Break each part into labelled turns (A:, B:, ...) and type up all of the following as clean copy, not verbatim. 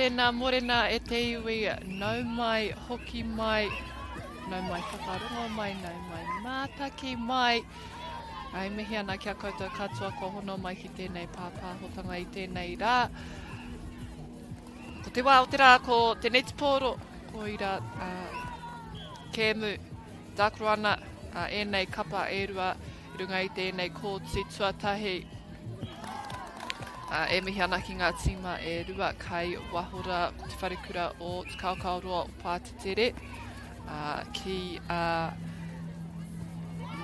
A: tēnā morena e te iwi, nau mai hoki mai, nau mai whakarongo mai, nau mai mātaki mai. Ai mihi ana kia koutou katoa ko hono mai ki tēnei pāpāhotanga I tēnei rā. Ko te wā o te rā ko te netporo, ko I rā kēmu, tākuru ana ēnei kapa e rua, I runga I tēnei kōtsi tuatahi. E mihi ana ki ngā tima e rua kai wahora ko te wharekura o te kaukauroa o Pātitere ki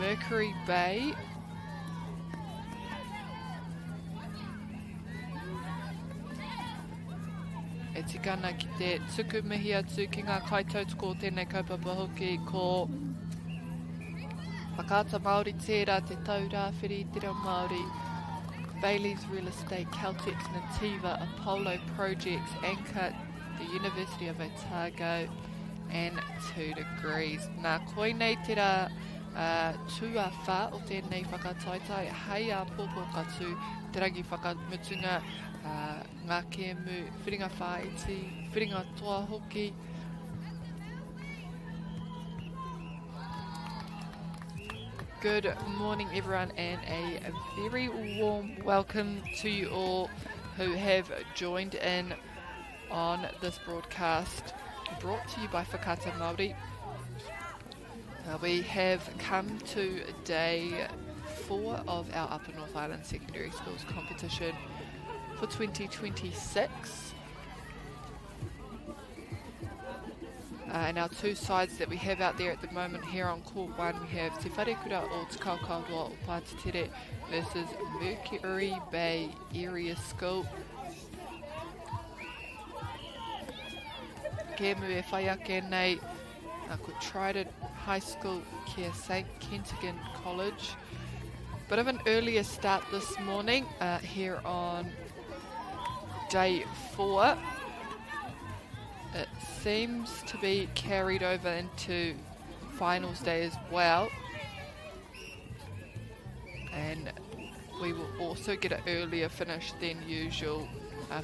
A: Mercury Bay. E tikana ki te tuku mihi atu ki ngā kaitautoko o tēnei kaupapa hoki ko whakaata Māori tērā te taurā whiri te reo Māori. Bailey's Real Estate, Caltex Nativa, Apollo Projects, Anchor, the University of Otago, and 2 Degrees. Nā koinei te rā tuawha o tēnei whakataitai, hei a pōpō katu, te rangi whakamutunga, ngā kēmu, whiringa whaiti, whiringa toa hoki. Good morning everyone and a very warm welcome to you all who have joined in on this broadcast brought to you by Whakaata Māori. We have come to day 4 of our Upper North Island Secondary Schools competition for 2026. And our 2 sides that we have out there at the moment here on court 1, we have Te Wharekura o Te Kaukauroa o Pātitere versus Mercury Bay Area School. Kēmu e whai ake nei ko Trident High School kia St. Kentigern College. Bit of an earlier start this morning here on day 4. It seems to be carried over into finals day as well. And we will also get an earlier finish than usual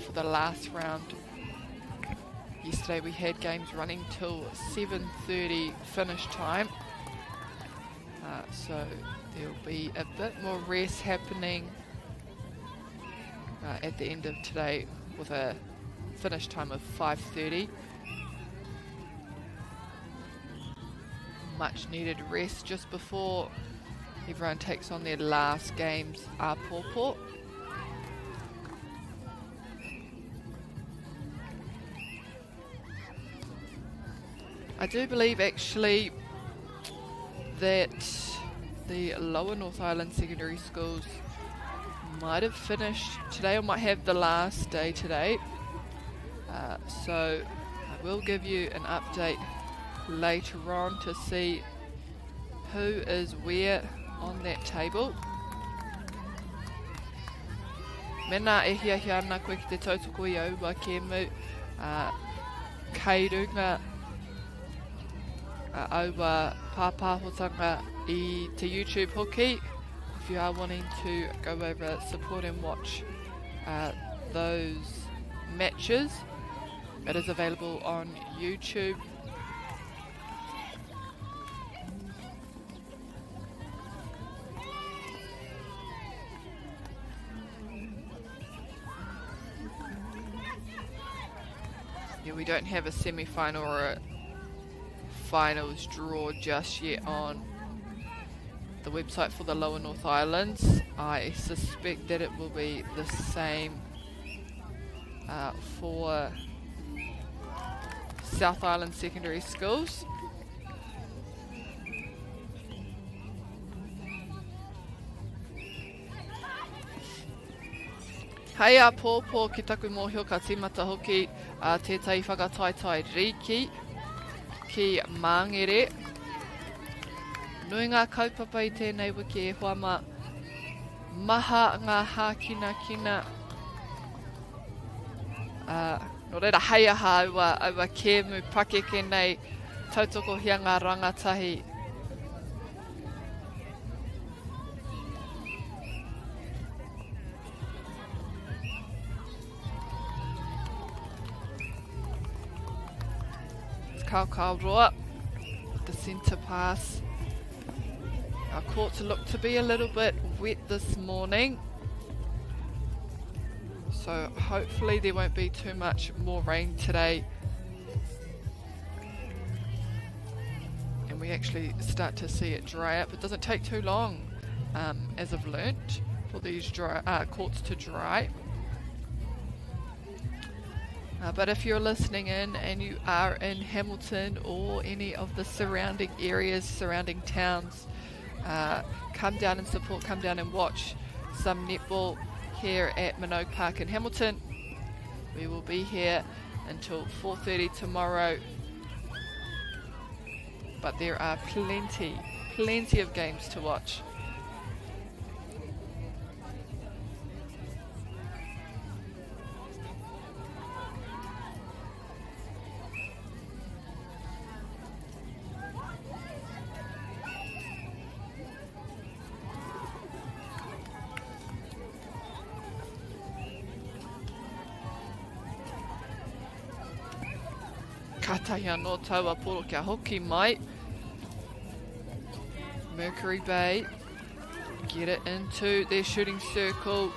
A: for the last round. Yesterday we had games running till 7:30 finish time. So there will be a bit more rest happening at the end of today with a finish time of 5:30. Much needed rest just before everyone takes on their last games Pōpō. I do believe actually that the Lower North Island Secondary Schools might have finished today or might have the last day today. So I will give you an update later on to see who is where on that table. Mena e hiahia ana koe ki te tautoko I aua kēmu kei runga aua pāpāhotanga I te YouTube hoki. If you are wanting to go over, support and watch those matches, it is available on YouTube. Yeah, we don't have a semi-final or a finals draw just yet on the website for the Lower North Islands. I suspect that it will be the same for South Island Secondary Schools. Hei a pōpō ki taku mōhio ka tīmata hoki tētai whakataitai riki ki Māngere. Nui ngā kaupapa I tēnei wiki e huama maha ngā hākina kina. No reira hei aha aua kēmu pakeke nei tautoko hia ngā rangatahi. Kaukaroa, the centre pass. Our courts look to be a little bit wet this morning, so hopefully there won't be too much more rain today. And we actually start to see it dry up. It doesn't take too long, as I've learnt, for these courts to dry. But if you're listening in and you are in Hamilton or any of the surrounding areas, surrounding towns, come down and support, come down and watch some netball here at Minogue Park in Hamilton. We will be here until 4:30 tomorrow. But there are plenty of games to watch. Kataia no taua poro kia hoki mai. Mercury Bay get it into their shooting circle.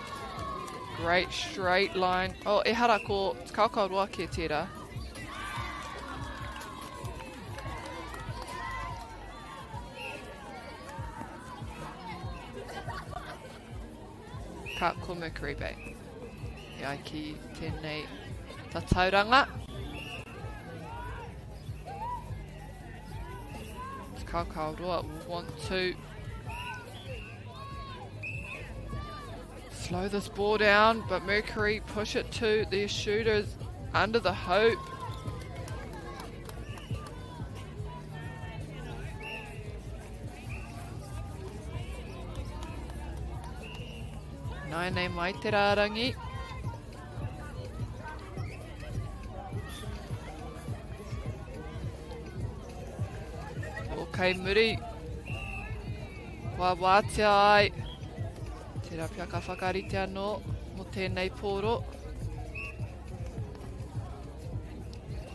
A: Great straight line. Oh, e hara ko kaukaroa ke tērā. Ka ko Mercury Bay. E ai ki tēnei tatauranga. Kaukaroa will want to slow this ball down, but Mercury push it to their shooters under the hoop. Naine mai te rārangi. Kei muri, wa wātea ai, tērā pia ka whakarite anō mo tēnei pōro.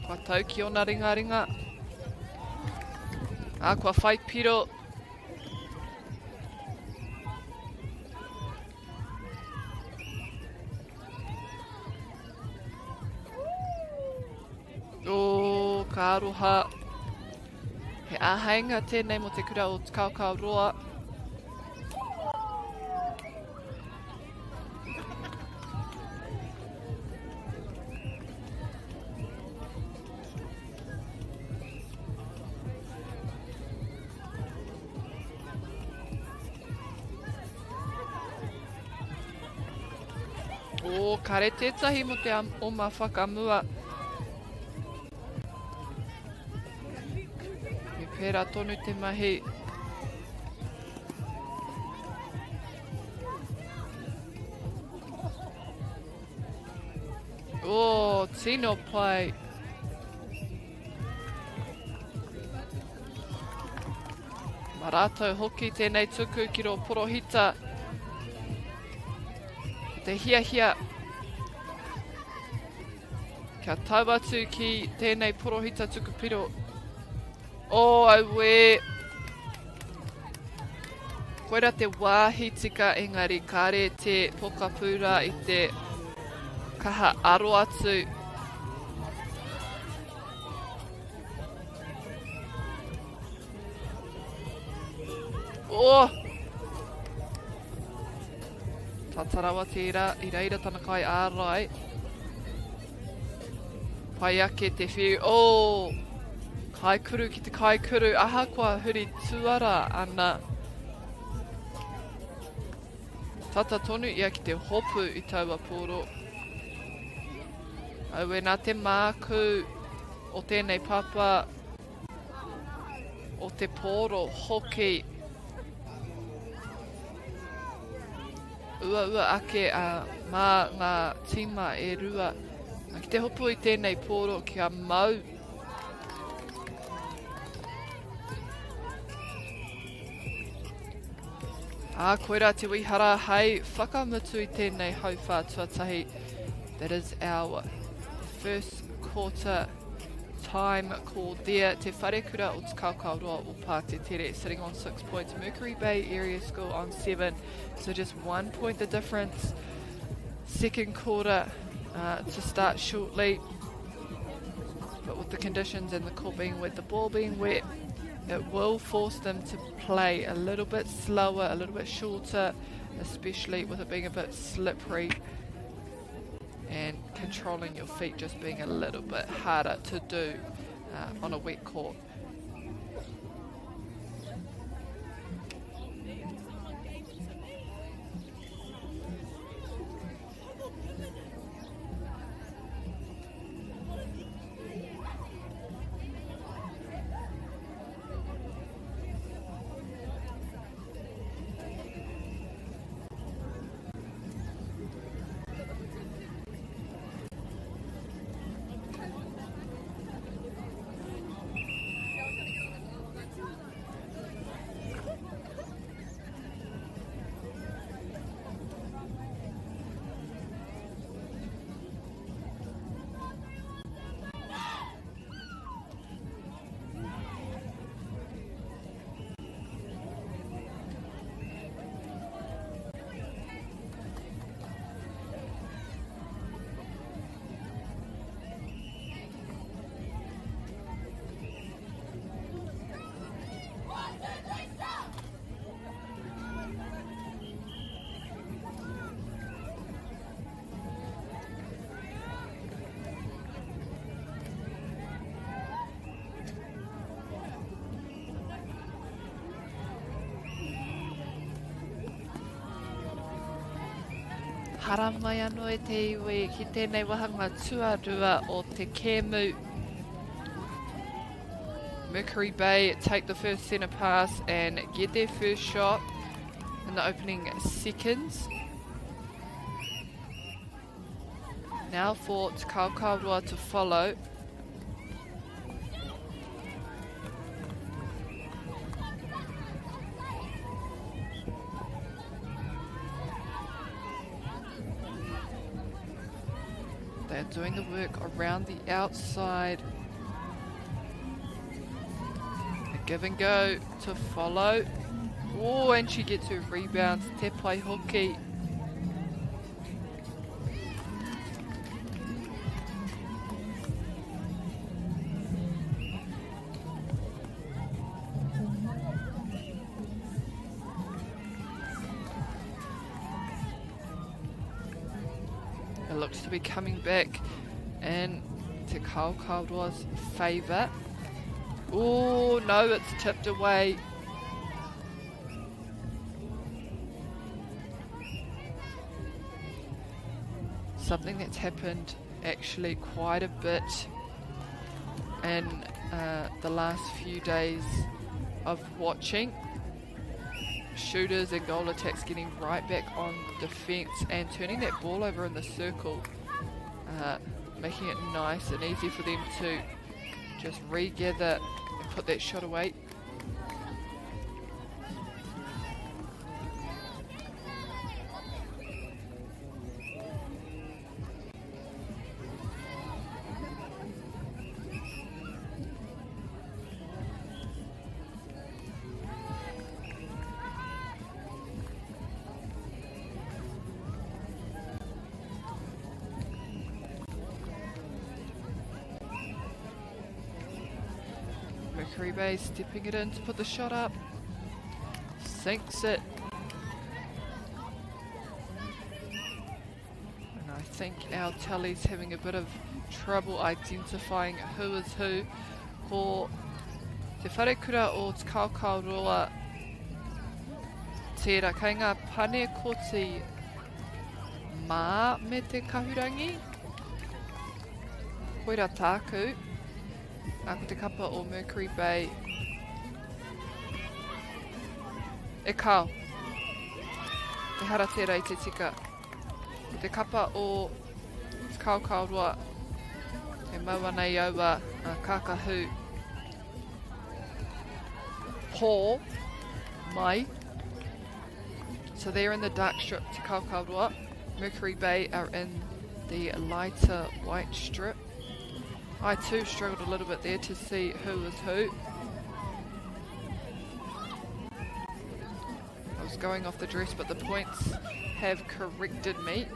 A: Kua tau ki ona ringa. Kua whai piro. O, ka aroha. He āheinga tēnei mo te kura o Kaukaroa. O, kare tētahi mo te oma whakamua. Pērā tonu te mahi. O, tino pai. Maratou hoki tēnei tuku ki ro porohita. Te hia. Kia tau atu ki tēnei porohita tuku piro. O, aue. Koera te wāhi tika engari kare te pokapura I te kaha aro atu. O! Tatarawa tērā, I reira tana kai ārai. Pai ake te whiu. O! Kaikuru ki te kaikuru, aha kua huri tuara ana. Tata tonu ia ki te hopu I taua pōro. Aue nā te māku o tēnei papa o te pōro hoki. Ua ake mā ngā tima e rua. Ki te hopu I tēnei pōro kia mau. Koera te wihara hei whakamutu I tēnei hauwha tuatahi. That is our first quarter time called there. Te wharekura o te kaukauroa o Pātetere sitting on 6 points. Mercury Bay Area School on 7. So just 1 point the difference. Second quarter to start shortly. But with the conditions and the court being wet, the ball being wet, it will force them to play a little bit slower, a little bit shorter, especially with it being a bit slippery and controlling your feet just being a little bit harder to do on a wet court. Hara mai anō e te iwi ki tēnei wahanga tuarua o te kēmu. Mercury Bay take the first centre pass and get their first shot in the opening seconds. Now for Te Kaukauroa to follow. They're doing the work around the outside. A give and go to follow. Oh, and she gets her rebound. Te pai hoki. Looks to be coming back in Te Kaukauroa's favour. Oh no, it's tipped away. Something that's happened actually quite a bit in the last few days of watching. Shooters and goal attacks getting right back on defence and turning that ball over in the circle, making it nice and easy for them to just regather and put that shot away. Mercury Bay stepping it in to put the shot up. Sinks it. And I think our tally's having a bit of trouble identifying who is who. Ko te wharekura o Te Kaukauroa, tērā kei ngā pane koti mā me te kahurangi. Koira tāku. Ako te kapa o Mercury Bay. E kao. Te hara tērā I te tika. Te kapa o Te Kaukauroa. E maua nei aua kākahu. Pō mai. So they're in the dark strip, Te Kaukauroa. Mercury Bay are in the lighter white strip. I too struggled a little bit there to see who was who. I was going off the dress, but the points have corrected me.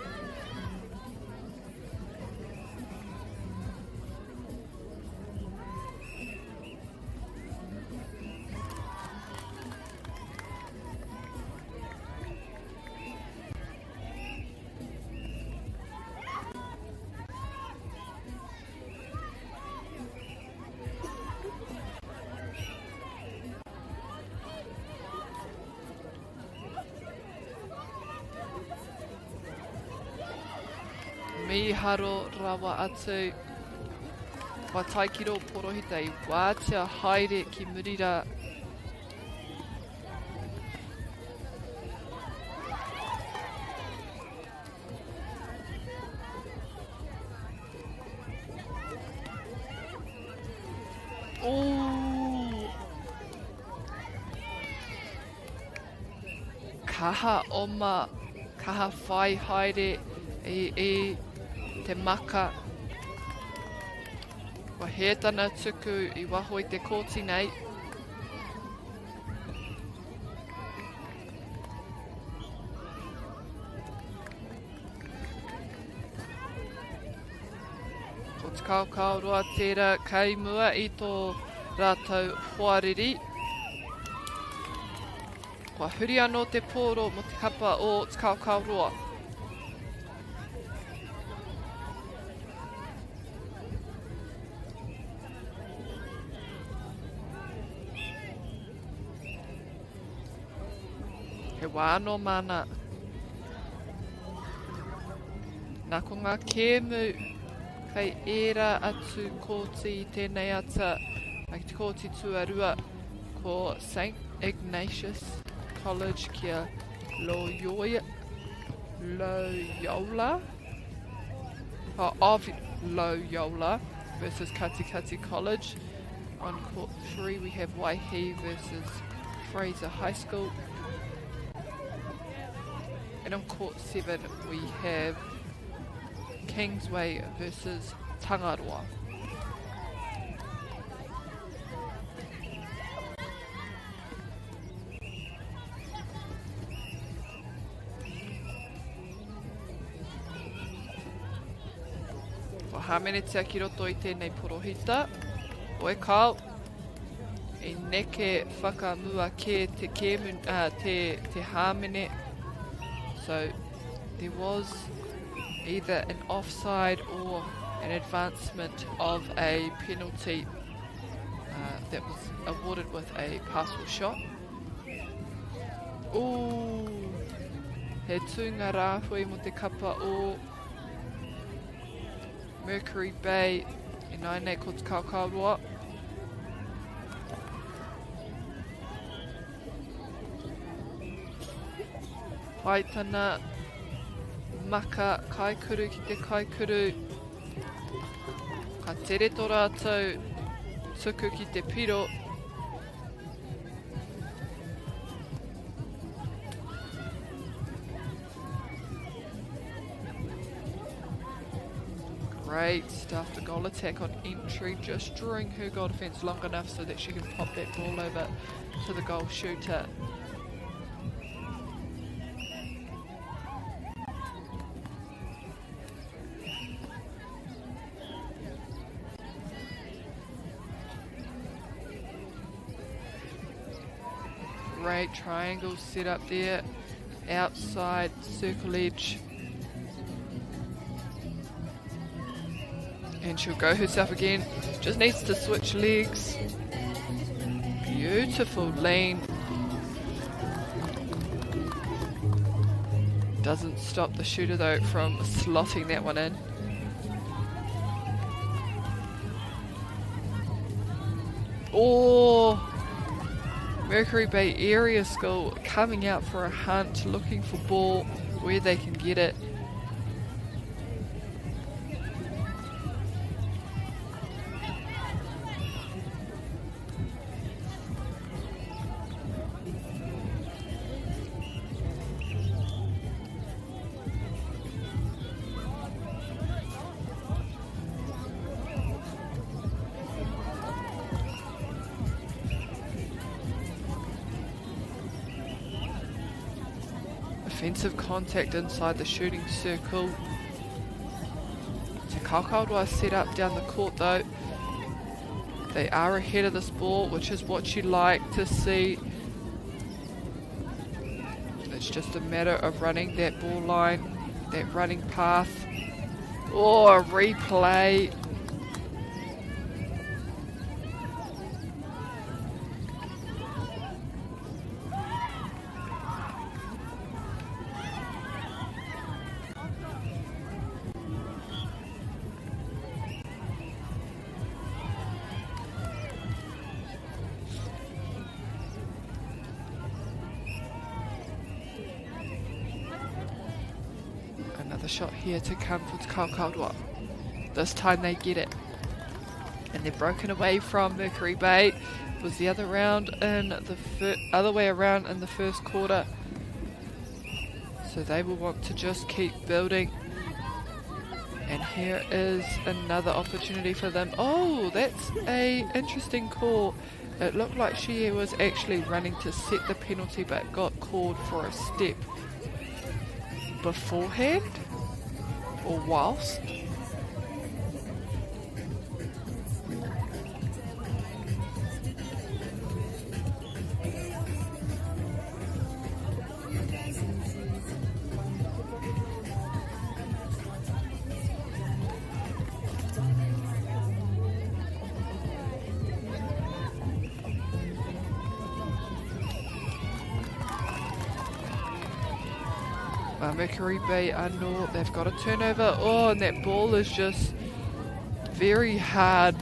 A: Miharo rawa atu. Wa taikiro porohita I wātia haere ki murira. Oh! Kaha oma, kaha whai haere e te maka. Wa he tana tuku I waho I te kōti nei. Ko te kaukau roa tērā kei mua I tō rātou hoariri. Kua huri anō te pōro mo te kapa o te kaukau roa. He wāno mana. Nā ko ngā kēmu kei ērā atu kōti I tēnei ata ai te kōti tuarua ko St. Ignatius College kia Loyola of Loyola versus Katikati College. On court 3 we have Waihi versus Fraser High School. And on court 7 we have Kingsway versus Tangaroa. Hamenetia ki roto I tēnei porohita. Oe kau. E neke whakamua ke te kēmu, te hāmene. So there was either an offside or an advancement of a penalty that was awarded with a partial shot. Ooh, he tūnga rāhui mo te kapa o Mercury Bay I nainei ko te kaukau roa. Haitana maka kaikuru ki te kaikuru. Ka tere tō rātou tuku ki te piro. Great stuff, the goal attack on entry, just drawing her goal defence long enough so that she can pop that ball over to the goal shooter. Great triangle set up there, outside circle edge. And she'll go herself again, just needs to switch legs. Beautiful lean. Doesn't stop the shooter though from slotting that one in. Oh! Mercury Bay Area School coming out for a hunt, looking for ball where they can get it. defensive contact inside the shooting circle. So Kaukauroa set up down the court though. They are ahead of this ball, which is what you like to see. It's just a matter of running that ball line, that running path. Oh, a replay. Another shot here to come for Kaukauroa. This time they get it. And they're broken away from Mercury Bay. It was the other round in the other way around in the first quarter. So they will want to just keep building. And here is another opportunity for them. Oh, that's a interesting call. It looked like she was actually running to set the penalty, but got called for a step beforehand or whilst. Mercury Bay they've got a turnover. Oh, and that ball is just very hard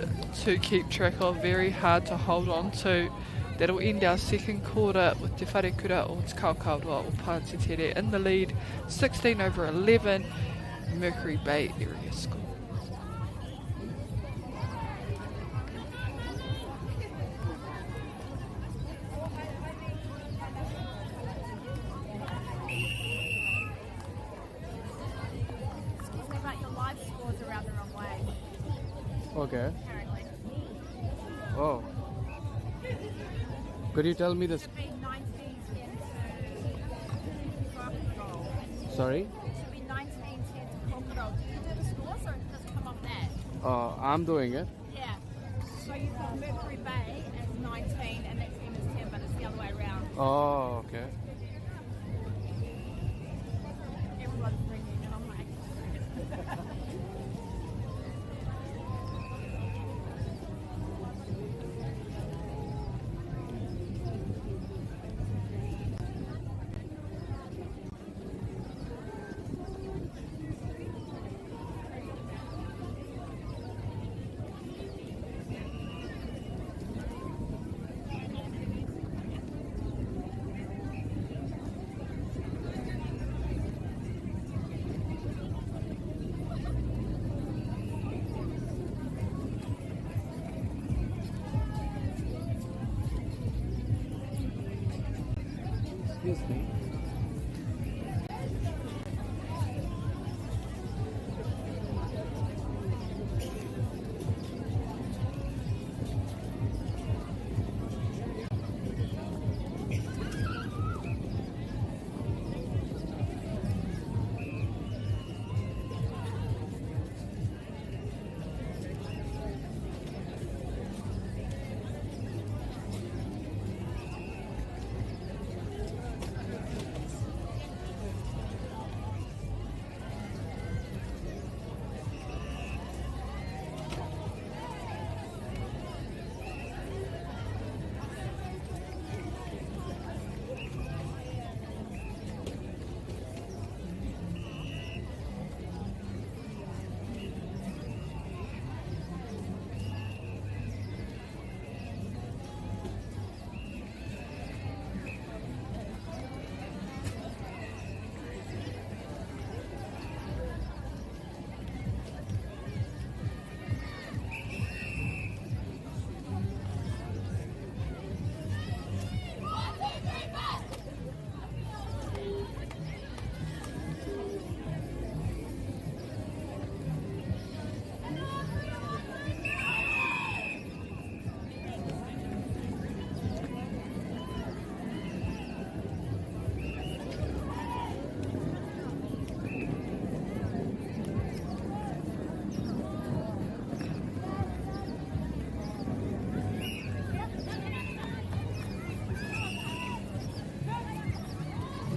A: to keep track of, very hard to hold on to. That'll end our second quarter with Te Wharekura o Te Kaukauroa o Pāntitere in the lead, 16-11, Mercury Bay area score.
B: Okay. Oh. Could you tell me this? Sorry?
C: It should be 19-10 to Crocodile. Do you do the scores or does it come off that?
B: I'm doing it.
C: Yeah. So you've got Mercury Bay as 19 and that team is 10, but it's the other way around.
B: Oh, okay.
C: Everyone's ringing and I'm like...
B: Excuse me.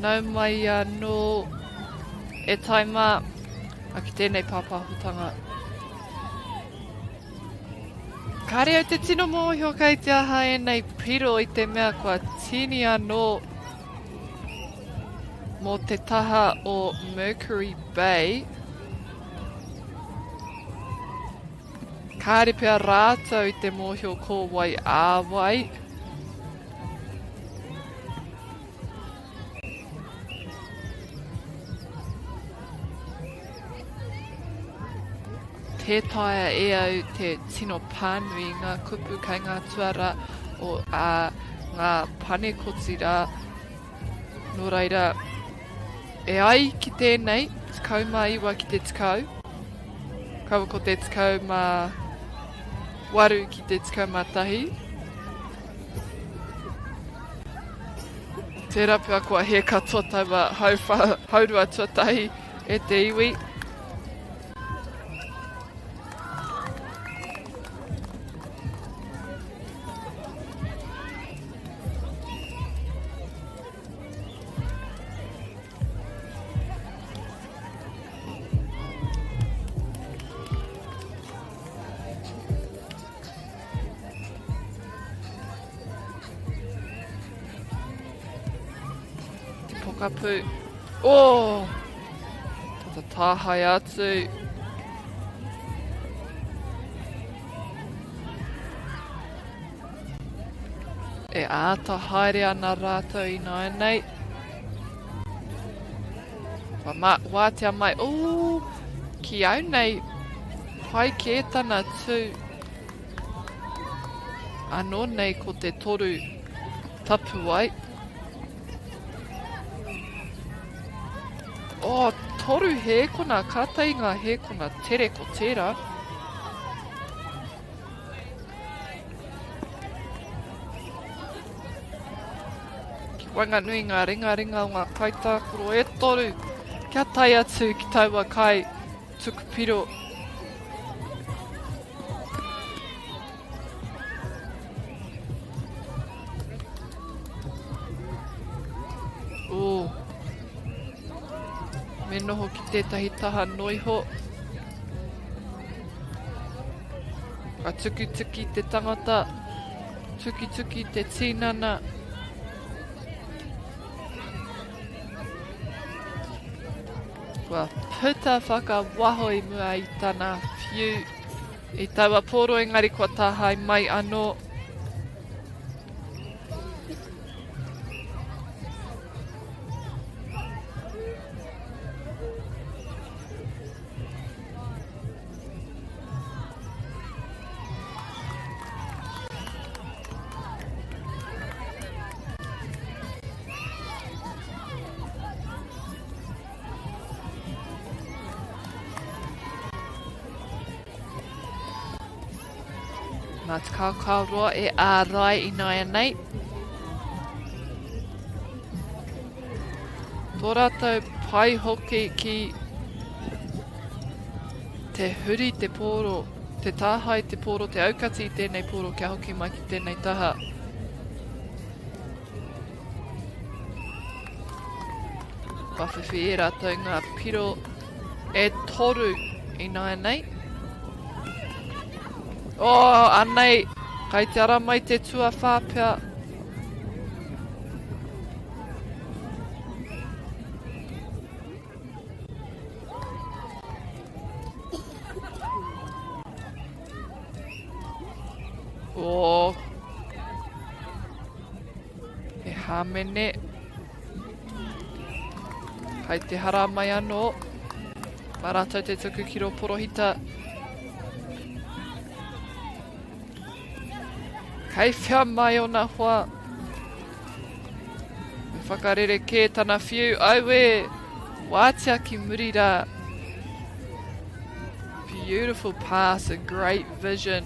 A: nau mai anō e taima a ki tēnei pāpahutanga. Kāre au te tino mōhio kei te aha e nei piro i te mea kua tini anō mō te taha o Mercury Bay. Kāre pia rātou i te mōhio ko wai āwai. Te taia e au te tino pānui ngā kupu kei ngā tuara o ngā pane kotira. Nō reira, e ai ki tēnei, tikau mā iwa ki te tikau. Kaua ko te tikau mā waru ki te tikau mā tahi. Tērā pia kua he katoa taua haurua tuatahi e te iwi. Pokapū. Oh! Tata tāhai atu. E āta haere ana rātou i nānei. Wātea mai. Oh! Ki au nei. Pai kētana tū. Anō nei ko te toru tapu ai. Oh, toru hēkona, kātai ngā hēkona tere ko tērā. Ki wanganui ngā ringa o ngā kaitākuro e toru. Kia tai atu ki taua kai tukupiro. Oh. Me noho ki tētahi taha noiho. A tuki te tangata. Tuki te tinana. Kua puta whakawaho i mua i tana whiu. I taua poro engari kua tahai mai anō. Nā te kaukauroa e ārai i nāia nei. Tō rātou pai hoki ki te huri te poro, te tāhai te poro, te aukati i tēnei poro kia hoki mai ki tēnei taha. Whawhiwhi e rātou ngā piro e toru i nāia nei. Oh, anei, kai te ara mai te tua whāpea. Oh, e hāmene. Kai te hara mai anō. Mā rātou te tuku ki ro porohita. Kei whia mai o nā hoa. Me whakarere kē tana whiu. Auwe, wātia ki muri rā. Beautiful pass and great vision.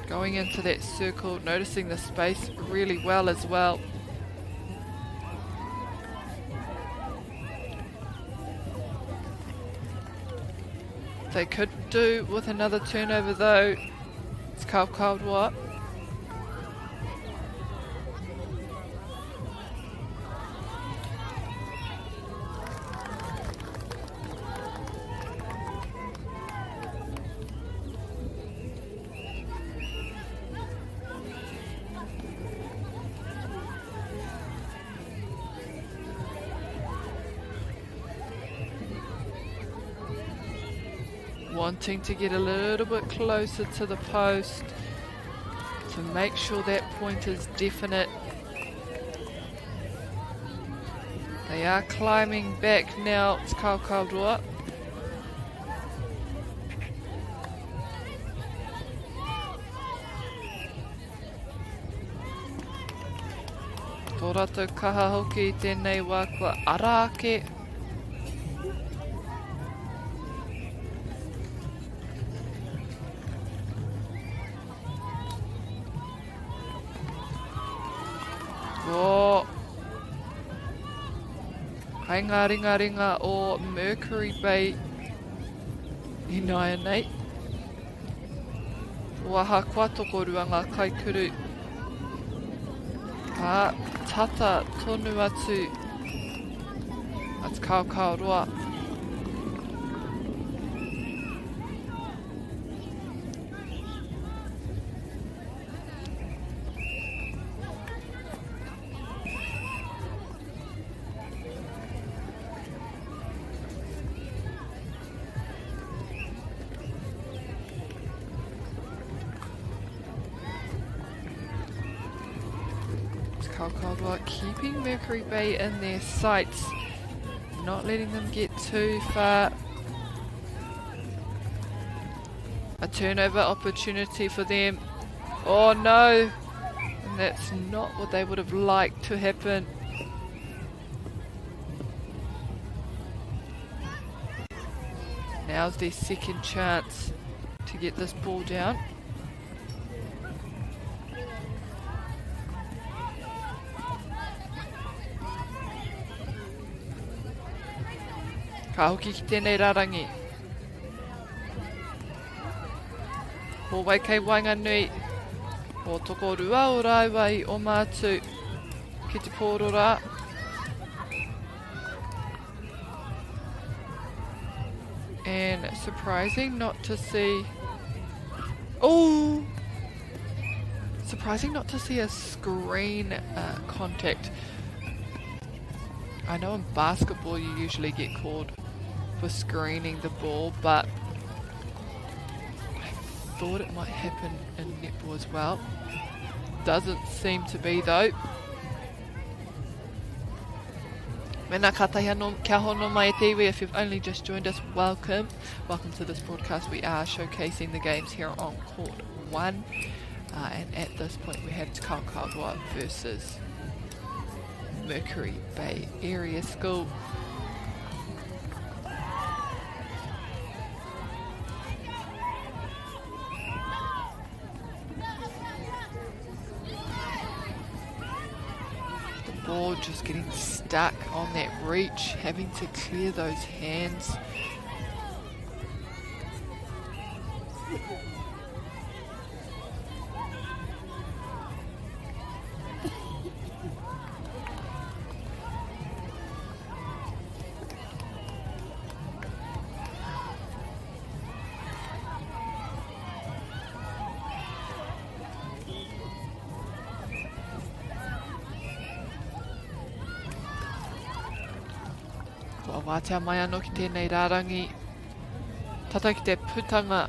A: Going into that circle, noticing the space really well as well. They could do with another turnover though. It's kaukauroa. wanting to get a little bit closer to the post to make sure that point is definite. They are climbing back now. It's Kaukaurua. Tō rātou kaha hoki I tēnei wā kua Arake. Hei ngā ringa o Mercury Bay I Naya nei. Waha kua tokorua ngā kaikuru. Ka tata tonu atu. That's Kaukaurua. Kaukaurua keeping Mercury Bay in their sights, not letting them get too far. A turnover opportunity for them. Oh no! And that's not what they would have liked to happen. Now's their second chance to get this ball down. Ka hoki ki tēnei rarangi. Ho wai kei wainga nui. Ho toko rua o raiwa I o mātu. Ki te pōrora. And surprising not to see... Oh! Surprising not to see a screen contact. I know in basketball you usually get called for screening the ball, but I thought it might happen in netball as well. Doesn't seem to be though. Mena katahi anō, kia hono mai e te iwi. If you've only just joined us, welcome. Welcome to this broadcast. We are showcasing the games here on Court 1. And at this point we have Kaukaurua versus Mercury Bay Area School. The ball just getting stuck on that reach, having to clear those hands. Kua wātea mai anō ki tēnei rārangi. Tata ki te putanga.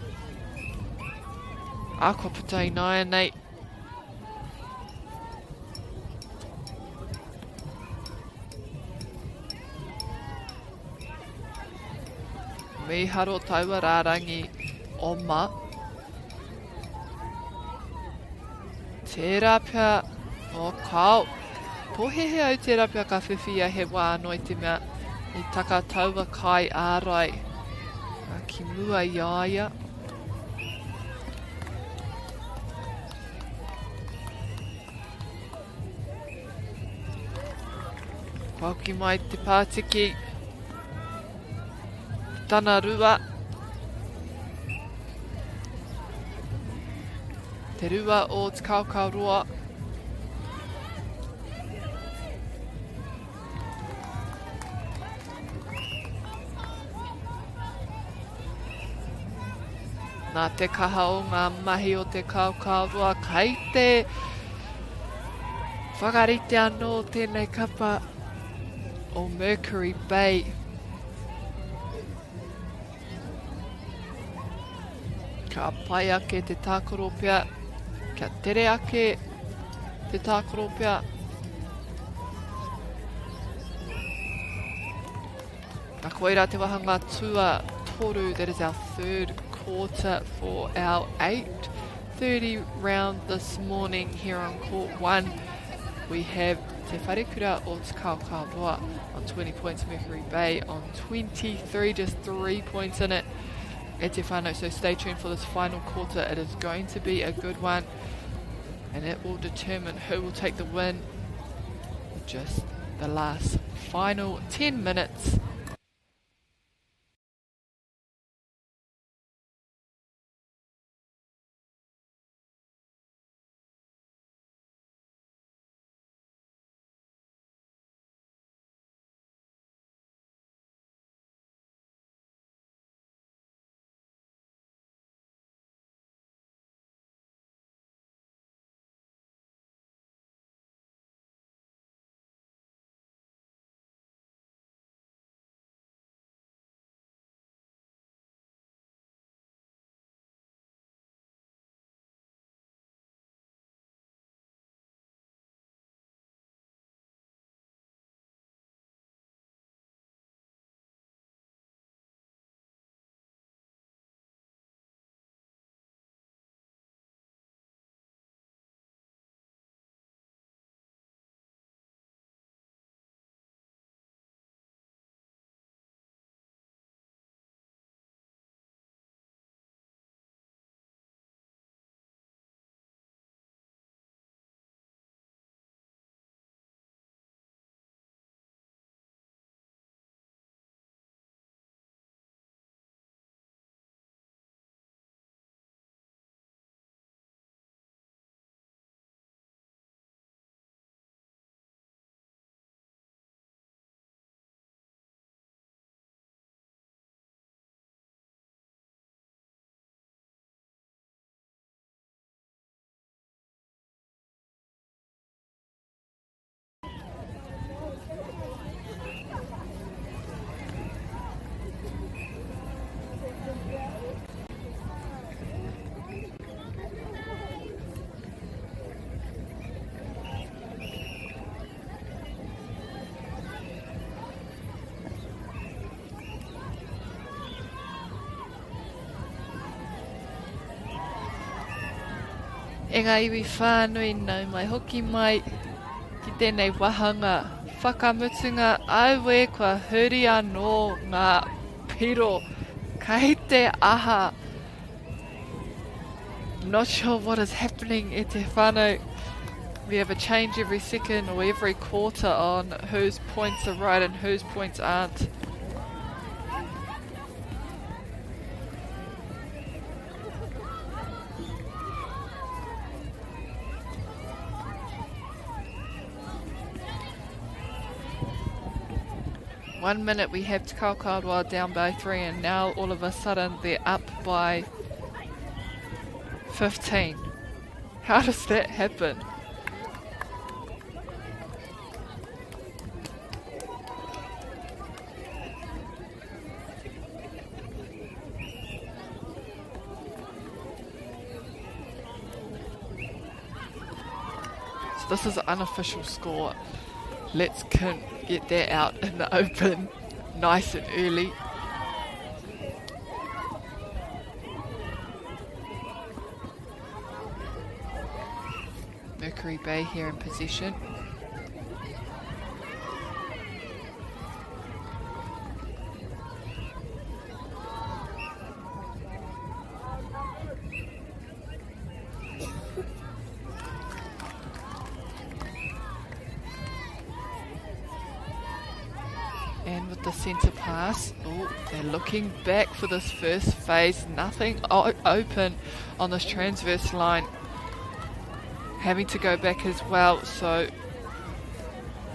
A: A kua puta I Naya nei. Miharo taua rārangi oma. Tērā pia o kau. Pohehe au tērā pia ka whiwhia he wā anō I te mea. I taka taua kai ārai. Ki mua iaia. Pauki mai te pātiki. Tana rua. Te rua o te Kaukaurua. Nā te kaha o ngā mahi o te Kaukaurua, kai te whakarite anō tēnei kapa o Mercury Bay. Ka pai ake te tākoropia, ka tere ake te tākoropia. Nā koeira te wahanga tua toru, that is our third quarter for our 8:30 round this morning here on court 1. We have Te Wharekura o Te Kaukauroa on 20 points, Mercury Bay on 23, just 3 points in it at Te Whānau. So stay tuned for this final quarter. It is going to be a good one, and it will determine who will take the win. Just the last final 10 minutes. E ngā iwi whānui nau mai hoki mai ki tēnei wahanga whakamutunga aue kua huri anō ngā piro kei te aha. Not sure what is happening e te whānau. We have a change every second or every quarter on whose points are right and whose points aren't. One minute we have Te Kaukauroa down by 3, and now all of a sudden they're up by 15. How does that happen? So this is an unofficial score. Let's get that out in the open nice and early. Mercury Bay here in possession. And with the centre pass, they're looking back for this first phase. Nothing open on this transverse line. Having to go back as well, so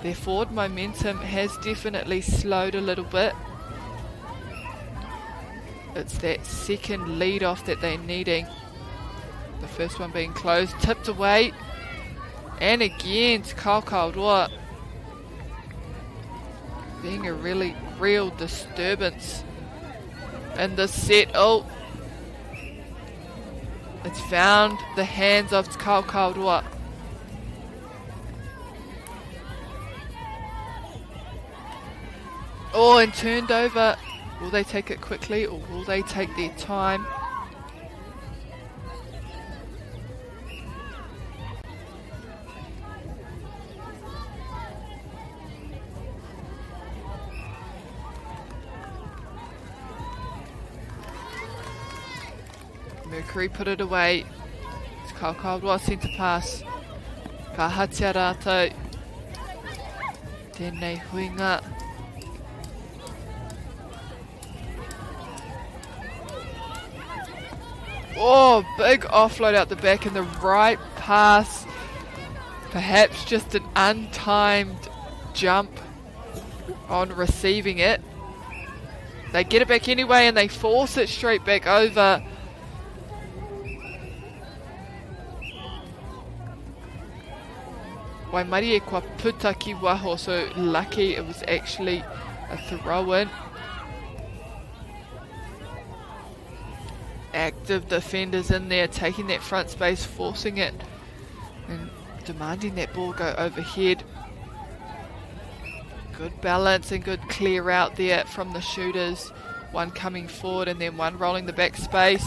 A: their forward momentum has definitely slowed a little bit. It's that second lead off that they're needing. The first one being closed, tipped away, and again to Kaukauroa. Being a really real disturbance in this set. It's found the hands of Te Kaukauroa. Oh, and turned over. Will they take it quickly or will they take their time? Mercury put it away. It's Kaukauroa centre pass. Ka hatia rātou. Tēnei huinga. Oh, big offload out the back and the right pass. Perhaps just an untimed jump on receiving it. They get it back anyway and they force it straight back over. Waimarie kwa puta ki waho, so lucky it was actually a throw-in. Active defenders in there, taking that front space, forcing it and demanding that ball go overhead. Good balance and good clear out there from the shooters. One coming forward and then one rolling the back space.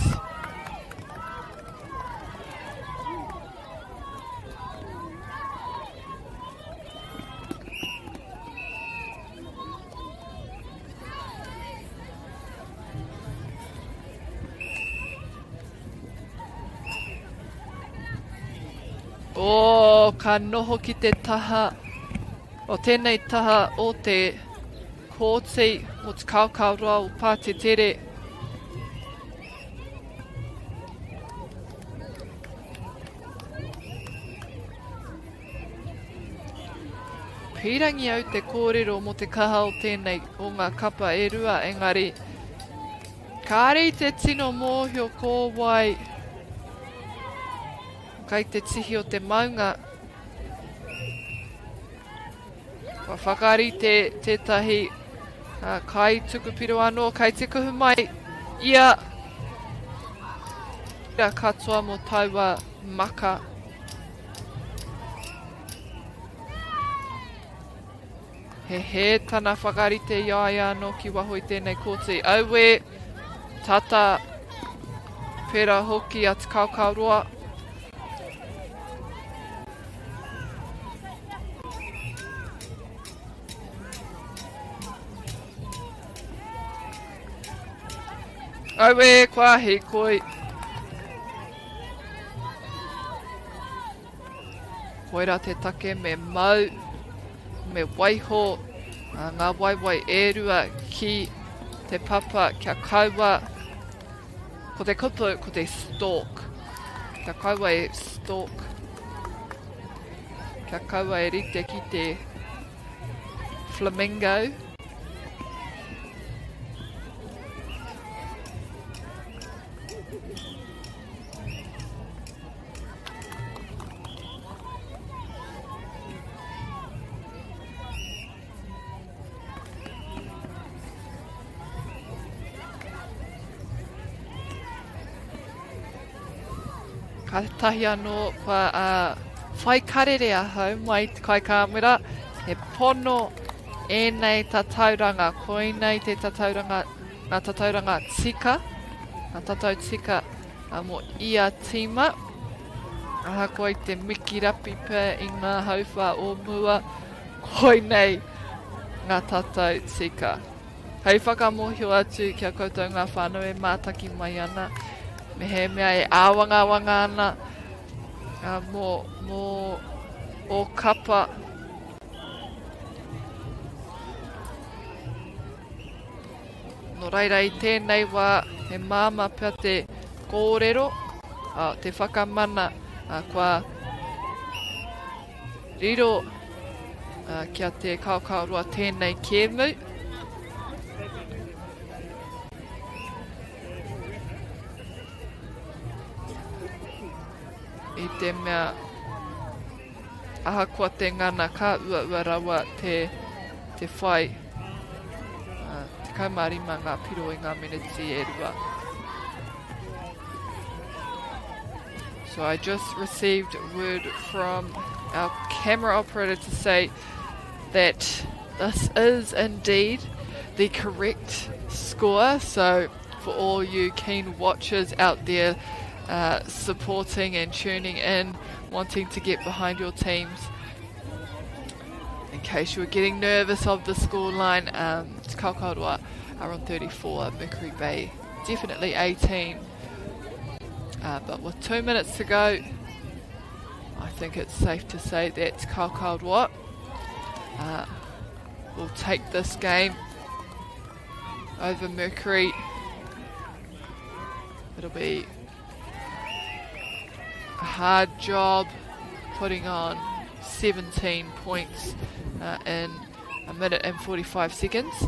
A: Oh, ka noho ki te taha, o tēnei taha o te kōti o te Kaukauroa o Pātetere. Pirangi au te kōrero mo te kaha o tēnei o ngā kapa e rua, engari. Kāri te tino mōhio kōwai. Kai te tihi o te maunga. Wa whakarite tētahi kai tukupiro anō, kai te kuhu mai. Ia. Ia katoa mo taua maka. He tana whakarite iaia anō ki waho i tēnei kōti. Aue, tata pera hoki a Te Kaukauroa. Aue, kwa he koi. Koira te take me mau, me waiho, ngā waiwai e rua ki te papa kia kaua. Ko te kupu, ko te stalk. Kia kaua e stalk. Kia kaua e rite ki te flamingo. Ka tahi anō kwa whai karere ahau mai te kai kāmera. He pono ēnei tatauranga, koinei te tatauranga, ngā tatauranga tika. Ngā tatau tika mo ia tima. Aha koi te miki rapi pē i ngā hauwha o mua. Koinei ngā tatau tika. Hei whakamohio atu kia koutou ngā whānau e mātaki mai ana. Me he mea e āwanga-wanga ana mō o kapa. No reira i tēnei wā he māma pia te kōrero, te whakamana kua riro kia te Kaukauroa tēnei kēmu. I te mea ahakoa te ngana ka ua rawa te whai. Te kaumarima ngā piro i ngā meneti e rua. So I just received word from our camera operator to say that this is indeed the correct score. So for all you keen watchers out there supporting and tuning in, wanting to get behind your teams, in case you were getting nervous of the scoreline, Te Kaukauroa are on 34, Mercury Bay definitely 18. But with 2 minutes to go, I think it's safe to say that Te Kaukauroa will take this game over Mercury. It'll be a hard job putting on 17 points in a minute and 45 seconds.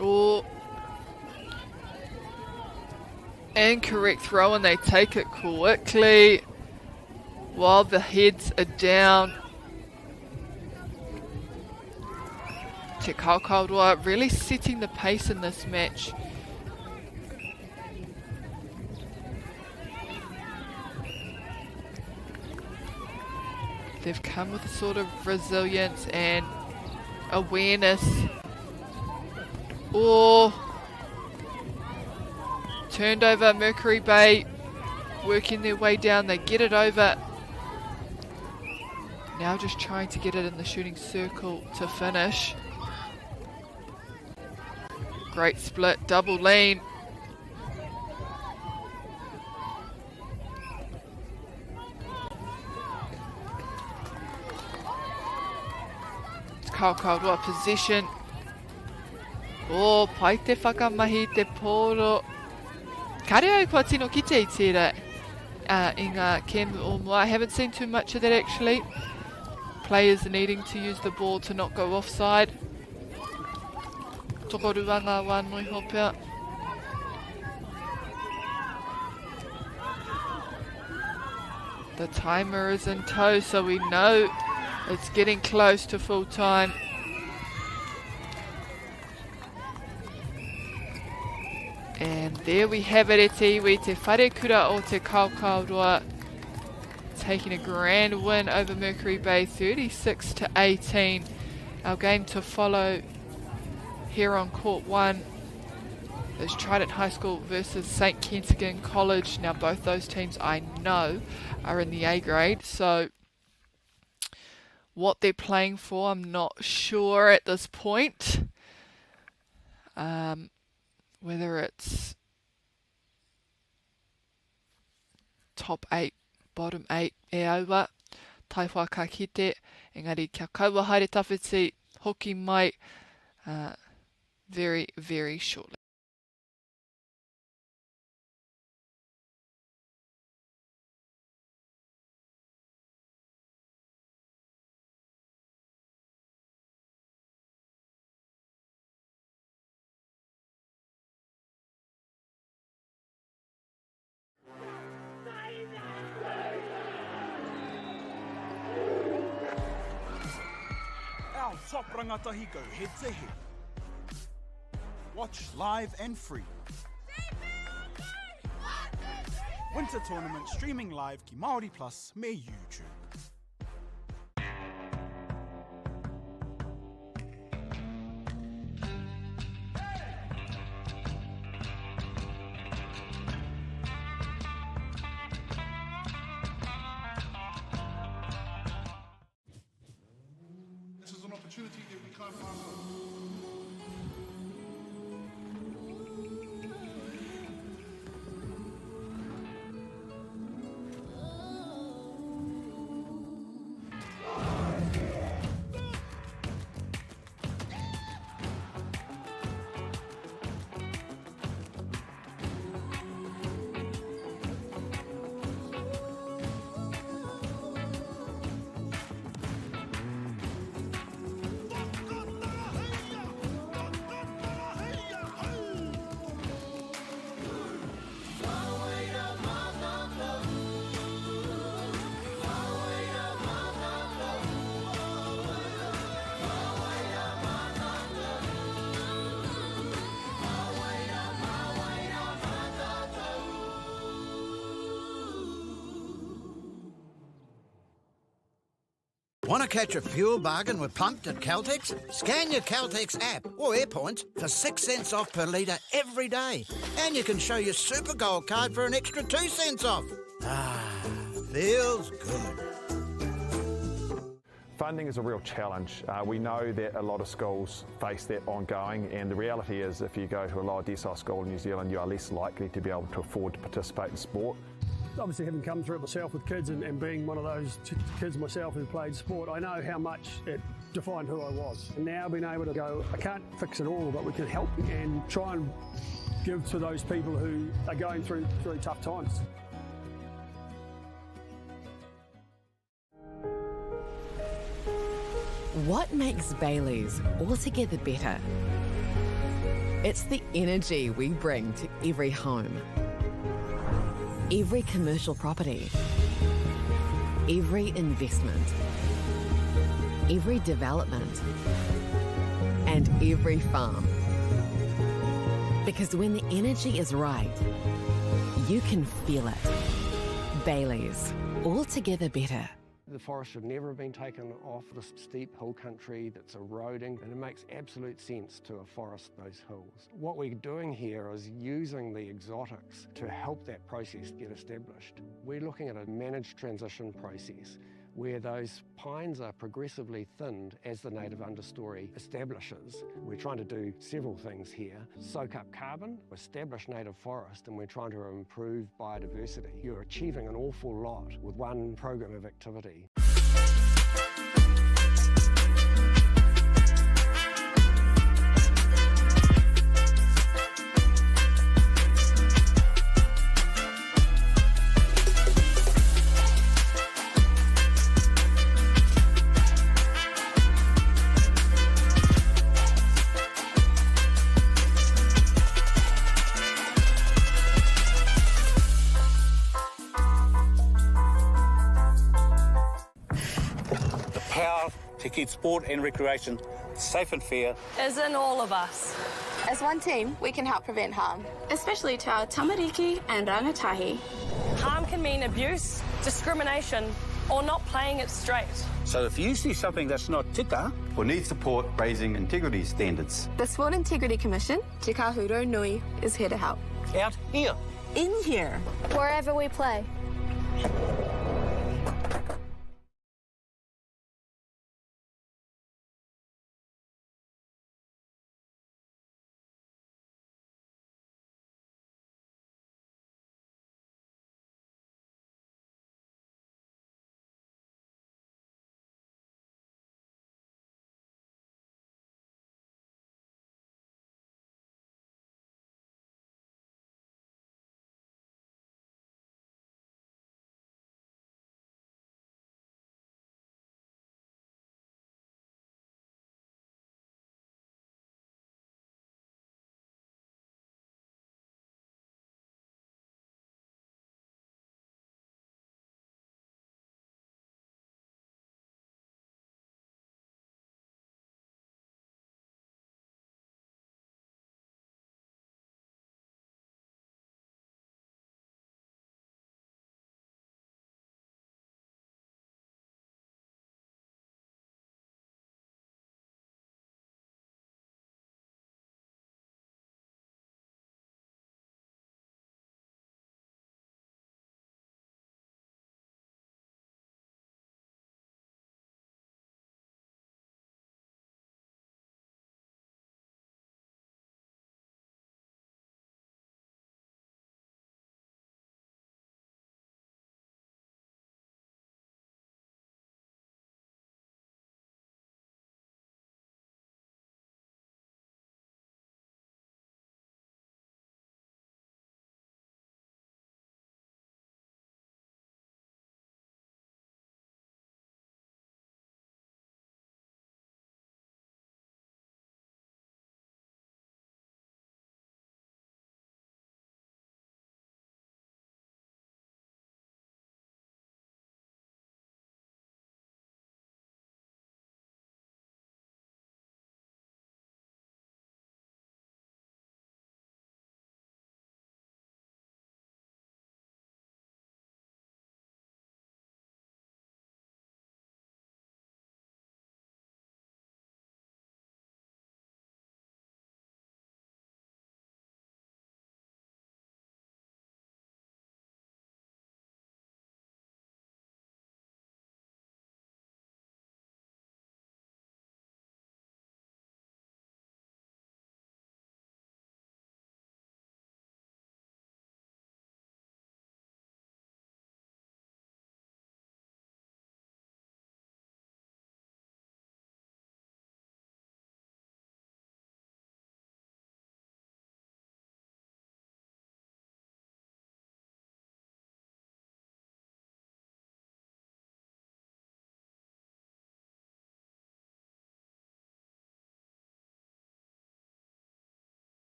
A: Oh, incorrect throw, and they take it quickly while the heads are down. Te Kaukauroa really setting the pace in this match. They've come with a sort of resilience and awareness. Oh, turned over Mercury Bay, working their way down. They get it over. Now just trying to get it in the shooting circle to finish. Great split, double lean. Kaukauroa possession. Oh, pai te whakamahi te pōro. Kare au kua tino kite I tērā I ngā kēmu o mua. I haven't seen too much of that actually. Players needing to use the ball to not go offside. Tokoruanga wānui hopea. The timer is in tow, so we know it's getting close to full time. And there we have it, te iwi, te wharekura o Te Kaukauroa, taking a grand win over Mercury Bay, 36-18. Our game to follow here on Court 1 is Trident High School versus St Kentigern College. Now both those teams I know are in the A grade, so what they're playing for I'm not sure at this point. Whether it's top 8, bottom 8 e aua, tai whā ka kite, engari kia kaua haere tawhiti, hoki mai very, very shortly.
D: Our top rangatahi go head to head. Watch live and free. Winter tournament streaming live ki Māori Plus me YouTube.
E: This is an opportunity that we can't pass on.
F: Want to catch a fuel bargain with Pumped at Caltex? Scan your Caltex app or AirPoints for 6 cents off per litre every day. And you can show your Super Gold card for an extra 2 cents off. Ah, feels good.
G: Funding is a real challenge. We know that a lot of schools face that ongoing, and the reality is if you go to a lower decile school in New Zealand, you are less likely to be able to afford to participate in sport.
H: Obviously, having come through it myself with kids and being one of those kids myself who played sport, I know how much it defined who I was. And now being able to go, I can't fix it all, but we can help and try and give to those people who are going through tough times.
I: What makes Bailey's altogether better? It's the energy we bring to every home, every commercial property, every investment, every development, and every farm. Because when the energy is right, you can feel it. Bailey's, altogether better.
J: The forest should never have been taken off this steep hill country that's eroding, and it makes absolute sense to afforest those hills. What we're doing here is using the exotics to help that process get established. We're looking at a managed transition process where those pines are progressively thinned as the native understory establishes. We're trying to do several things here. Soak up carbon, establish native forest, and we're trying to improve biodiversity. You're achieving an awful lot with one program of activity.
K: To keep sport and recreation safe and fair
L: is in all of us.
M: As one team, we can help prevent harm, especially to our tamariki and rangatahi.
L: Harm can mean abuse, discrimination, or not playing it straight.
K: So if you see something that's not tika,
N: or need support raising integrity standards,
M: the Sport Integrity Commission, Te Kahuro Nui, is here to help.
K: Out here.
M: In here.
O: Wherever we play.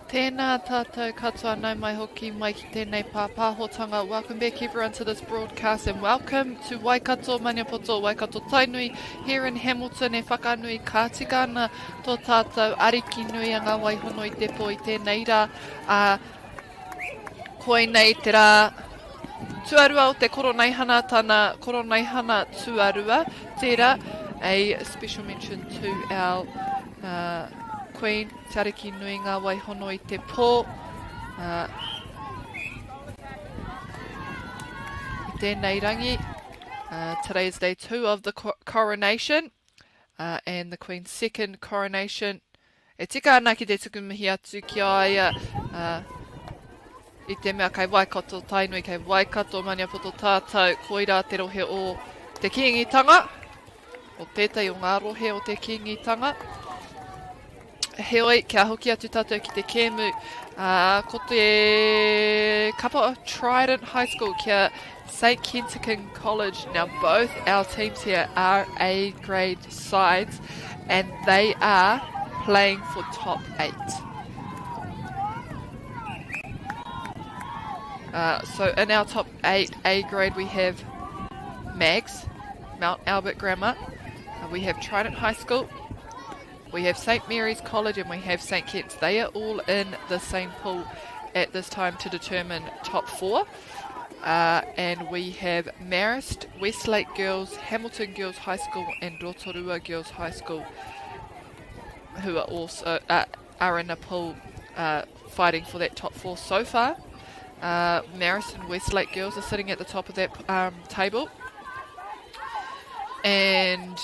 A: Tēnā tātou katoa nau mai hoki mai ki tēnei pāpāhotanga. Welcome back everyone to this broadcast and welcome to Waikato Maniapoto, Waikato Tainui here in Hamilton e whakanui ka tika tō tātou ariki nui a ngā waihono I te po I tēnei rā. Koe nei te rā tuarua o te koroneihana tana koroneihana tuarua. Tērā, a special mention to our Queen, Tariki nui ngā waihono I te pō. I tēnei rangi. Today is day 2 of the coronation and the Queen's second coronation. E tika ana ki te tukumihi atu ki aia I te mea kei Waikato Tainui, kei Waikato Maniapoto tātou, koira te rohe o te kiingitanga, o tētai o ngā rohe o te kiingitanga. Heoi, kia hoki atu tātou ki te kēmu, ko te kapa o Trident High School kia St. Kentigern College. Now both our teams here are A grade sides and they are playing for top 8. So in our top 8 A grade we have Mags, Mount Albert Grammar, we have Trident High School, we have St. Mary's College and we have St. Kitts. They are all in the same pool at this time to determine top 4. And we have Marist, Westlake Girls, Hamilton Girls High School and Rotorua Girls High School who are also are in a pool fighting for that top 4 so far. Marist and Westlake Girls are sitting at the top of that table. And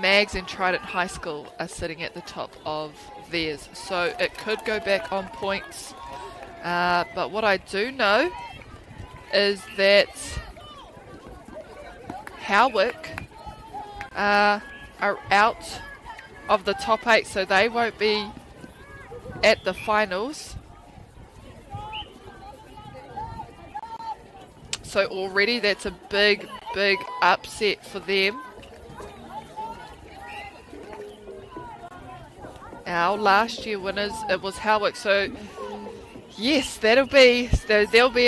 A: Mags and Trident High School are sitting at the top of theirs. So it could go back on points. But what I do know is that Howick are out of the top 8, so they won't be at the finals. So already that's a big, big upset for them. Our last year winners, it was Howick, so yes, there'll be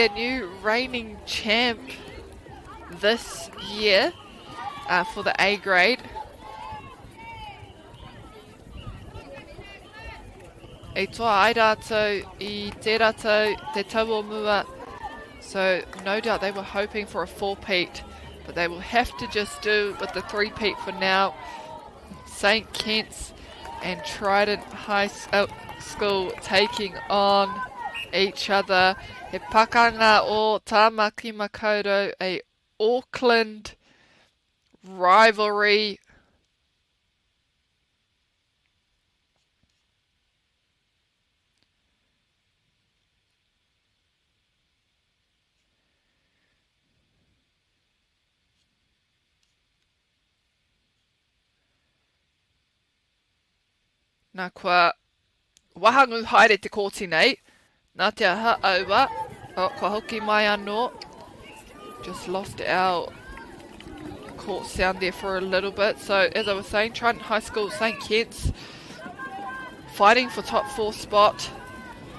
A: a new reigning champ this year for the A grade. E toa ai rātou I te rātou te tau o mua. So no doubt they were hoping for a 4-peat, but they will have to just do with the 3-peat for now. St. Kitts and Trident High School taking on each other. He pakanga o Tāmaki Makaurau, a Auckland rivalry. Nā kua wahangu haere te kōti nei. Nā te aha aua. Oh, kua hoki mai anō. Just lost our court sound there for a little bit. So as I was saying, Trident High School, St. Kitts fighting for top 4 spot.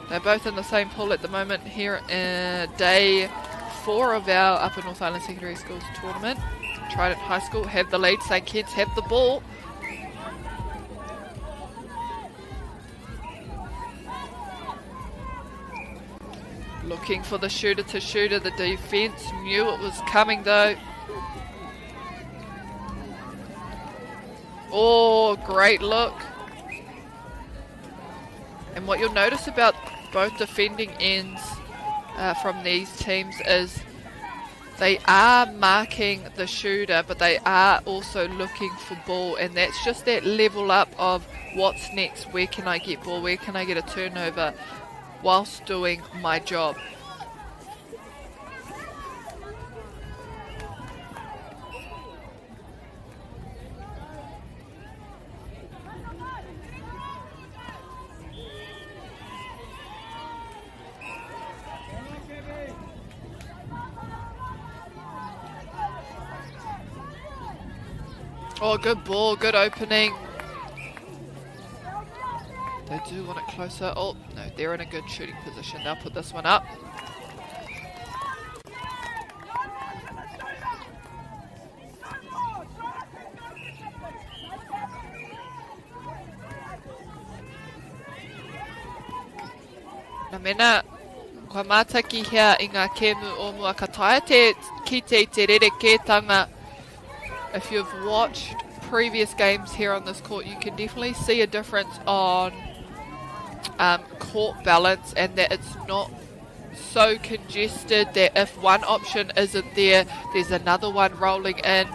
A: They're both in the same pool at the moment here in day 4 of our Upper North Island Secondary Schools tournament. Trident High School have the lead. St. Kitts have the ball. Looking for the shooter to shooter. The defense knew it was coming though. Oh, great look. And what you'll notice about both defending ends from these teams is they are marking the shooter, but they are also looking for ball, and that's just that level up of what's next. Where can I get ball? Where can I get a turnover whilst doing my job? Oh, good ball, good opening. They do want it closer. Oh, no, they're in a good shooting position. They'll put this one up. Nā mena, kua mātaki hea I ngā kēmu o mua kataia ki te rerekētanga. If you've watched previous games here on this court, you can definitely see a difference on court balance, and that it's not so congested that if one option isn't there, there's another one rolling in.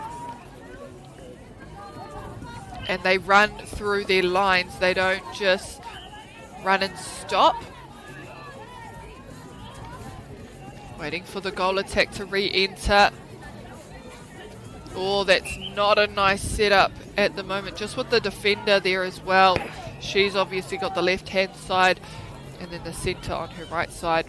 A: And they run through their lines. They don't just run and stop. Waiting for the goal attack to re-enter. Oh, that's not a nice setup at the moment. Just with the defender there as well. She's obviously got the left-hand side and then the centre on her right side.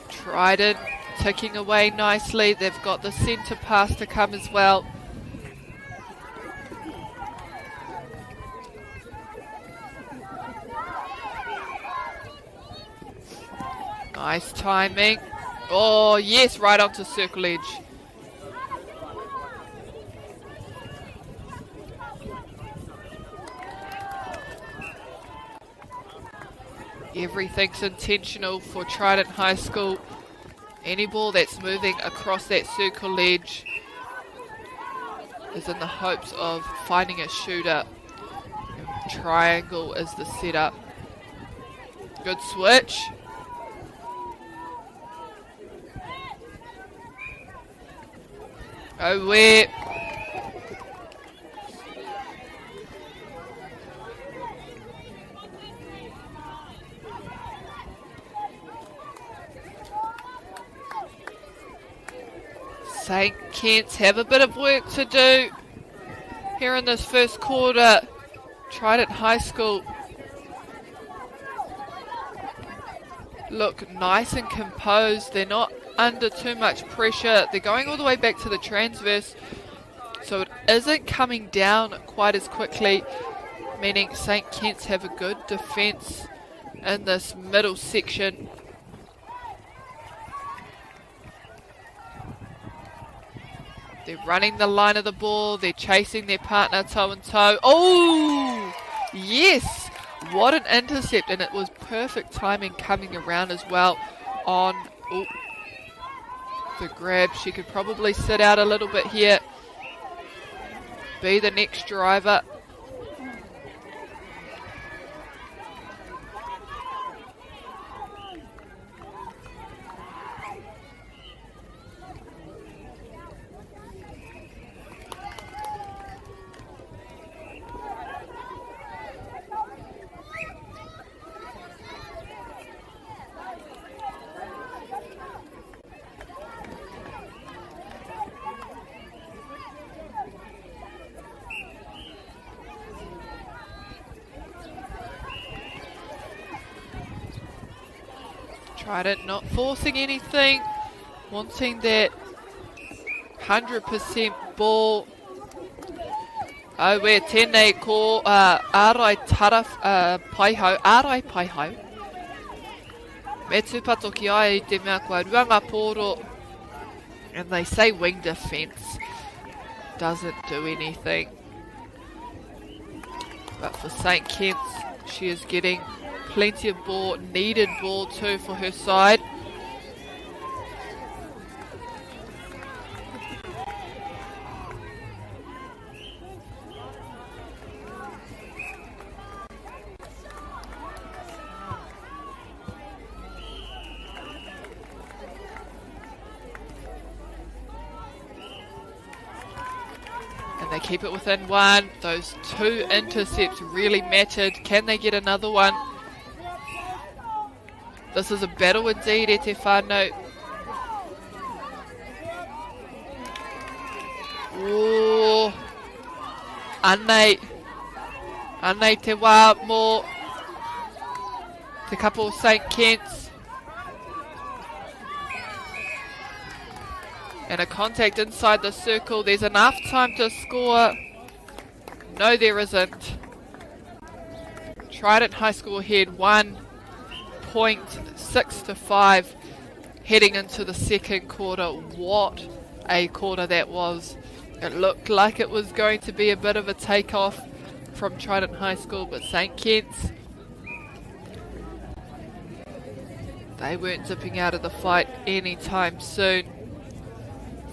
A: Trident ticking away nicely. They've got the centre pass to come as well. Nice timing. Oh, yes, right onto circle edge. Everything's intentional for Trident High School. Any ball that's moving across that circle edge is in the hopes of finding a shooter. Triangle is the setup. Good switch. Oh, where? St. Kitts have a bit of work to do here in this first quarter. Trident High School look nice and composed. They're not under too much pressure. They're going all the way back to the transverse, so it isn't coming down quite as quickly, meaning St. Kitts have a good defence in this middle section. They're running the line of the ball. They're chasing their partner toe and toe. Oh, yes. What an intercept, and it was perfect timing coming around as well on the grab. She could probably sit out a little bit here, be the next driver. Trident not forcing anything, wanting that 100% ball. Oh, we're tēnei ko ārai taraf paihau, ārai paihau. Me tūpato ki ai I te mea kua ruanga pōro. And they say wing defence doesn't do anything. But for St. Kitts, she is getting plenty of ball, needed ball too for her side. And they keep it within one. Those two intercepts really mattered. Can they get another one? This is a battle indeed, e te whānau. Oh, anei te wā mō te kapo St. Kitts. And a contact inside the circle. There's enough time to score. No, there isn't. Trident High School ahead 1.6 to 5 heading into the second quarter. What a quarter that was. It looked like it was going to be a bit of a takeoff from Trident High School, but St. Kitts, they weren't dipping out of the fight anytime soon.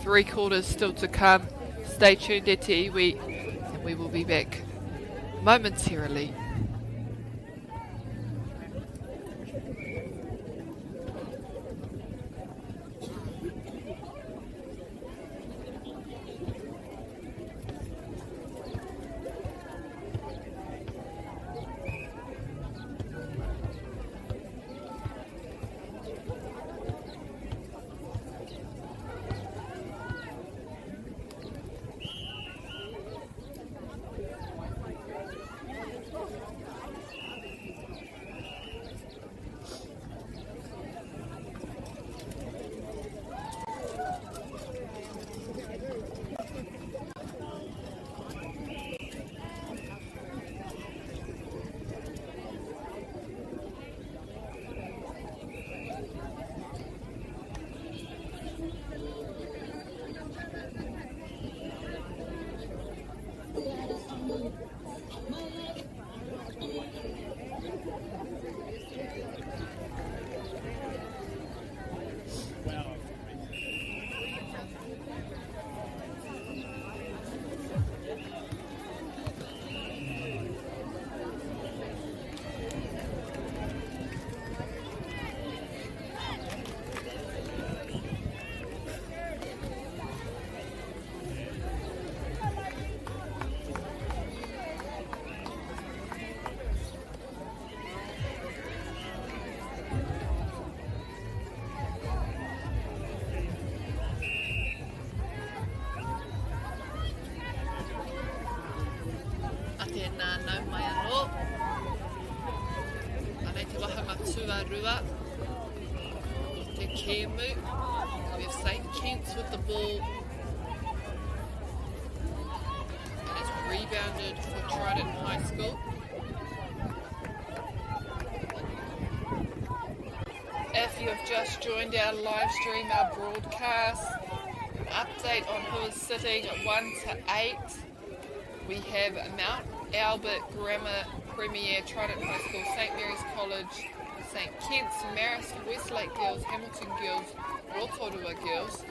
A: 3 quarters still to come. Stay tuned at Te Iwi, and we will be back momentarily. We have St. Kitts with the ball, and it's rebounded for Trident High School. If you have just joined our live stream, our broadcast, an update on who is sitting at 1 to 8. We have Mount Albert Grammar Premier, Trident High School, St. Mary's College, St. Kitts, Marist, Westlake Girls, Hamilton Girls, Rotorua Girls.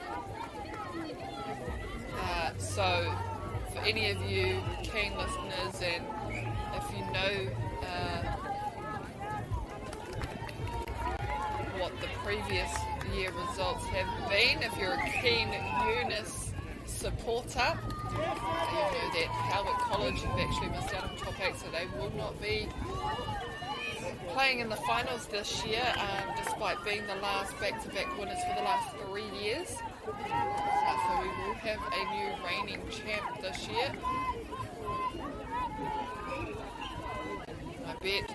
A: So for any of you keen listeners, and if you know what the previous year results have been, if you're a keen UNISS supporter, you know that Albert College have actually missed out on top 8, so they will not be playing in the finals this year, despite being the last back-to-back winners for the last 3 years. So we will have a new reigning champ this year. I bet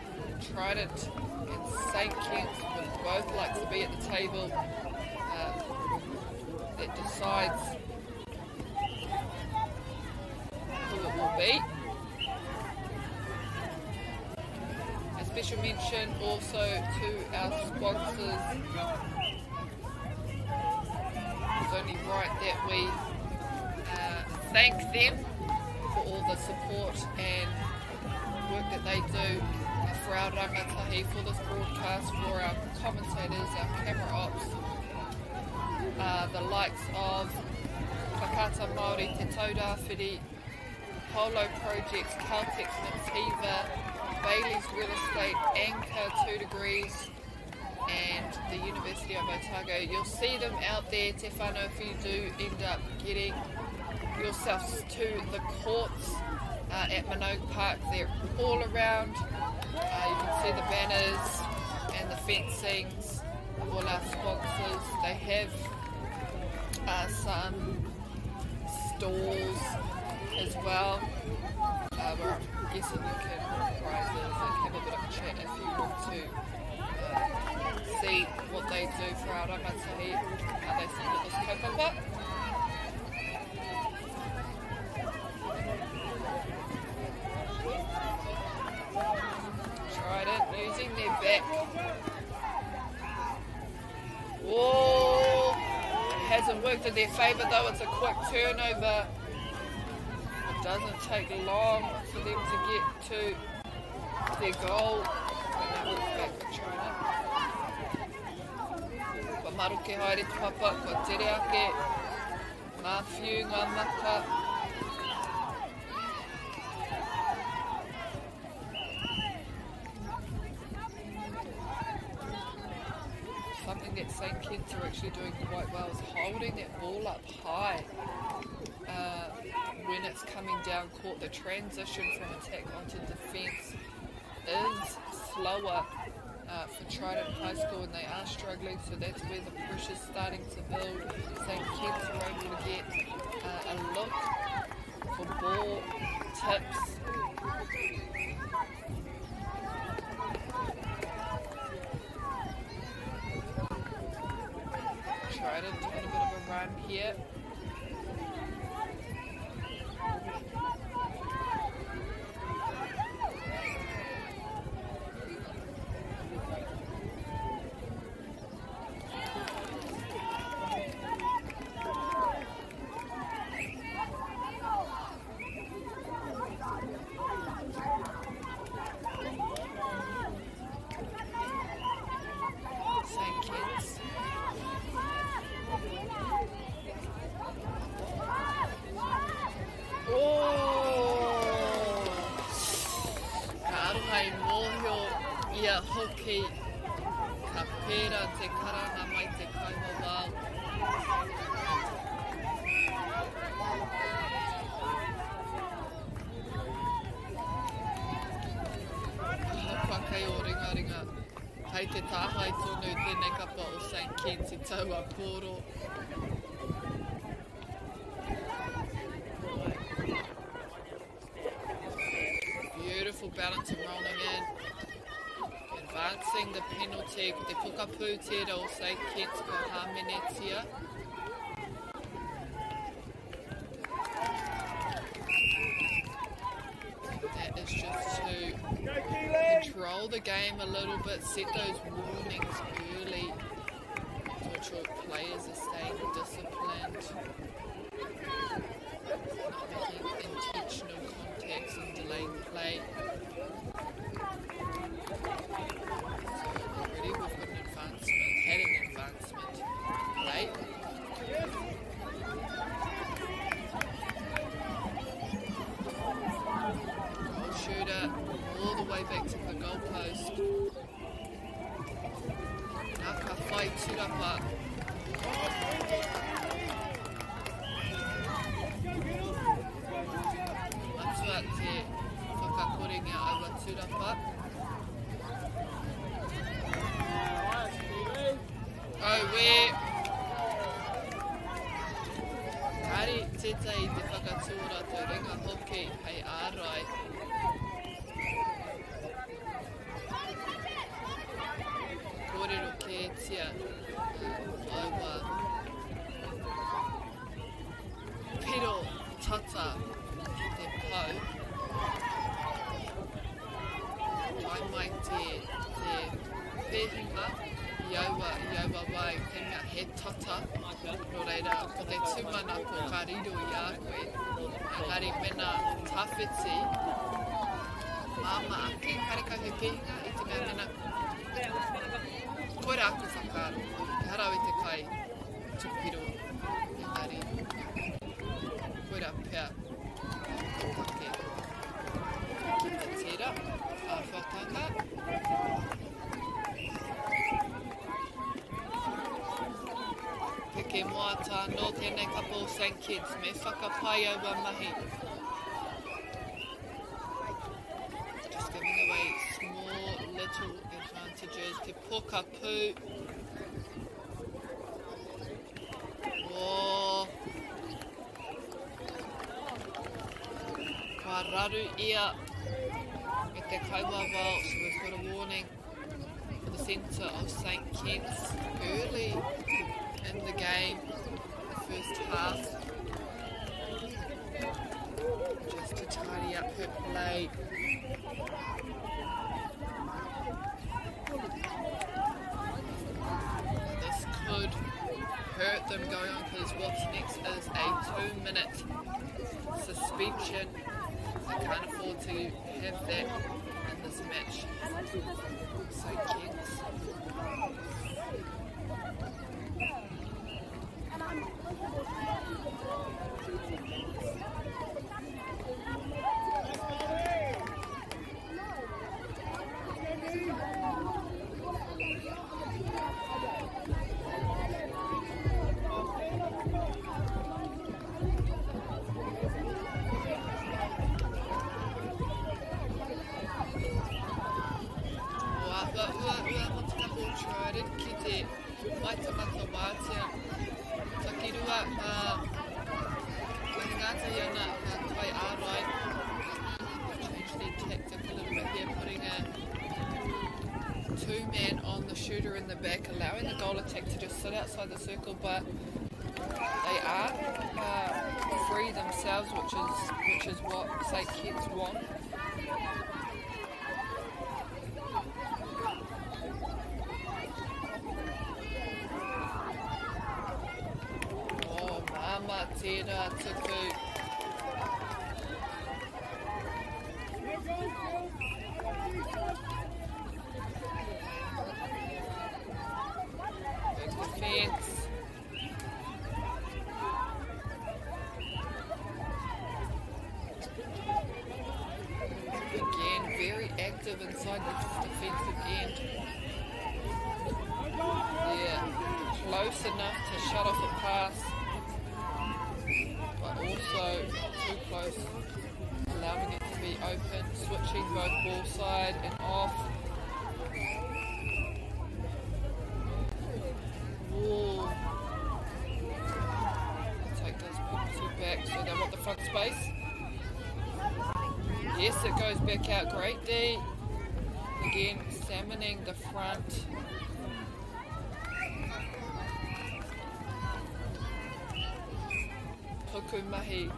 A: Trident and St. Kitts would both like to be at the table that decides who it will be. A special mention also to our sponsors. It's only right that we thank them for all the support and work that they do for our rangatahi, for this broadcast, for our commentators, our camera ops, the likes of Whakata Māori, Te Taurāwhiri, Polo Projects, Caltex Nativa, Bailey's Real Estate, Anchor 2 Degrees, and the University of Otago. You'll see them out there, Te whānau, if you do end up getting yourselves to the courts at Minogue Park. They're all around. You can see the banners and the fencings of all our sponsors. They have some stalls as well. Where I'm guessing you can prizes and have a bit of a chat if you want to see what they do for our rangatahi, how they support this kaupapa. back. Oh, it hasn't worked in their favour though. It's a quick turnover. It doesn't take long for them to get to their goal. And they walk back to China. Ko maruke haere te papa, ko tere ake, ngā whiu, ngā maka. Something that St Kitts are actually doing quite well is holding that ball up high when it's coming down court. The transition from attack onto defence is slower for Trident High School, and they are struggling, so that's where the pressure's starting to build. St Kitts are able to get a look for ball tips. Trident doing a bit of a run here. St Kitts. Ia hoki ka pērā te karanga mai te kaima wāu. Hapa kei o ringa ringa. Hei te tāhai tonu tēnei kapa o St Kitts I taua kōro. Beautiful balance and rolling in. Advancing the penalty, ko te pukapu tērā o St Kitts ko Hamenetia. That is just to control the game a little bit, set those warnings early to ensure players are staying disciplined, not making intentional contacts and delaying play. Already we've got an advancement, had an advancement late. Goal shooter all the way back to the goal post. Naka whai tirapa. Atua te whakakorenga awa tirapa. Oh, where? Kari tētai te whakatura te ringa hoki hei ārai. Kōrero kētia aua. Piro tata te pau. Ai mai te pēhinga. Iaua wai, te mea he tata, no reira, ko te tūmana ko ka riro I a koe, engari mena tawhiti, māma ake, kareka he pēhinga, I te mea mena, koera aku whakaaro, harau I te kai, tupiro, engari, koera pea, take, ki te tira, a whatanga, Ke moata no tēnei kapa o St Kitts me whakapai aua mahi. Just giving away small little advantages. Te poka pū. Oh. Ka raru ia me te kaua wao. So we've got a warning for the centre of St Kitts early in the game, the first half, just to tidy up her play. them going on because what's next is a 2-minute suspension. They can't afford to have that in this match. St. Kitts. Two-man on the shooter in the back, allowing the goal attack to just sit outside the circle, but they are free themselves, which is what St. Kitts want. Oh, Mama Tera Tuku. Defense. Again, very active inside the defensive end. Yeah, close enough to shut off a pass, but also too close, allowing it to be open, switching both ball side and off. Ooh. Take those penalty back, so they want the front space. Yes, it goes back out. Great D. Again, salmoning the front. Tuku mahi.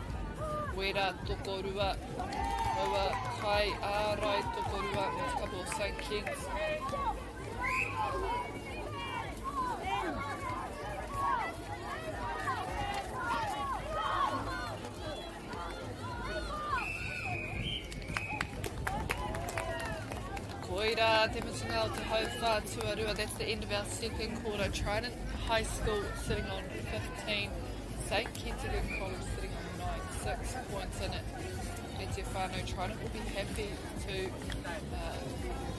A: Wera tokorua. Roa kai ārai tokorua. There's a couple of St. Kitts. Koira, te matunga o te hauwha tuarua. That's the end of our second quarter. Trident High School sitting on 15. St. Kitts College sitting on 6 points in it. Te whānau Trident will be happy to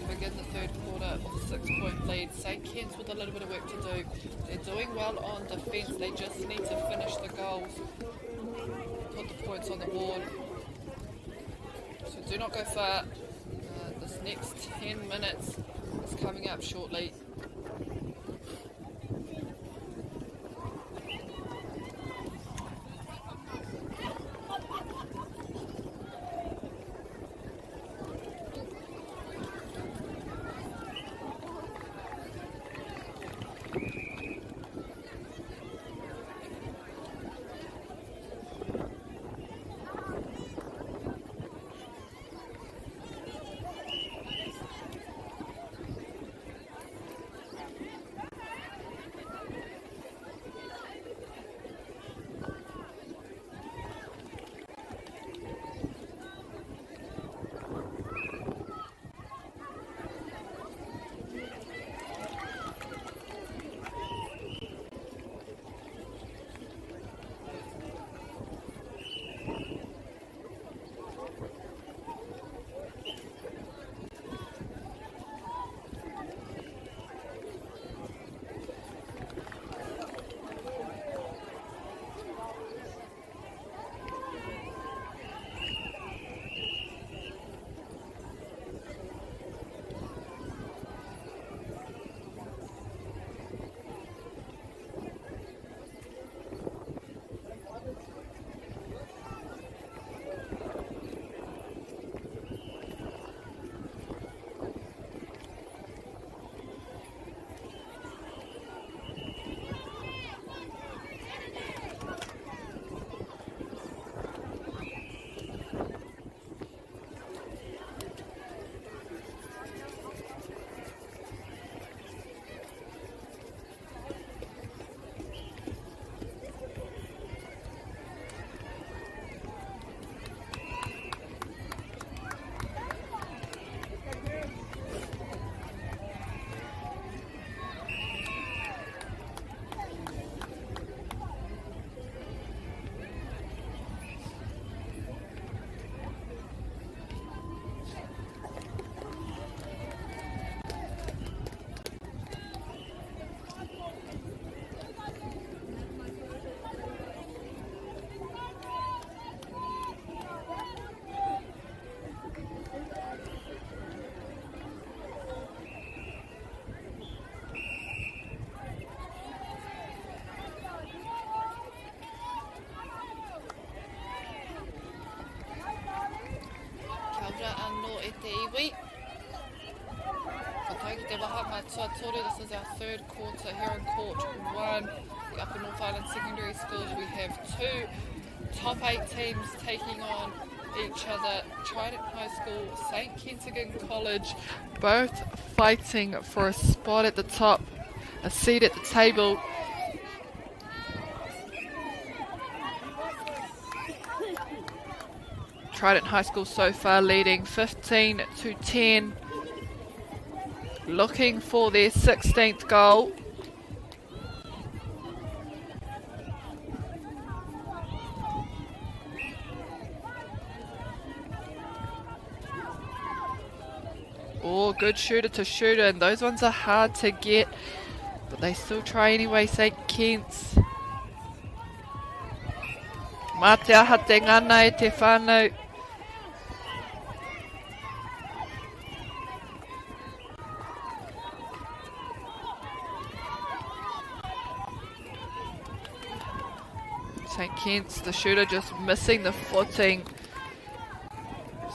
A: begin the third quarter with a 6-point lead. St. Kitts with a little bit of work to do. They're doing well on defence. They just need to finish the goals. Put the points on the board. So do not go far. This next 10 minutes is coming up shortly. This is our third quarter here in Court 1. The Upper North Island Secondary Schools, we have two top 8 teams taking on each other. Trident High School, St. Kentigern College, both fighting for a spot at the top, a seat at the table. Trident High School so far leading 15-10, looking for their 16th goal. Oh, good shooter to shooter, and those ones are hard to get, but they still try anyway, St. Kent's. Mā te aha te ngana e te whānau. St. Kent's, the shooter, just missing the footing.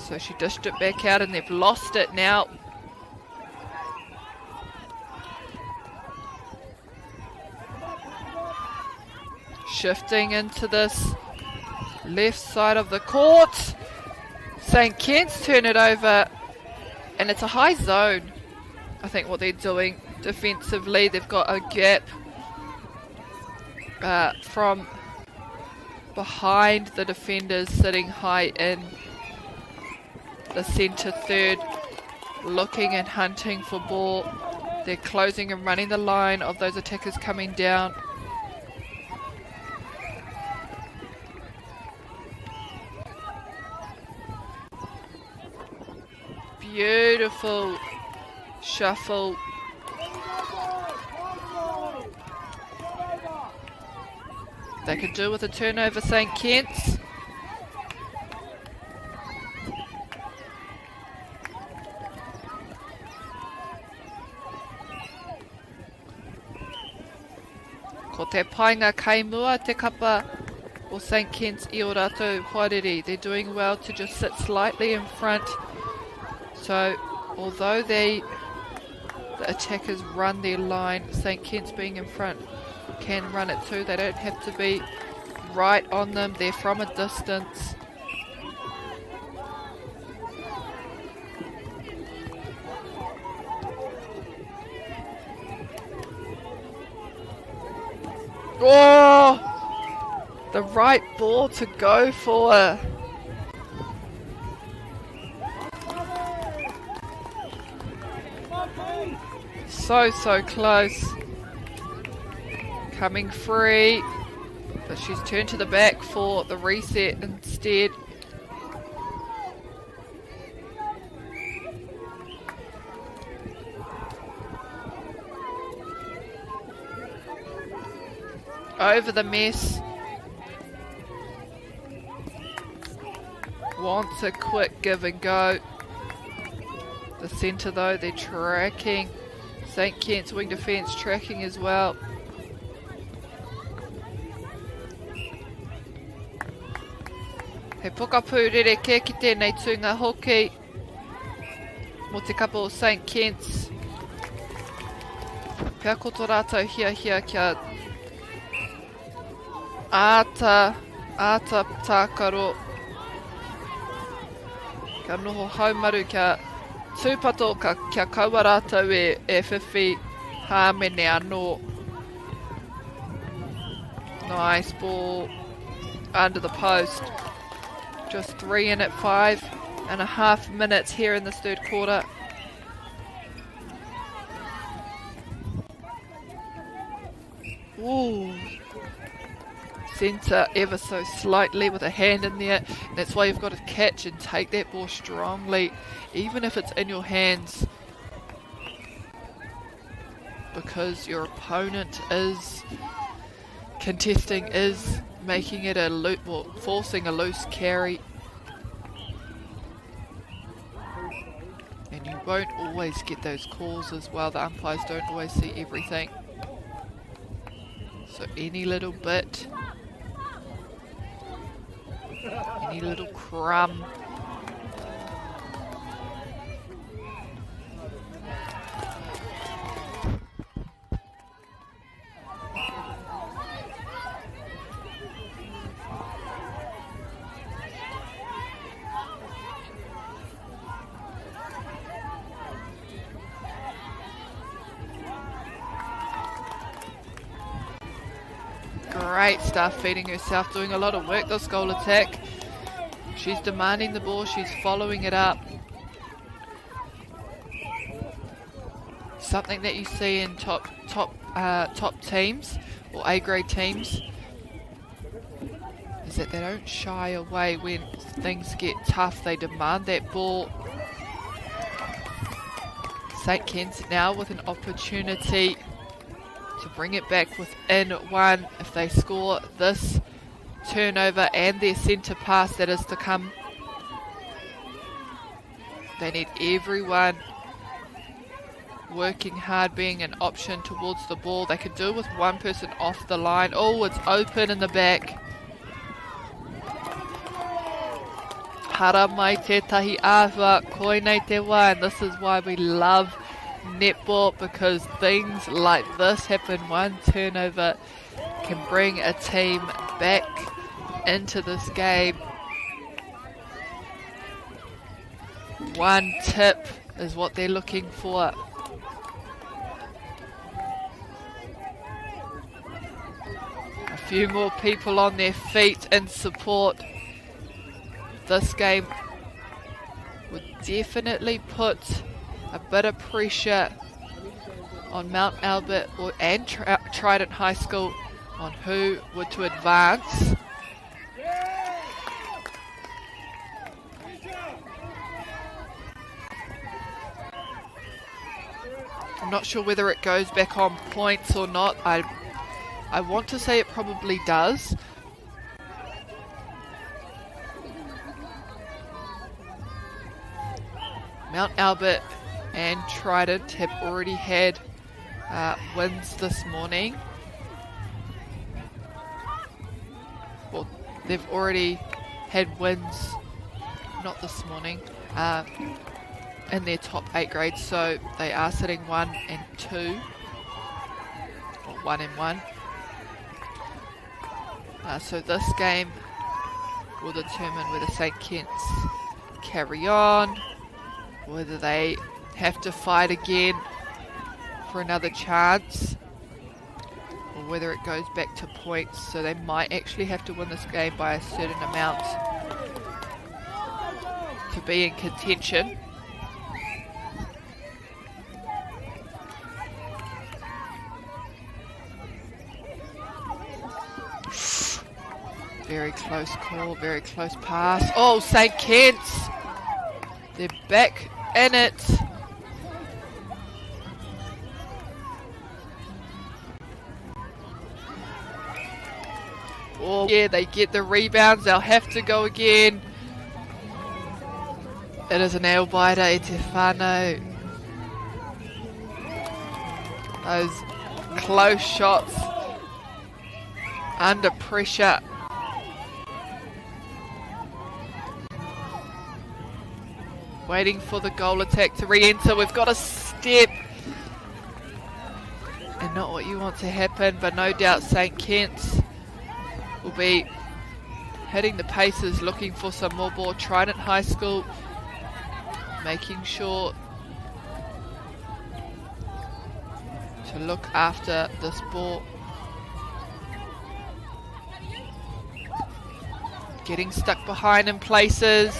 A: So she dished it back out and they've lost it now. Shifting into this left side of the court. St. Kent's turn it over, and it's a high zone. I think what they're doing defensively, they've got a gap from behind the defenders sitting high in the centre third, looking and hunting for ball. They're closing and running the line of those attackers coming down. Beautiful shuffle. They could do with a turnover, St. Kent's. Ko te painga kaimua te kapa o St. Kent's I o rātou Huarere. They're doing well to just sit slightly in front. So, although the attackers run their line, St. Kent's being in front can run it too. They don't have to be right on them. They're from a distance. Oh! The right ball to go for. So close. Coming free, but she's turned to the back for the reset instead. Over the mess. Wants a quick give and go. The centre though, they're tracking. St. Kent's wing defence tracking as well. He pukapu rereke ki tēnei tūnga hoki mo te kapa o St. Kent's. Pea ko tō rātou hia kia āta tākaro. Kia noho haumaru kia tūpato kia kaua rātou e whiwhi hāmene anō. Nice ball under the post. Just 3 in at 5.5 minutes here in this third quarter. Ooh. Centre ever so slightly with a hand in there. That's why you've got to catch and take that ball strongly, even if it's in your hands, because your opponent is contesting, is making it forcing a loose carry. And you won't always get those calls as well. The umpires don't always see everything. So any little bit, any little crumb. Great stuff, feeding herself, doing a lot of work this goal attack. She's demanding the ball, she's following it up. Something that you see in top teams or A-grade teams is that they don't shy away when things get tough. They demand that ball. St. Ken's now with an opportunity to bring it back within one. If they score this turnover and their centre pass that is to come, they need everyone working hard, being an option towards the ball. They could do with one person off the line. Oh, it's open in the back. Hara mai tētahi āwha, koinei te wā. And this is why we love netball, because things like this happen. One turnover can bring a team back into this game. One tip is what they're looking for. A few more people on their feet in support. This game would definitely put a bit of pressure on Mount Albert and Trident High School on who were to advance. I'm not sure whether it goes back on points or not. I want to say it probably does. Mount Albert and Trident have already had wins this morning. Well, they've already had wins, not this morning, in their top 8 grades, so they are sitting 1 and 2, or 1 and 1. So this game will determine whether St. Ken's carry on, whether they have to fight again for another chance, or whether it goes back to points. So they might actually have to win this game by a certain amount to be in contention. Very close call, very close pass. Oh, St. Ken's, they're back in it. Oh, yeah, they get the rebounds. They'll have to go again. It is a nail biter, e te whānau. Those close shots under pressure. Waiting for the goal attack to re-enter. We've got a step. And not what you want to happen, but no doubt St. Ken's will be hitting the paces, looking for some more ball. Trident High School making sure to look after this ball. Getting stuck behind in places.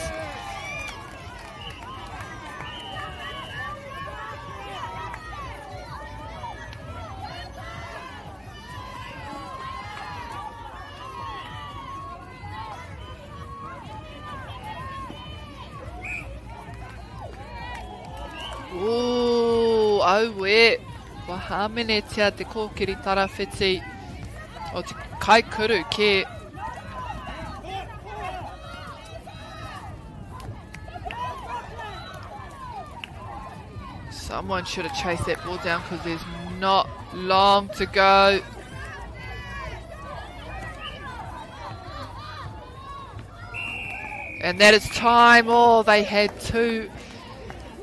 A: Auwe, wahamenetia te kōkiri tarawhiti o te kaikuru ke someone should have chased that ball down because there's not long to go. And that is time. Oh, they had 2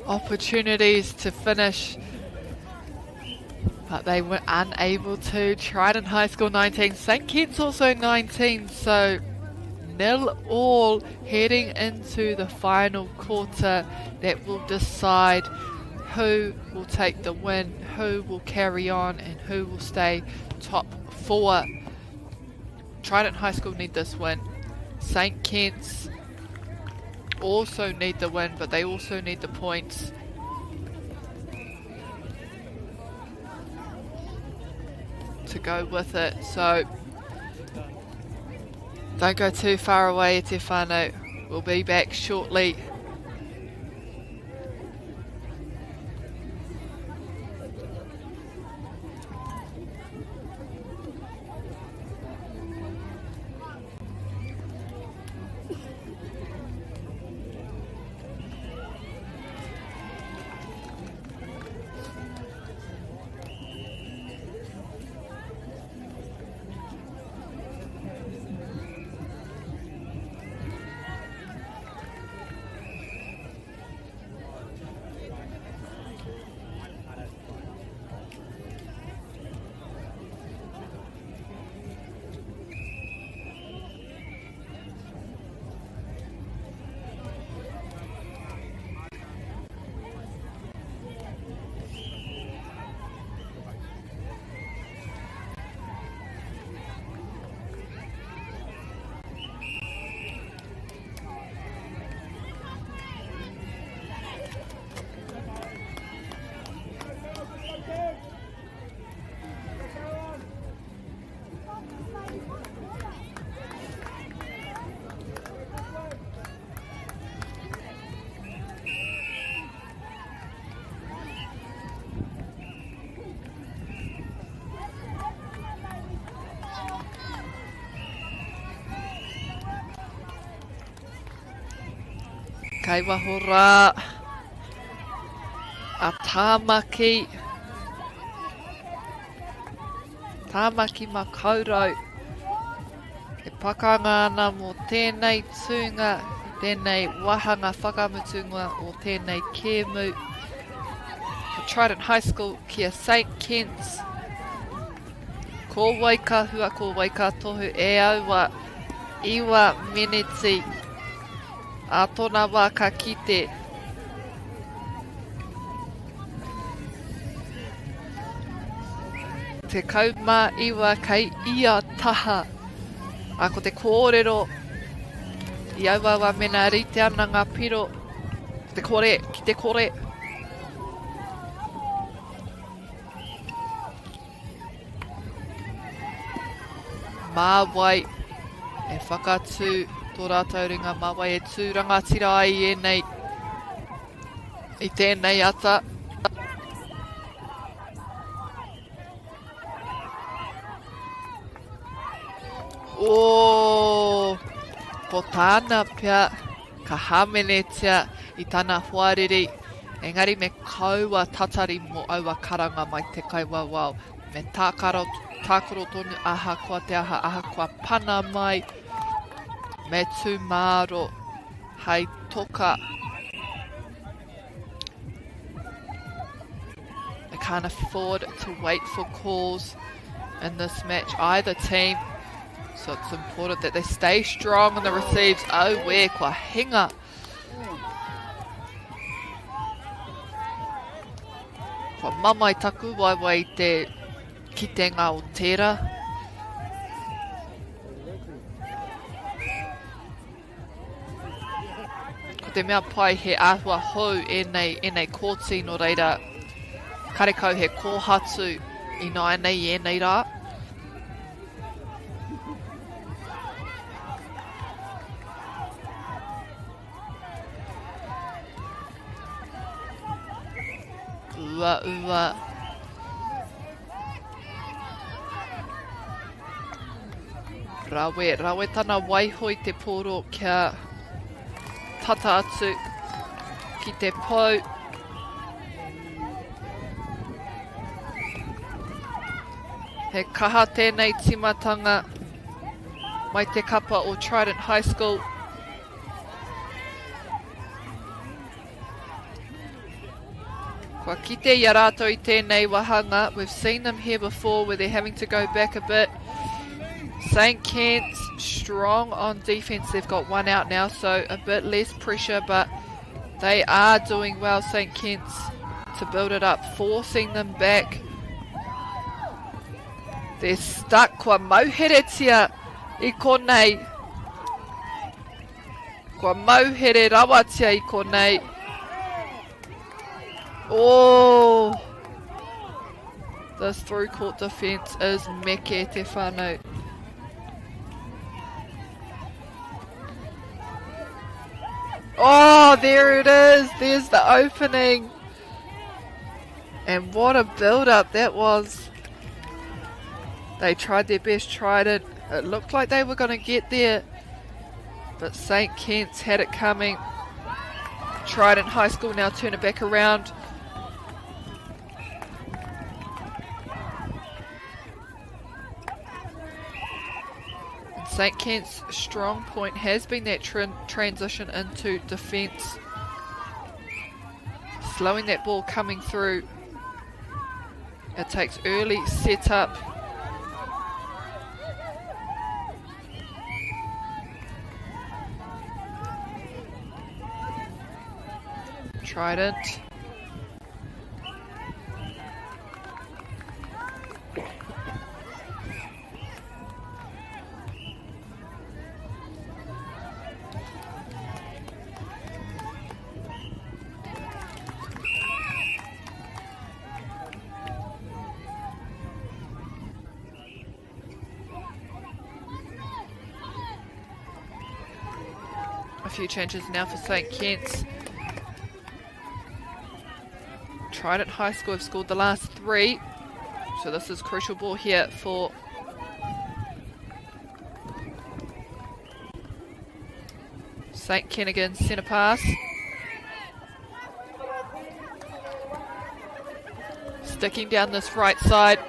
A: opportunities to finish, but they were unable to. Trident High School 19, St. Kitts also 19, so 0-all heading into the final quarter. That will decide who will take the win, who will carry on, and who will stay top 4 Trident High School need this win. St. Kitts also need the win, but they also need the points. To go with it, so don't go too far away, te whānau. We'll be back shortly. Kei waho rā, a tāmaki, tāmaki ma kaurau, e pakanga ana mō tēnei tūnga, tēnei wahanga whakamutunga o tēnei kēmu. For Trident High School kia St. Kitts, ko waikahua, ko waikatohu e aua, iwa meneti, a tōna wā ka kite. Te kaumā iwa kei ia taha. A ko te kōrero, i aua wa mena rite ana ngā piro. Te kore, ki te kore. Māwai, e whakatū. Tō rātou ringa mawai e tūranga tira ai e nei i tēnei ata. O, ko tāna pia ka hamenetia i tāna huariri. Engari me kaua tatari mo aua karanga mai te kaiwawao. Me tākaro tonu aha kua te aha kua pana mai. Me tū māro, hei toka. They can't afford to wait for calls in this match, either team. So it's important that they stay strong on the receives. Oh, where kua hinga. Kua mamai taku waiwai te kitenga o tera. Te mea pai he āhua hou e nei kōti no reira. Karekau he kōhatu i nai nei e nei rā. Ua. Rawe tana waihoi te poro kia tata atu ki te pou. He kaha tēnei timatanga mai te kapa o Trident High School. Kua kite ia rātou i tēnei wahanga. We've seen them here before where they're having to go back a bit. St. Kitts strong on defense. They've got one out now, so a bit less pressure, but they are doing well, St. Kitts, to build it up, forcing them back. They're stuck. Kua mauheretia I konei. Kua mauhere rawatia I konei. Oh! This through court defence is meke te whānau. Oh, there it is. There's the opening. And what a build-up that was. They tried their best, tried it. It looked like they were going to get there. But St. Kitts had it coming. Trident High School now turn it back around. St. Kitts' strong point has been that transition into defence. Slowing that ball coming through. It takes early setup. Trident. A few changes now for St. Kitts. Trident High School have scored the last 3. So this is crucial ball here for St. Kennigan, centre pass. Sticking down this right side.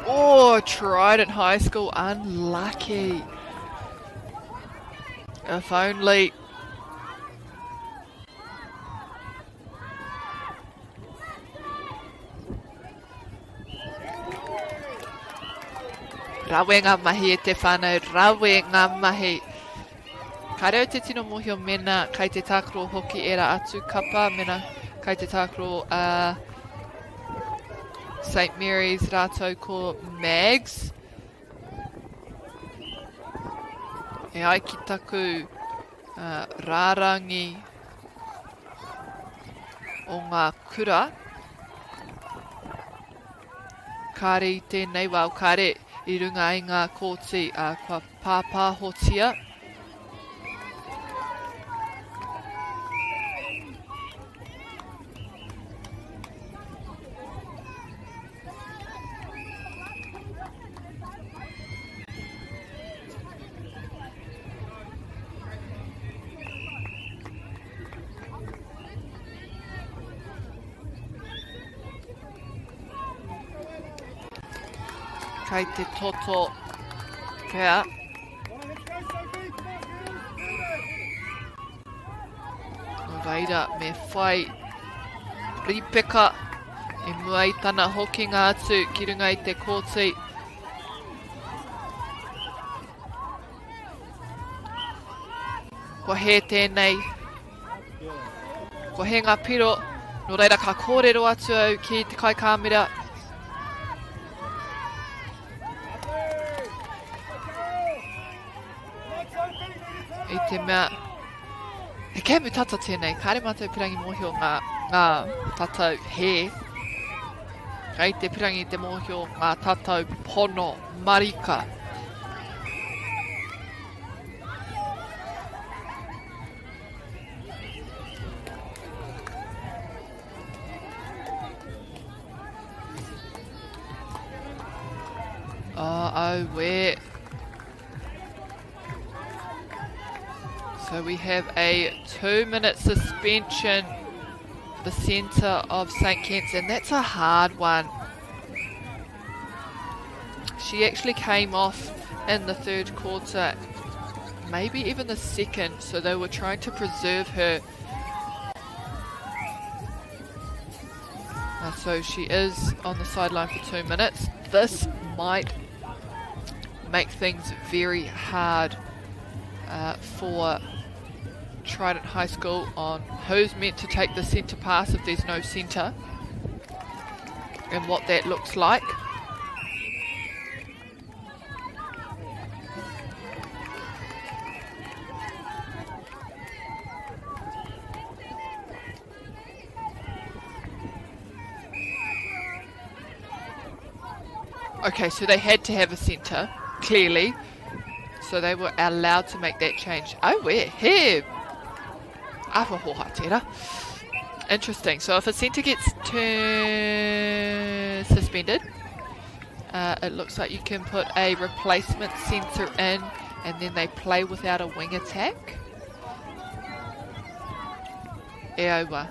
A: Oh, Trident High School unlucky. If only. Rawe ngā mahi e te whānau, rawe ngā mahi. Ka reo te tino mohio mena kai te tākaro hoki era atu kapa, mena kai te tākaro St. Mary's rātou ko Mags. E ai ki taku rārangi o ngā kura. Kāre I tēnei wau, kāre I runga I ngā kōti kua pāpāhotia. Kai te toto pēr. No reira me whai ripeka e mua I tana hokinga atu ki runga I te kōti. Ko he tēnei. Ko he ngā piro. No reira ka kōrero atu au ki te kai kāmera. I te mea, he kēmu tata tēnei, kāre mātou pirangi mōhio ngā tātou he. Kei te pirangi te mōhio ngā tātou pono marika. Oh, where? So we have a 2-minute suspension for the centre of St. Kitts, and that's a hard one. She actually came off in the 3rd quarter, maybe even the 2nd, so they were trying to preserve her. So she is on the sideline for 2 minutes. This might make things very hard for Trident High School on who's meant to take the centre pass if there's no centre. and what that looks like. Okay, so they had to have a centre, clearly. So they were allowed to make that change. Oh, we're here. Interesting. So if a centre gets suspended, it looks like you can put a replacement centre in and then they play without a wing attack. E aua.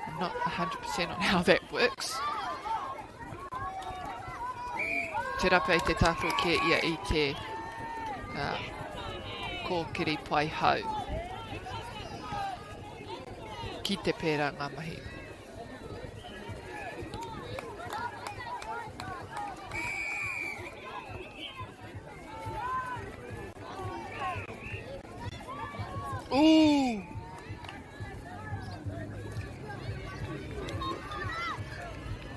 A: I'm not 100% on how that works. Te rapa I te tāko ke ia I te kōkiri pai hau. Ki te pērā ngā mahi. Ooh!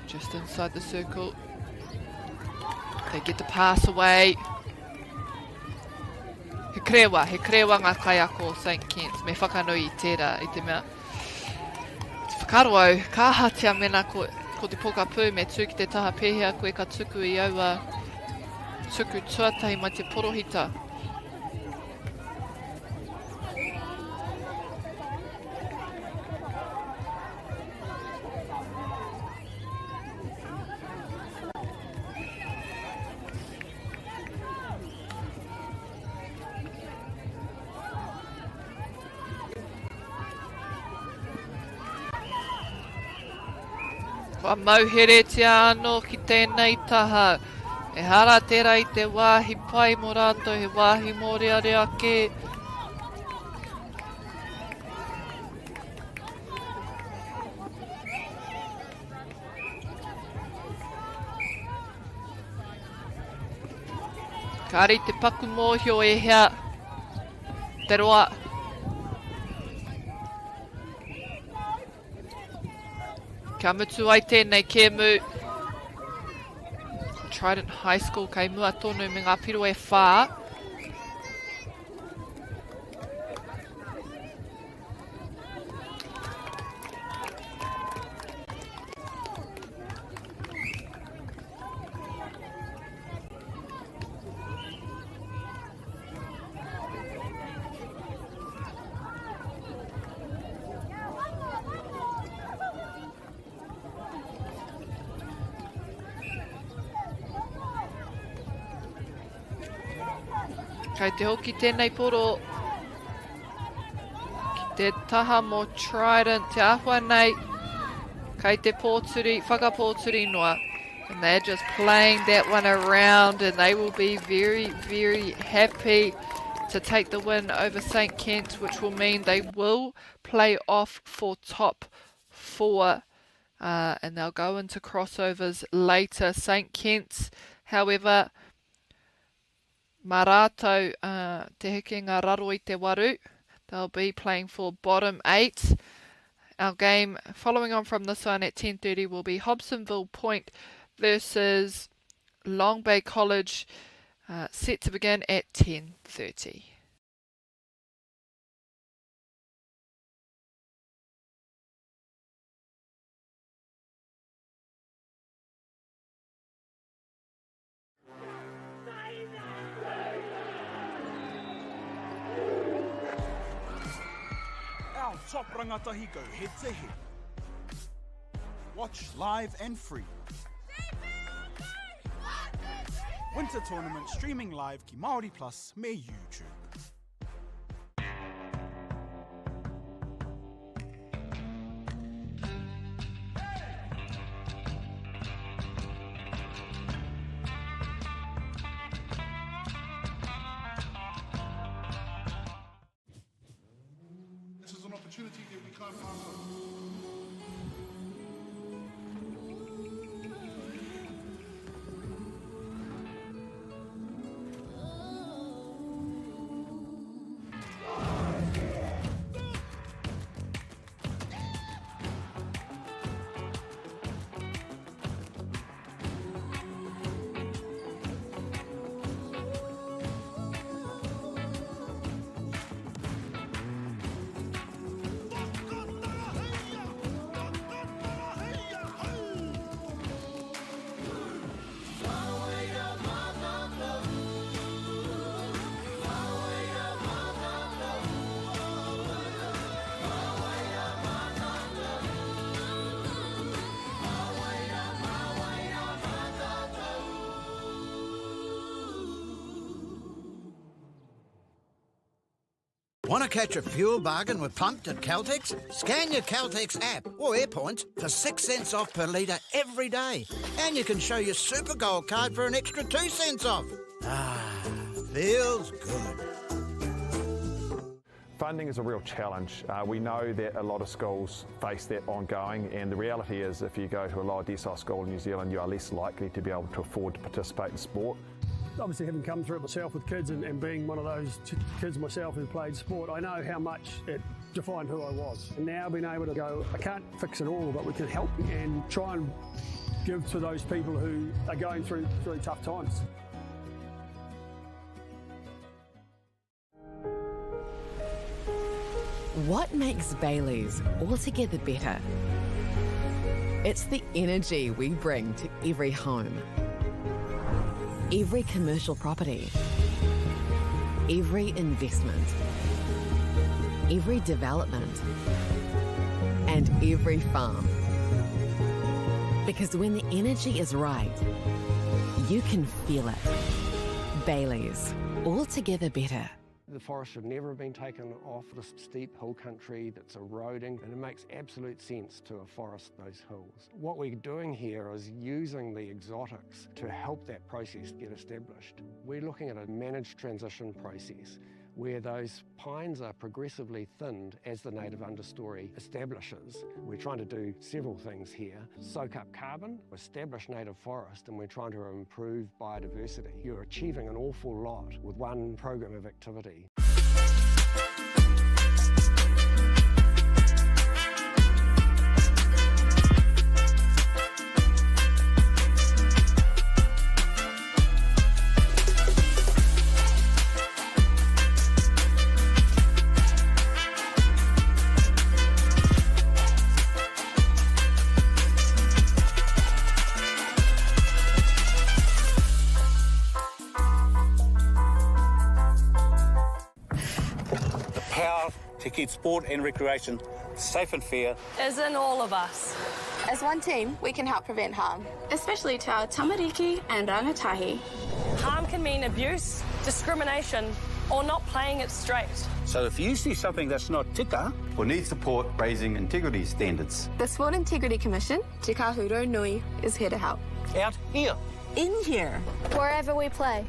A: Just inside the circle. They get the pass away. He krewa ngā kaiako St. Kitts. Me whakanui I tērā I te mea. Te whakaro au, ka hatia mena ko te pokapū me tū ki te taha pēhea koe ka tuku I aua tuku tuatahi mai te porohita. Wa mauhere te anō ki tēnei taha. E hara tērā I te wāhi pai mō rātou, he wāhi mōreare ake. Kāri te paku mōhio e hea. Te roa. Ka mutu ai tēnei kēmu. Trident High School kei mua tonu me ngā piro e whā. Kei te hoki tēnei poro. Ki te taha mō Trident, te ahua nei. Kei te pōturi, whakapōturi noa. And they're just playing that one around and they will be very, very happy to take the win over St. Kitts, which will mean they will play off for top 4. And they'll go into crossovers later. St. Kitts, however, mā rātou te heke ngā raro I te waru. They'll be playing for bottom 8. Our game following on from this one at 10:30 will be Hobsonville Point versus Long Bay College, set to begin at 10:30.
D: Our top rangatahi go head to head. Watch live and free. Winter tournament streaming live ki MāORI Plus me YouTube.
E: This is an opportunity that we can't pass on.
F: Want to catch a fuel bargain with Pumped at Caltex? Scan your Caltex app or AirPoints for 6 cents off per litre every day. And you can show your Super Gold card for an extra 2 cents off. Ah, feels good.
G: Funding is a real challenge. We know that a lot of schools face that ongoing, and the reality is if you go to a lower decile school in New Zealand, you are less likely to be able to afford to participate in sport.
H: Obviously, having come through it myself with kids and being one of those kids myself who played sport, I know how much it defined who I was. And now being able to go, I can't fix it all, but we can help and try and give to those people who are going through really tough times.
I: What makes Bailey's altogether better? It's the energy we bring to every home, every commercial property, every investment, every development, and every farm. Because when the energy is right, you can feel it. Bailey's, altogether better.
J: The forest should never have been taken off the steep hill country that's eroding, and it makes absolute sense to afforest those hills. What we're doing here is using the exotics to help that process get established. We're looking at a managed transition process where those pines are progressively thinned as the native understory establishes. We're trying to do several things here. Soak up carbon, establish native forest, and we're trying to improve biodiversity. You're achieving an awful lot with one program of activity.
K: To keep sport and recreation safe and fair
L: Is in all of us.
M: As one team, we can help prevent harm, especially to our tamariki and rangatahi.
L: Harm can mean abuse, discrimination, or not playing it straight.
K: So if you see something that's not tika,
N: or need support raising integrity standards,
M: The Sport Integrity Commission, Te Kahuro Nui, is here to help.
K: out here.
M: In here.
O: Wherever we play.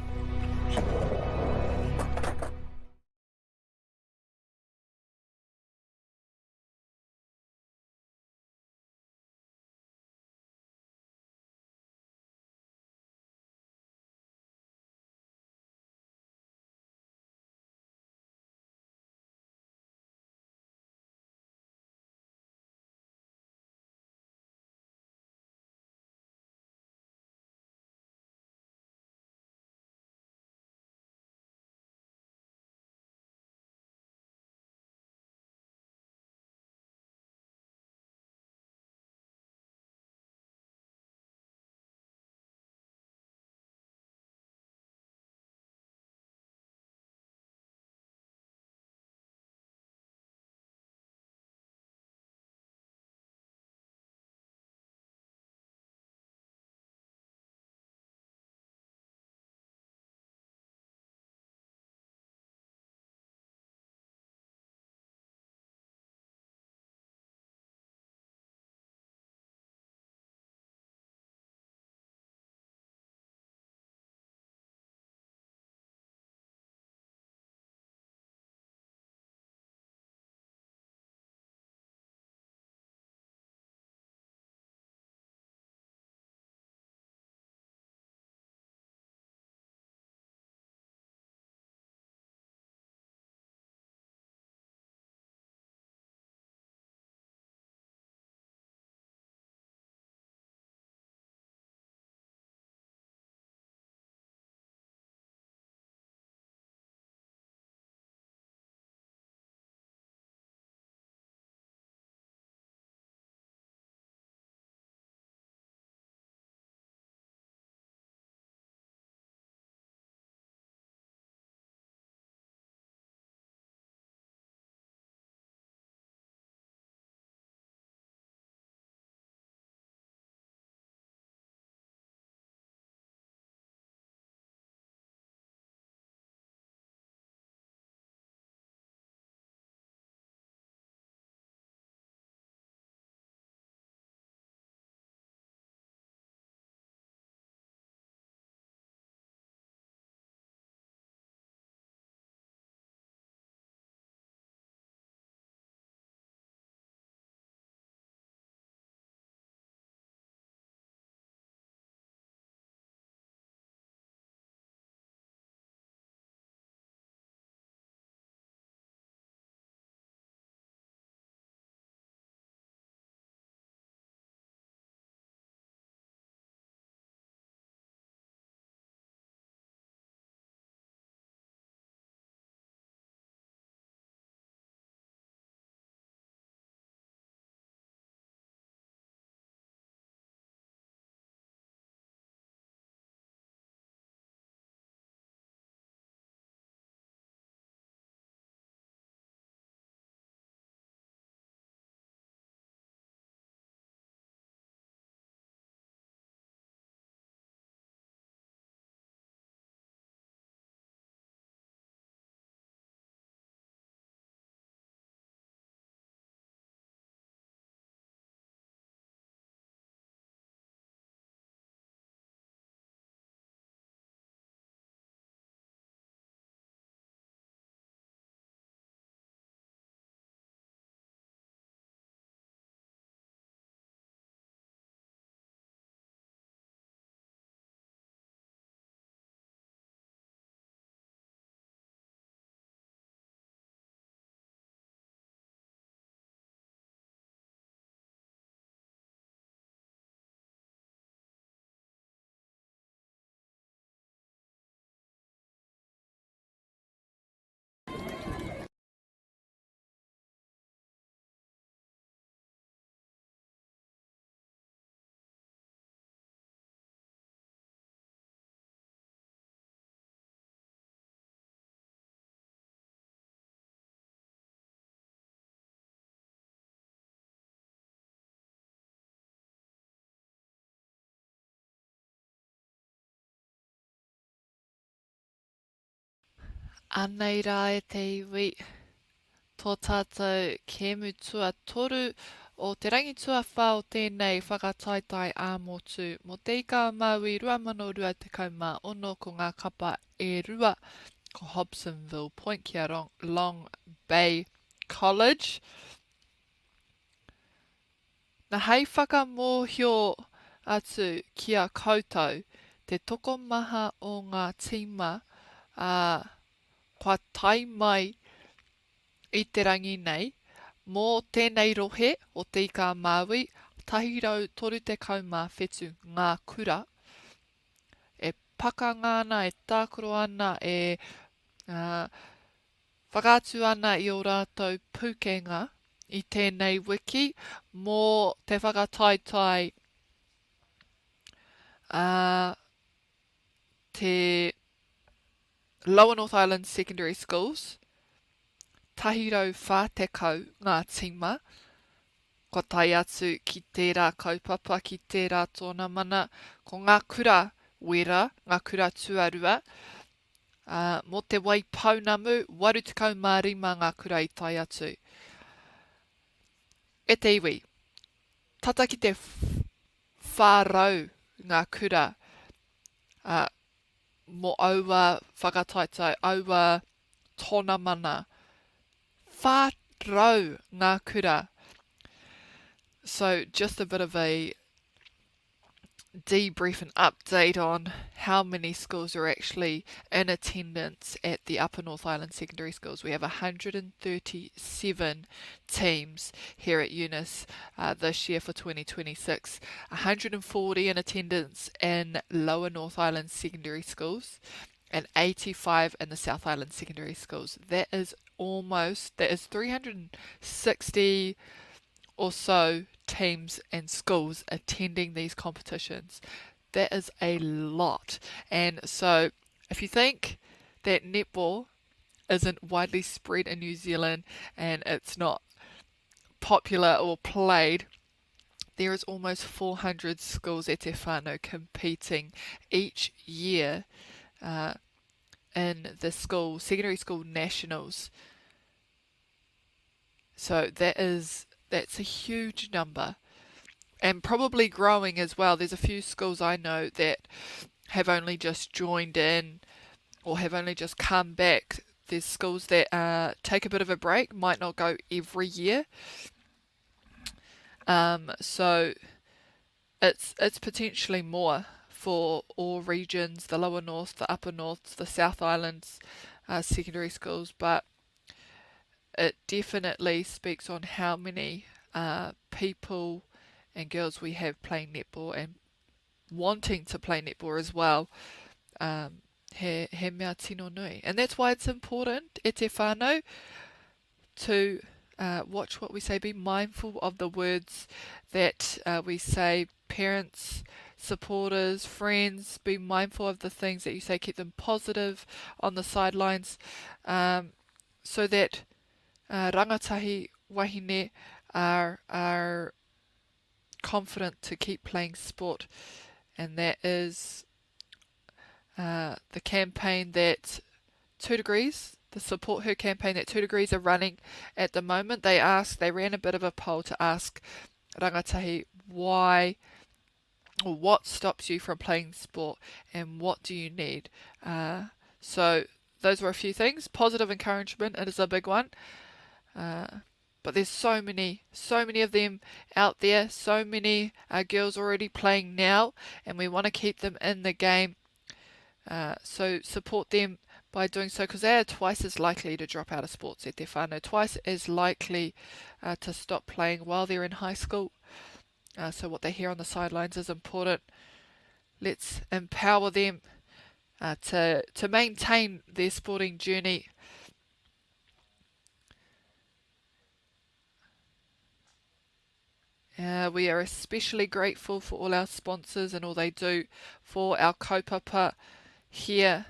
A: Anei rā e te iwi, tō tātou kēmu tua toru o te rangitua whā o tēnei whakataetai ā-motu. Mō te ika Māui 2026 ko ngā kapa e rua ko Hobsonville Point kia Long Bay College. Nā hei whakamōhio atu kia koutou te toko maha o ngā tīma kua tai mai i te rangi nei, mō tēnei rohe o te ika Māui, 134 ngā kura, e pakanga ana, e tākoro ana, e whakātu ana i o rātou pukenga i tēnei wiki, mō te whakataetai te Lower North Island Secondary Schools, 140 ngā tīma, ko tai atu ki tērā kaupapa, ki tērā tōna mana, ko ngā kura wera, ngā kura tuarua, mō te wai paunamu, 85 ngā kura i tai atu. E te iwi, tata ki te whārau ngā kura, mō aua whakataetai, aua tōna mana, whārau ngā kura. So just a bit of a debrief and update on how many schools are actually in attendance at the Upper North Island Secondary Schools. We have 137 teams here at UNISS this year for 2026. 140 in attendance in Lower North Island Secondary Schools and 85 in the South Island Secondary Schools. That is 360 or so teams and schools attending these competitions. That is a lot. And so if you think that netball isn't widely spread in New Zealand and it's not popular or played, there is almost 400 schools e te whānau competing each year in the secondary school nationals. So that's a huge number, and probably growing as well. There's a few schools I know that have only just joined in or have only just come back. There's schools that take a bit of a break, might not go every year. So it's potentially more for all regions, the Lower North, the Upper North, the South Islands secondary schools, but it definitely speaks on how many people and girls we have playing netball and wanting to play netball as well. He mea tino nui. And that's why it's important, e te whānau, to watch what we say, be mindful of the words that we say. Parents, supporters, friends, be mindful of the things that you say, keep them positive on the sidelines, so that rangatahi wahine are confident to keep playing sport. And that is the campaign that 2 Degrees, the Support Her campaign that 2 Degrees are running at the moment. They ran a bit of a poll to ask rangatahi why or what stops you from playing sport and what do you need. So those were a few things. Positive encouragement, it is a big one. But there's so many of them out there, so many girls already playing now, and we want to keep them in the game. So support them by doing so, because they are twice as likely to drop out of sports e te whānau, twice as likely to stop playing while they're in high school. So what they hear on the sidelines is important. Let's empower them to maintain their sporting journey. We are especially grateful for all our sponsors and all they do for our kaupapa here.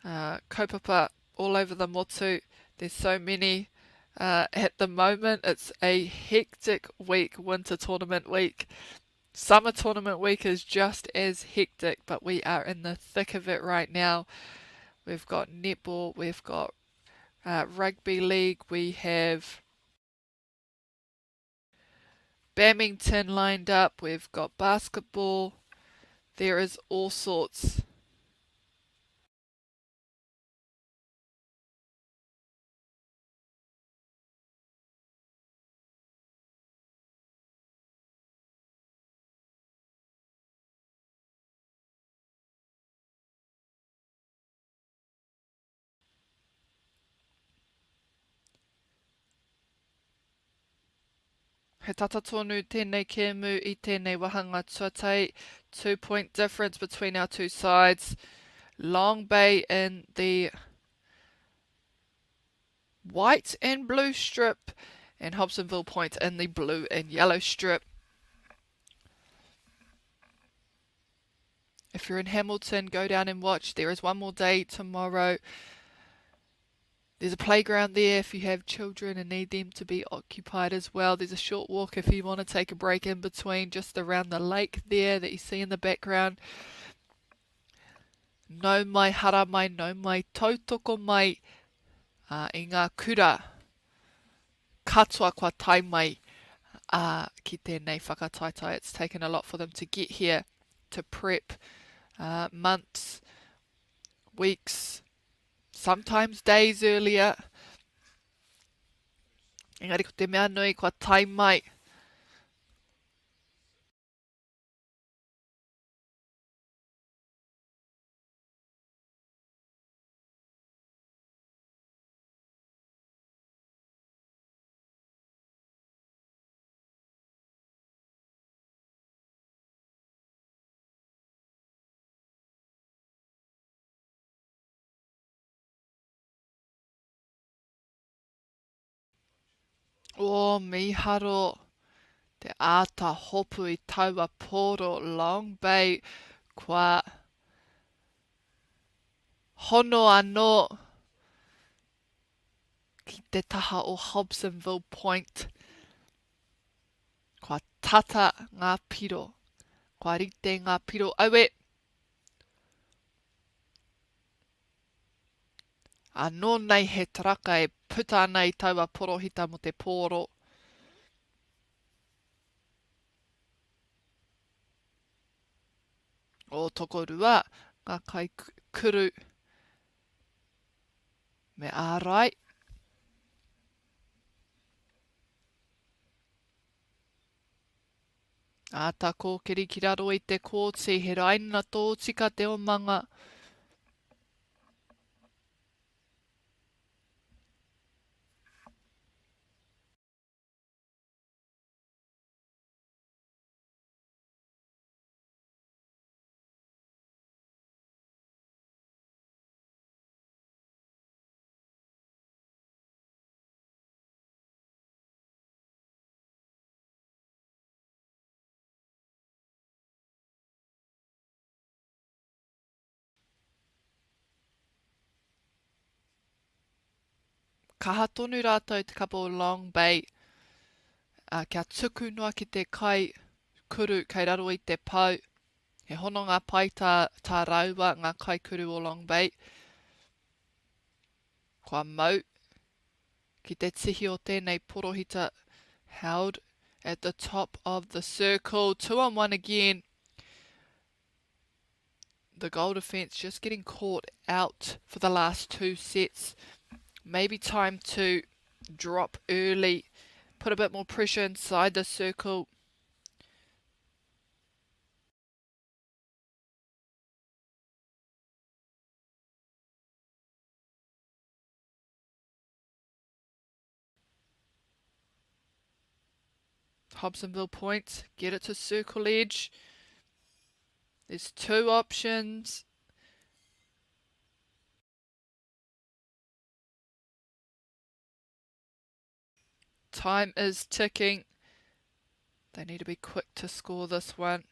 A: Kaupapa all over the motu. There's so many at the moment. It's a hectic week, winter tournament week. Summer tournament week is just as hectic, but we are in the thick of it right now. we've got netball, we've got rugby league, we have badminton lined up, we've got basketball. There is all sorts. He tata tonu tēnei kēmu I tēnei wahanga tuatai. 2-point difference between our two sides. Long Bay in the white and blue strip, and Hobsonville Point in the blue and yellow strip. If you're in Hamilton, go down and watch. There is one more day tomorrow. There's a playground there if you have children and need them to be occupied as well. There's a short walk if you want to take a break in between, just around the lake there that you see in the background. No mai hara mai, no mai tautoko mai, I ngā kura. Katoa kua tai mai ki tēnei whakataitai. It's taken a lot for them to get here, to prep months, weeks, sometimes days earlier. Engari ko te mea nui kua tai mai. O miharo, te āta hopu I taua poro Long Bay, kua hono anō ki te taha o Hobsonville Point. Kua tata ngā piro, kua rite ngā piro. Aue, anō nei he taraka e puta ana I taua porohita mo te poro. O tokorua, ngā kai kuru me ārai. Āta kōkiri ki raro I te kōti, he raina tō tika te omanga. Kaha tonu rātou te kapo Long Bay. Kia tuku noa ki te kai kuru kei raro I te pau. He hono ngā pai tā raua ngā kai kuru o Long Bay. Kua mau ki te tihi o tēnei porohita held at the top of the circle. 2-on-1 again. The goal defence just getting caught out for the last 2 sets. Maybe time to drop early, put a bit more pressure inside the circle. Hobsonville Point, get it to circle edge. There's 2 options. Time is ticking. They need to be quick to score this one.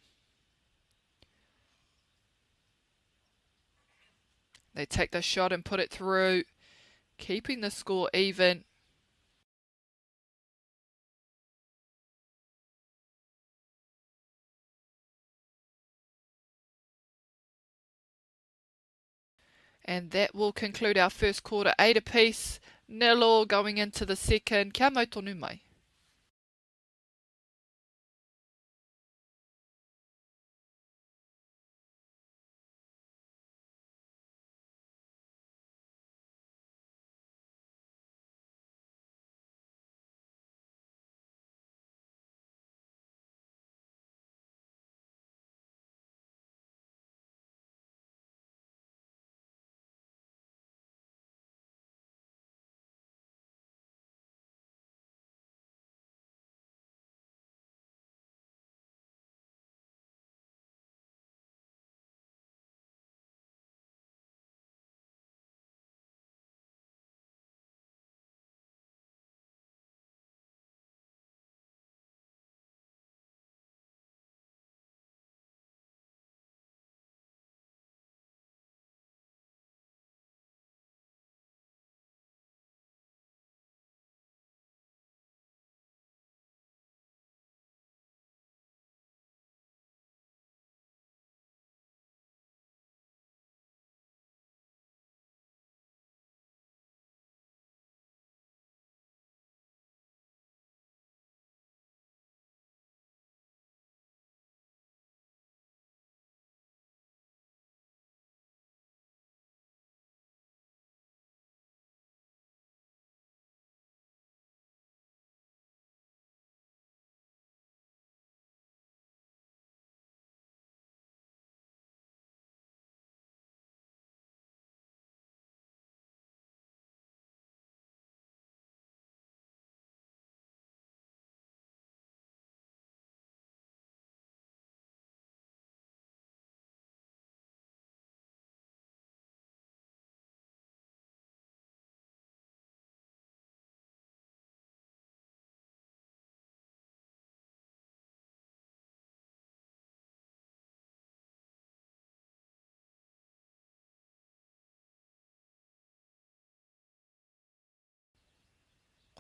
A: They take the shot and put it through, keeping the score even. And that will conclude our first quarter, 8 apiece. 0 going into the second. Kia mau tonu mai.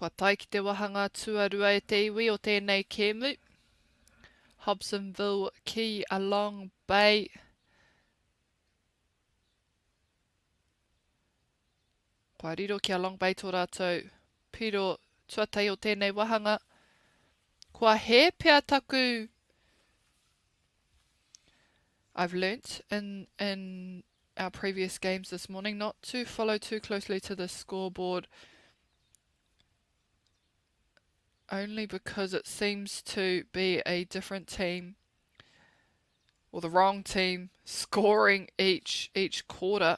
A: Kua tai ki te wahanga tuarua e te iwi o tēnei kēmu. Hobsonville ki Along Bay. Kua riro ki Along Bay tō rātou piro tuatai o tēnei wahanga. Kua he pea taku. I've learnt in our previous games this morning not to follow too closely to the scoreboard. Only because it seems to be a different team or the wrong team scoring each quarter.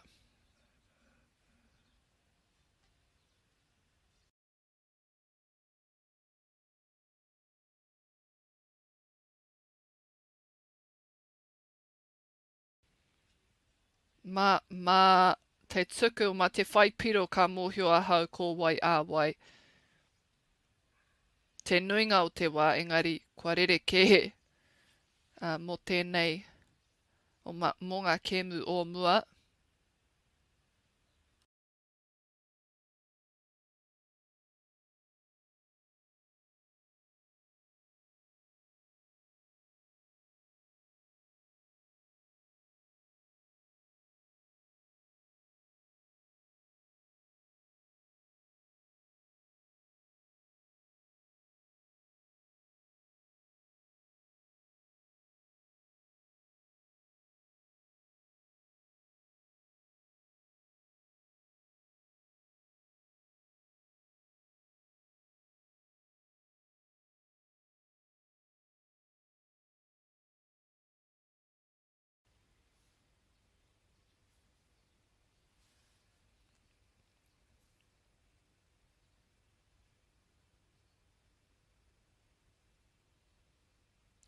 A: Ma te tuku o ma te whaipiro ka mōhio ahau ko wai āwai. Te nuinga o te wā, engari kua rereke mō tēnei mō ngā kēmu o mua.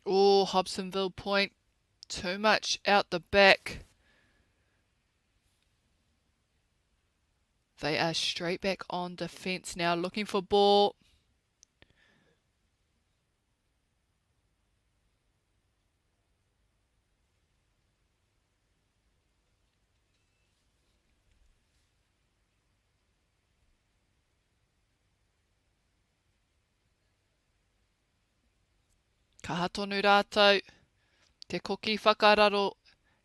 A: Oh, Hobsonville point. Too much out the back. They are straight back on defence now, looking for ball. Ka hatonu rātou, te koki whakararo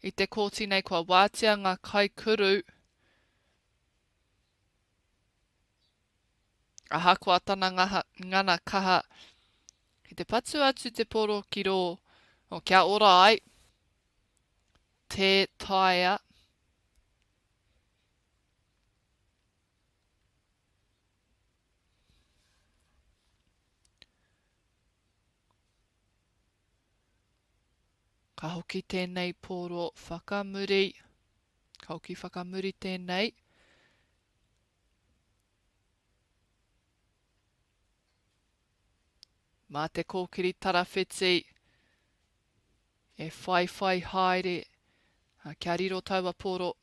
A: i te kōti nei kua wātia ngā kaikuru. Ahakoa tana ngana kaha. Ki te patu atu te poro ki ro. O kia ora ai. Te taia. Ka hoki tēnei poro whakamuri. Ka hoki whakamuri tēnei. Mā te kōkiri tarawhiti. E whai haere. Kia riro taua poro.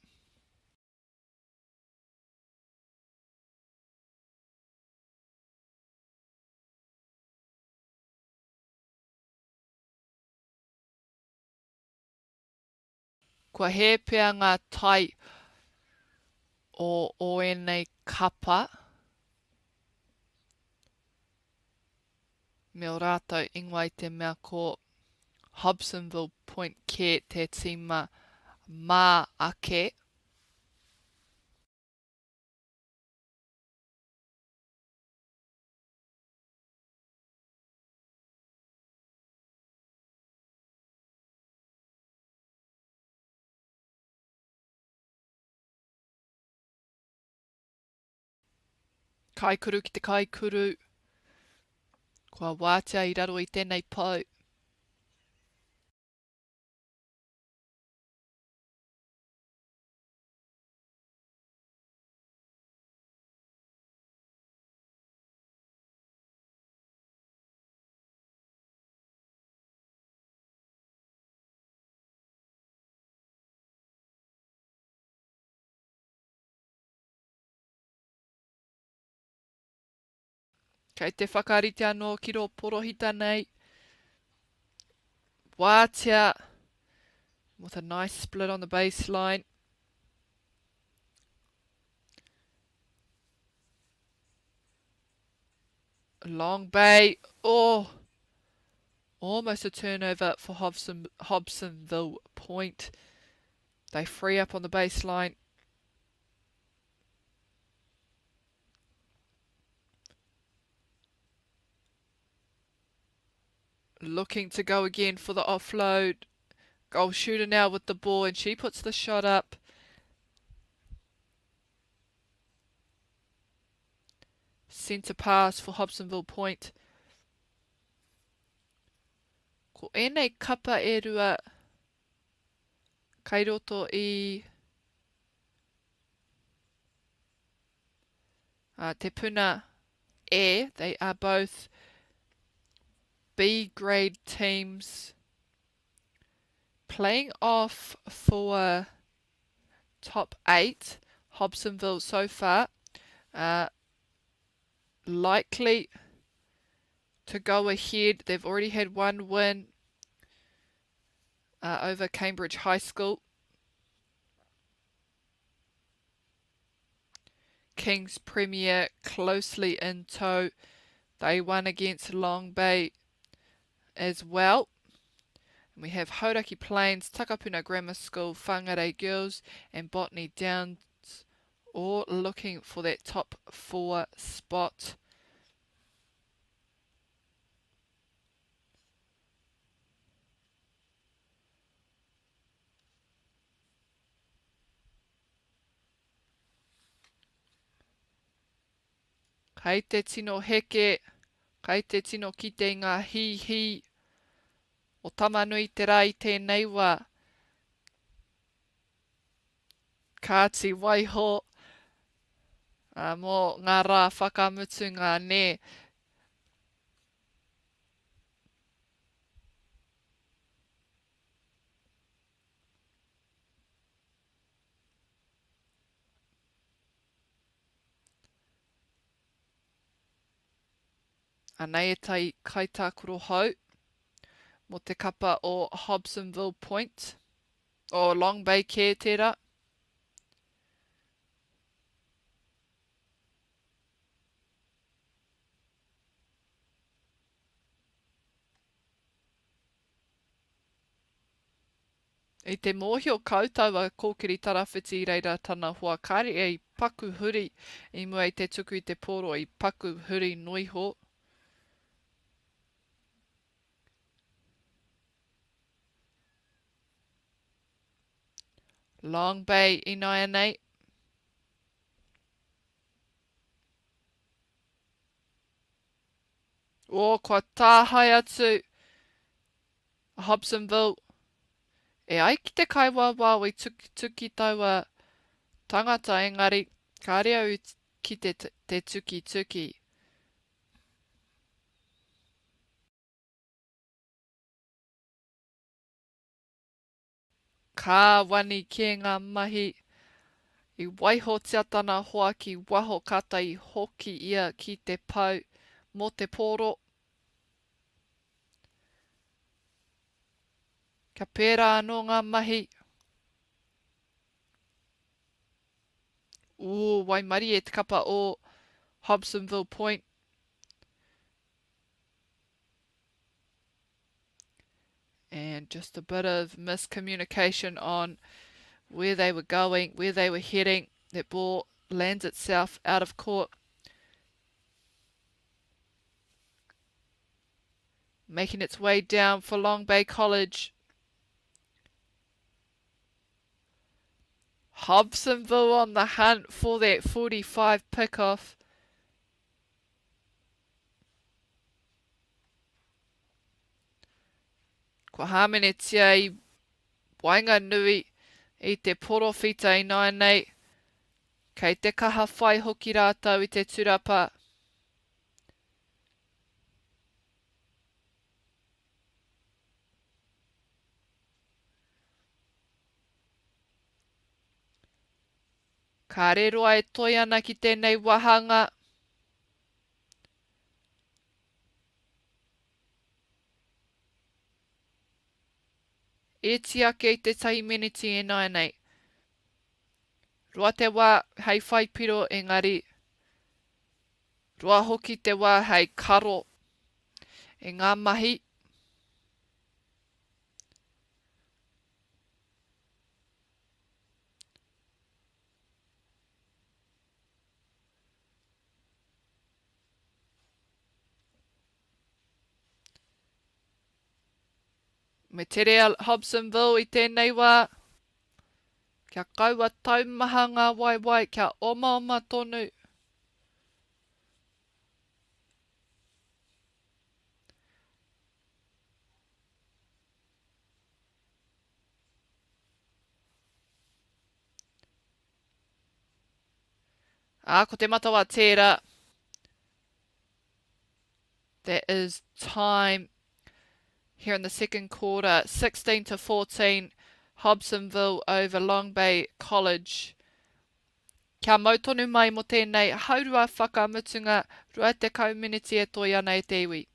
A: Kua he pea ngā tai o enei kapa. Me o rātou ingoa i te mea ko Hobsonville Point ke te tīma mā ake. Kaikuru ki te kaikuru. Kua wātea i raro i tēnei pau. Kei te whakarite anō ki ro porohita nei. Wātea. With a nice split on the baseline. Long bay. Oh. Almost a turnover for Hobsonville Point. They free up on the baseline. Looking to go again for the offload. Goal shooter now with the ball, and she puts the shot up. Centre pass for Hobsonville Point. Ko enei kapa e rua. Kai roto i te puna e. They are both B grade teams playing off for top 8. Hobsonville so far likely to go ahead. They've already had one win over Cambridge High School. Kings Premier closely in tow. They won against Long Bay as well. And we have Hauraki Plains, Takapuna Grammar School, Whangarei Girls and Botany Downs all looking for that top 4 spot. Kei te tino heke, kei te tino ki te ngā hi. O tamanui te rai tēnei wā. Kāti waiho. Mō ngā rā whakamutu ngā ne. Anei e tai kaitākuro hau. Mo te kapa o Hobsonville Point. O Long Bay ke tērā. I te mōhio kautaua kōkiri tarawhiti reira tana huakari e paku huri. I mua i te tuku i te poro i paku huri noiho. Long Bay i nai anei. O, kua tāhai atu. Hobsonville. E ai ki te kaiwawa i tuki taua tangata engari, ka rea u ki te tuki. Ka wani ki ngā mahi i waiho tiatana hoa ki waho kata i hoki ia ki te pau mo te poro. Ka pērā anō ngā mahi. Waimari e te kapa o Hobsonville Point. And just a bit of miscommunication on where they were going, where they were heading. That ball lands itself out of court. Making its way down for Long Bay College. Hobsonville on the hunt for that 45 pick-off. Kua hamenetia i Wainganui i te porowhita i nai nei. Kei te kaha whai hoki rātau i te turapa. Ka reroa e toi ana ki tēnei wahanga. E tiake i te tahi miniti e nai nei. Roa te wā hei whai piro engari. Roa hoki te wā hei karo e ngā mahi. Me te rea Hobsonville i tēnei wā. Kia kaua taumaha ngā waiwai, kia oma tonu. Ko te matawa tērā. That is time here in the second quarter, 16-14, Hobsonville over Long Bay College. Kia mautonu mai mo tēnei haurua whakamutunga, rua te kauminiti e toi ana e te iwi.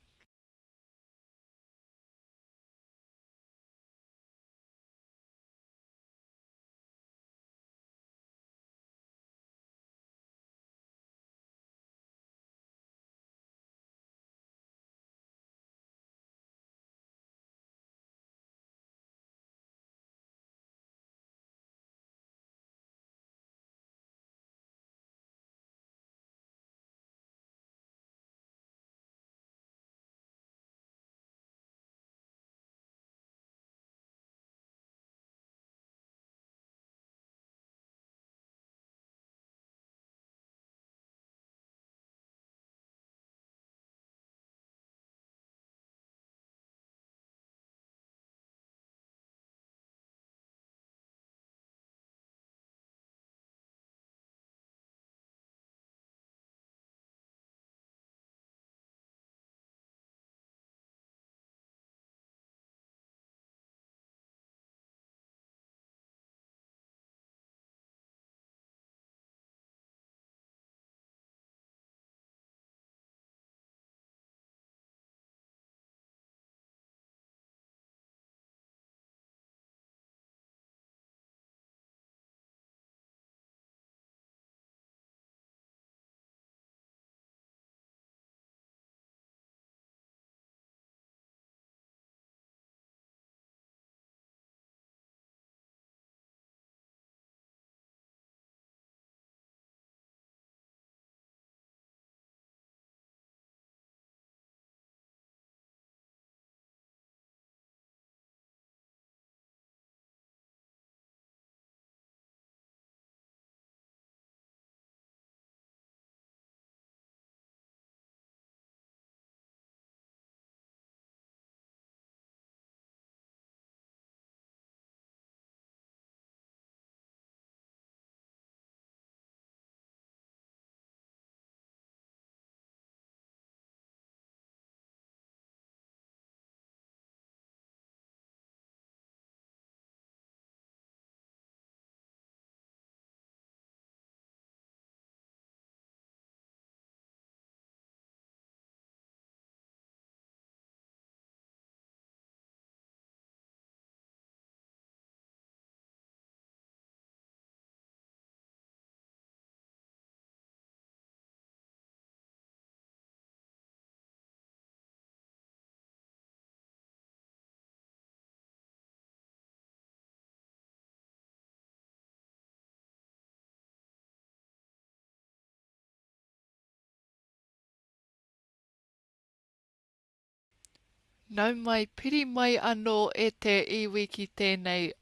A: Nau mai piri mai anō e te iwi ki tēnei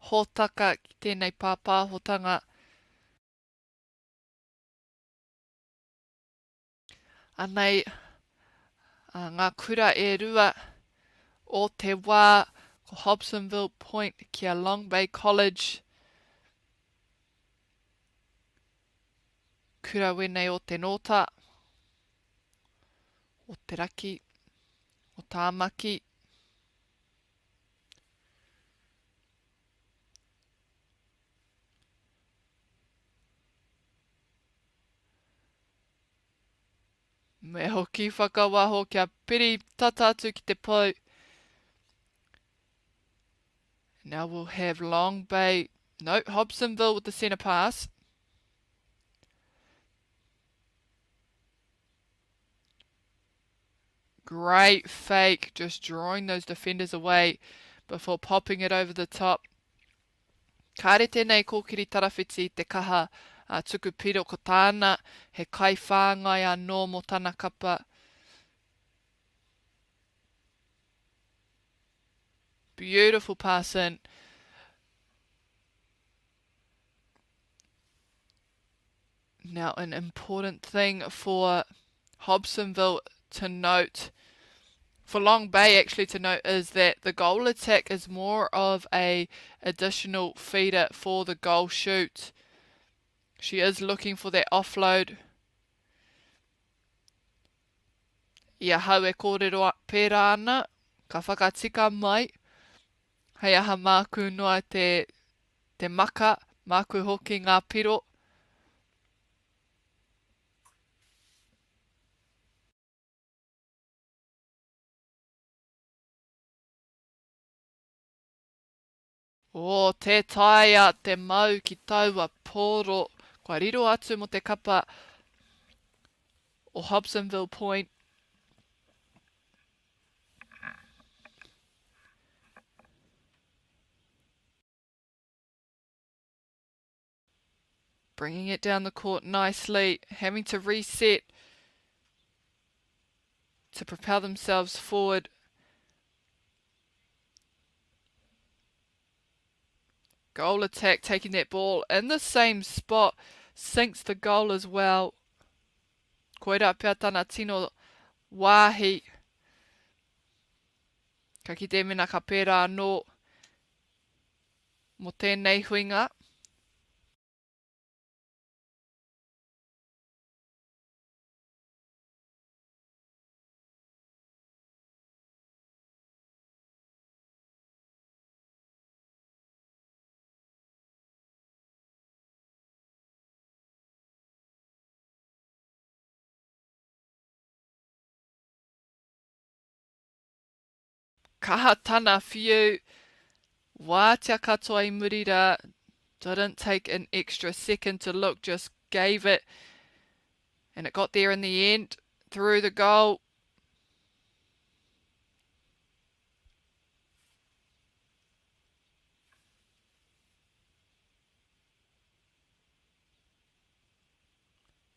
A: hōtaka, ki tēnei pāpāhotanga. Anei, ngā kura e rua o te wā ko Hobsonville Point kia Long Bay College. Kura wenei o te nota, o te raki, o tāmaki. Me hoki whakawaho kia piri tatatu ki te pou. Now we'll have Long Bay, no, Hobsonville with the centre pass. Great fake, just drawing those defenders away before popping it over the top. Kāre tēnei kōkiri tarawhiti te kaha tuku piro ko tāna, he kai whāngai anō mo tāna kapa. Beautiful pass in. Now an important thing for Hobsonville to note, for Long Bay actually to note, is that the goal attack is more of a additional feeder for the goal shoot. She is looking for that offload. Ia hau e kōrero pērā ana, ka whakatika mai. Hei aha māku noa te maka, māku hoki ngā piro. O, te taia, te mau ki taua pōro. Kua riro atu mo te kapa o Hobsonville Point. Bringing it down the court nicely, having to reset to propel themselves forward. Goal attack, taking that ball in the same spot, sinks the goal as well. Koera pia tana tino wāhi. Ka ki te mena ka pērā anō mo tēnei huinga. Kaha tana whiu. Wātia katoa I murira. Didn't take an extra second to look, just gave it. And it got there in the end, through the goal.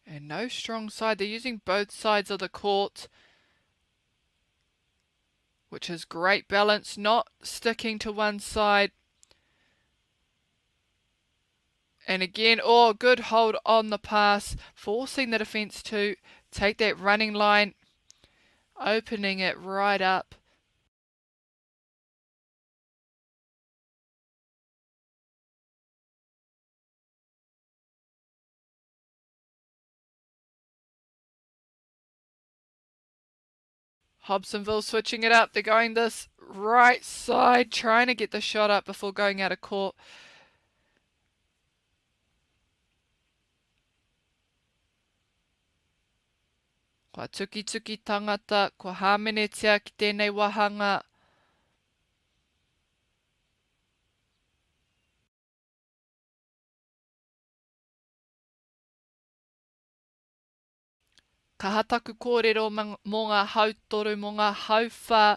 A: And no strong side. They're using both sides of the court, which is great balance, not sticking to one side. And again, oh, good hold on the pass, forcing the defence to take that running line, opening it right up. Hobsonville switching it up. They're going this right side, trying to get the shot up before going out of court. Kua tuki tangata, kua hāmenetia ki tēnei wahanga. Ka hataku kōrero mō ngā hautoru, mō ngā hauwha,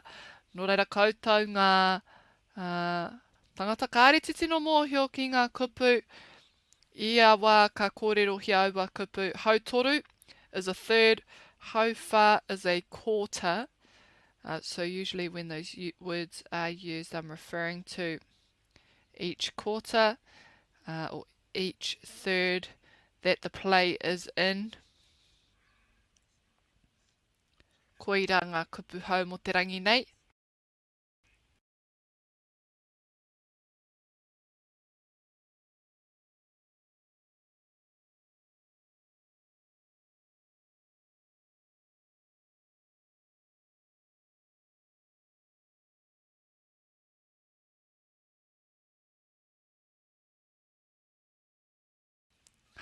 A: nō reira koutou ngā tangata kāreti tino mōhio ki ngā kupu. Ia wā ka kōrero hi aua kupu. Hautoru is a third, hauwha is a quarter. So usually when those words are used, I'm referring to each quarter or each third that the play is in. Koira ngā kupu hau mo te rangi nei.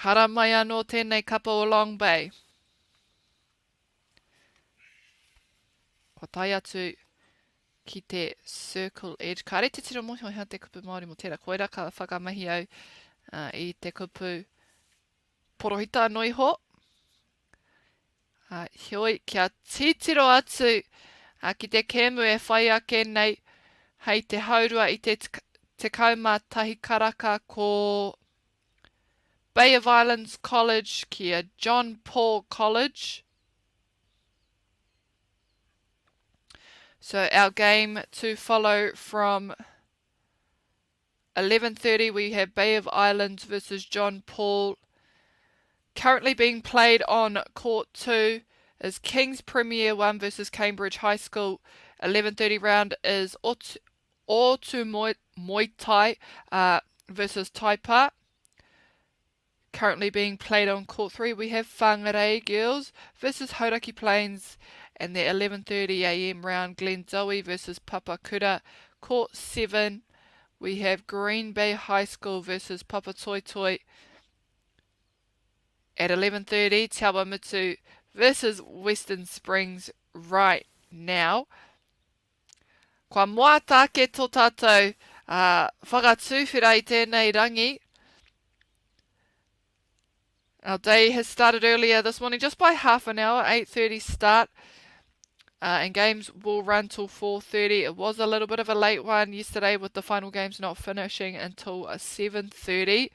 A: Hara mai anō tēnei kapa o Long Bay. Ko tai atu ki te circle edge. Ka re te tiro mohi hea te kupu Māori mo tērā. Koira ka whakamahi au I te kupu porohita noi ho. Hioi kia titiro atu ki te kēmu e whai ake nei hei te haurua I te kaumātahi karaka ko Bay of Islands College kia John Paul College. So our game to follow from 11:30 we have Bay of Islands versus John Paul. Currently being played on court 2 is King's Premier 1 versus Cambridge High School. 11:30 round is Otu Muay Thai versus Taipa. Currently being played on court 3 we have Whangarei Girls versus Hauraki Plains, and the 11:30 AM round Glenzoe versus Papakura. Court 7 we have Green Bay High School versus Papatoetoe. At 11:30 Te Awamutu versus Western Springs right now. Kua moa tāke tō tātou whakatūwhira I tēnei rangi. Our day has started earlier this morning, just by half an hour, 8:30 start. And games will run till 4:30. It was a little bit of a late one yesterday with the final games not finishing until 7:30.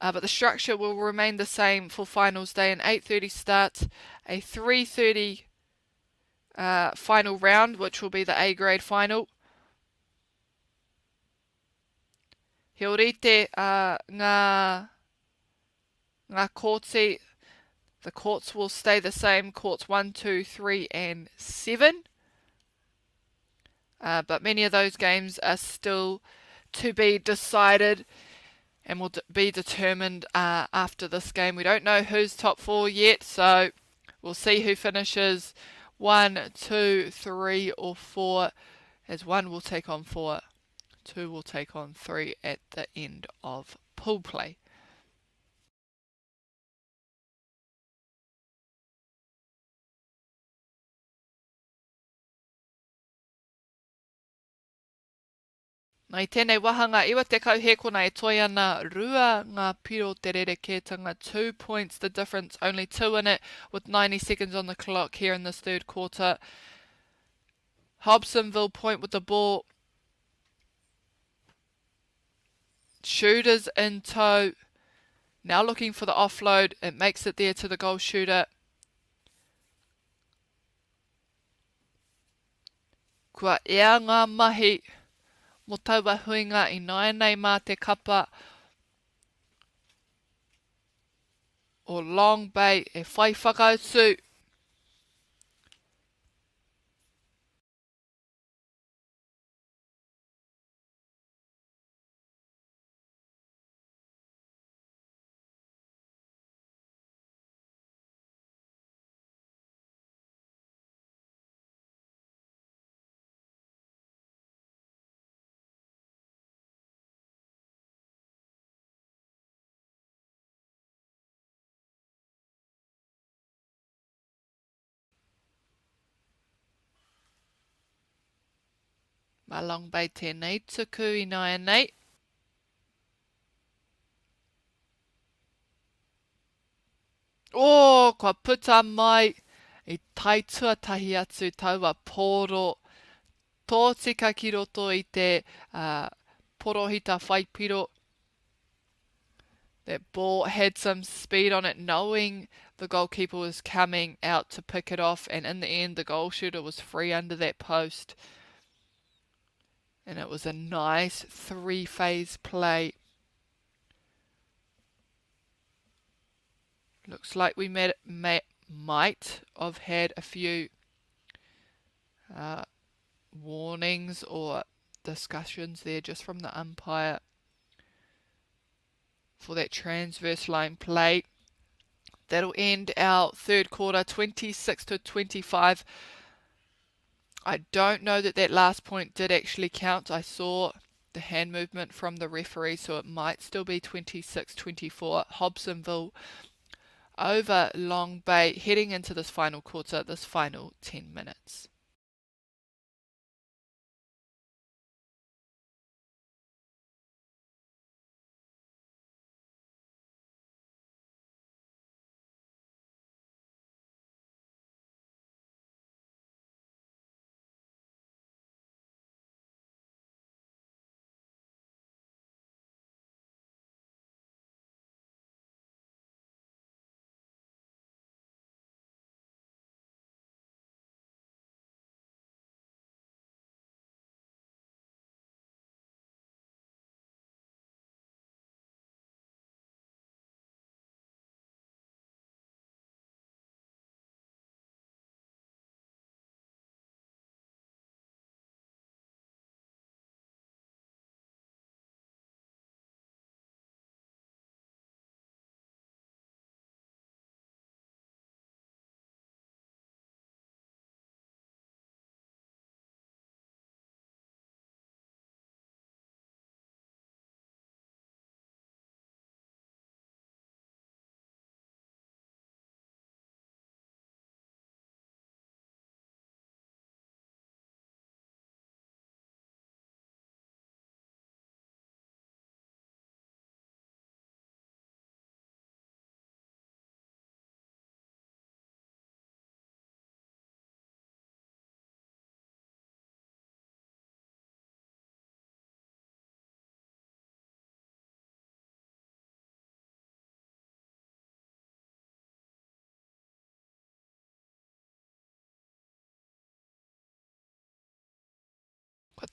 A: But the structure will remain the same for finals day. An 8:30 start, a 3:30 final round, which will be the A grade final. He orite ngā kōti. The courts will stay the same, courts 1, 2, 3 and 7. But many of those games are still to be decided and will be determined after this game. We don't know who's top 4 yet, so we'll see who finishes 1, 2, 3 or 4, as 1 will take on 4, 2 will take on 3 at the end of pool play. Nai tēnei wahanga iwa te kauhekona e toi ana rua ngā piro te rerekētanga. 2 points the difference, only 2 in it with 90 seconds on the clock here in this third quarter. Hobsonville point with the ball. Shooters in tow. Now looking for the offload. It makes it there to the goal shooter. Kua ea ngā mahi. Mo taua huinga I nāianei mā te kapa o Long Bay e whai whakautu. Ma Long Bay tēnei tuku I nāianei. Oh, kua puta mai I tai tuatahi atu taua pōro. Tō tika ki roto I te porohita whaipiro. That ball had some speed on it, knowing the goalkeeper was coming out to pick it off, and in the end the goal shooter was free under that post. And it was a nice three-phase play. Looks like we might have had a few warnings or discussions there just from the umpire for that transverse line play. That'll end our third quarter, 26-25. I don't know that last point did actually count. I saw the hand movement from the referee, so it might still be 26-24. Hobsonville over Long Bay, heading into this final quarter, this final 10 minutes.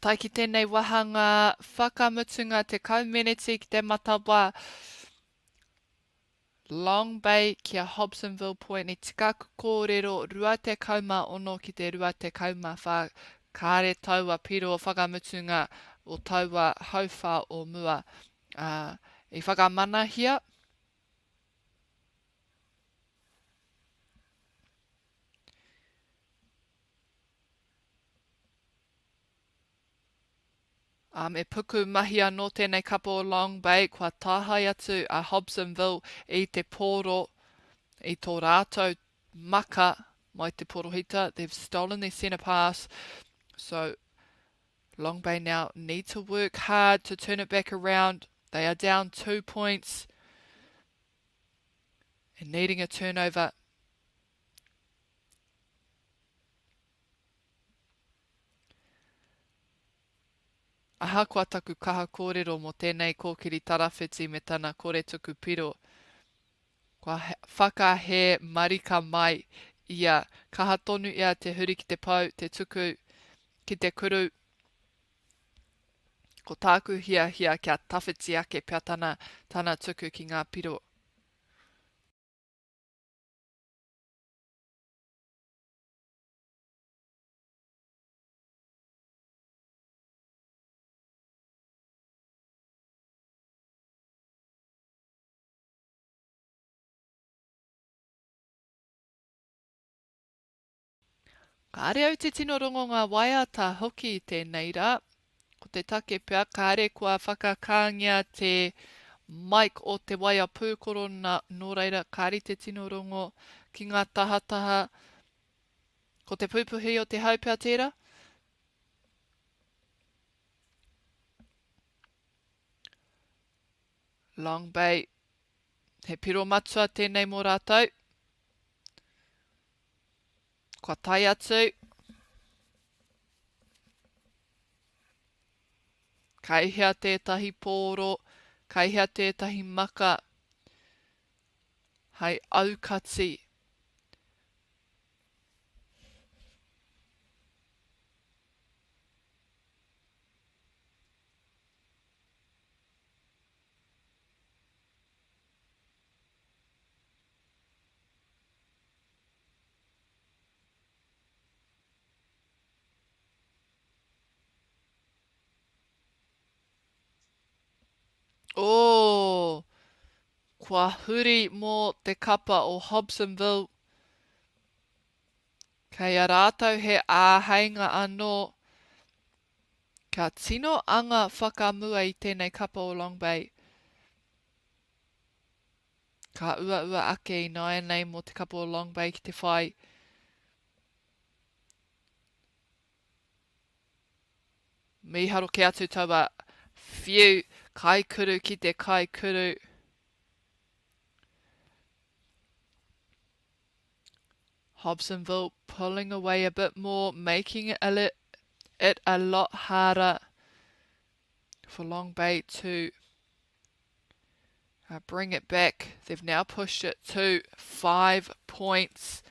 A: Tai ki tēnei wahanga whakamutunga te kaumeneti ki te matawa. Long Bay kia Hobsonville Point i tikaku kōrero rua te kauma ono ki te rua te kauma wha kāre taua piro o whakamutunga o taua hauwha o mua. I whakamanahia. E puku mahi anō tēnei kapa o Long Bay, kua tāhai atu a Hobsonville i te pōro, i tō rātou maka mai te porohita. They've stolen their centre pass, so Long Bay now need to work hard to turn it back around. They are down 2 points and needing a turnover. Aha kua taku kaha kōrero mō tēnei kōkiri tarawhiti me tana kore tuku piro. Kua whakahe marika mai ia. Kaha tonu ia te huri ki te pau, te tuku ki te kuru. Ko tāku hia kia tawhiti ake pia tana tuku ki ngā piro. Kāre au te tino rongo ngā waiata hoki i tēnei rā. Ko te take pia, kāre kua whakakāngia te mic o te waia pūkoro nō reira, kāre te tino rongo ki ngā tahataha. Ko te pupuhi o te haupea tērā. Long Bay, he piro matua tēnei mō rātou. Kua tai atu. Kaihea tētahi pōro, kaihea tētahi maka Hei aukati. Oh, kua huri mō te kapa o Hobsonville. Kei a rātou he āheinga anō. Ka tino anga whakamua I tēnei kapa o Long Bay. Ka ua ake I nāia nei mō te kapa o Long Bay ki te whai. Miharo ke atu taua. Phew, kai kuru ki te kai kuru. Hobsonville pulling away a bit more, making it a lot harder for Long Bay to bring it back. They've now pushed it to 5 points.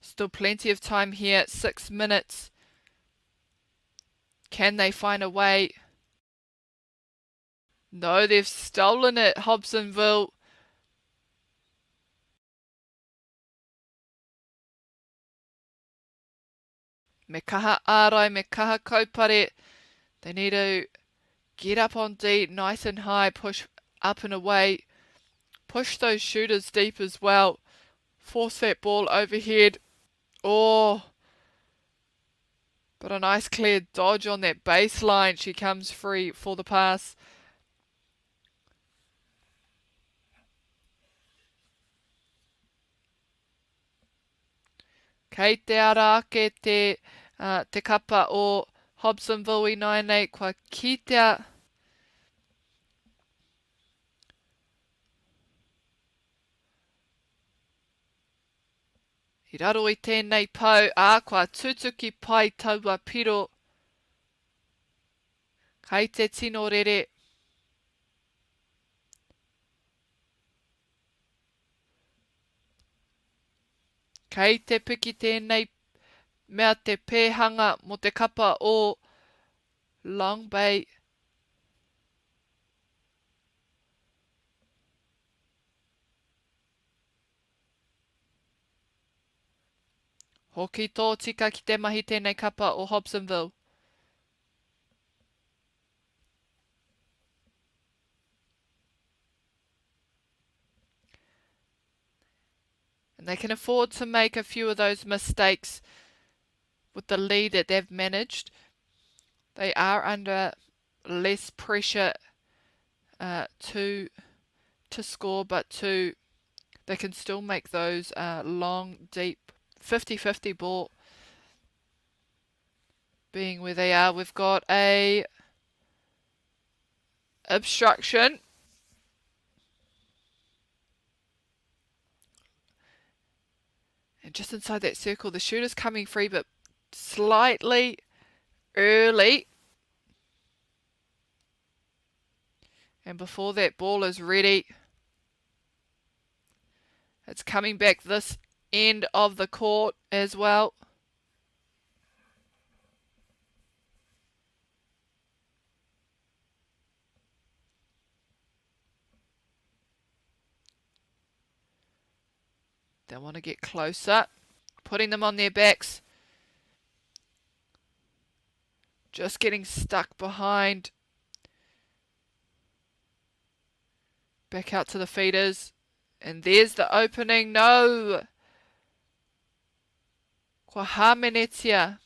A: Still plenty of time here, 6 minutes. Can they find a way? No, they've stolen it, Hobsonville. Me kaha ārai, me kaha kaupare. They need to get up on D, nice and high, push up and away. Push those shooters deep as well. Force that ball overhead. Oh, but a nice clear dodge on that baseline. She comes free for the pass. Kei te ara ke te kapa o Hobsonville I nai nei, kua kitea. I raro I tēnei pau, kua tutuki pai taua piro. Kei te tino rere. Kei te piki tēnei mea te pēhanga mo te kapa o Long Bay. Hoki tō tika ki te mahi tēnei kapa o Hobsonville. And they can afford to make a few of those mistakes with the lead that they've managed. They are under less pressure to score, but they can still make those long, deep 50-50 ball. Being where they are, we've got a obstruction. And just inside that circle, the shooter's coming free, but slightly early. And before that ball is ready, it's coming back this end of the court as well. They want to get closer, putting them on their backs. Just getting stuck behind. Back out to the feeders. And there's the opening. No. Kua hamenetia.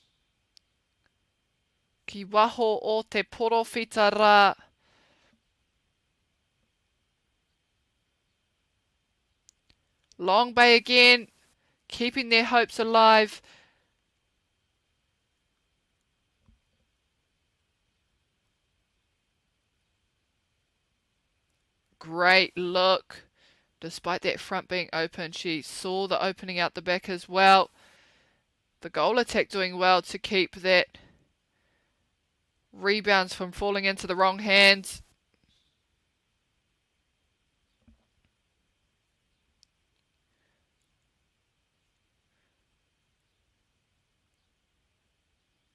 A: Ki waho o te porowhita rā. Long Bay again, keeping their hopes alive. Great look. Despite that front being open, she saw the opening out the back as well. The goal attack doing well to keep that rebounds from falling into the wrong hands.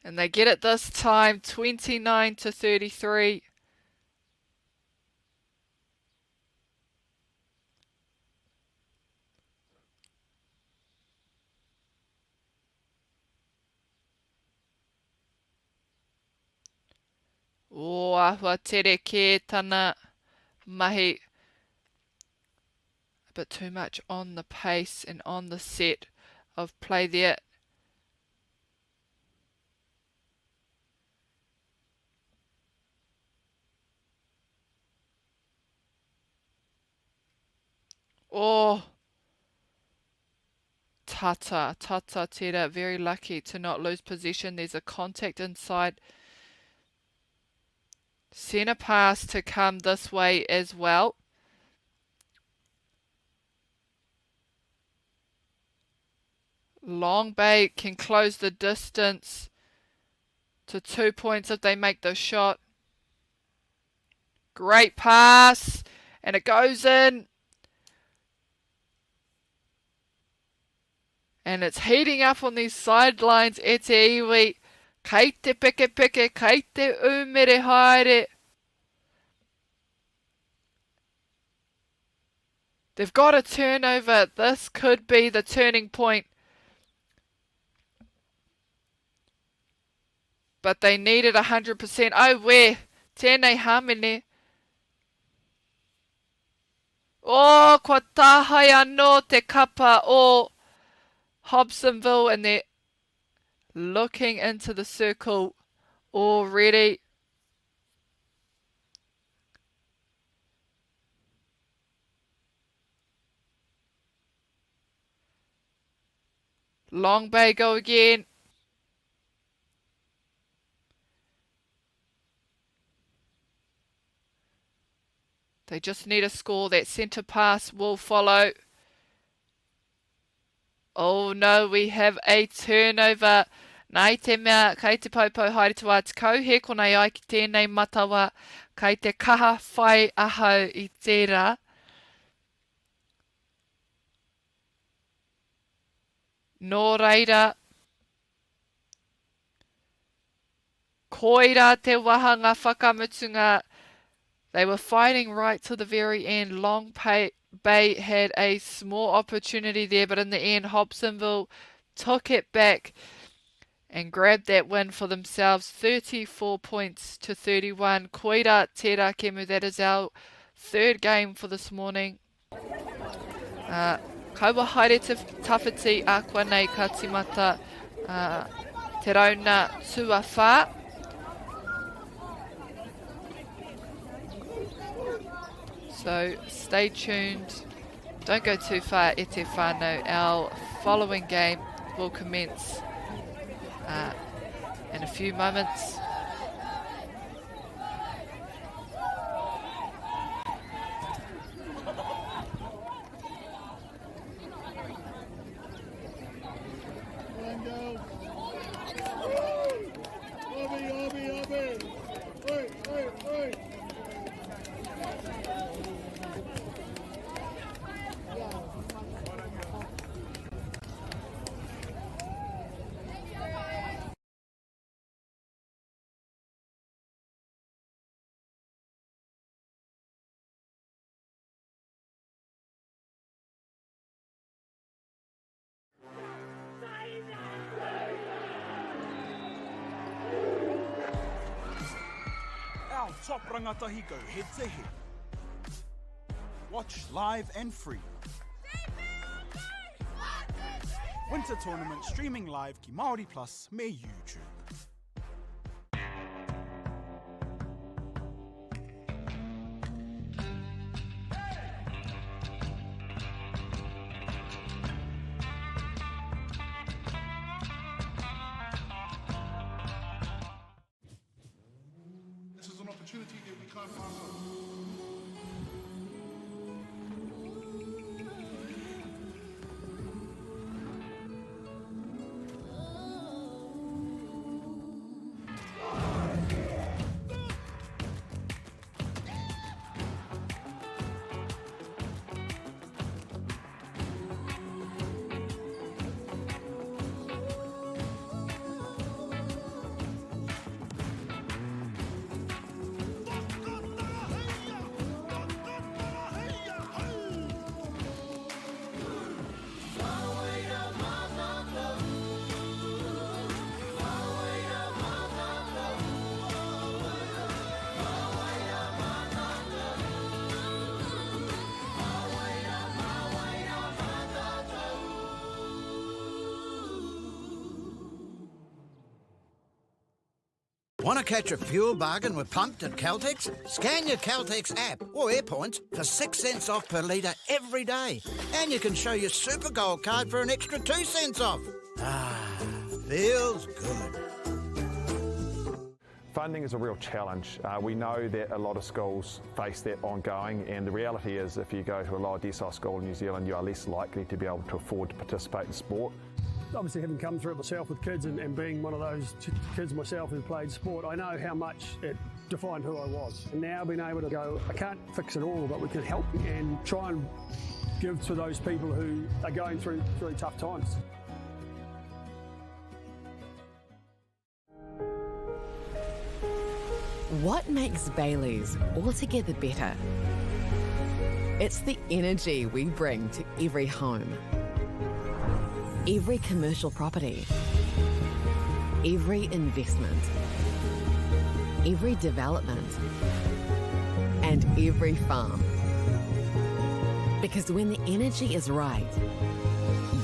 A: And they get it this time, 29-33. O ahua tere ke tana mahi. A bit too much on the pace and on the set of play there. Oh, Tata Tera, very lucky to not lose possession. There's a contact inside. Centre pass to come this way as well. Long Bay can close the distance to 2 points if they make the shot. Great pass, and it goes in. And it's heating up on these sidelines, e te iwi. Kei te peke peke, kei te umere haere. They've got a turnover. This could be the turning point. But they needed 100%. Oh, where? Tēnei hamene. Oh, kua tāhai anō te kapa o Hobsonville, and they're looking into the circle already. Long Bay go again. They just need a score. That centre pass will follow. Oh no, we have a turnover. Nai te mea, kei te paupau haere tua te kau, he konei ai ki tēnei matawa, kei te kaha whai ahau I tērā. Nō reira, koira te wahanga whakamutunga. They were fighting right to the very end. Long Bay had a small opportunity there, but in the end, Hobsonville took it back and grabbed that win for themselves. 34 points to 31. Koira tērā kemu, that is our third game for this morning. Kaua haere te tawhiti a koa nei ka timata te rauna tua whā. So stay tuned. Don't go too far, e te whānau. Our following game will commence in a few moments.
D: Our top rangatahi go head to head. Watch live and free. Winter tournament streaming live ki MāORI Plus me YouTube.
E: This is an opportunity that we can't pass on.
F: Want to catch a fuel bargain with Pumped at Caltex? Scan your Caltex app or AirPoints for 6 cents off per litre every day. And you can show your Super Gold card for an extra 2 cents off. Ah, feels good.
G: Funding is a real challenge. We know that a lot of schools face that ongoing, and the reality is if you go to a lower decile school in New Zealand, you are less likely to be able to afford to participate in sport.
H: Obviously, having come through it myself with kids and being one of those kids myself who played sport, I know how much it defined who I was. And now being able to go, I can't fix it all, but we can help and try and give to those people who are going through really tough times.
I: What makes Bailey's altogether better? It's the energy we bring to every home, every commercial property, every investment, every development, and every farm. Because when the energy is right,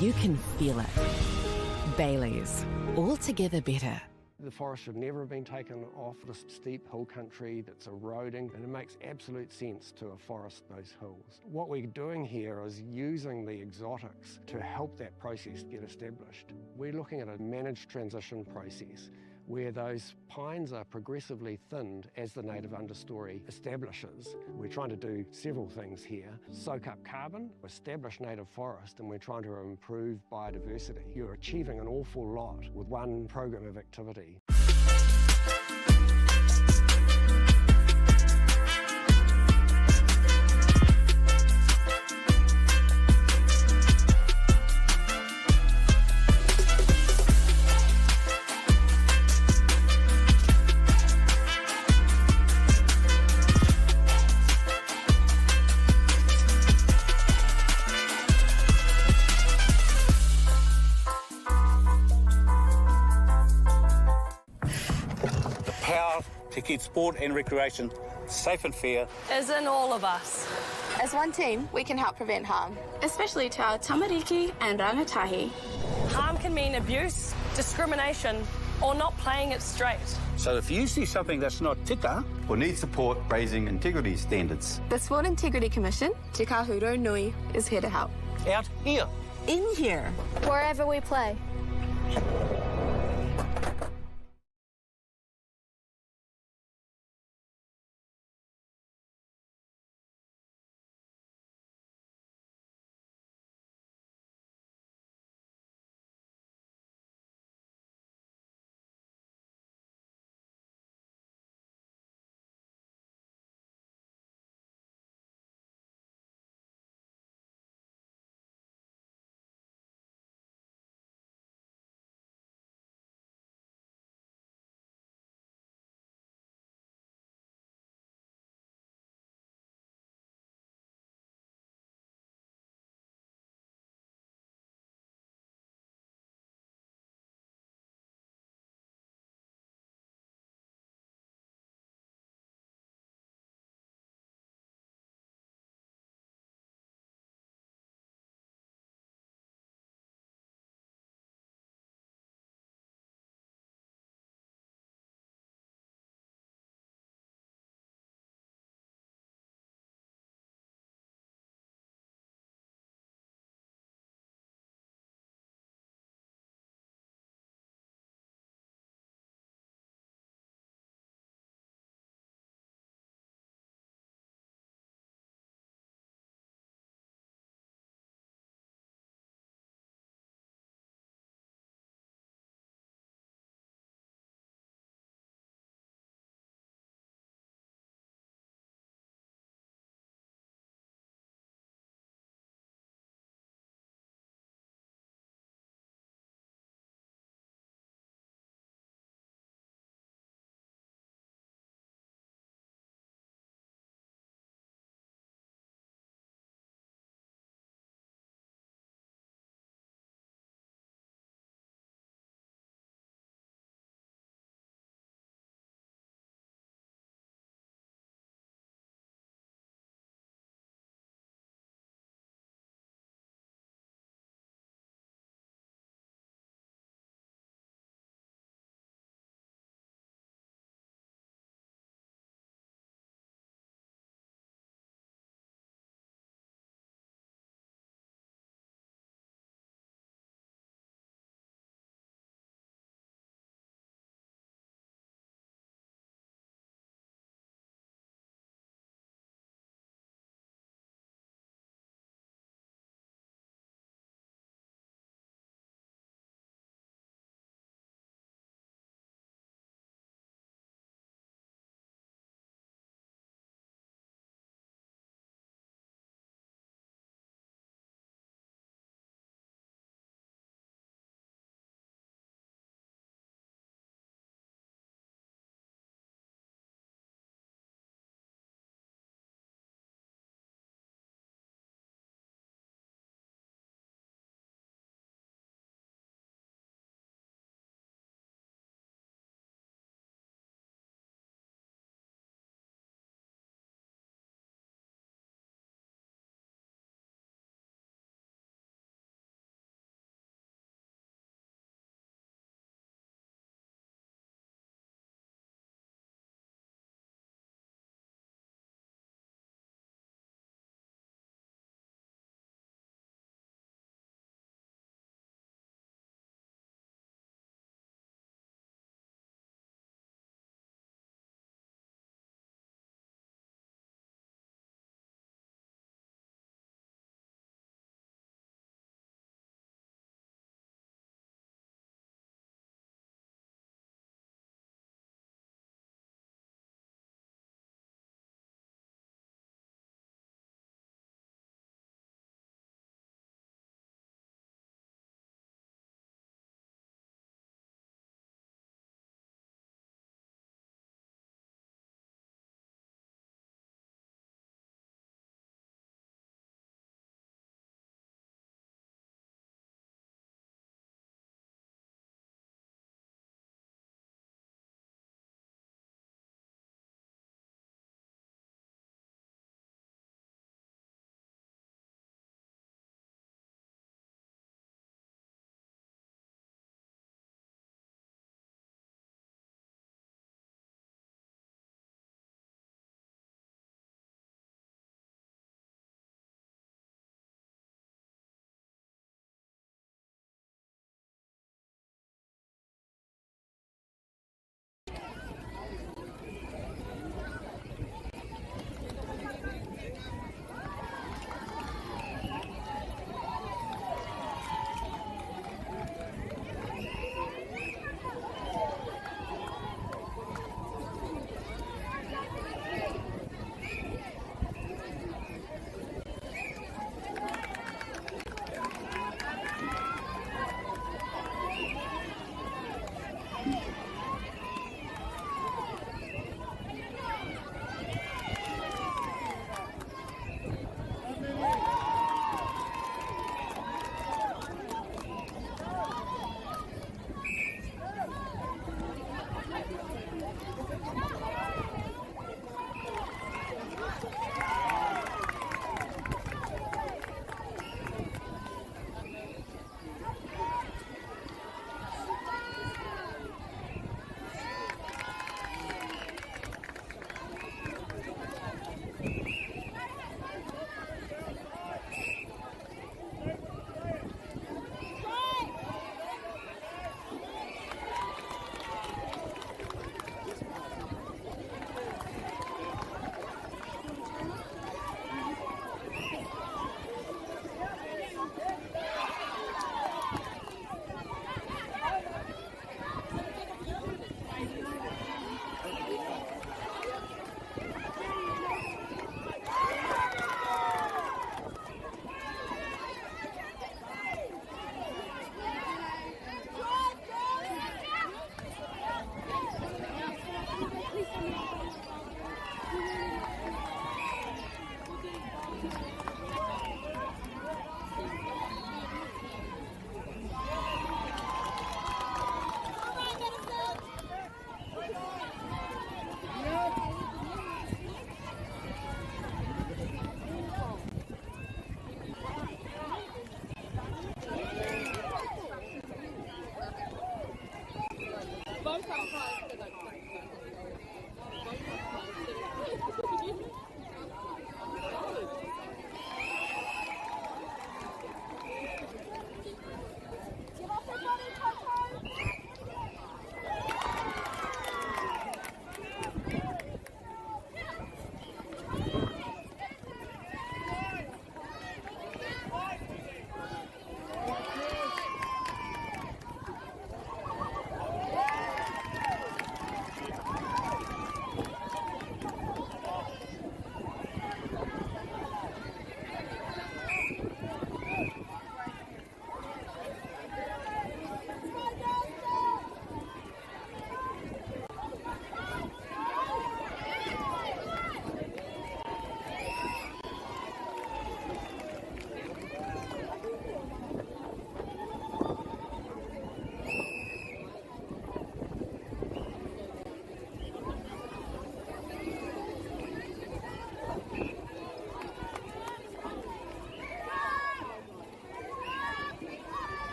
I: you can feel it. Bailey's, altogether better.
J: The forest should never have been taken off this steep hill country that's eroding, and it makes absolute sense to afforest those hills. What we're doing here is using the exotics to help that process get established. We're looking at a managed transition process where those pines are progressively thinned as the native understory establishes. We're trying to do several things here. Soak up carbon, establish native forest, and we're trying to improve biodiversity. You're achieving an awful lot with one program of activity.
K: To keep sport and recreation safe and fair
L: Is in all of us.
M: As one team, we can help prevent harm, especially to our tamariki and rangatahi.
L: Harm can mean abuse, discrimination, or not playing it straight.
K: So if you see something that's not tika,
N: or need support raising integrity standards,
M: The Sport Integrity Commission, Te Kahuro Nui, is here to help.
K: out here.
M: In here. Wherever we play.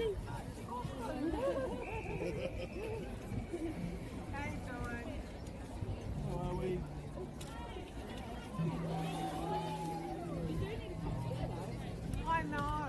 C: I know.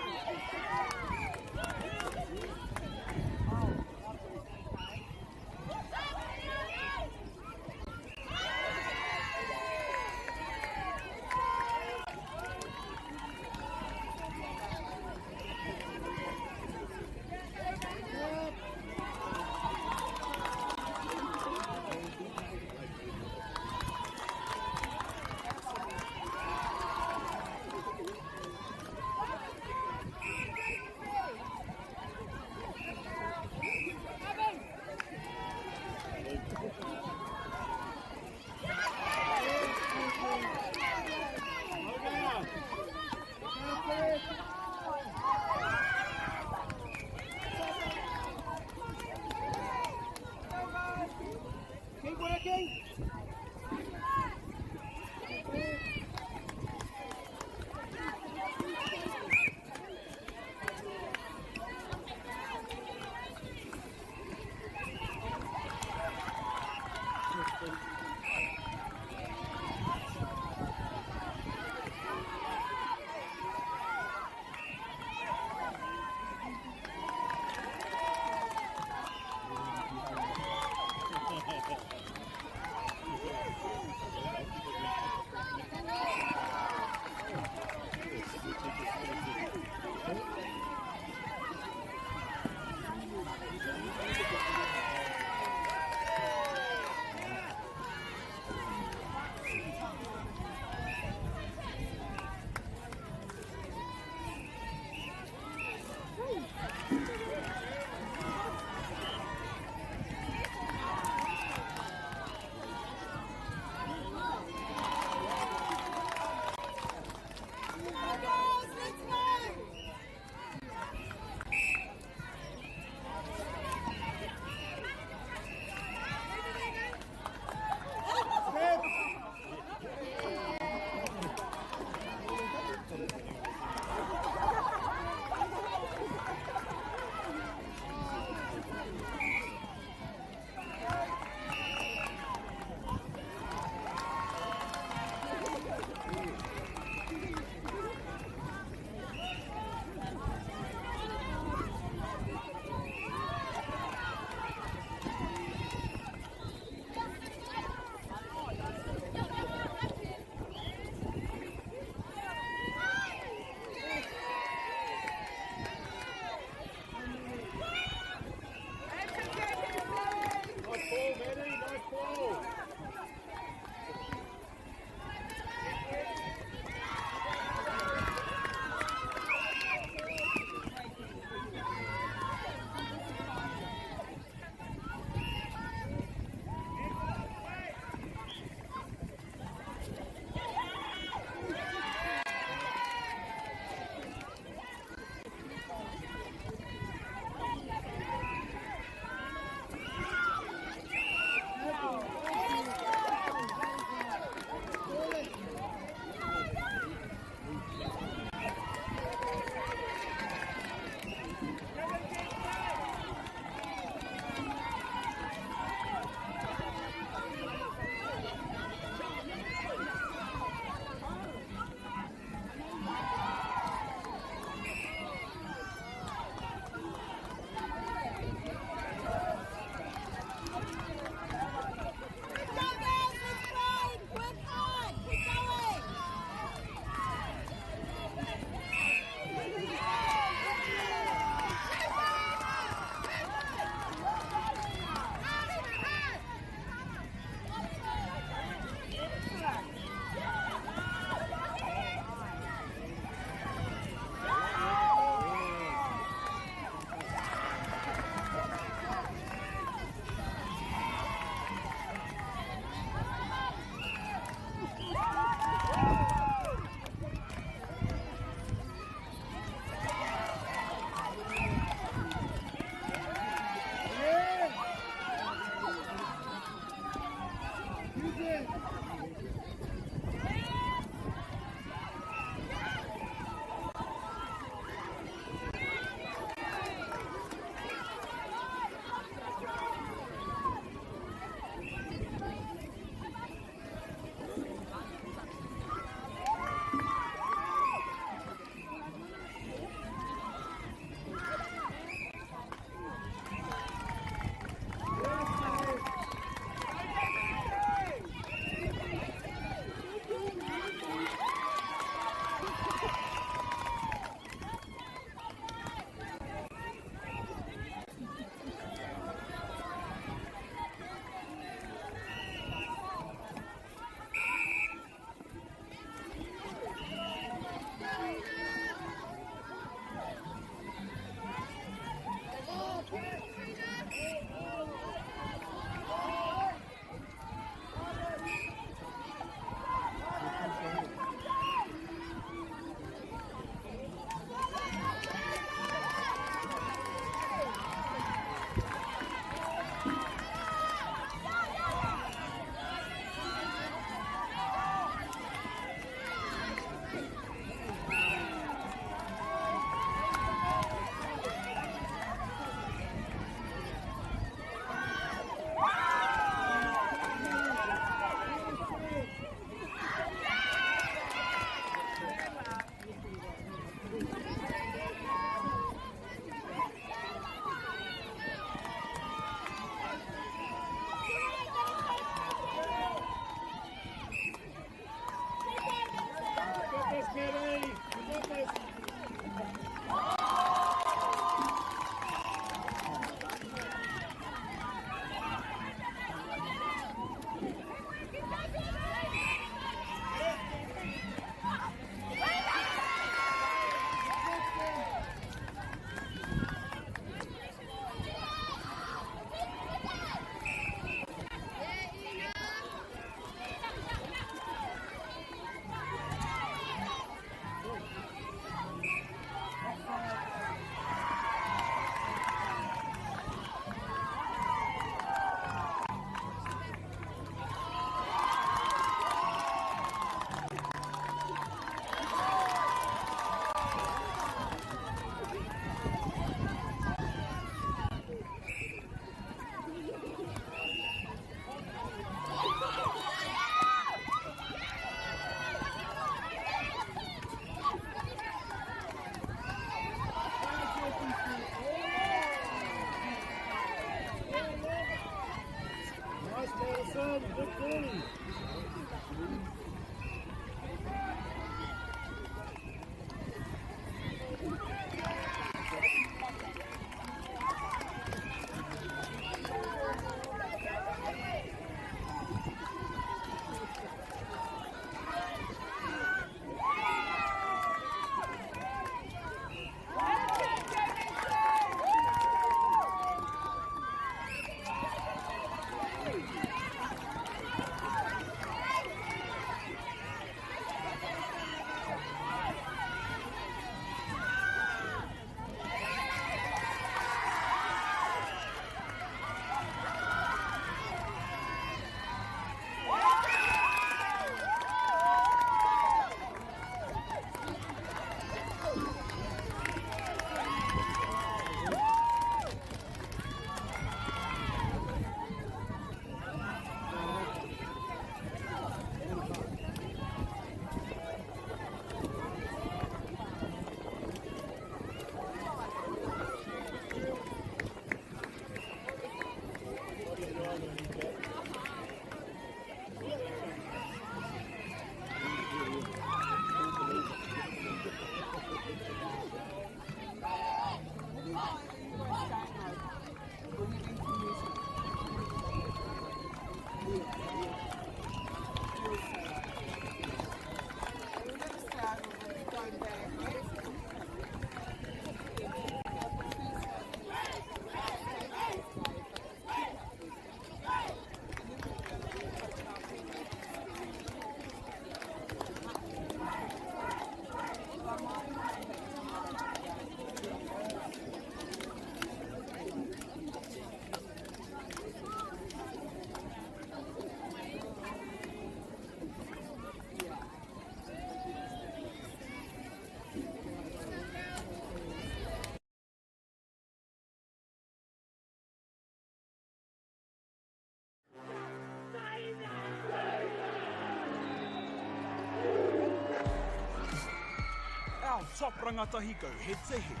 D: top rangatahi go head to head.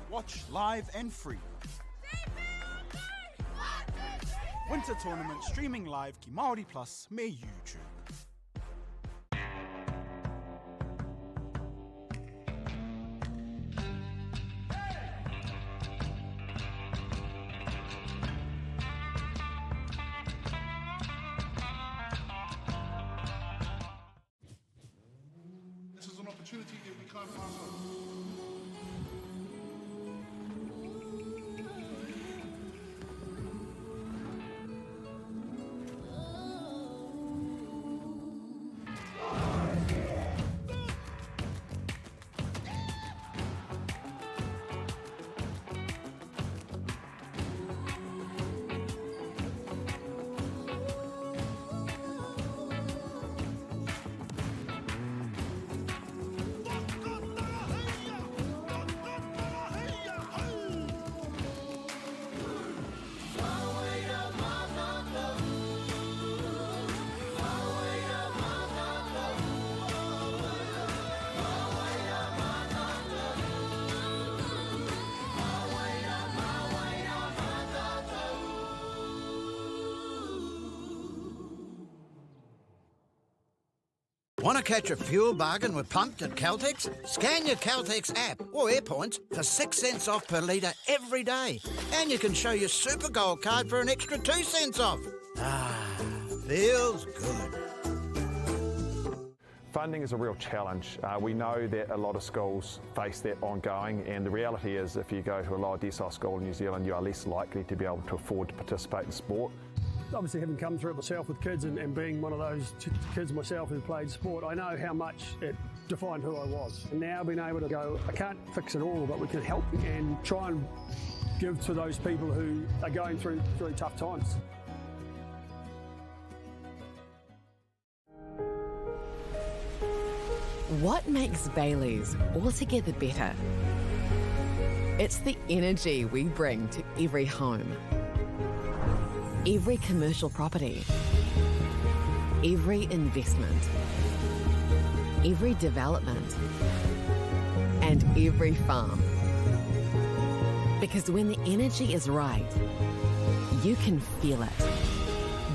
D: Watch live and free. Winter tournament streaming live ki MāORI Plus me YouTube.
E: This is an opportunity that we can't pass on.
F: Want to catch a fuel bargain with Pumped at Caltex? Scan your Caltex app or AirPoints for 6 cents off per litre every day. And you can show your Super Gold card for an extra 2 cents off. Ah, feels good.
G: Funding is a real challenge. We know that a lot of schools face that ongoing, and the reality is if you go to a lower decile school in New Zealand, you are less likely to be able to afford to participate in sport.
H: Obviously, having come through it myself with kids and being one of those kids myself who played sport, I know how much it defined who I was. And now being able to go, I can't fix it all, but we can help and try and give to those people who are going through really tough times.
I: What makes Bailey's altogether better? It's the energy we bring to every home, every commercial property, every investment, every development, and every farm. Because when the energy is right, you can feel it.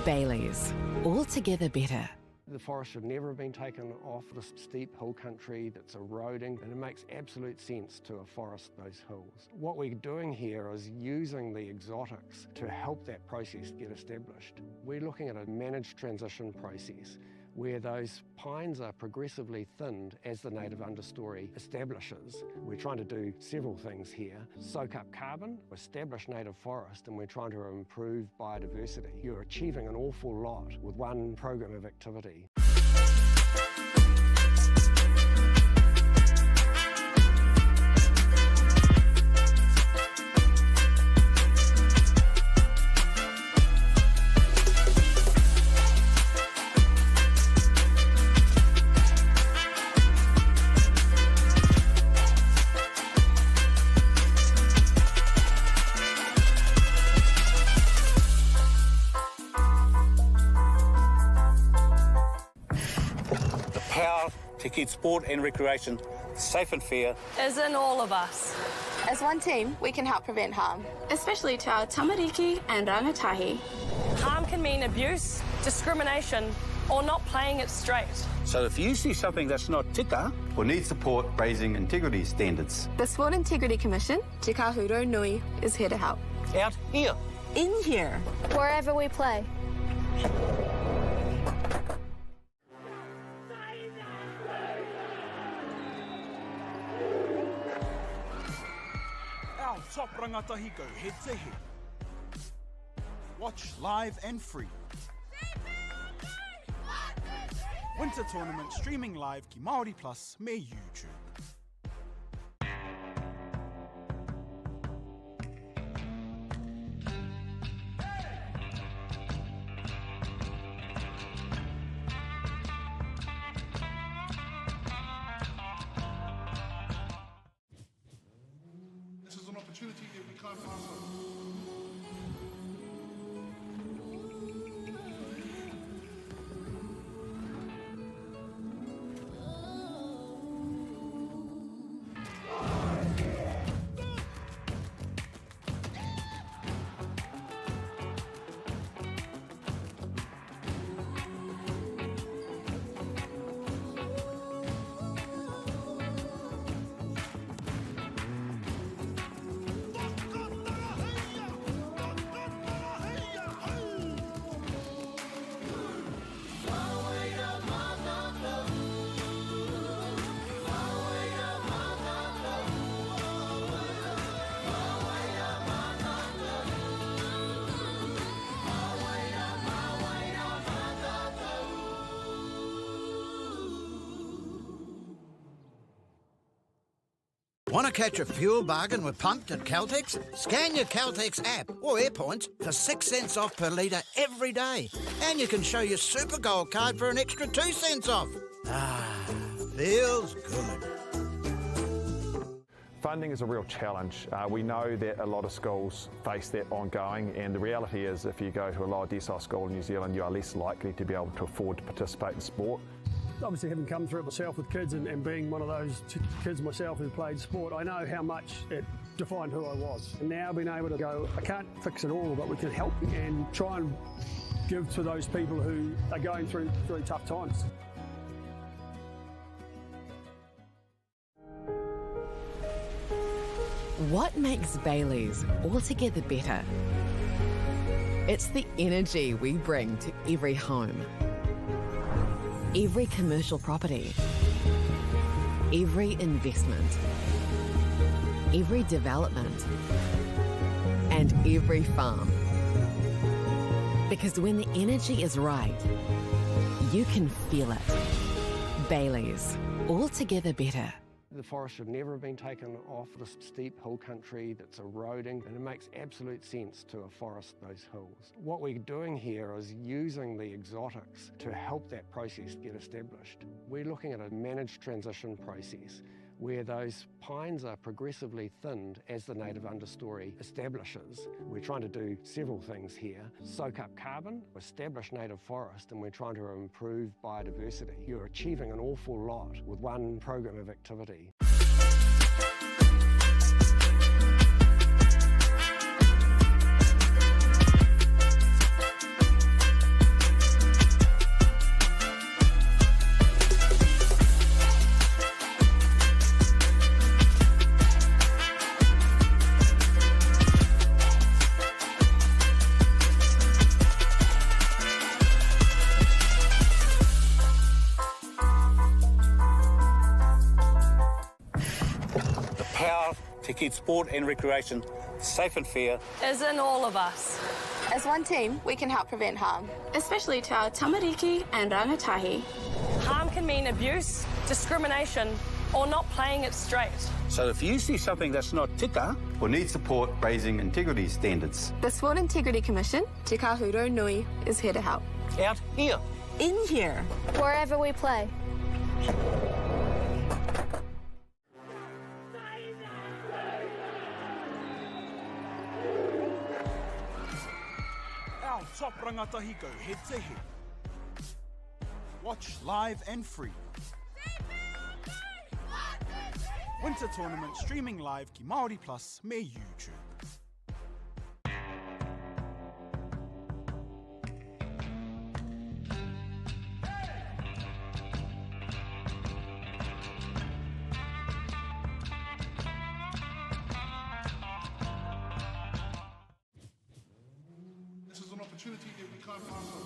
I: Bailey's, altogether better.
J: The forest should never have been taken off the steep hill country that's eroding, and it makes absolute sense to afforest those hills. What we're doing here is using the exotics to help that process get established. We're looking at a managed transition process where those pines are progressively thinned as the native understory establishes. We're trying to do several things here. Soak up carbon, establish native forest, and we're trying to improve biodiversity. You're achieving an awful lot with one program of activity.
K: To keep sport and recreation safe and fair
L: Is in all of us.
M: As one team, we can help prevent harm, especially to our tamariki and rangatahi.
L: Harm can mean abuse, discrimination, or not playing it straight.
K: So if you see something that's not tika,
N: or need support raising integrity standards,
M: The Sport Integrity Commission, Te Kahuro Nui, is here to help.
K: out here.
M: In here.
O: Wherever we play.
D: Our top rangatahi go head to head. Watch live and free. Winter tournament streaming live ki MāORI Plus me YouTube.
E: This is an opportunity that we can't pass on.
F: Want to catch a fuel bargain with Pumped at Caltex? Scan your Caltex app or AirPoints for 6 cents off per litre every day. And you can show your Super Gold card for an extra 2 cents off. Ah, feels good.
G: Funding is a real challenge. We know that a lot of schools face that ongoing, and the reality is if you go to a lower decile school in New Zealand, you are less likely to be able to afford to participate in sport.
H: Obviously, having come through it myself with kids and being one of those kids myself who played sport, I know how much it defined who I was. And now being able to go, I can't fix it all, but we can help and try and give to those people who are going through really tough times.
I: What makes Bailey's altogether better? It's the energy we bring to every home, every commercial property, every investment, every development, and every farm. Because when the energy is right, you can feel it. Bailey's, altogether better.
J: The forest should never have been taken off this steep hill country that's eroding, and it makes absolute sense to afforest those hills. What we're doing here is using the exotics to help that process get established. We're looking at a managed transition process where those pines are progressively thinned as the native understory establishes. We're trying to do several things here. Soak up carbon, establish native forest, and we're trying to improve biodiversity. You're achieving an awful lot with one program of activity.
K: To keep sport and recreation safe and fair
L: is in all of us.
M: As one team, we can help prevent harm, especially to our tamariki and rangatahi.
L: Harm can mean abuse, discrimination, or not playing it straight.
K: So if you see something that's not tika,
N: or need support raising integrity standards,
M: The Sport Integrity Commission, Te Kahuro Nui, is here to help.
K: out here.
M: In here.
C: Wherever we play.
D: Our top rangatahi go head to head. Watch live and free. Winter tournament streaming live ki MāORI Plus me YouTube.
E: This is an opportunity that we can't pass up.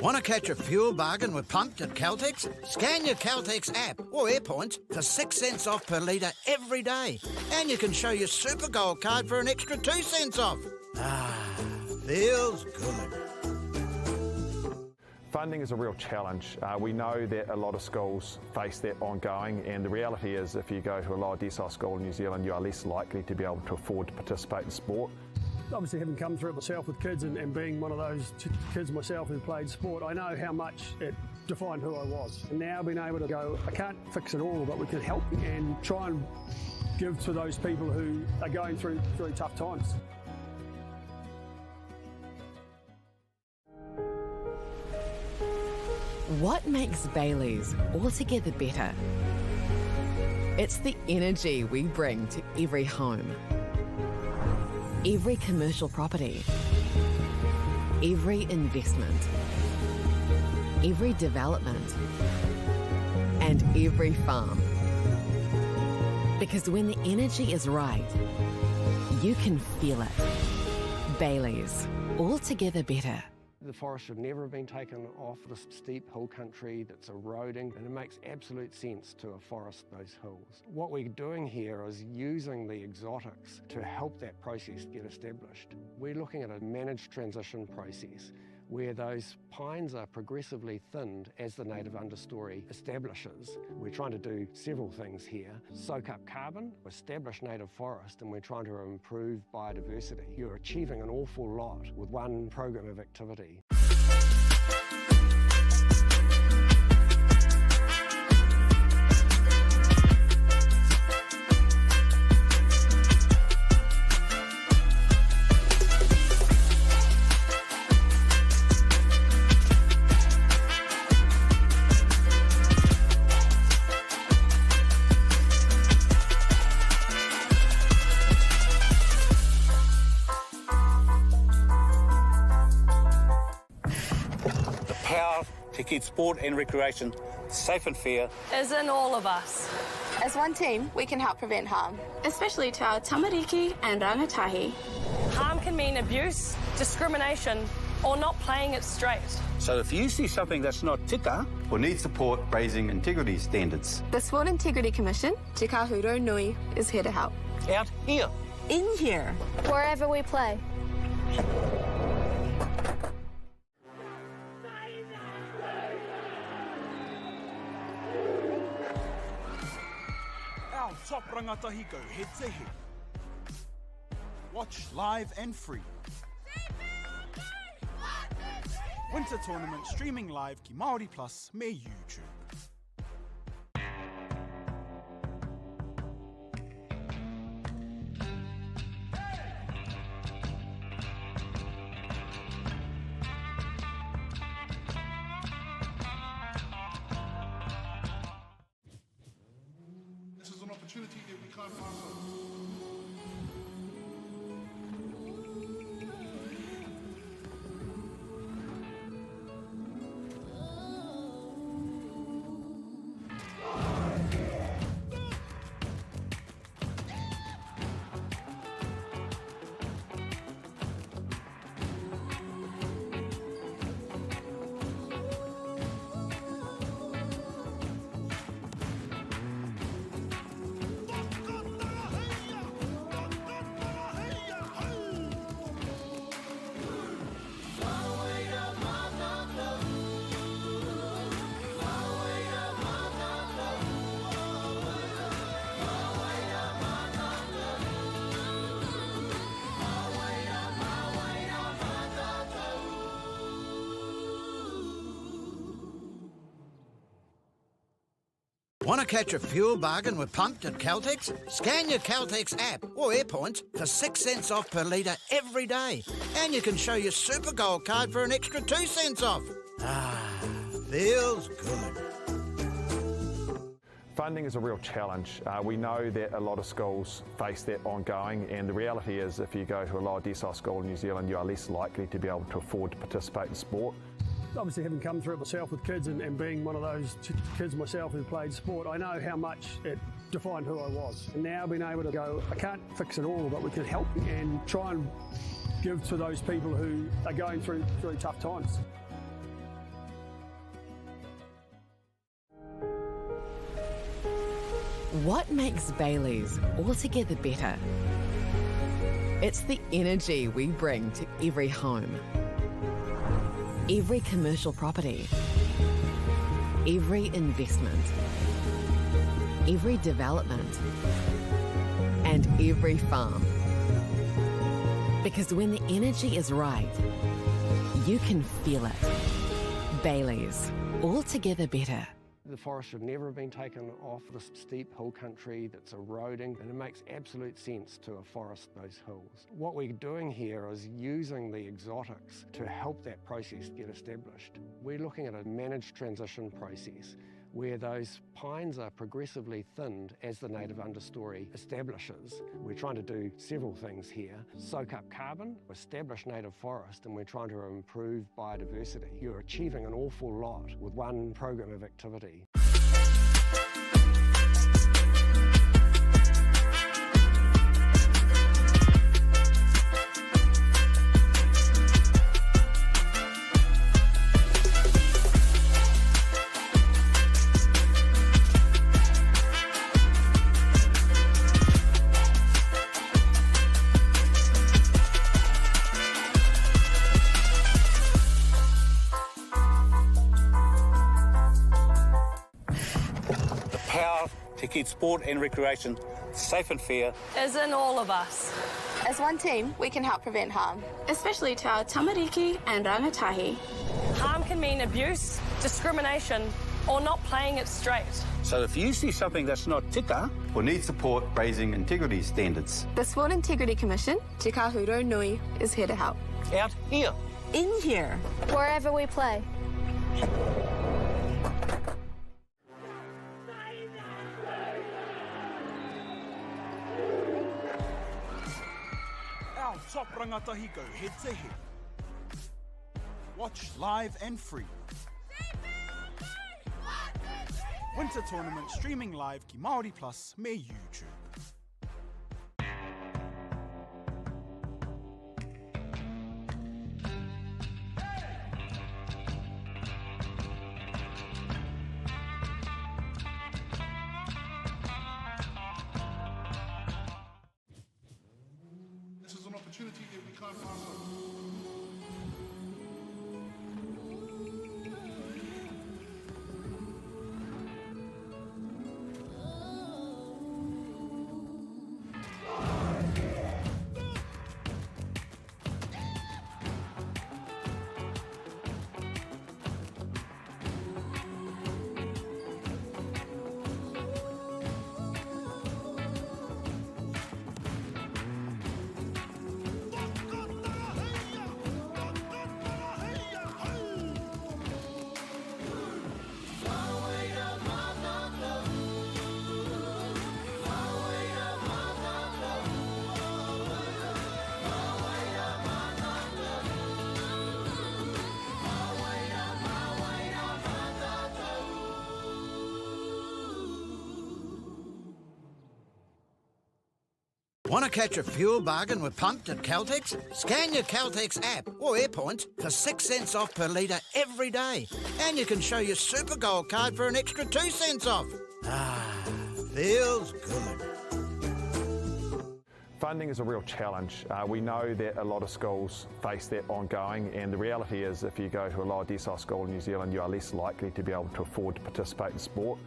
F: Want to catch a fuel bargain with Pumped at Caltex? Scan your Caltex app or AirPoints for 6 cents off per litre every day. And you can show your Super Gold card for an extra 2 cents off. Ah, feels good.
G: Funding is a real challenge. We know that a lot of schools face that ongoing, and the reality is if you go to a lower decile school in New Zealand, you are less likely to be able to afford to participate in sport.
H: Obviously, having come through it myself with kids and being one of those kids myself who played sport, I know how much it defined who I was. And now being able to go, I can't fix it all, but we can help and try and give to those people who are going through really tough times.
I: What makes Bailey's altogether better? It's the energy we bring to every home, every commercial property, every investment, every development, and every farm. Because when the energy is right, you can feel it. Bailey's, altogether better.
J: The forest should never have been taken off the steep hill country that's eroding, and it makes absolute sense to afforest those hills. What we're doing here is using the exotics to help that process get established. We're looking at a managed transition process where those pines are progressively thinned as the native understory establishes. We're trying to do several things here. Soak up carbon, establish native forest, and we're trying to improve biodiversity. You're achieving an awful lot with one program of activity.
K: To keep sport and recreation safe and fair
L: Is in all of us.
M: As one team, we can help prevent harm, especially to our tamariki and rangatahi.
L: Harm can mean abuse, discrimination, or not playing it straight.
K: So if you see something that's not tika,
N: or need support raising integrity standards,
M: The Sport Integrity Commission, Te Kahuro Nui, is here to help.
K: out here.
M: In here.
O: Wherever we play.
D: Our top rangatahi go head to head. Watch live and free. Winter tournament streaming live ki MāORI Plus me YouTube.
E: This is an opportunity that we can't pass on.
F: Want to catch a fuel bargain with Pumped at Caltex? Scan your Caltex app or AirPoints for 6 cents off per litre every day. And you can show your Super Gold card for an extra 2 cents off. Ah, feels good.
G: Funding is a real challenge. We know that a lot of schools face that ongoing, and the reality is if you go to a lower decile school in New Zealand, you are less likely to be able to afford to participate in sport.
H: Obviously, having come through it myself with kids and being one of those kids myself who played sport, I know how much it defined who I was. And now being able to go, I can't fix it all, but we can help and try and give to those people who are going through really tough times.
I: What makes Bailey's altogether better? It's the energy we bring to every home, every commercial property, every investment, every development, and every farm. Because when the energy is right, you can feel it. Bailey's, altogether better.
J: The forest should never have been taken off this steep hill country that's eroding, and it makes absolute sense to afforest those hills. What we're doing here is using the exotics to help that process get established. We're looking at a managed transition process where those pines are progressively thinned as the native understory establishes. We're trying to do several things here. Soak up carbon, establish native forest, and we're trying to improve biodiversity. You're achieving an awful lot with one program of activity.
K: To keep sport and recreation safe and fair
L: Is in all of us.
M: As one team, we can help prevent harm, especially to our tamariki and rangatahi.
L: Harm can mean abuse, discrimination, or not playing it straight.
K: So if you see something that's not tika,
N: or need support raising integrity standards,
M: The Sport Integrity Commission, Te Kahuro Nui, is here to help.
K: out here.
M: In here.
O: Wherever we play.
D: Our top rangatahi go head to head. Watch live and free. Winter tournament streaming live ki MāORI Plus me YouTube.
E: This is an opportunity that we can't pass up.
F: Want to catch a fuel bargain with Pumped at Caltex? Scan your Caltex app or AirPoints for 6 cents off per litre every day. And you can show your Super Gold card for an extra 2 cents off. Ah, feels good.
G: Funding is a real challenge. We know that a lot of schools face that ongoing, and the reality is if you go to a lower decile school in New Zealand, you are less likely to be able to afford to participate in sport.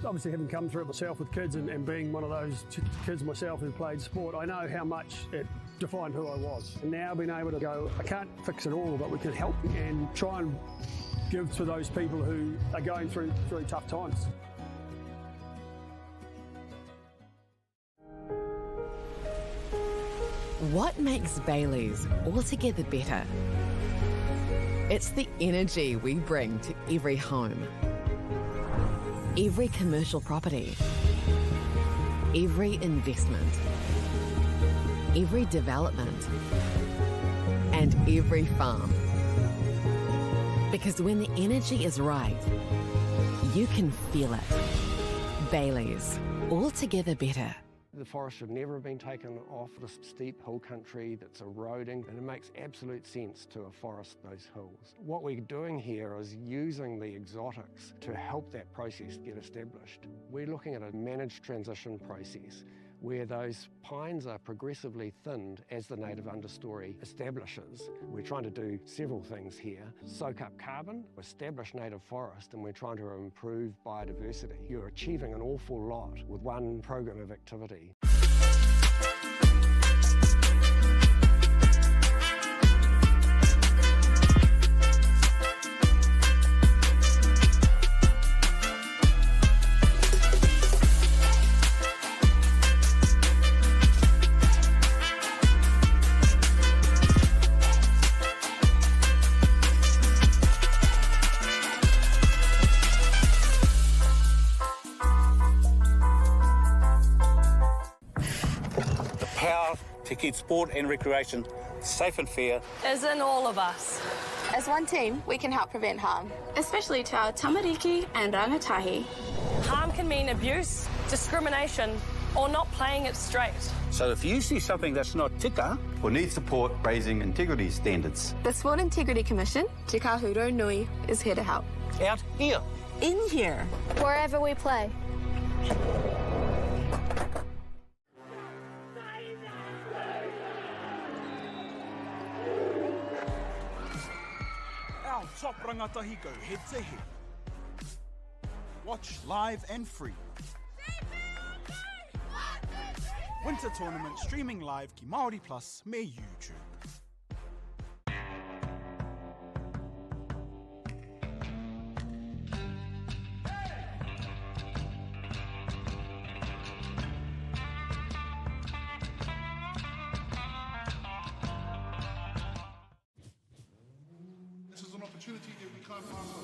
H: Obviously, having come through it myself with kids and being one of those kids myself who played sport, I know how much it defined who I was. And now being able to go, I can't fix it all, but we can help and try and give to those people who are going through tough times.
I: What makes Bailey's altogether better? It's the energy we bring to every home, every commercial property, every investment, every development, and every farm. Because when the energy is right, you can feel it. Bailey's, altogether better.
J: The forest should never have been taken off this steep hill country that's eroding, and it makes absolute sense to afforest those hills. What we're doing here is using the exotics to help that process get established. We're looking at a managed transition process where those pines are progressively thinned as the native understory establishes. We're trying to do several things here. Soak up carbon, establish native forest, and we're trying to improve biodiversity. You're achieving an awful lot with one program of activity.
K: keep sport and recreation safe and fair
L: is in all of us.
M: As one team, we can help prevent harm, especially to our tamariki and rangatahi.
L: Harm can mean abuse, discrimination, or not playing it straight.
K: So if you see something that's not tika,
N: or need support raising integrity standards,
M: The Sport Integrity Commission, Te Kahuro Nui, is here to help.
K: out here.
M: In here.
O: Wherever we play.
D: Our top rangatahi go head to head. Watch live and free. Winter tournament streaming live ki Māori Plus me YouTube.
E: This is an opportunity that we can't pass on.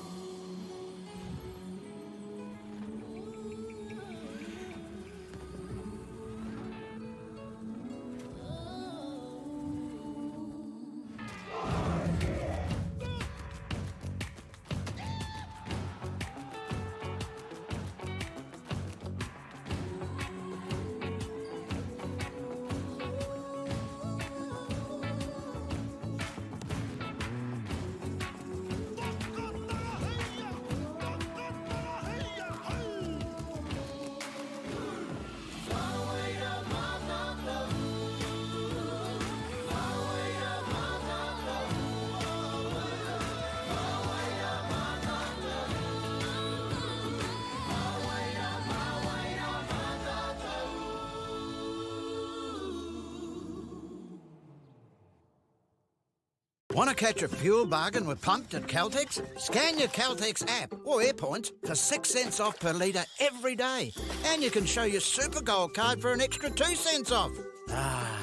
F: Want to catch a fuel bargain with Pumped at Caltex? Scan your Caltex app or AirPoints for 6 cents off per litre every day. And you can show your Super Gold card for an extra 2 cents off. Ah,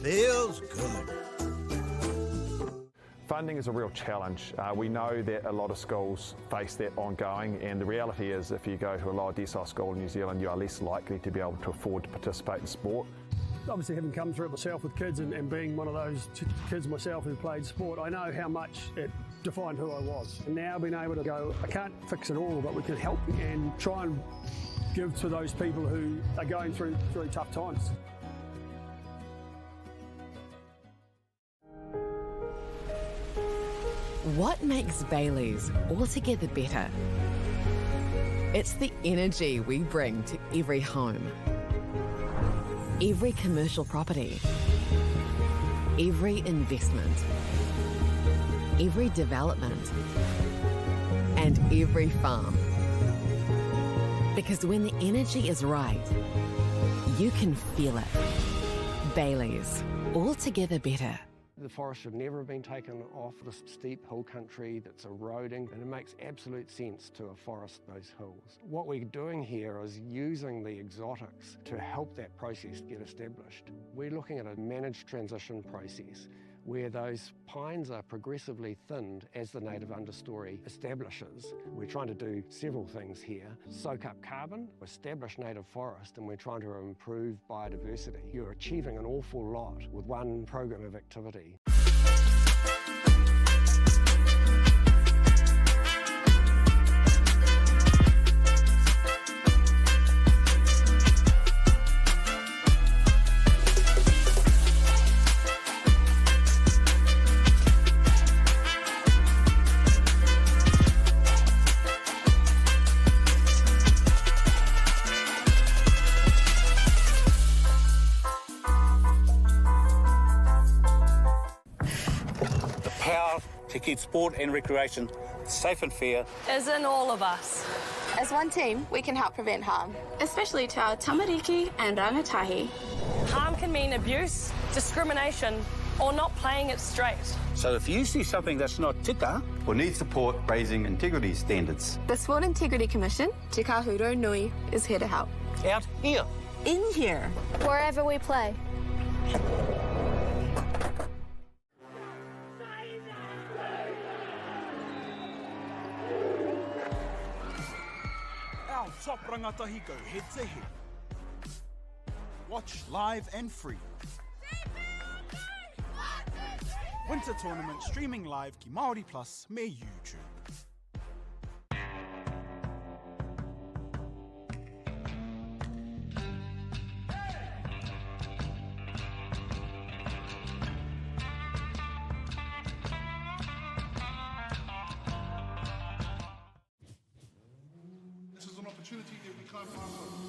F: feels good.
G: Funding is a real challenge. We know that a lot of schools face that ongoing, and the reality is if you go to a lower decile school in New Zealand, you are less likely to be able to afford to participate in sport.
H: Obviously, having come through it myself with kids and being one of those kids myself who played sport, I know how much it defined who I was. And now being able to go, I can't fix it all, but we can help and try and give to those people who are going through tough times.
I: What makes Bailey's altogether better? It's the energy we bring to every home, every commercial property, every investment, every development, and every farm. Because when the energy is right, you can feel it. Bailey's, altogether better.
J: The forest should never have been taken off this steep hill country that's eroding, and it makes absolute sense to afforest those hills. What we're doing here is using the exotics to help that process get established. We're looking at a managed transition process where those pines are progressively thinned as the native understory establishes. We're trying to do several things here. Soak up carbon, establish native forest, and we're trying to improve biodiversity. You're achieving an awful lot with one program of activity.
K: To keep sport and recreation safe and fair
L: is in all of us.
M: As one team, we can help prevent harm, especially to our tamariki and rangatahi.
L: Harm can mean abuse, discrimination, or not playing it straight.
K: So if you see something that's not tika,
N: or need support raising integrity standards,
M: The Sport Integrity Commission, Te Kahuro Nui, is here to help.
K: out here.
M: In here.
O: Wherever we play.
D: Our top rangatahi go head to head. Watch live and free. Winter Tournament streaming live ki MāORI Plus me YouTube.
E: This is an opportunity that we can't pass on.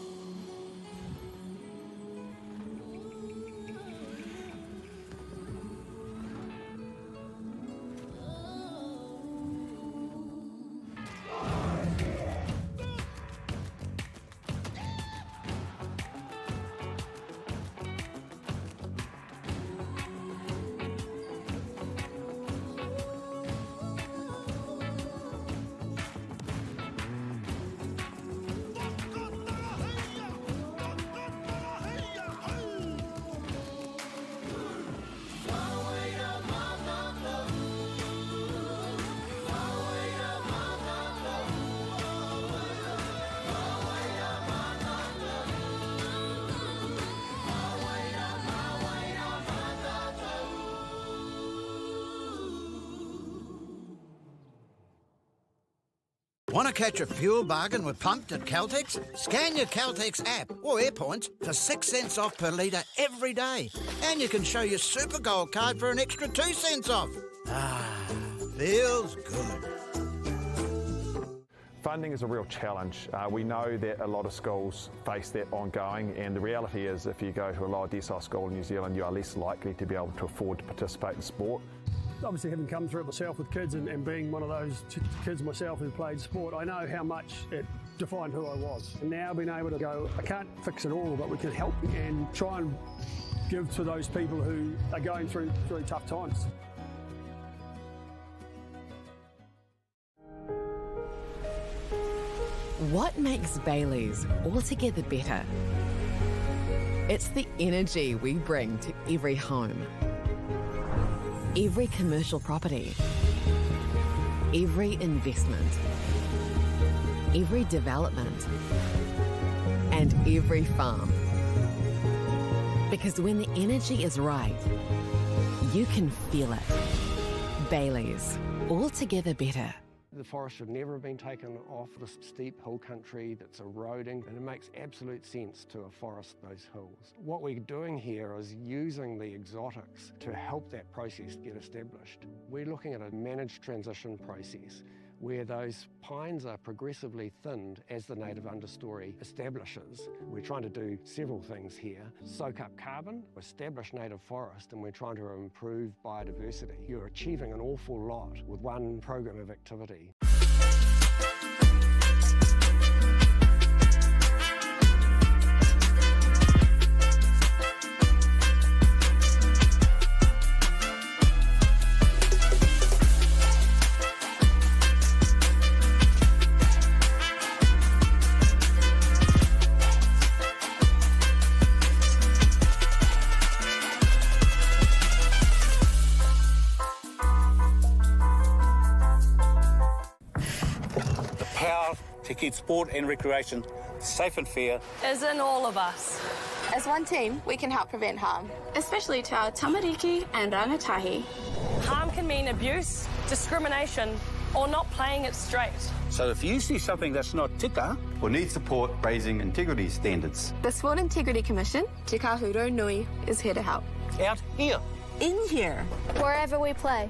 F: Want to catch a fuel bargain with Pumped at Caltex? Scan your Caltex app or AirPoints for 6 cents off per litre every day. And you can show your Super Gold card for an extra 2 cents off. Ah, feels good.
G: Funding is a real challenge. We know that a lot of schools face that ongoing, and the reality is if you go to a lower decile school in New Zealand, you are less likely to be able to afford to participate in sport.
H: Obviously, having come through it myself with kids and being one of those kids myself who played sport, I know how much it defined who I was. And now being able to go, I can't fix it all, but we can help and try and give to those people who are going through really tough times.
I: What makes Bailey's altogether better? It's the energy we bring to every home, every commercial property, every investment, every development, and every farm. Because when the energy is right, you can feel it. Bailey's, altogether better.
J: The forest should never have been taken off this steep hill country that's eroding, and it makes absolute sense to afforest those hills. What we're doing here is using the exotics to help that process get established. We're looking at a managed transition process where those pines are progressively thinned as the native understory establishes. We're trying to do several things here. Soak up carbon, establish native forest, and we're trying to improve biodiversity. You're achieving an awful lot with one program of activity.
K: To keep sport and recreation safe and fair
L: Is in all of us.
M: As one team, we can help prevent harm, especially to our tamariki and rangatahi.
L: Harm can mean abuse, discrimination, or not playing it straight.
K: So if you see something that's not tika,
N: or need support raising integrity standards,
M: The Sport Integrity Commission, Te Kahuro Nui, is here to help.
K: out here.
O: In here. Wherever we play.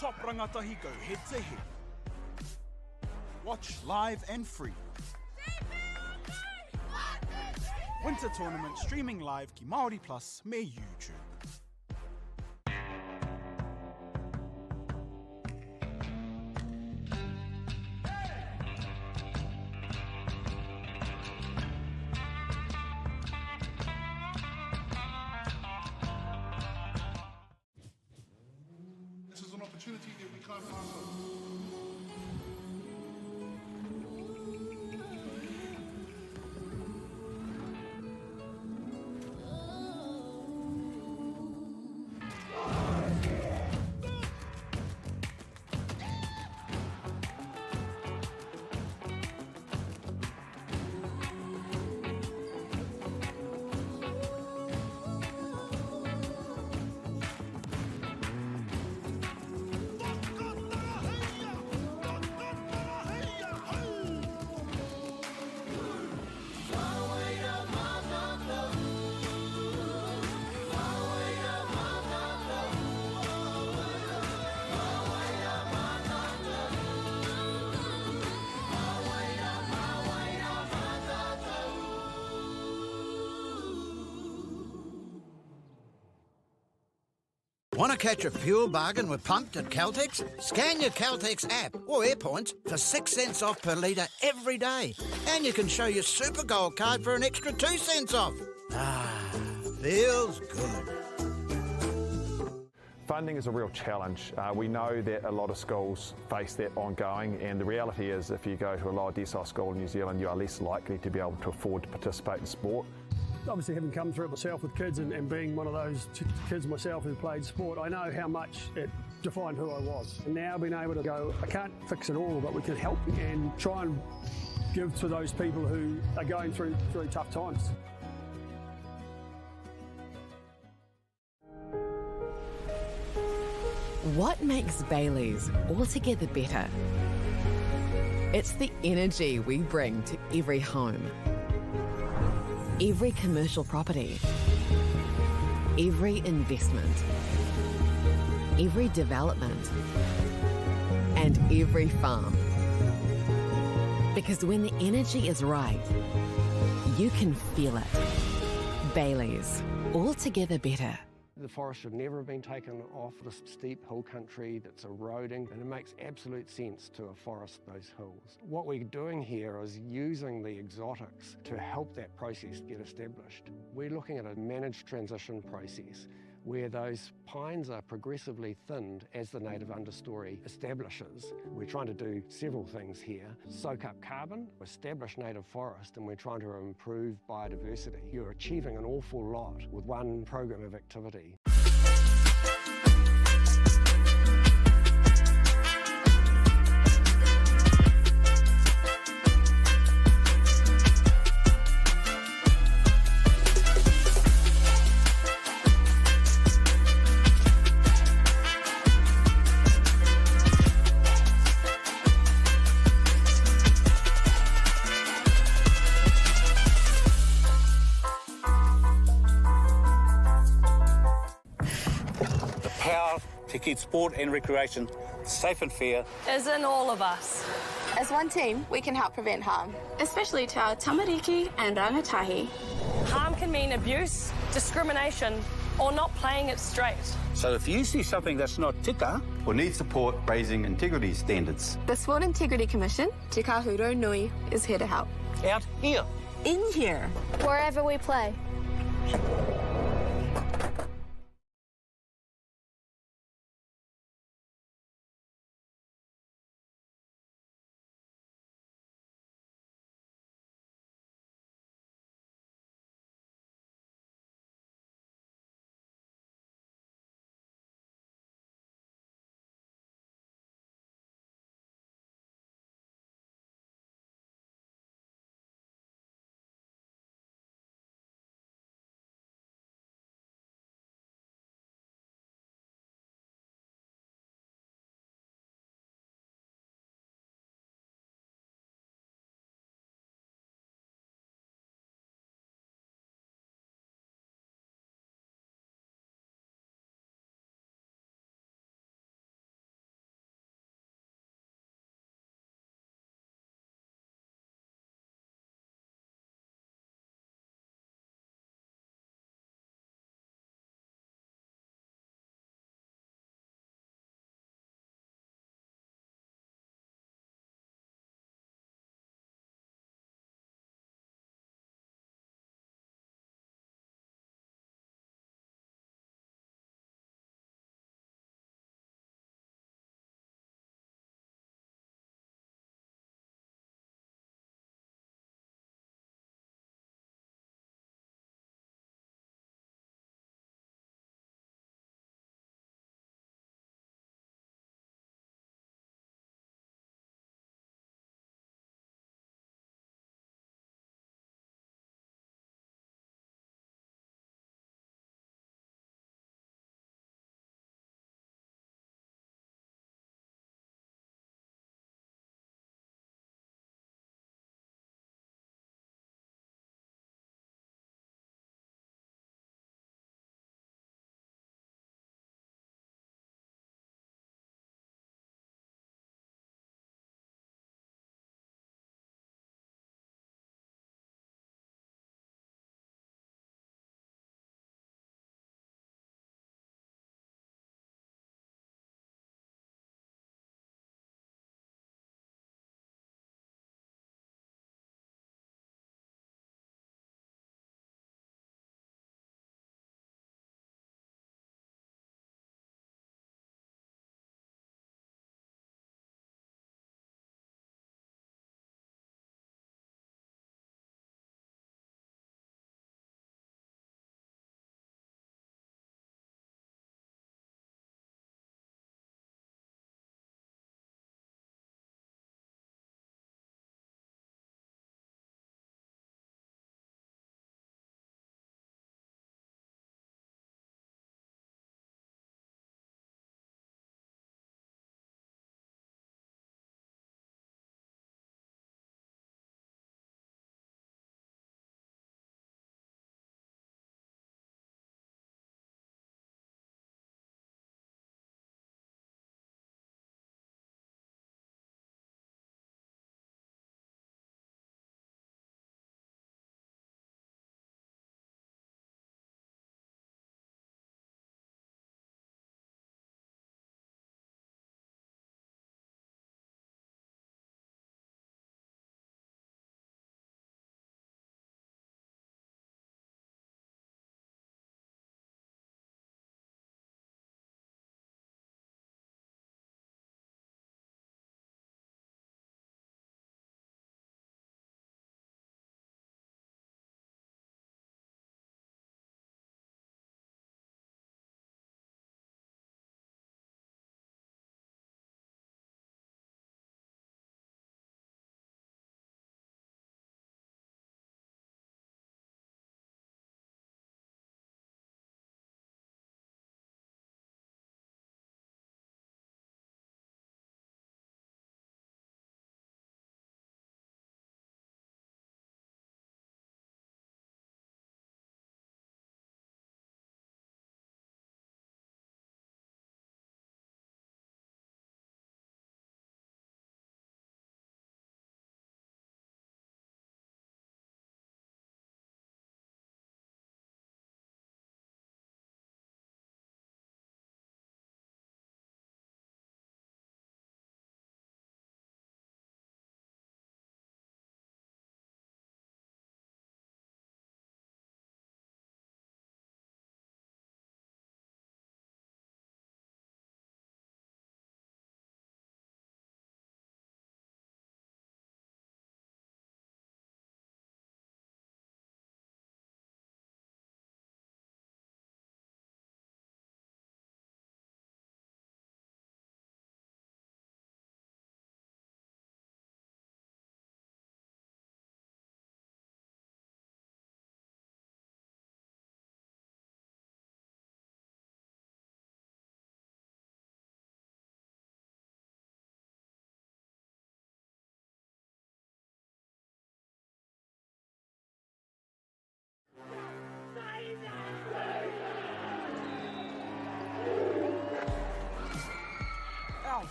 D: top rangatahi go head to head. Watch live and free. Winter tournament streaming live ki MāORI Plus me YouTube.
E: This is an opportunity that we can't pass up.
F: Want to catch a fuel bargain with Pumped at Caltex? Scan your Caltex app or AirPoints for 6 cents off per litre every day. And you can show your Super Gold card for an extra 2 cents off. Ah, feels good.
G: Funding is a real challenge. We know that a lot of schools face that ongoing, and the reality is if you go to a lower decile school in New Zealand, you are less likely to be able to afford to participate in sport.
H: Obviously, having come through it myself with kids and being one of those kids myself who played sport, I know how much it defined who I was. And now being able to go, I can't fix it all, but we can help and try and give to those people who are going through tough times.
I: What makes Bailey's altogether better? It's the energy we bring to every home, every commercial property, every investment, every development, and every farm. Because when the energy is right, you can feel it. Bailey's, altogether better.
J: The forest should never have been taken off this steep hill country that's eroding, and it makes absolute sense to afforest those hills. What we're doing here is using the exotics to help that process get established. We're looking at a managed transition process where those pines are progressively thinned as the native understory establishes. We're trying to do several things here. Soak up carbon, establish native forest, and we're trying to improve biodiversity. You're achieving an awful lot with one program of activity.
K: To keep sport and recreation safe and fair
L: Is in all of us.
M: As one team, we can help prevent harm, especially to our tamariki and rangatahi.
L: Harm can mean abuse, discrimination, or not playing it straight.
K: So if you see something that's not tika,
N: or need support raising integrity standards,
M: The Sport Integrity Commission, Te Kahuro Nui, is here to help.
K: out here.
O: In here. Wherever we play.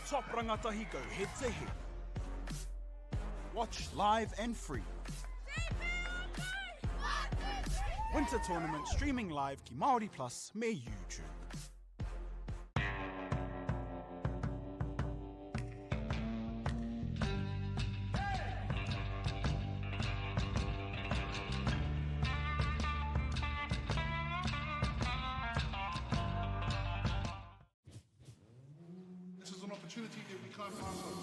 D: top rangatahi go head to head. Watch live and free. Winter Tournament streaming live ki MāORI Plus me YouTube.
E: This is an opportunity that we can't pass on.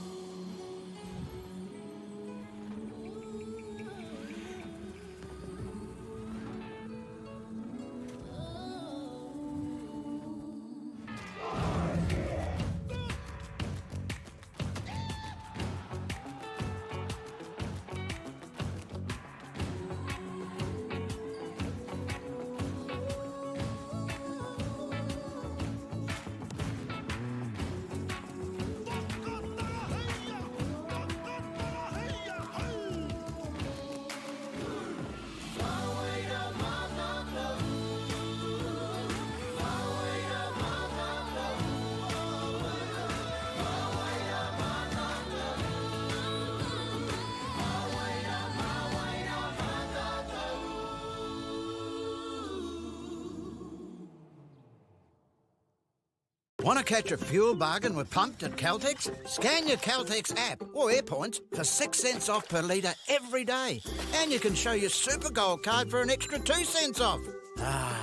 F: Want to catch a fuel bargain with Pumped at Caltex? Scan your Caltex app or AirPoints for 6 cents off per litre every day. And you can show your Super Gold card for an extra 2 cents off. Ah,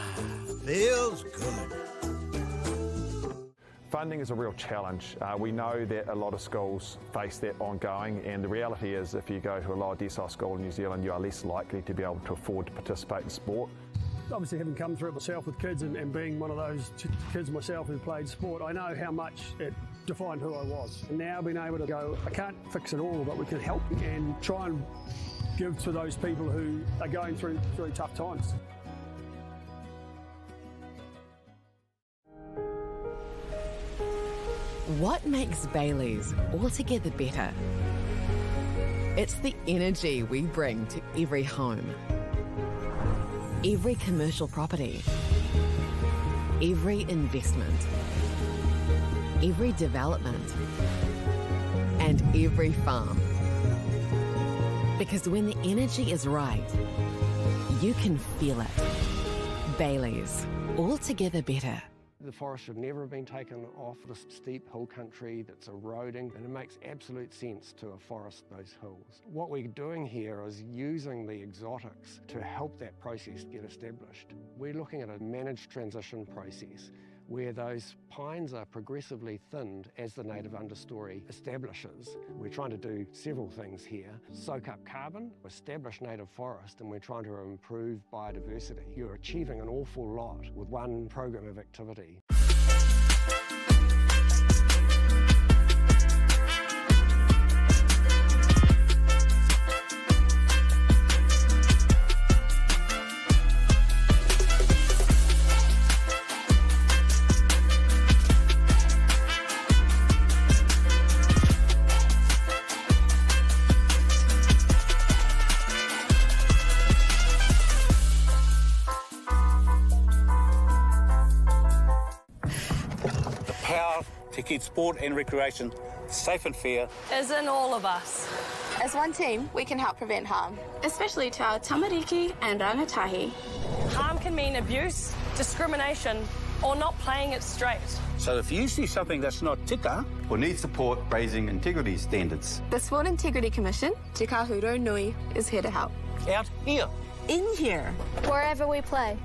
F: feels good.
G: Funding is a real challenge. We know that a lot of schools face that ongoing, and the reality is if you go to a lower decile school in New Zealand, you are less likely to be able to afford to participate in sport.
H: Obviously, having come through it myself with kids and being one of those kids myself who played sport, I know how much it defined who I was. And now being able to go, I can't fix it all, but we can help and try and give to those people who are going through really tough times.
I: What makes Bailey's altogether better? It's the energy we bring to every home, every commercial property, every investment, every development, and every farm. Because when the energy is right, you can feel it. Bailey's, altogether better.
J: The forest should never have been taken off this steep hill country that's eroding, and it makes absolute sense to afforest those hills. What we're doing here is using the exotics to help that process get established. We're looking at a managed transition process where those pines are progressively thinned as the native understory establishes. We're trying to do several things here. Soak up carbon, establish native forest, and we're trying to improve biodiversity. You're achieving an awful lot with one program of activity.
K: To keep sport and recreation safe and fair
L: Is in all of us.
M: As one team, we can help prevent harm, especially to our tamariki and rangatahi.
L: Harm can mean abuse, discrimination, or not playing it straight.
K: So if you see something that's not tika,
N: or need support raising integrity standards,
M: The Sport Integrity Commission, Te Kahuro Nui, is here to help.
K: out here.
O: In here. Wherever we play.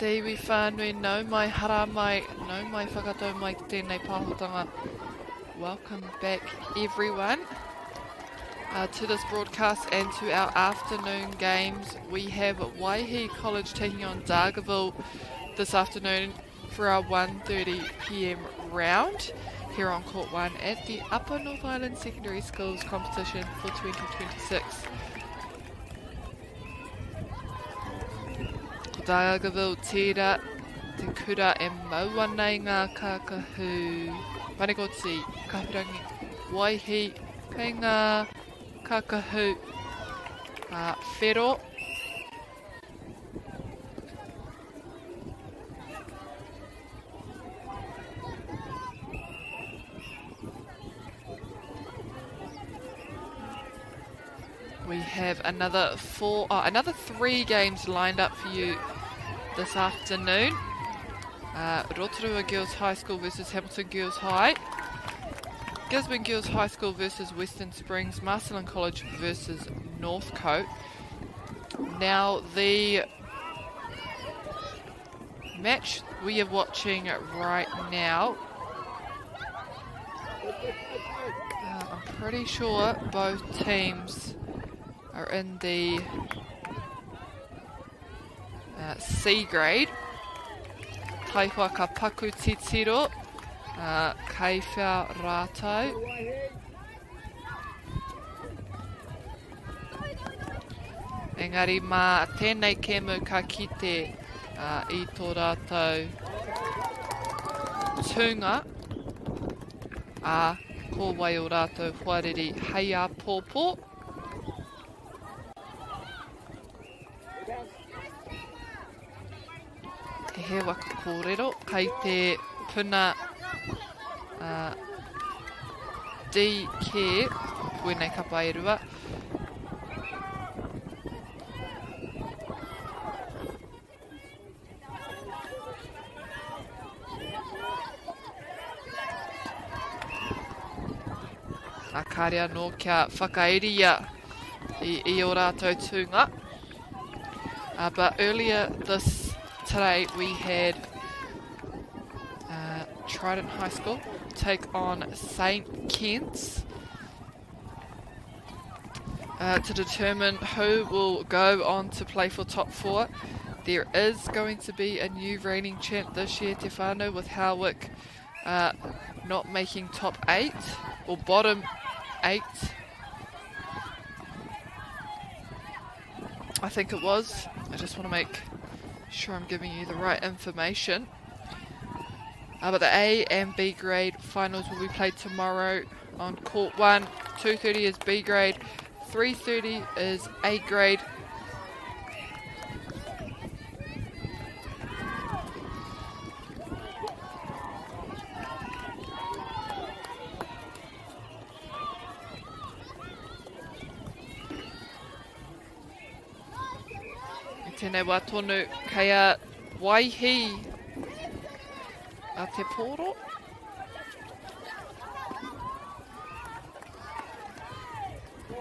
A: te iwi whānui, nau mai hara mai, nau mai whakatau mai tēnei pāhotanga. Welcome back everyone to this broadcast and to our afternoon games. We have Waihi College taking on Dargaville this afternoon for our 1:30 PM round here on Court 1 at the Upper North Island Secondary Schools competition for 2026. Dargaville tērā te kura e maua nei ngā kākahu Panekoti, Kapirangi, Waihi, kei ngā kākahu whero. We have another 3 games lined up for you this afternoon. Rotorua Girls High School versus Hamilton Girls High, Gisborne Girls High School versus Western Springs, Marcellin College versus Northcote. Now the match we are watching right now, I'm pretty sure both teams are in the C grade. Taiwha ka paku titiro, kei whia rātou. Engari mā tēnei kēmu ka kite I tō rātou tūnga, ko wai o rātou huareri hei a pōpō. He waka kōrero, kei te puna D care, wēnei kapa e rua. A kārea no kia whakaeria I o rātou tūnga. But earlier today we had Trident High School take on St. Kitts to determine who will go on to play for top 4. There is going to be a new reigning champ this year, Te Whānau, with Howick not making top 8 or bottom 8. I think it was. I just want to make sure I'm giving you the right information. But the A and B grade finals will be played tomorrow on Court 1. 2:30 is B grade, 3:30 is A grade. Tēnei wā tonu kei a Waihi a te pōro.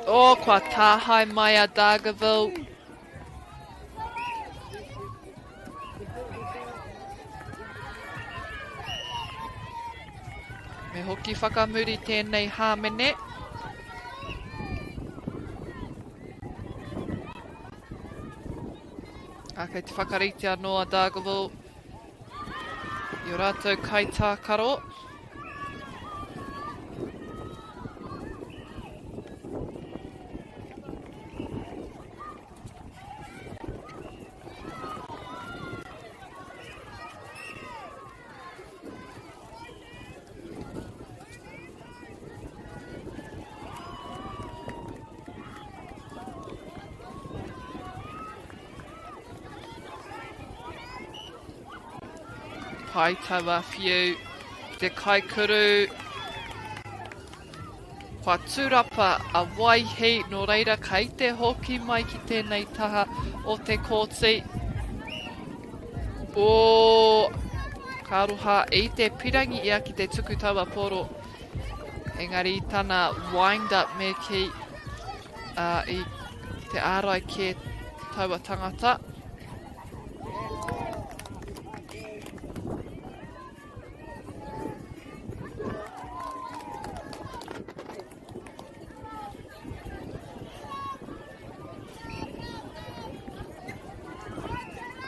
A: O, kua tāhai mai a Dargaville. Me hoki whakamuri tēnei hāmene. Kei te whakarite anō a Dargaville. I o rātou kai tākaro. Pai taua whiu, te kaikuru. Kua tūrapa a Waihi, no reira kei te hoki mai ki tēnei taha o te kōti. O karoha I te pirangi ia ki te tuku taua poro. Engari I tana wind up me ki I te ārai ke taua tangata.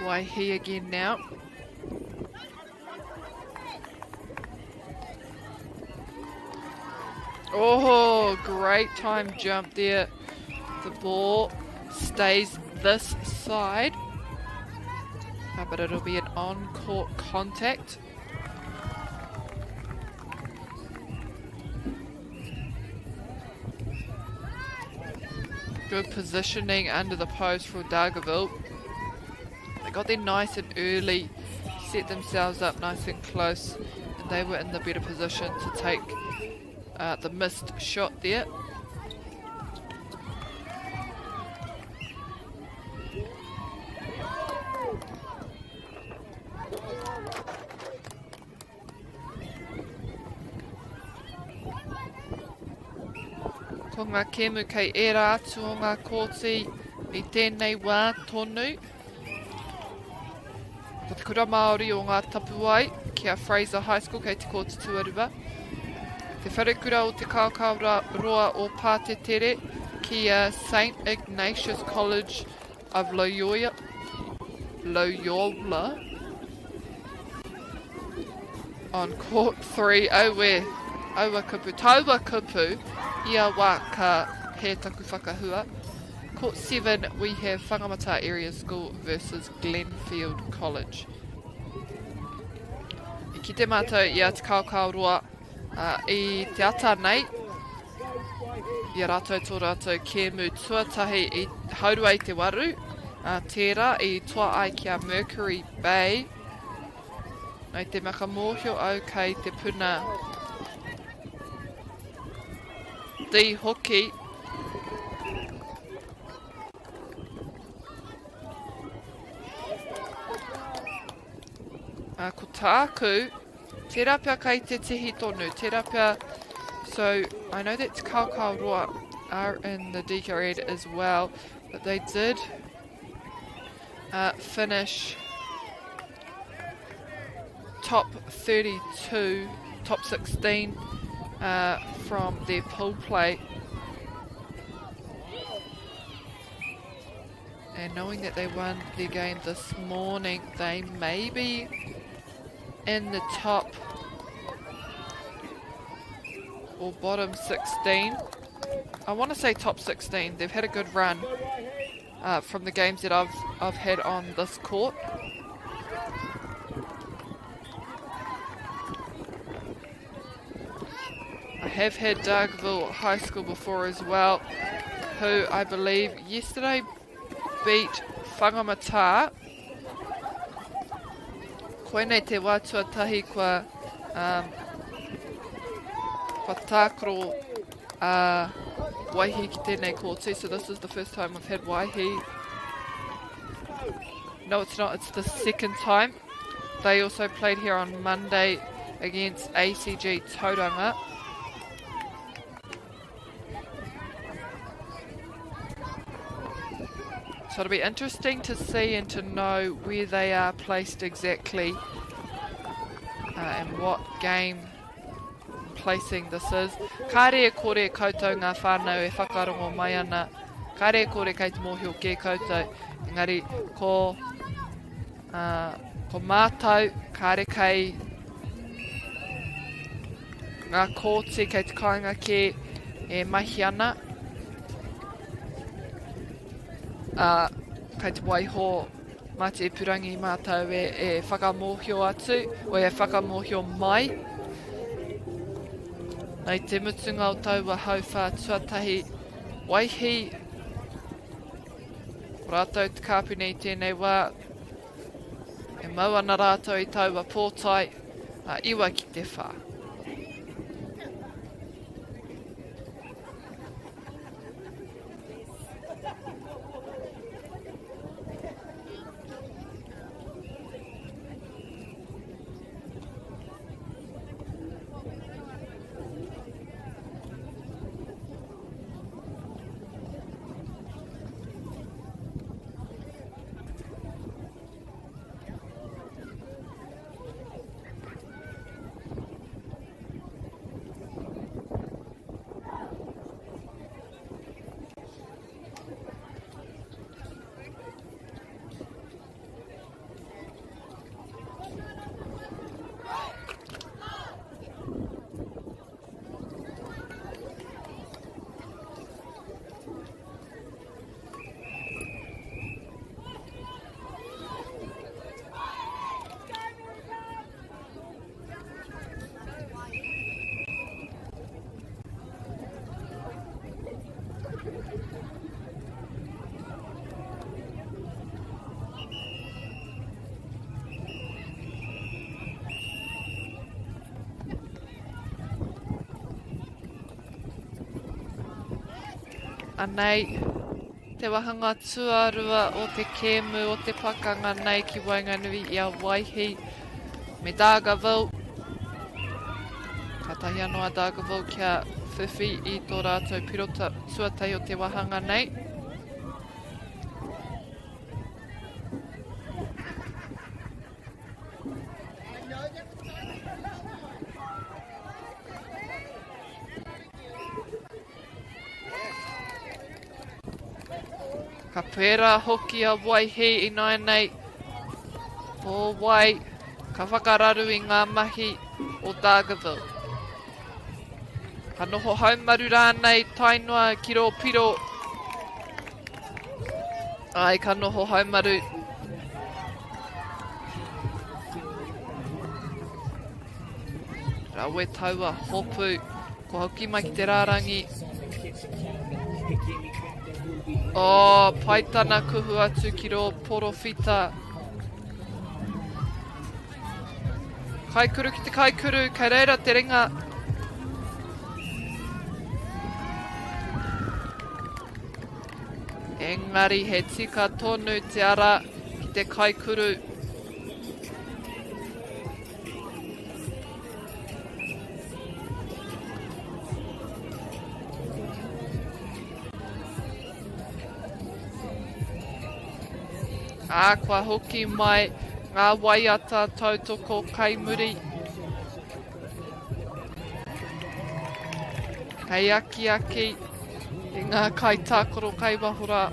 A: Waihi again now. Oh, great time jump there. The ball stays this side, but it'll be an on-court contact. Good positioning under the post for Dargaville. They got there nice and early, set themselves up nice and close, and they were in the better position to take the missed shot there. Ko ngā kemu kei era atu o ngā kōti i tēnei wā tonu. Ko te kura Māori o ngā tapuai kia Fraser High School kei te kōti tuarua. Te wharekura o te kaukau roa o Pātetere ki St. Ignatius College of Loyola. On court 3, aua kupu, taua kupu, ia wā ka he taku whakahua. Court 7, we have Whangamata Area School versus Glenfield College. I ki te mātou ia te kaukau roa i te ata nei. Ia rātou tō rātou kēmu tuatahi i haurua i te waru. Tērā i toa ai kia Mercury Bay. Nei te makamohio au kei te puna Di hoki. Ko tāku, tērā pia kei te tihi tonu, tērā pia. So, I know that Kaukau Roa are in the DK Red as well, but they did finish top 32, top 16 from their pool play. And knowing that they won their game this morning, they may be in the top or bottom 16. I want to say top 16. They've had a good run from the games that I've had on this court. I have had Dargaville High School before as well, who I believe yesterday beat Whangamata. Koenei te wātua tahi kua tākaro waihi ki tēnei kōti, so this is the first time I've had waihi. No, it's not, it's the second time. They also played here on Monday against ACG Tauranga. So it'll be interesting to see and to know where they are placed exactly and what game placing this is. Ka rea kore koutou ngā whānau e whakarongo mai ana. Ka rea kore kei te mōhio ke koutou. Engari, ko mātou, ka rea kei ngā kōti kei te kāinga ke e mahi ana. Kei te waiho mā te purangi mātou e whakamohio atu, o e whakamohio mai. Nei te mutunga o taua hauwha tuatahi waihi. Rātou te kāpuni tēnei wā. E mau ana rātou i taua pōtai, iwa ki te whā. Anei, te wahanga tuarua o te kēmu o te pakanga nei ki Wainganui i a Waihi me Dargaville. Ka tahi anō a Dargaville kia whiwhi i tō rātou pirota tuatai o te wahanga nei. Ka pērā hoki a Waihi i nai nei. O Wai, ka whakararu i ngā mahi o Dargaville. Ka noho haumaru rānei tainua ki rō piro. Ai, ka noho haumaru. Rawe taua hopu, ko hoki mai ki te rārangi. Oh, paitana kuhu atu ki rō porowhita. Kaikuru ki te kaikuru, kei reira te ringa. Engari he tika tonu te ara ki te kaikuru. Kua hoki mai ngā waiata tautoko kaimuri. Kei aki aki i ngā kai tākoro kai wahora.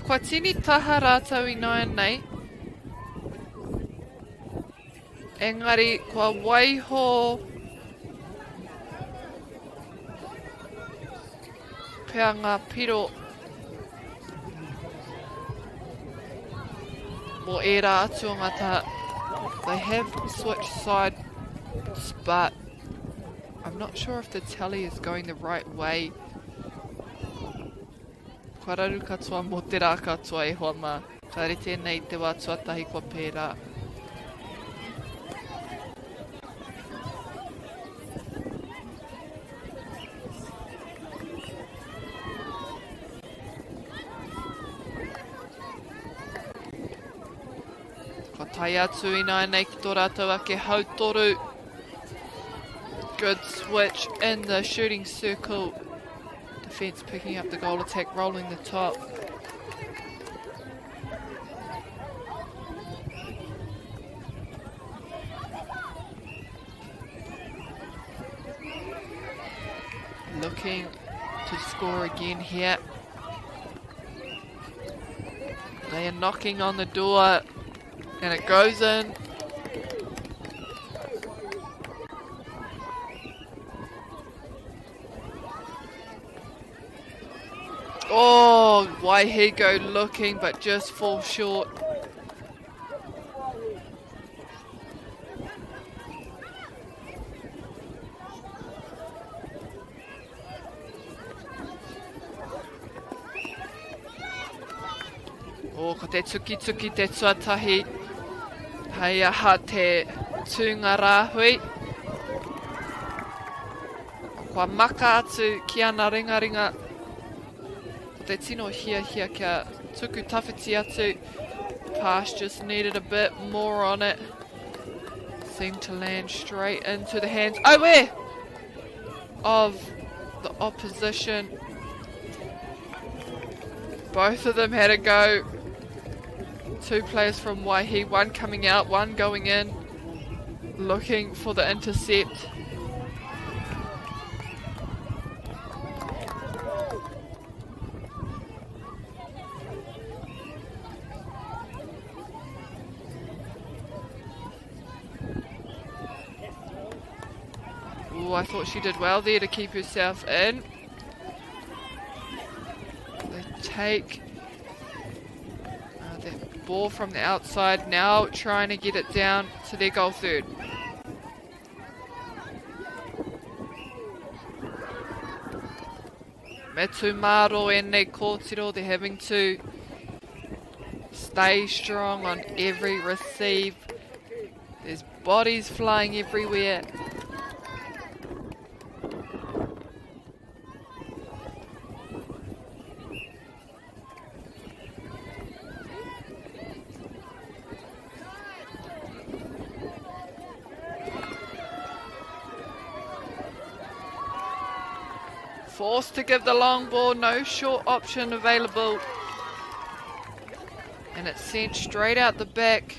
A: Kua tini taha rātau i noa nei. Engari, kua waiho pea ngā piro mo ērā atu o ngā taha. They have switched sides, but I'm not sure if the tally is going the right way. Kua raru katoa mo te rā katoa e hoa mā. Ka re tēnei te wā tuatahi kua pērā. Tai atu i nai nei ki tō rātou ake hautoru. Good switch in the shooting circle. Defence picking up the goal attack, rolling the top. Looking to score again here. They are knocking on the door. And it goes in. Oh, Waihigo looking but just falls short. Oh, ko te tuki te tuatahi. Hei aha te tūnga rāhui. Kua maka atu ki ana ringa. Ko te tino hia kia tuku tawhiti atu. Pass just needed a bit more on it. Seemed to land straight into the hands of the opposition. Both of them had a go. Two players from Waihi, one coming out, one going in, looking for the intercept. Ooh, I thought she did well there to keep herself in. They take that ball from the outside, now trying to get it down to their goal third. Me tūmaro e nei kōtiro, they're having to stay strong on every receive. There's bodies flying everywhere. Forced to give the long ball, no short option available. And it's sent straight out the back.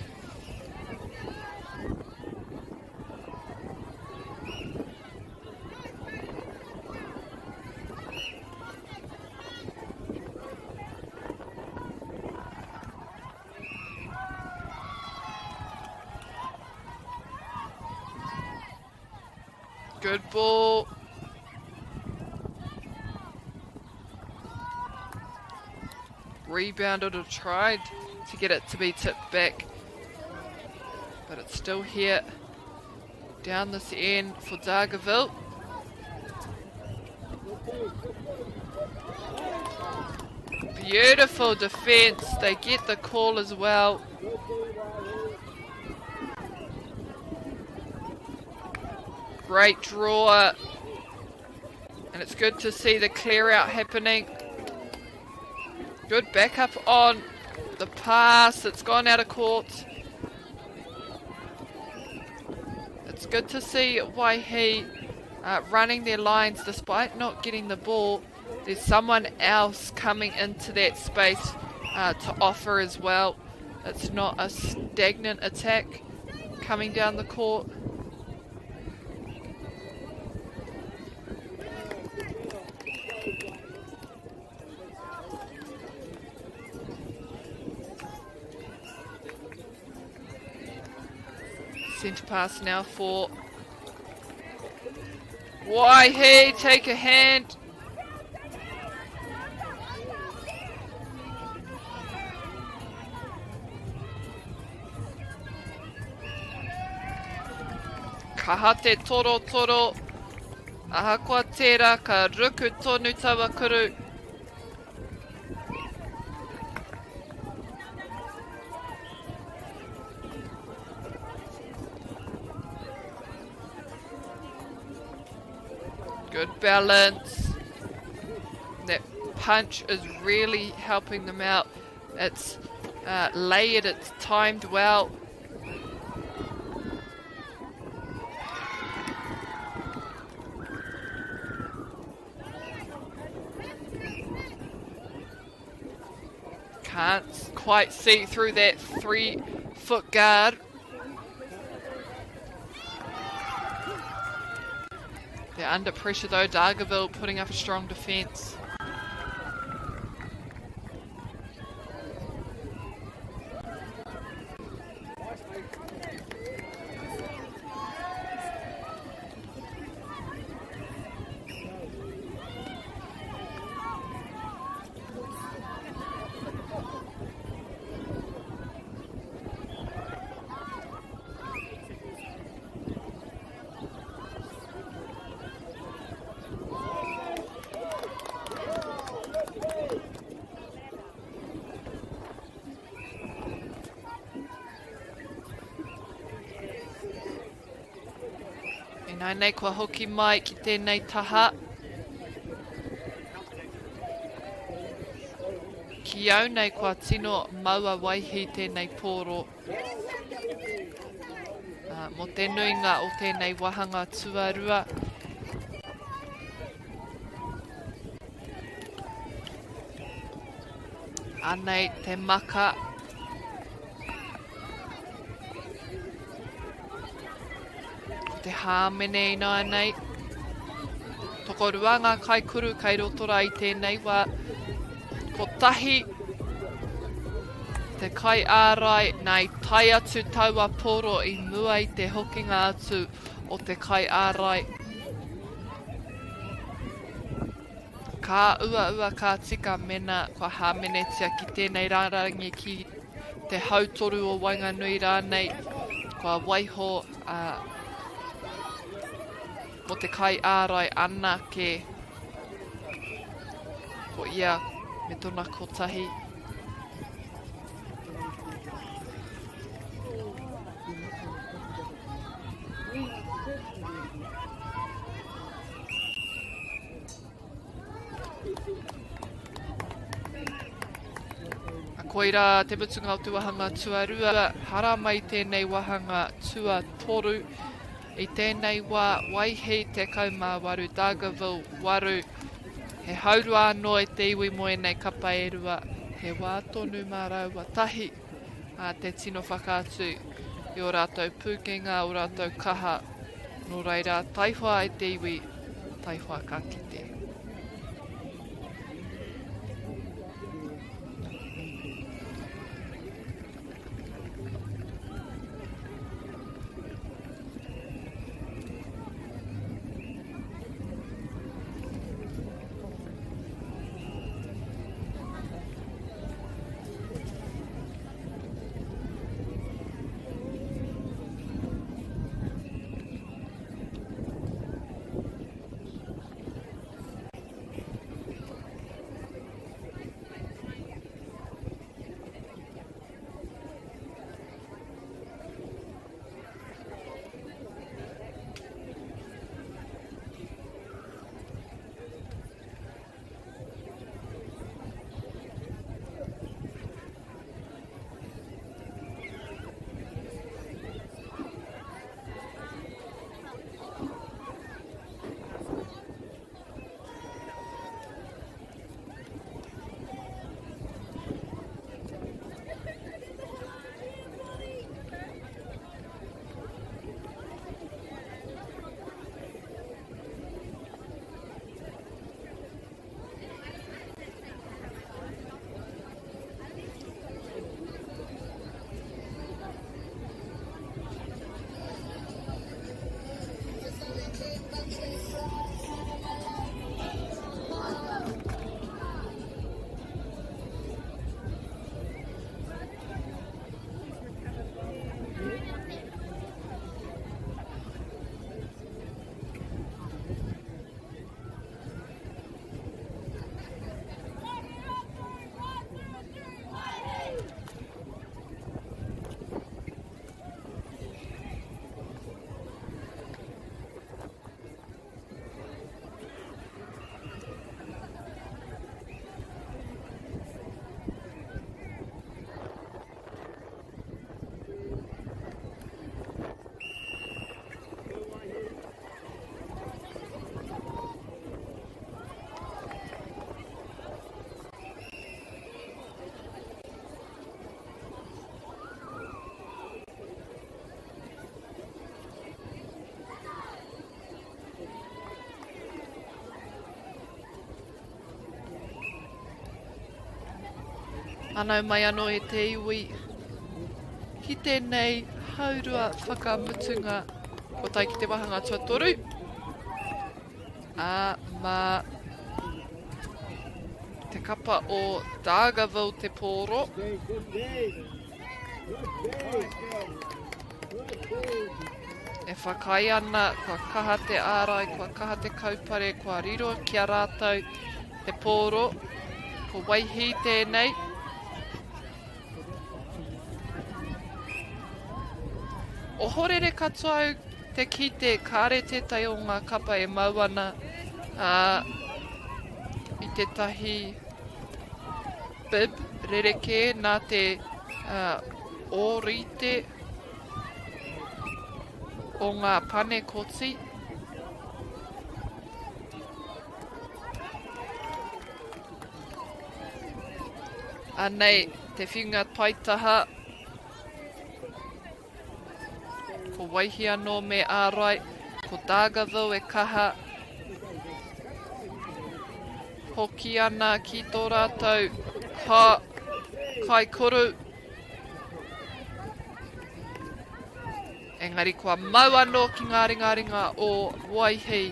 A: Good ball. Rebounded or tried to get it to be tipped back, but it's still here down this end for Dargaville. Beautiful defense, they get the call as well. Great draw, and it's good to see the clear out happening. Good backup on the pass. It's gone out of court. It's good to see Waihi running their lines despite not getting the ball. There's someone else coming into that space to offer as well. It's not a stagnant attack coming down the court. Centre pass now for Waihi, take a hand. Kaha te toro toro, ahakoa tērā ka ruku tonu tawa kuru. Good balance. That punch is really helping them out. It's layered, it's timed well. Can't quite see through that 3-foot guard. They're under pressure though, Dargaville putting up a strong defence. Nai nei kua hoki mai ki tēnei taha. Ki au nei kua tino maua waihi tēnei pōro. Mo te nuinga o tēnei wahanga tuarua. Anei te maka. Te hāmene i nai nei. Toko rua ngā kai kuru kai rotora i tēnei wā. Ko tahi. Te kai ārai nei tai atu taua poro i mua i te hokinga atu o te kai ārai. Ka ua ka tika mena kua hāmenetia ki tēnei rārangi ki te hautoru o Wainganui rānei. Kua waiho mo te kai ārai ana ke ko ia me tōna kotahi. Koira te mutunga o te wahanga tuarua, hara mai tēnei wahanga tua toru. I tēnei wā waihi te kaumāwaru Dargaville waru. He haurua anō e te iwi moe nei kapa e rua. He wā tonu mā raua tahi a te tino whakaatu i o rātou pūkenga, o rātou kaha. Nō reira, taihua e te iwi, taihua ka kite. Anau mai anō e te iwi. Ki tēnei haurua whakamutunga ko tai ki te wahanga tuatoru. Mā te kapa o Dargaville te pōro. E whakai ana, kua kaha te ārai, kua kaha te kaupare, kua riro ki a rātou te pōro. Ko waihi tēnei. O horere katoa te kite, kāre tētai o ngā kapa e mau ana i te tahi bib rereke nā te ōrite o ngā pane koti. Anei, te whiunga paitaha. Ko waihi anō me ārai, ko Dargaville e kaha. Hoki ana ki tō rātou kai kuru. Engari kua mau anō ki ngā ringa o waihi.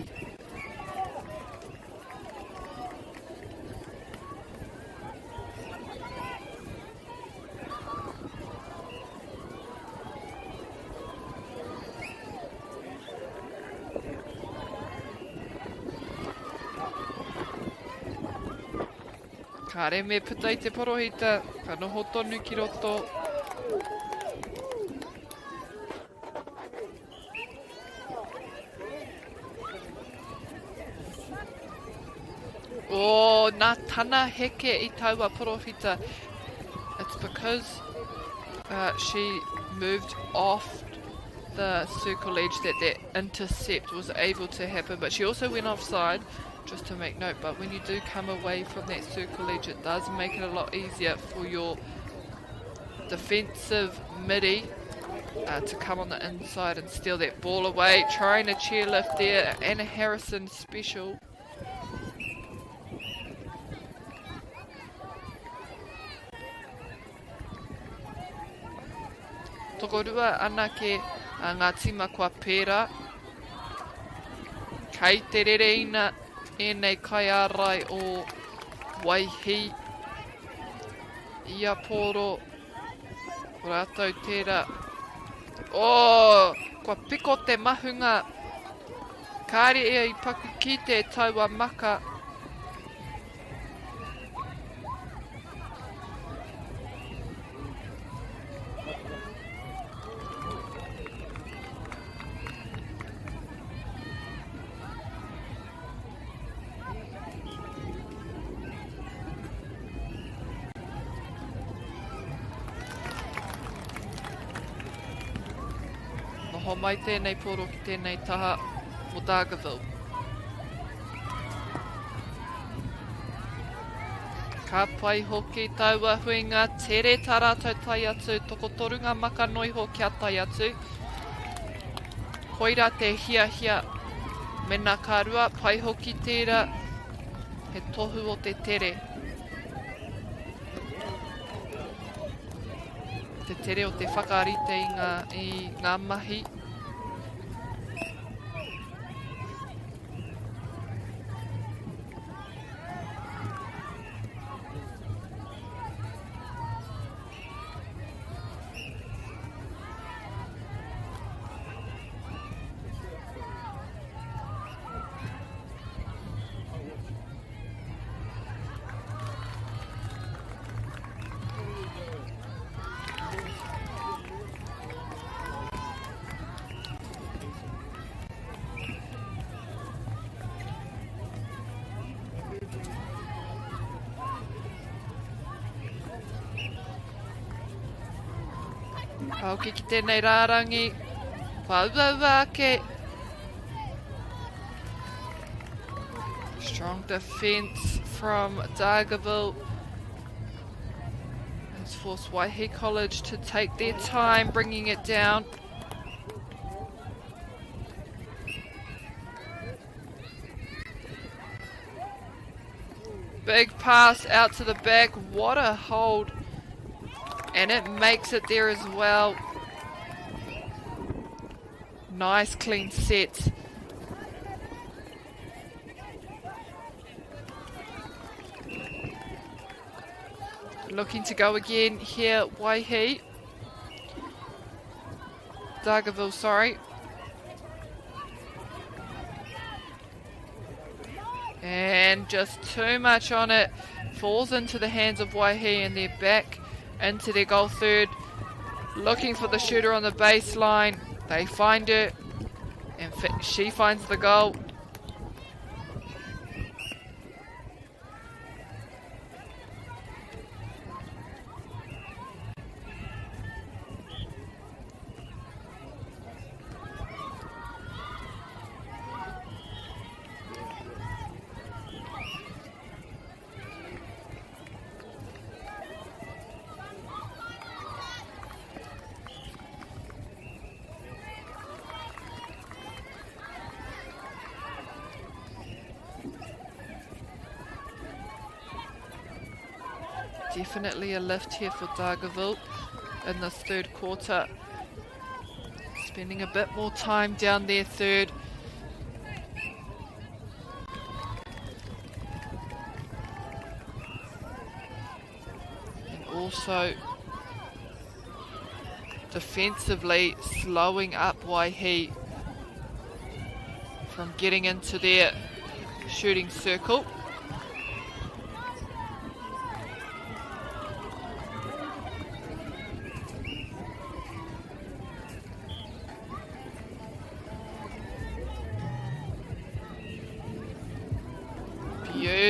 A: Ka re me putai te porohita, ka noho tonu ki roto. Oh, nā tana heke I taua porohita. It's because she moved off the circle edge that intercept was able to happen, but she also went offside, just to make note. But when you do come away from that circle edge, it does make it a lot easier for your defensive midi to come on the inside and steal that ball away. Trying a chairlift there, Anna Harrison special. Tokorua anake ngā tima kua pērā. Kei te rere ina enei kai ārai o Waihi. Ia pōro. Rātou tērā. Oh! Kua piko te mahunga. Kāre ea I paku ki te taua maka. Noho mai tēnei poro ki tēnei taha o Dargaville. Ka pai hoki taua huinga, tere tā rātou tai atu, toko torunga maka noiho kia tai atu. Koira te hia hia, mena kārua, pai hoki tērā, he tohu o te tere. Te tere o te whakarite I ngā mahi. Pauki ki tēnei rārangi. Whauaua ake. Strong defence from Dargaville. Has forced Waihi College to take their time bringing it down. Big pass out to the back. What a hold. And it makes it there as well. Nice clean set. Looking to go again here, Waihi. Dargaville, sorry. And just too much on it. Falls into the hands of Waihi and they're back into their goal third, looking for the shooter on the baseline. They find her, and she finds the goal. Definitely a lift here for Dargaville in this third quarter. Spending a bit more time down their third. And also defensively slowing up Waihi from getting into their shooting circle.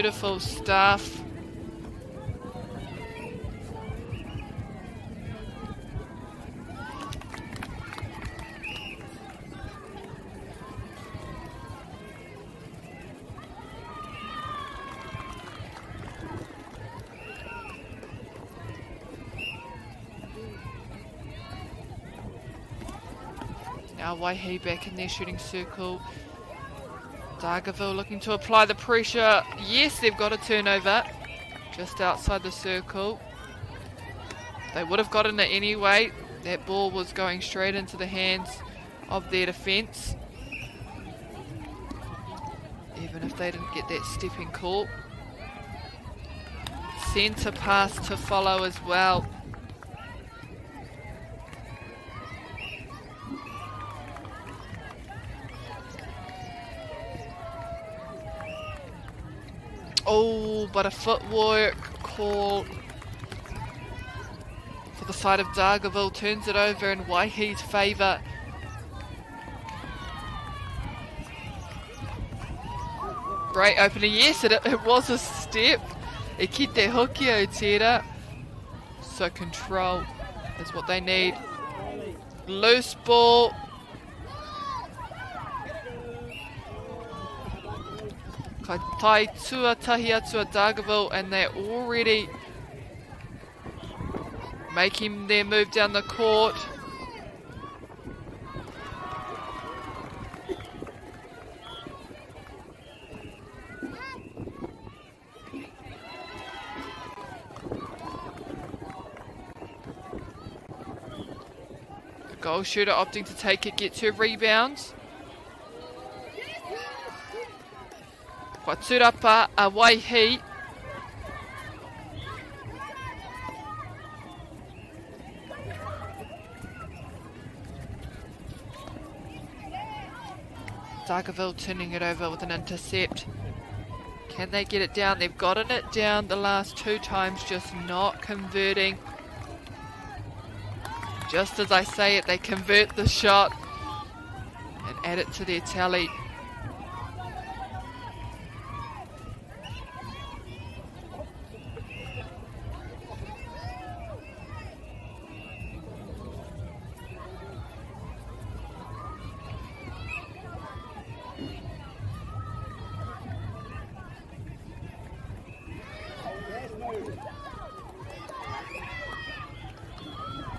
A: beautiful stuff. Now Waihi back in their shooting circle. Dargaville looking to apply the pressure. Yes, they've got a turnover just outside the circle. They would have gotten it anyway. That ball was going straight into the hands of their defence, even if they didn't get that stepping call. Centre pass to follow as well. Oh, but a footwork call for the side of Dargaville turns it over in Waihi's favour. Great opening, yes, it was a step. E kite hoki o tērā. So control is what they need. Loose ball. Kai tai tuatahi atu a Dargaville, and they're already making their move down the court. The goal shooter opting to take it, gets her rebounds. Turapa a Waihi. Dargaville turning it over with an intercept. Can they get it down? They've gotten it down the last 2 times, just not converting. Just as I say it, they convert the shot and add it to their tally.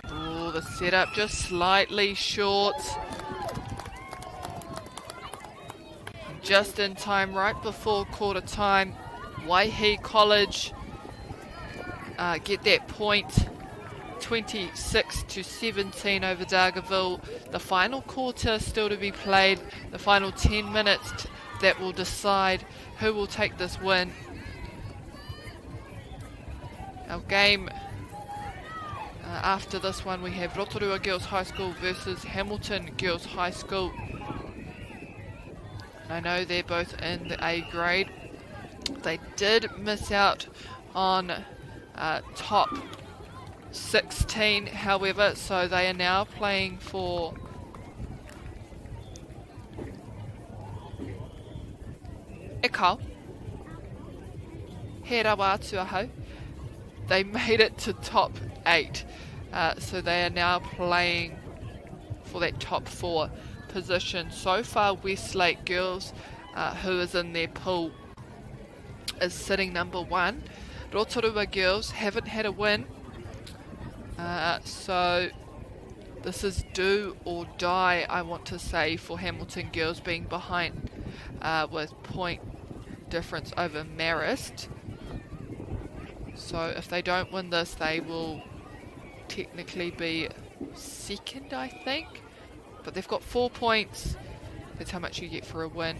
A: Oh, the setup just slightly short. Just in time, right before quarter time. Waihi College get that point, 26-17 over Dargaville. The final quarter still to be played. The final 10 minutes that will decide who will take this win. Our game after this one, we have Rotorua Girls High School versus Hamilton Girls High School. I know they're both in the A grade. They did miss out on top 16, however, so they are now playing for Ekau. He rawa atu ahau. They made it to top 8, so they are now playing for that top 4 position. So far, Westlake Girls, who is in their pool, is sitting number 1. Rotorua Girls haven't had a win, so this is do or die, I want to say, for Hamilton Girls being behind with point difference over Marist. So if they don't win this, they will technically be second, I think. But they've got 4 points. That's how much you get for a win.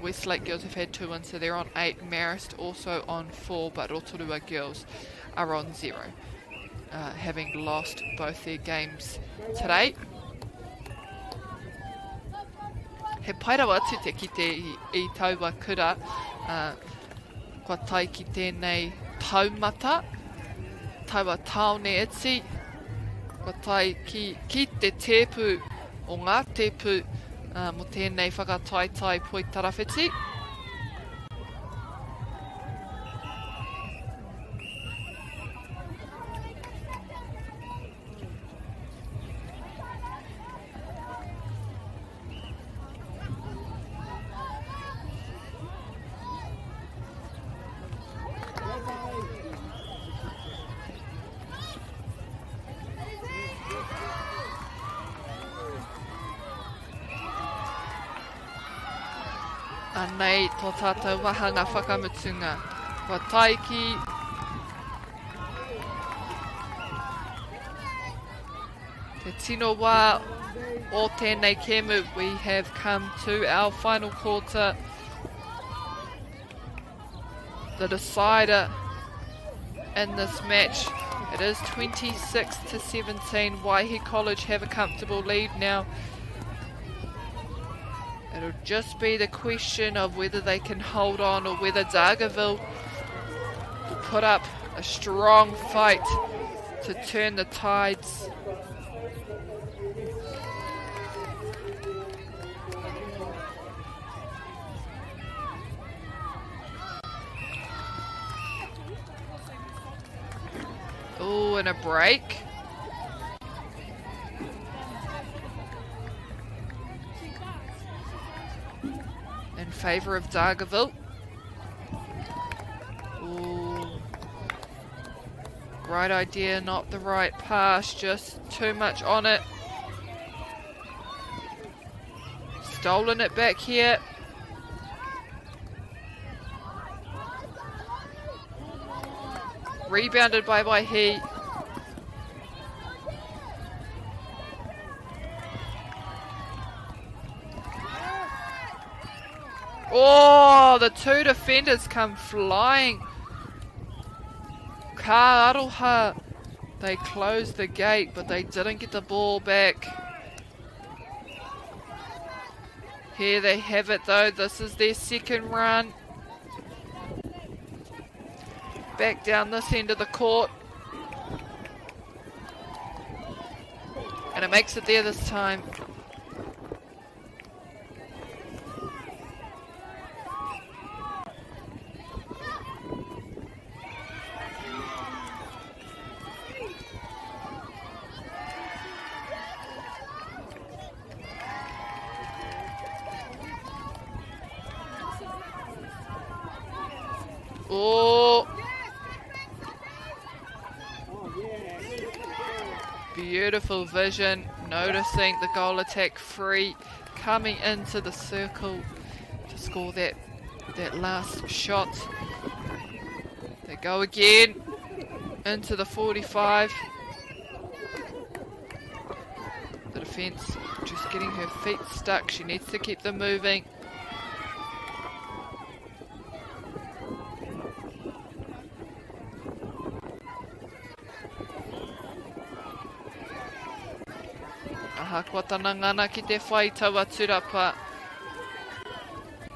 A: Westlake Girls have had 2 wins, so they're on 8. Marist also on 4, but Rotorua Girls are on 0, having lost both their games today. He pairawa atu te kite I taua kura, kua tai ki tēnei taumata, taua taone iti, kua tai ki te tepu o ngā tepu mo tēnei whakataetai poi tarawhiti. Anei tō tātou wahanga whakamutunga. Kua taiki. Te tino wā o tēnei kemu, we have come to our final quarter. The decider in this match. It is 26-17. Waihi College have a comfortable lead now. It'll just be the question of whether they can hold on or whether Dargaville will put up a strong fight to turn the tides. Oh, and a break. In favour of Dargaville. Ooh. Right idea, not the right pass, just too much on it. Stolen it back here. Rebounded by Waihi. Oh, the two defenders come flying. Ka Aroha, they closed the gate, but they didn't get the ball back. Here they have it though, this is their second run. Back down this end of the court. And it makes it there this time. Oh! Beautiful vision, noticing the goal attack free, coming into the circle to score that last shot. They go again into the 45. The defence just getting her feet stuck. She needs to keep them moving. Kua tana ngana ki te whai taua turapa.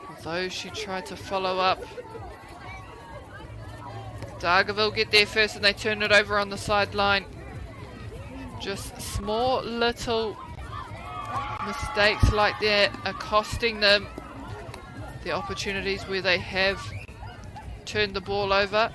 A: Although she tried to follow up. Dargaville get there first and they turn it over on the sideline. Just small little mistakes like that are costing them the opportunities where they have turned the ball over.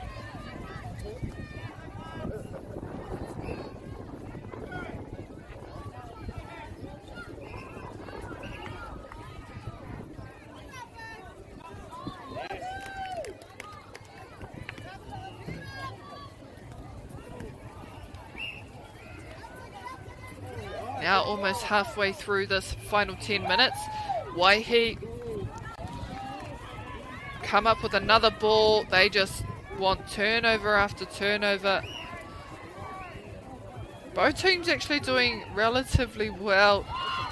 A: Now almost halfway through this final 10 minutes. Waihi come up with another ball. They just want turnover after turnover. Both teams actually doing relatively well,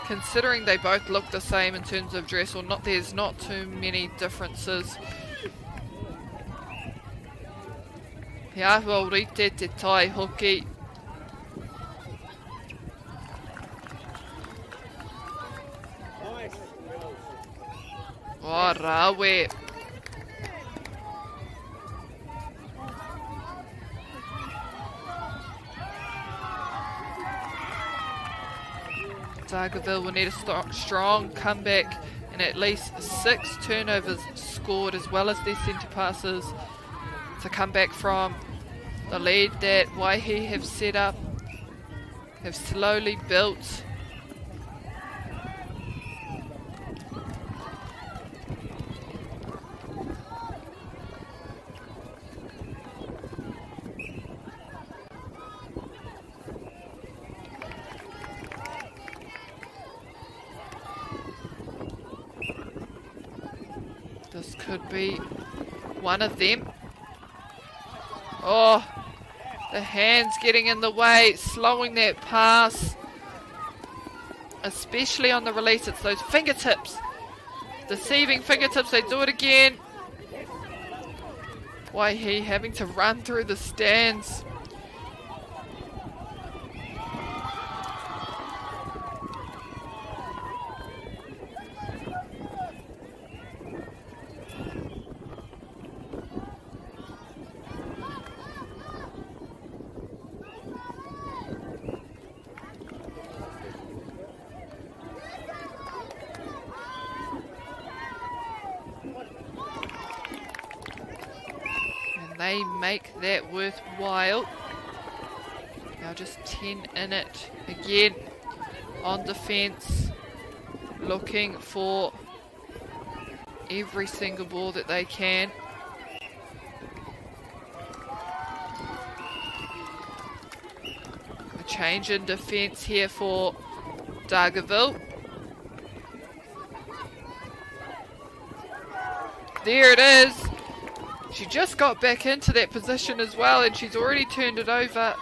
A: considering they both look the same in terms of dress, or not. There's not too many differences. He ahua rite te tai hoki. Oh, Rawe. Dargaville will need a strong comeback and at least 6 turnovers scored, as well as their centre passes, to come back from the lead that Waihi have set up, have slowly built. This could be one of them. Oh, the hands getting in the way, slowing that pass. Especially on the release, it's those fingertips. Deceiving fingertips, they do it again. Waihi having to run through the stands. They make that worthwhile. Now just 10 in it again on defense, looking for every single ball that they can. A change in defense here for Dargaville. There it is. She just got back into that position as well, and she's already turned it over.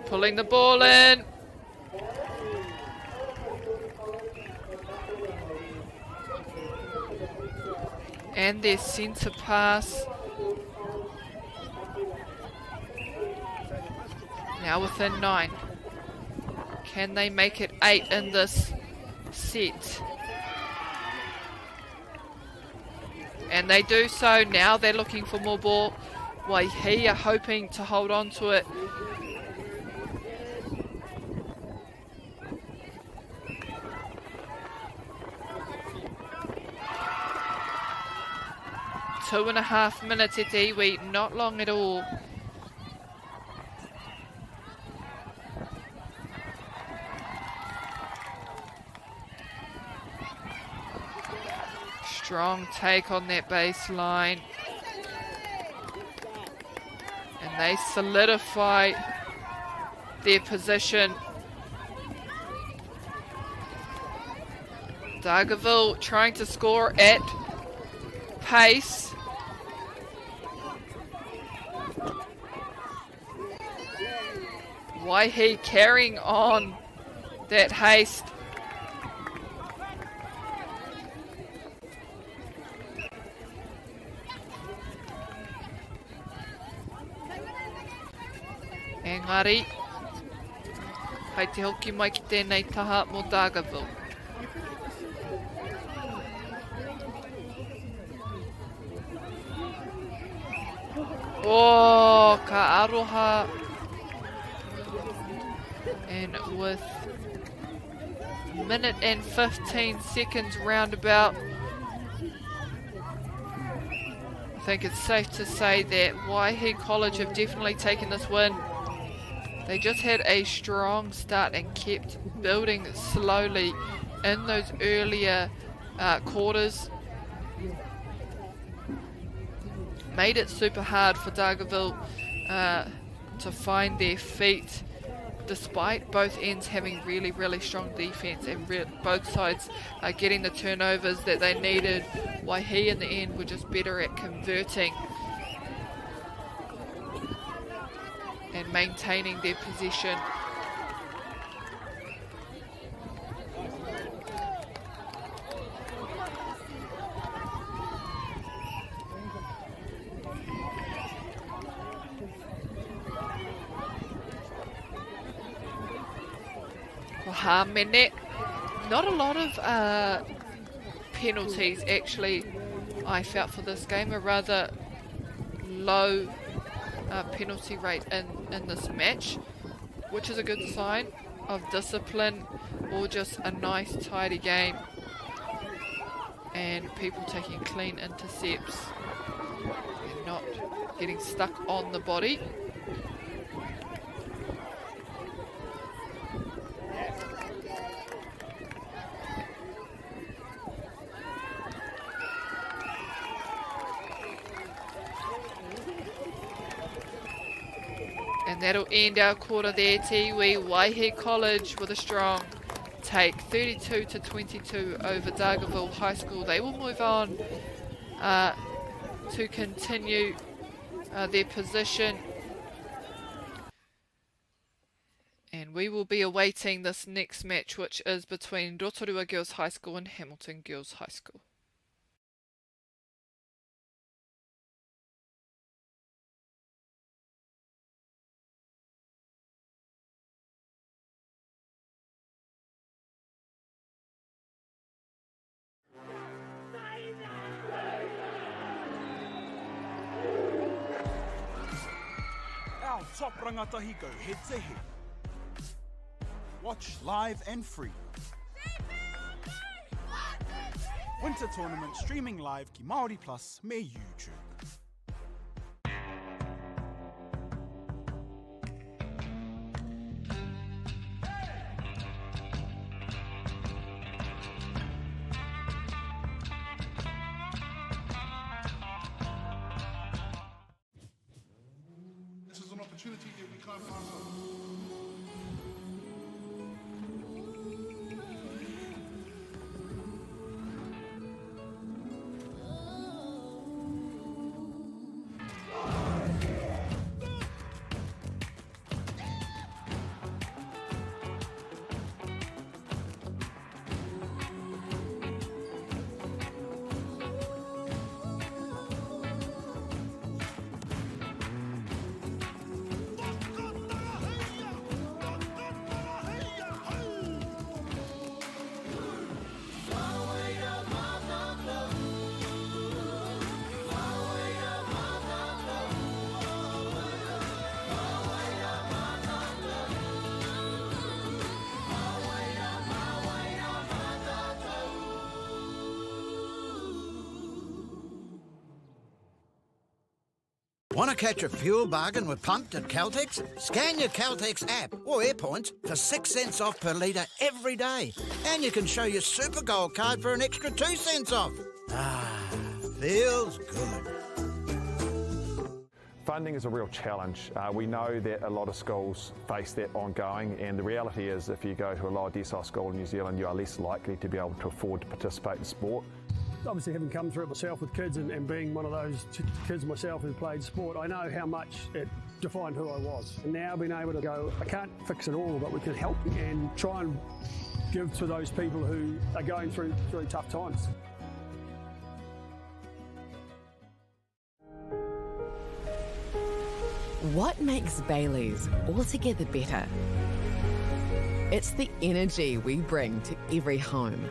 A: Pulling the ball in. And their centre pass. Now within 9. Can they make it 8 in this set? And they do so. Now they're looking for more ball. Waihi are hoping to hold on to it. Two and a half minutes at iwi, not long at all. Strong take on that baseline. And they solidify their position. Dargaville trying to score at pace. Waihi carrying on that haste. Engari, hai te hoki mai ki tēnei taha mo Dargaville. Oh, ka aroha. And with minute and 15 seconds roundabout, I think it's safe to say that Waihi College have definitely taken this win. They just had a strong start and kept building slowly in those earlier quarters. Made it super hard for Dargaville to find their feet, despite both ends having really, really strong defense and both sides getting the turnovers that they needed. Waihi in the end were just better at converting and maintaining their possession. Hamene, not a lot of penalties actually I felt for this game, a rather low penalty rate in this match, which is a good sign of discipline or just a nice tidy game and people taking clean intercepts and not getting stuck on the body. And that'll end our quarter there. Tiwi Waihe College with a strong take, 32-22 over Dargaville High School. They will move on to continue their position. And we will be awaiting this next match, which is between Rotorua Girls High School and Hamilton Girls High School.
D: Our top rangatahi go head to head. Watch live and free. Winter tournament streaming live ki MāORI Plus me YouTube.
E: This is an opportunity that we can't pass up.
F: Want to catch a fuel bargain with Pumped at Caltex? Scan your Caltex app or AirPoints for 6 cents off per litre every day. And you can show your Super Gold card for an extra 2 cents off. Ah, feels good.
G: Funding is a real challenge. We know that a lot of schools face that ongoing, and the reality is if you go to a lower decile school in New Zealand, you are less likely to be able to afford to participate in sport.
H: Obviously, having come through it myself with kids and being one of those kids myself who played sport, I know how much it defined who I was. And now being able to go, I can't fix it all, but we can help and try and give to those people who are going through tough times.
I: What makes Bailey's altogether better? It's the energy we bring to every home,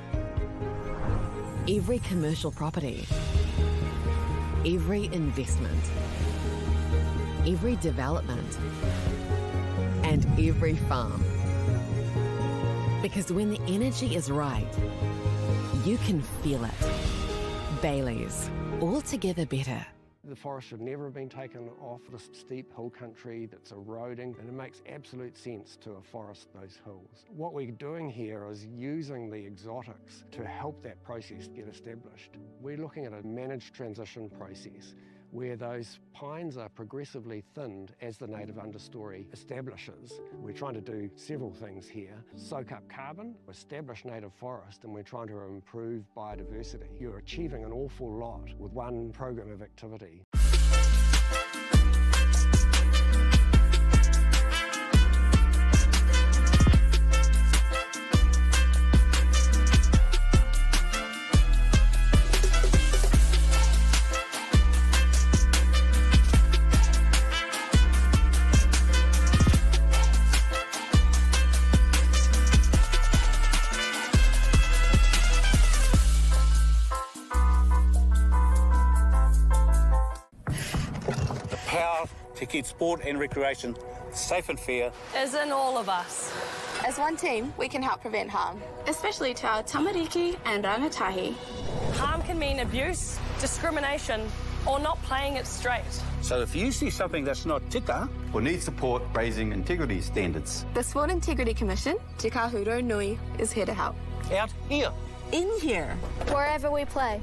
I: every commercial property, every investment, every development, and every farm. Because when the energy is right, you can feel it. Bailey's, altogether better.
J: The forest should never have been taken off this steep hill country that's eroding, and it makes absolute sense to afforest those hills. What we're doing here is using the exotics to help that process get established. We're looking at a managed transition process where those pines are progressively thinned as the native understory establishes. We're trying to do several things here. Soak up carbon, establish native forest, and we're trying to improve biodiversity. You're achieving an awful lot with one program of activity.
K: To keep sport and recreation safe and fair
L: Is in all of us.
M: As one team, we can help prevent harm, especially to our tamariki and rangatahi.
L: Harm can mean abuse, discrimination, or not playing it straight.
K: So if you see something that's not tika,
N: or need support raising integrity standards,
M: The Sport Integrity Commission, Te Kahuro Nui, is here to help.
K: out here.
O: In here. Wherever we play.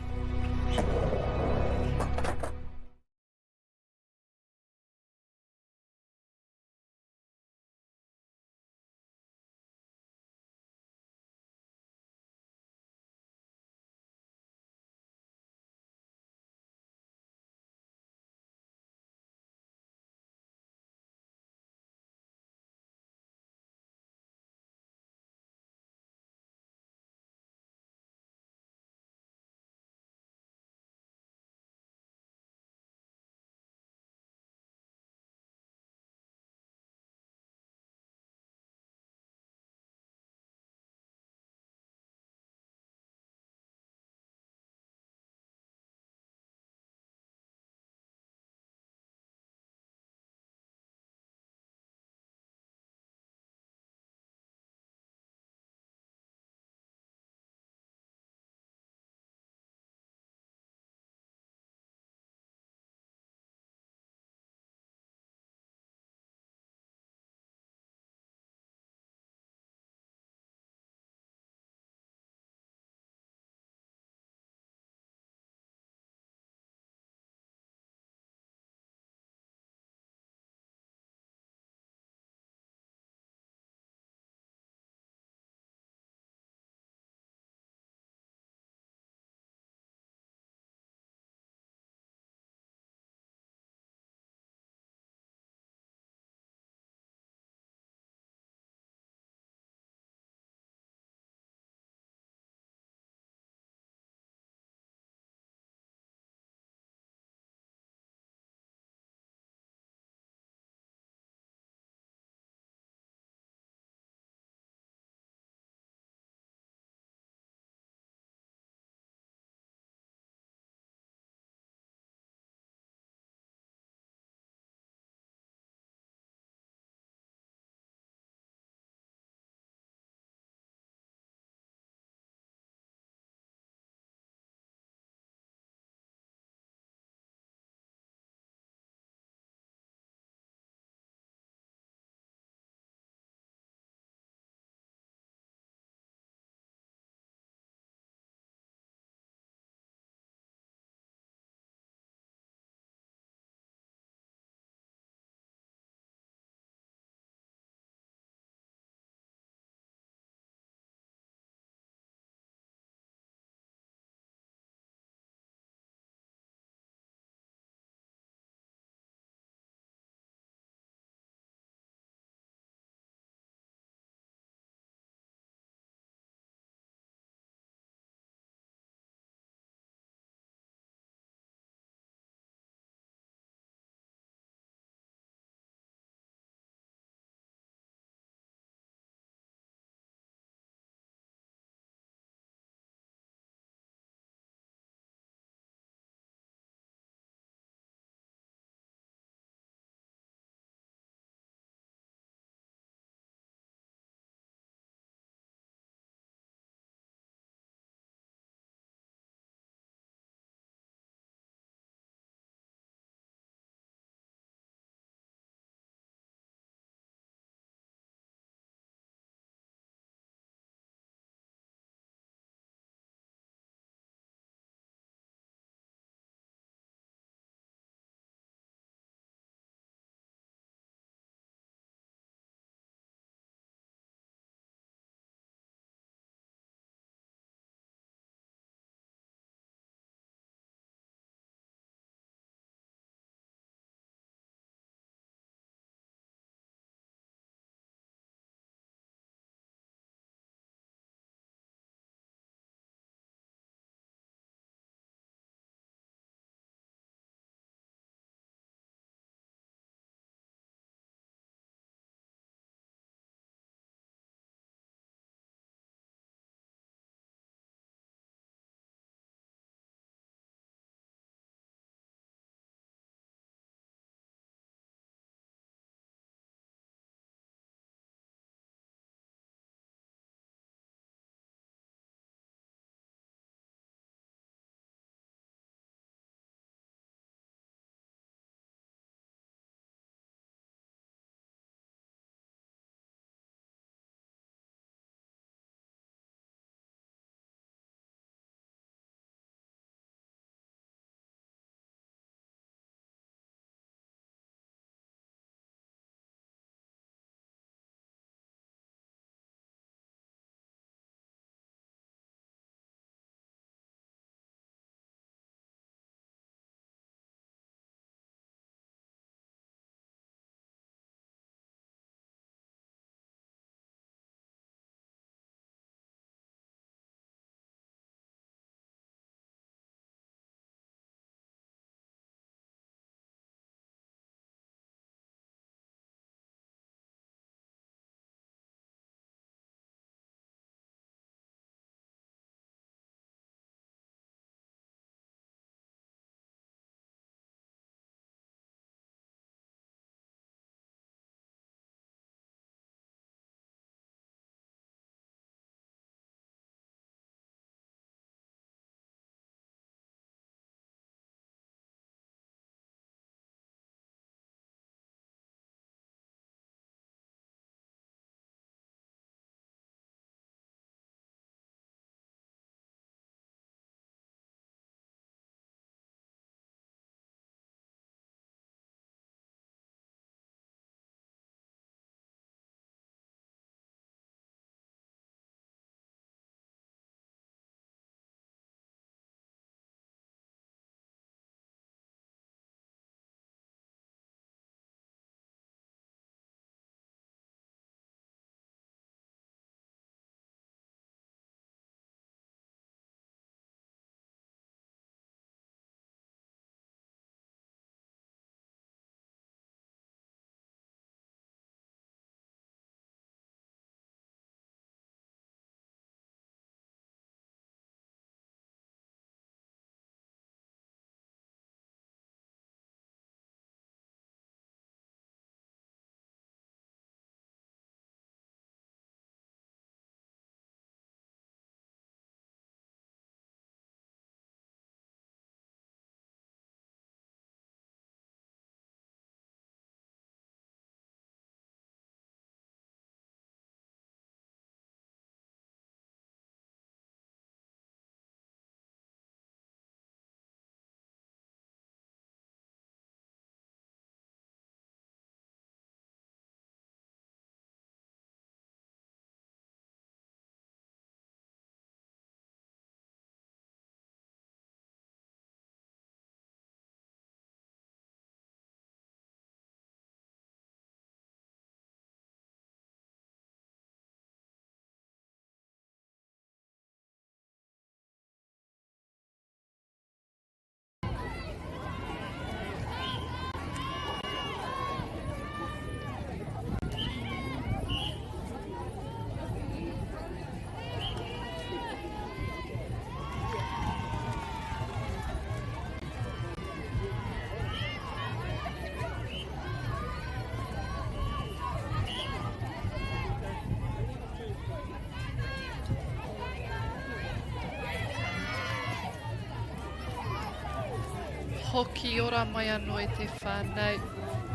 A: hoki ora mai anō e te whānau.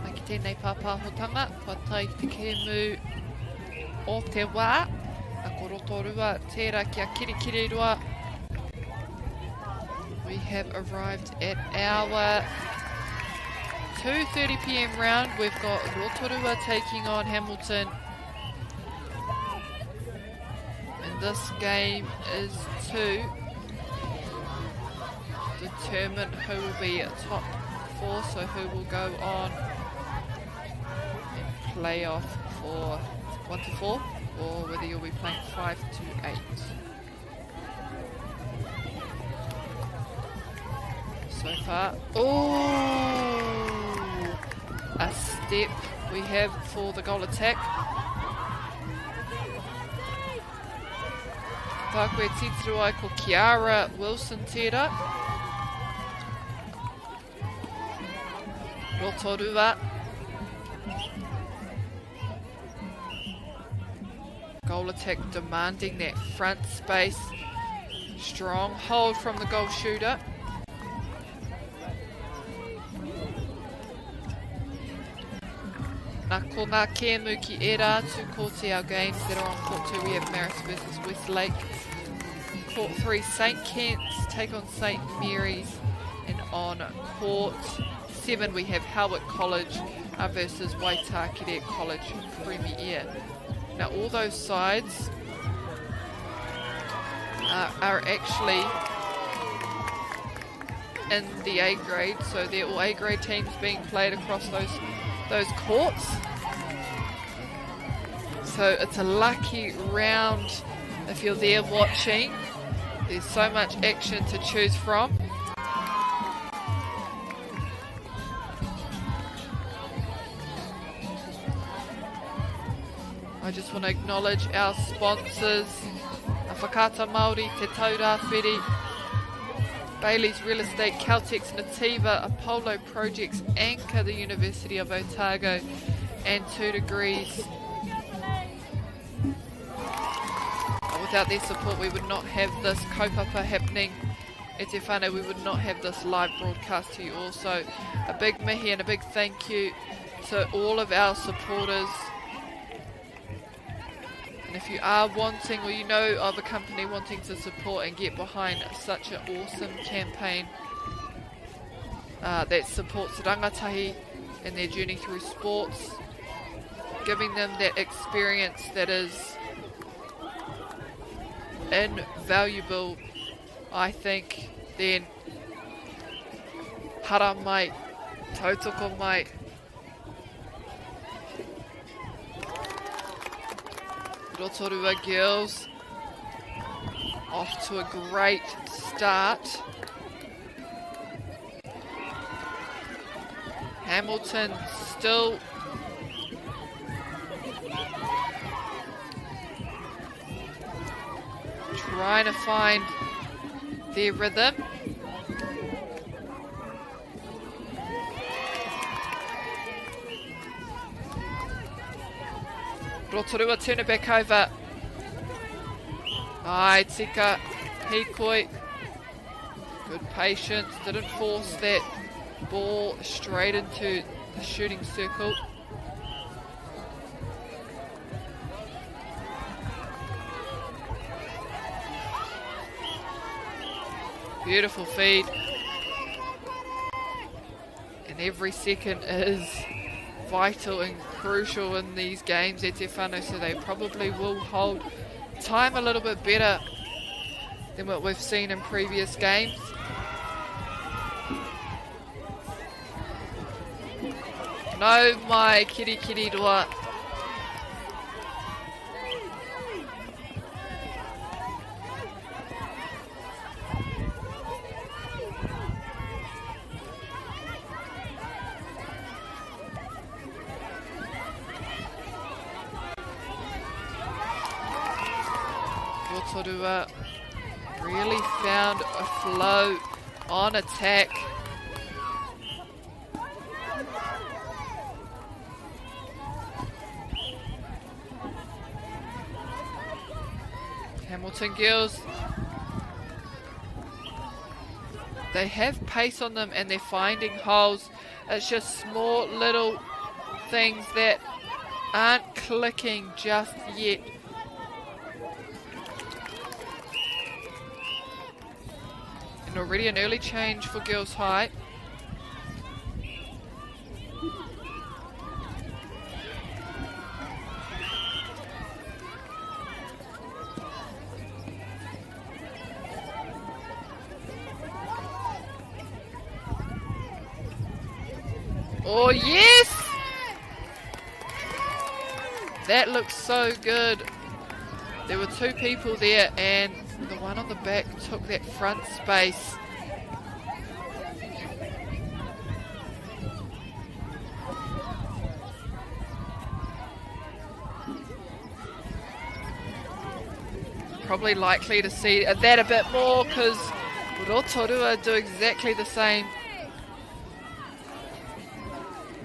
A: Mai ki tēnei pāpāhotanga, kua tai te kēmu o te wā. A ko rotorua, tērā kia kirikiri-rua. We have arrived at our 2:30 PM round. We've got Rotorua taking on Hamilton. And this game is to determine who will be at top 4, so who will go on and play off for 1 to 4, or whether you'll be playing 5 to 8. So far, a step we have for the goal attack. Tākoe tituru ai ko Kiara Wilson tērā. Rotorua. Goal attack demanding that front space. Strong hold from the goal shooter. Nā ko ngā kēmu ki e rātu ko te our games that are on court 2. We have Marist versus Westlake. Court 3, St Kent's take on St Mary's. And on court 7 we have Howard College versus Waitakere College Premier. Now all those sides are actually in the A grade, so they're all A grade teams being played across those courts. So it's a lucky round if you're there watching. There's so much action to choose from. I just want to acknowledge our sponsors, Whakata Māori, Te Taura Whiri, Bailey's Real Estate, Caltex Nativa, Apollo Projects, Anchor, the University of Otago, and 2 Degrees. Without their support, we would not have this kaupapa happening at Te Whānau. We would not have this live broadcast to you also. A big mihi and a big thank you to all of our supporters. And if you are wanting, or you know of a company wanting to support and get behind such an awesome campaign that supports rangatahi in their journey through sports, giving them that experience that is invaluable, I think, then hara mai, tautoko mai. Rotorua girls off to a great start. Hamilton still trying to find their rhythm. Rotorua turn it back over. Ai, tika, hikoi. Good patience, didn't force that ball straight into the shooting circle. Beautiful feed. And every second is vital and crucial in these games at Te Whānau, so they probably will hold time a little bit better than what we've seen in previous games. No mai kiri roa. Rotorua really found a flow on attack. Hamilton girls They have pace on them and they're finding holes. It's just small little things that aren't clicking just yet. And already an early change for Girls High. Oh yes! That looks so good. There were two people there and the one on the back took that front space. Probably likely to see that a bit more because Rotorua do exactly the same.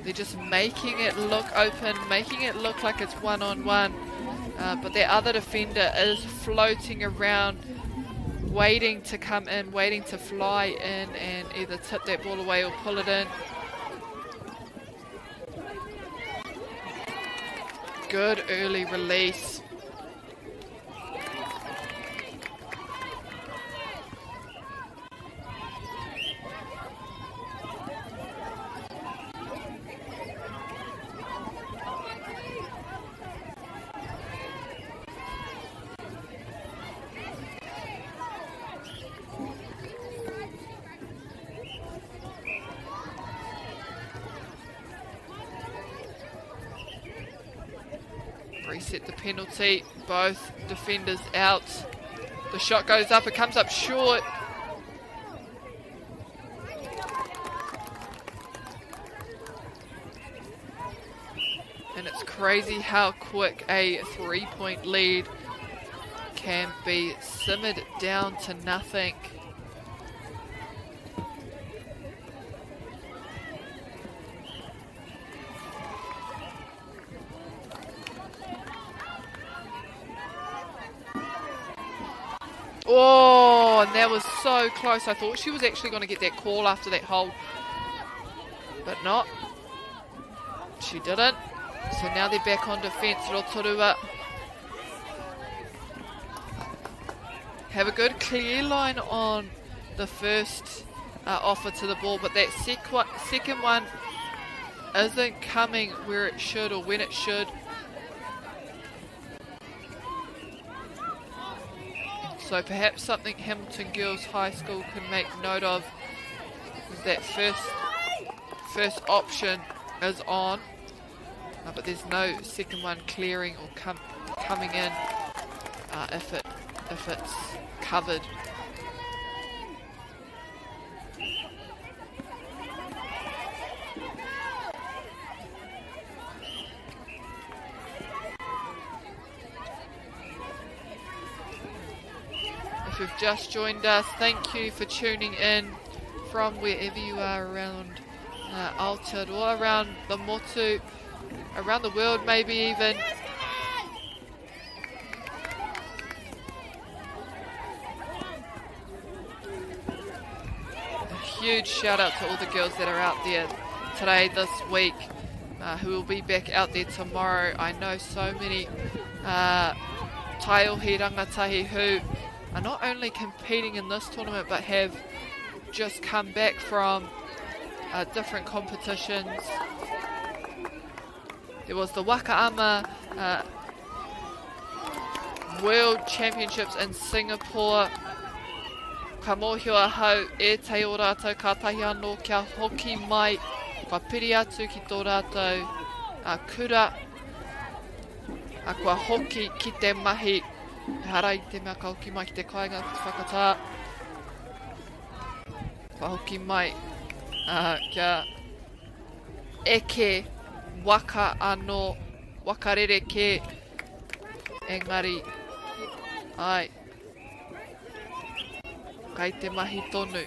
A: They're just making it look open, making it look like it's one-on-one. But their other defender is floating around, waiting to come in, waiting to fly in and either tip that ball away or pull it in. Good early release. Reset the penalty, both defenders out. The shot goes up, it comes up short. And it's crazy how quick a 3-point lead can be simmered down to nothing. Oh, and that was so close. I thought she was actually going to get that call after that hold, but not. She didn't. So now they're back on defence. Rotorua have a good clear line on the first offer to the ball, but that second one isn't coming where it should or when it should. So perhaps something Hamilton Girls High School can make note of is that first option is on, but there's no second one clearing or coming in if it's covered. If you've just joined us, thank you for tuning in from wherever you are around Aotearoa, around the Motu, around the world maybe even. A huge shout out to all the girls that are out there today, this week, who will be back out there tomorrow. I know so many taiohi rangatahi who are not only competing in this tournament but have just come back from different competitions. There was the Wakaama World Championships in Singapore. Ka mōhio hau e te o rātou ka tahi anō kia hoki mai. Ka piri atu ki tō rātou kura. Kua hoki ki te mahi. Harai te mea ka hoki mai ki te kāinga ki te whakatā. Ka hoki mai kia eke waka anō, wakarereke, engari, ai, kai te mahi tonu.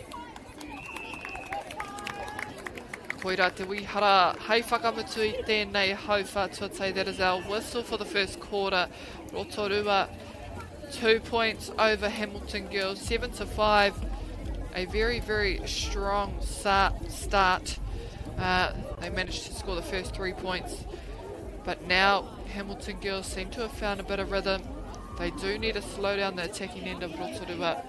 A: Koira te wihara, hei whakamutu I tēnei hau whātuatai. That is our whistle for the first quarter. Rotorua 2 points over Hamilton Girls, 7-5 a very, very strong start. They managed to score the first 3 points, but now Hamilton girls seem to have found a bit of rhythm. They do need to slow down the attacking end of Rotorua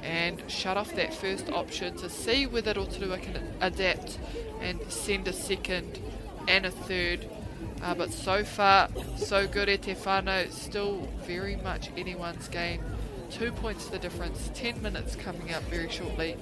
A: and shut off that first option to see whether Rotorua can adapt and send a second and a third. But so far, so good. E Te Whānau, still very much anyone's game. 2 points the difference. 10 minutes coming up very shortly.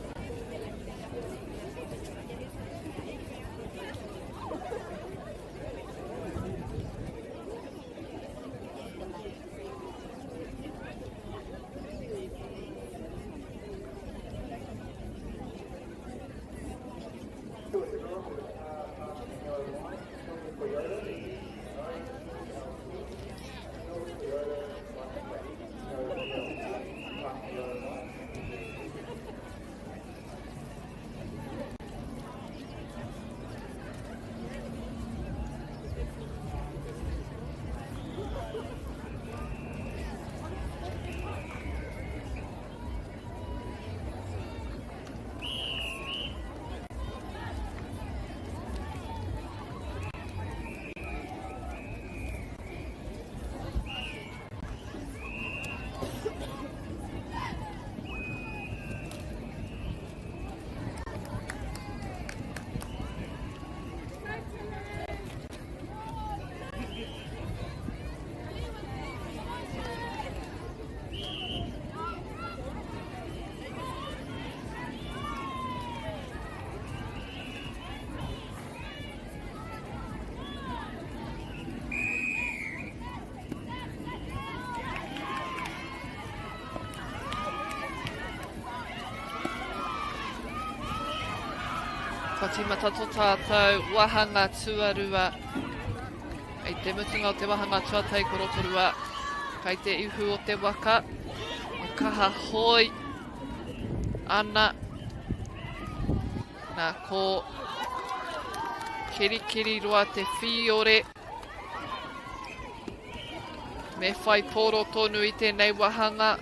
A: Ka tīmata tō tātou wahanga tuarua. Ei te mutunga o te wahanga tuatai ko Rotorua. Kai te ihu o te waka. O kaha hoi. Ana. Nā ko kiri roa te whiore. Me whai pōro tonu I tēnei wahanga.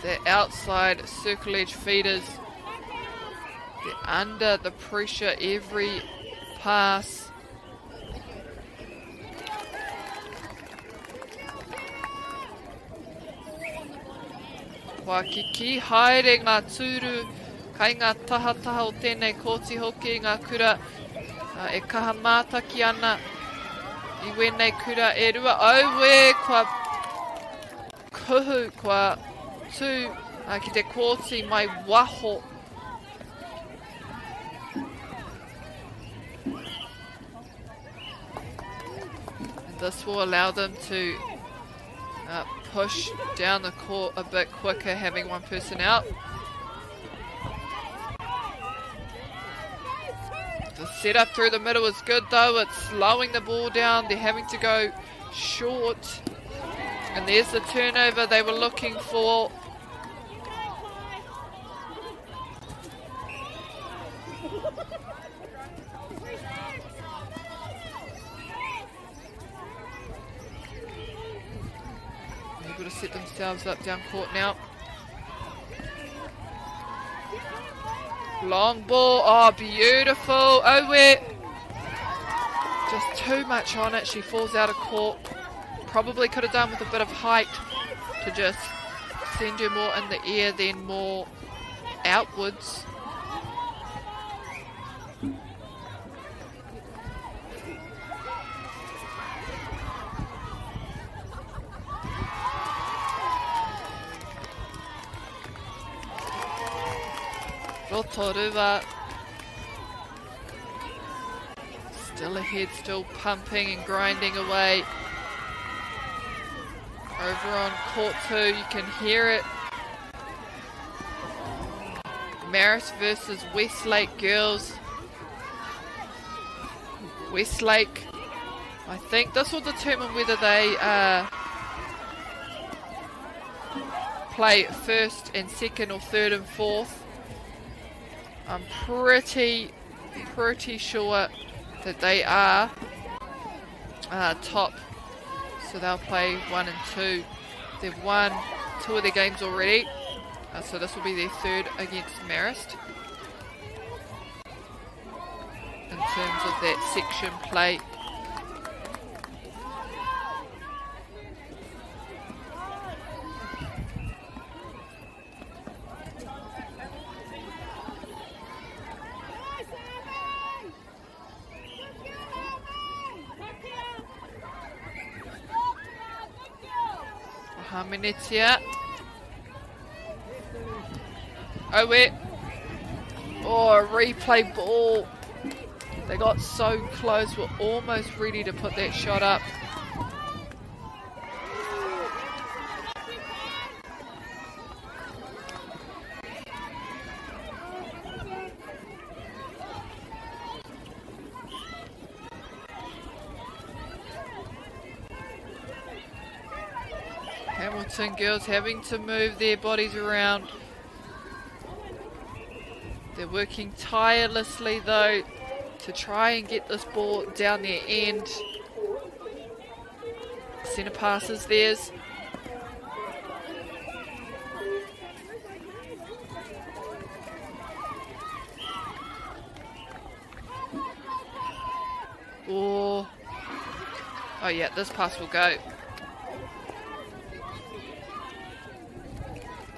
A: The outside circle edge feeders, they're under the pressure every pass. Kua kiki haere ngā tūru, kai ngā taha o tēnei kōti hoki ngā kura e kaha mātaki ana I wēnei kura e rua auwe kua kuhu kua tū ki te kōti mai waho. And this will allow them to push down the court a bit quicker, having one person out. The setup through the middle is good though, it's slowing the ball down, they're having to go short. And there's the turnover they were looking for. Able to set themselves up down court now. Long ball, oh beautiful, Owe. Just too much on it, she falls out of court. Probably could have done with a bit of height to just send her more in the air than more outwards. Rotorua still ahead, still pumping and grinding away. Over on court 2, you can hear it. Marist versus Westlake girls. Westlake, I think this will determine whether they play first and second or third and fourth. I'm pretty sure that they are top. So they'll play 1 and 2. They've won 2 of their games already. So this will be their third against Marist. In terms of that section play. Haminetia. Oh wait. Oh, a replay ball. They got so close, we're almost ready to put that shot up. Hamilton girls having to move their bodies around. They're working tirelessly though to try and get this ball down their end. Centre passes theirs. Oh yeah, this pass will go.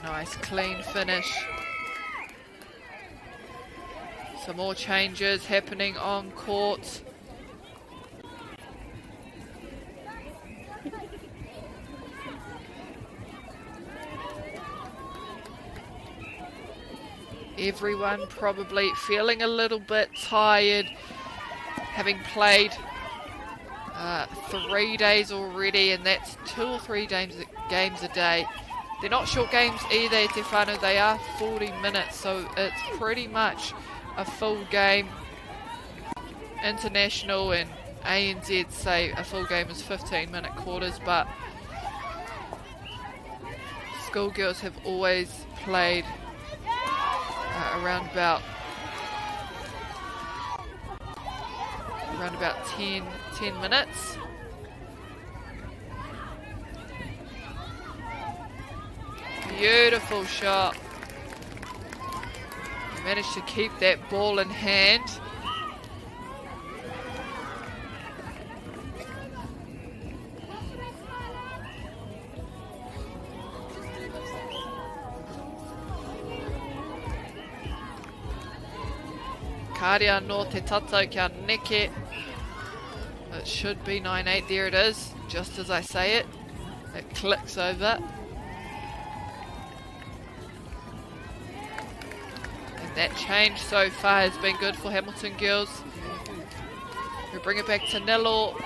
A: Nice clean finish. Some more changes happening on court. Everyone probably feeling a little bit tired, having played 3 days already, and that's 2 or 3 games a day. They're not short games either, Te Whānau, they are 40 minutes, so it's pretty much a full game. International and ANZ say a full game is 15-minute quarters, but schoolgirls have always played around about 10 minutes. Beautiful shot. Managed to keep that ball in hand. Kāria no te tatau kia neke. It should be 9-8. There it is. Just as I say it, it clicks over. That change so far has been good for Hamilton girls. We bring it back to Nilo.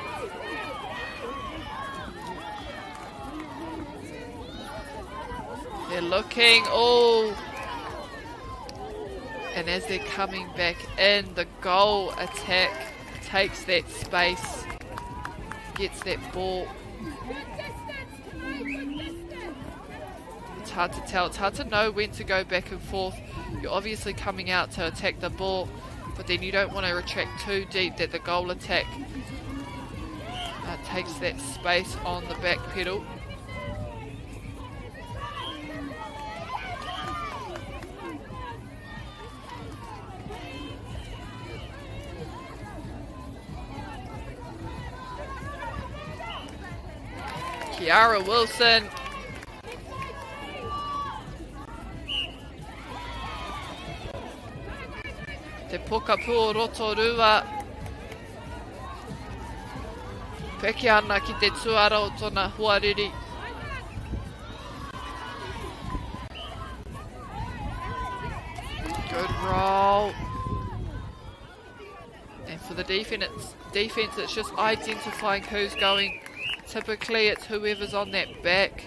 A: They're looking, and as they're coming back in, the goal attack takes that space, gets that ball. It's hard to tell, it's hard to know when to go back and forth. You're obviously coming out to attack the ball, but then you don't want to retract too deep that the goal attack takes that space on the back pedal. Kiara Wilson. Te pokapū o Rotorua. Peke ana ki te tuara o tōna huariri. Good roll. And for the defense, it's just identifying who's going. Typically it's whoever's on that back.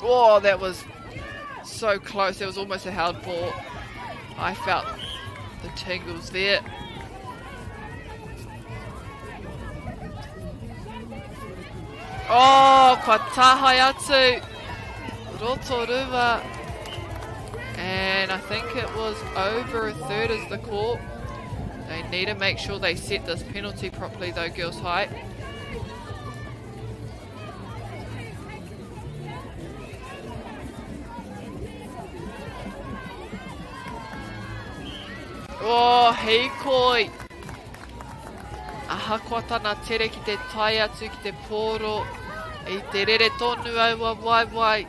A: Oh, that was so close. That was almost a held ball. I felt the tingles there. Oh, kua tahai atu. Rotorua And I think it was over a third is the call. They need to make sure they set this penalty properly though, Girls High. Oh, hikoi. Ahakoa tana tere ki te tai atu ki te pōro. I te rere tonu aua wai wai.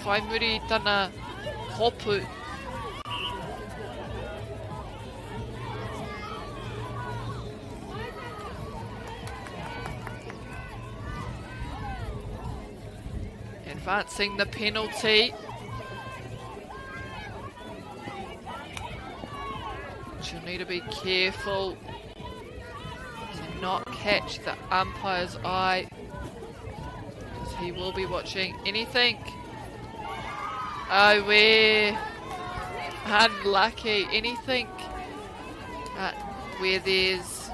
A: Whai muri i tana hopu. Advancing the penalty. She'll need to be careful to not catch the umpire's eye, because he will be watching anything. Oh, we're unlucky. Anything where there's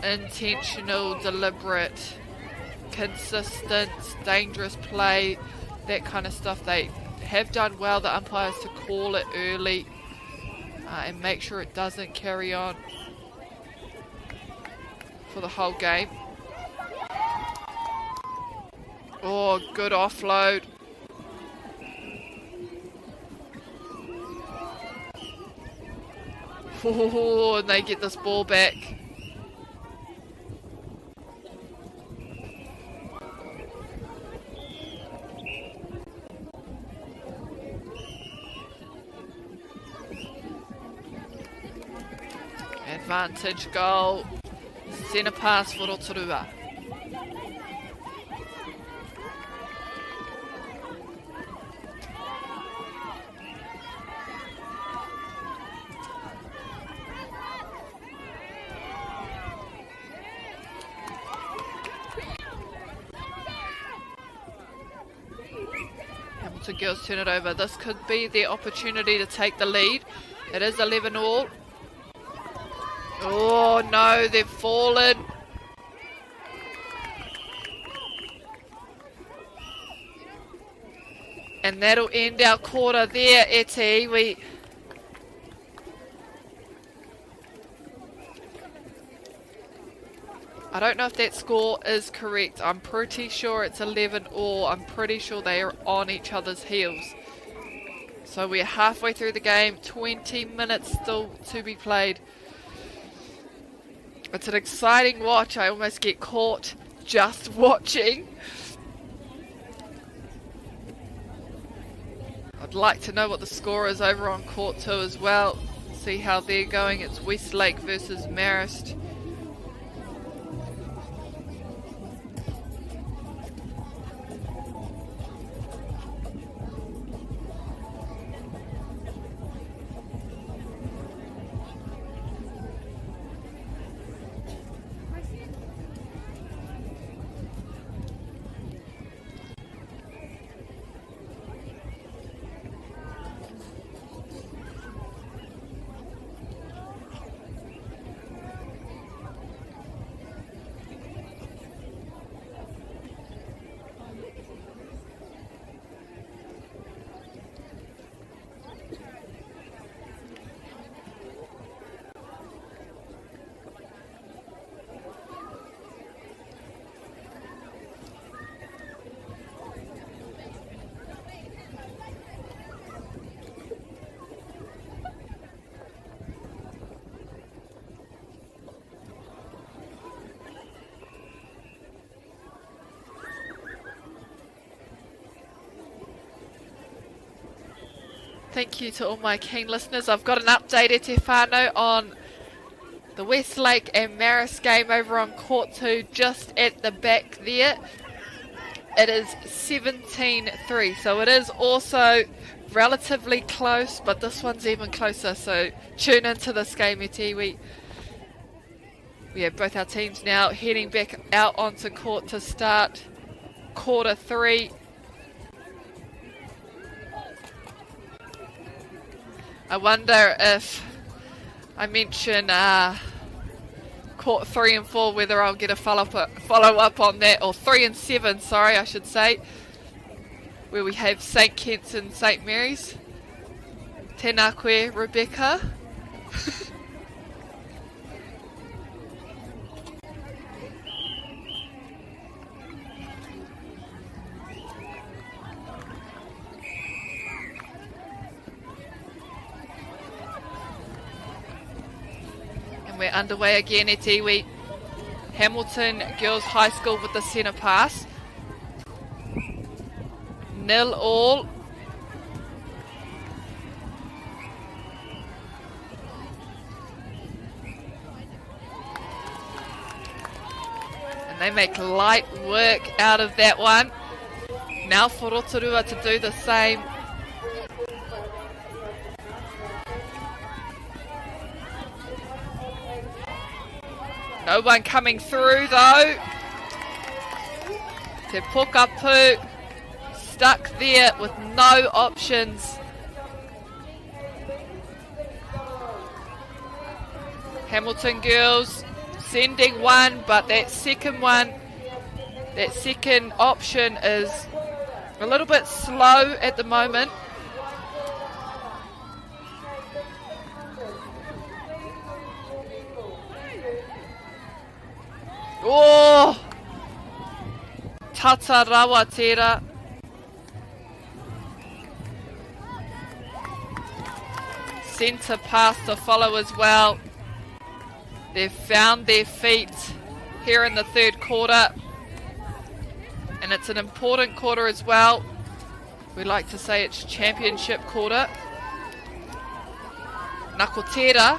A: intentional, deliberate, consistent, dangerous play, that kind of stuff, they have done well, the umpires, to call it early and make sure it doesn't carry on for the whole game. Oh, good offload. Oh, and they get this ball back. Advantage goal. Centre pass for Rotorua. Hamilton girls turn it over. This could be their opportunity to take the lead. It is 11 all. Oh no, they've fallen. And that'll end our quarter there, Eti. I don't know if that score is correct. I'm pretty sure it's 11 all. I'm pretty sure they are on each other's heels. So we're halfway through the game, 20 minutes still to be played. It's an exciting watch. I almost get caught just watching. I'd like to know what the score is over on court 2 as well. See how they're going. It's Westlake versus Marist. Thank you to all my keen listeners. I've got an update at Te Whānau on the Westlake and Marist game over on court 2, just at the back there. It is 17-3, so it is also relatively close, but this one's even closer, so tune into this game, Eti. We have both our teams now heading back out onto court to start quarter 3. I wonder if I mention court 3 and 4, whether I'll get a follow up on that, or 3 and 7, sorry, I should say. where we have St. Kitts and St. Mary's. Tēnā koe, Rebecca. And we're underway again at Iwi. Hamilton Girls High School with the centre pass. 0-0. And they make light work out of that one. Now for Rotorua to do the same. No one coming through though. Te Pokapū stuck there with no options. Hamilton girls sending one, but that second option is a little bit slow at the moment. Oh! Tata Rawatera. Centre pass to follow as well. They've found their feet here in the third quarter. And it's an important quarter as well. We like to say it's championship quarter. Nako tērā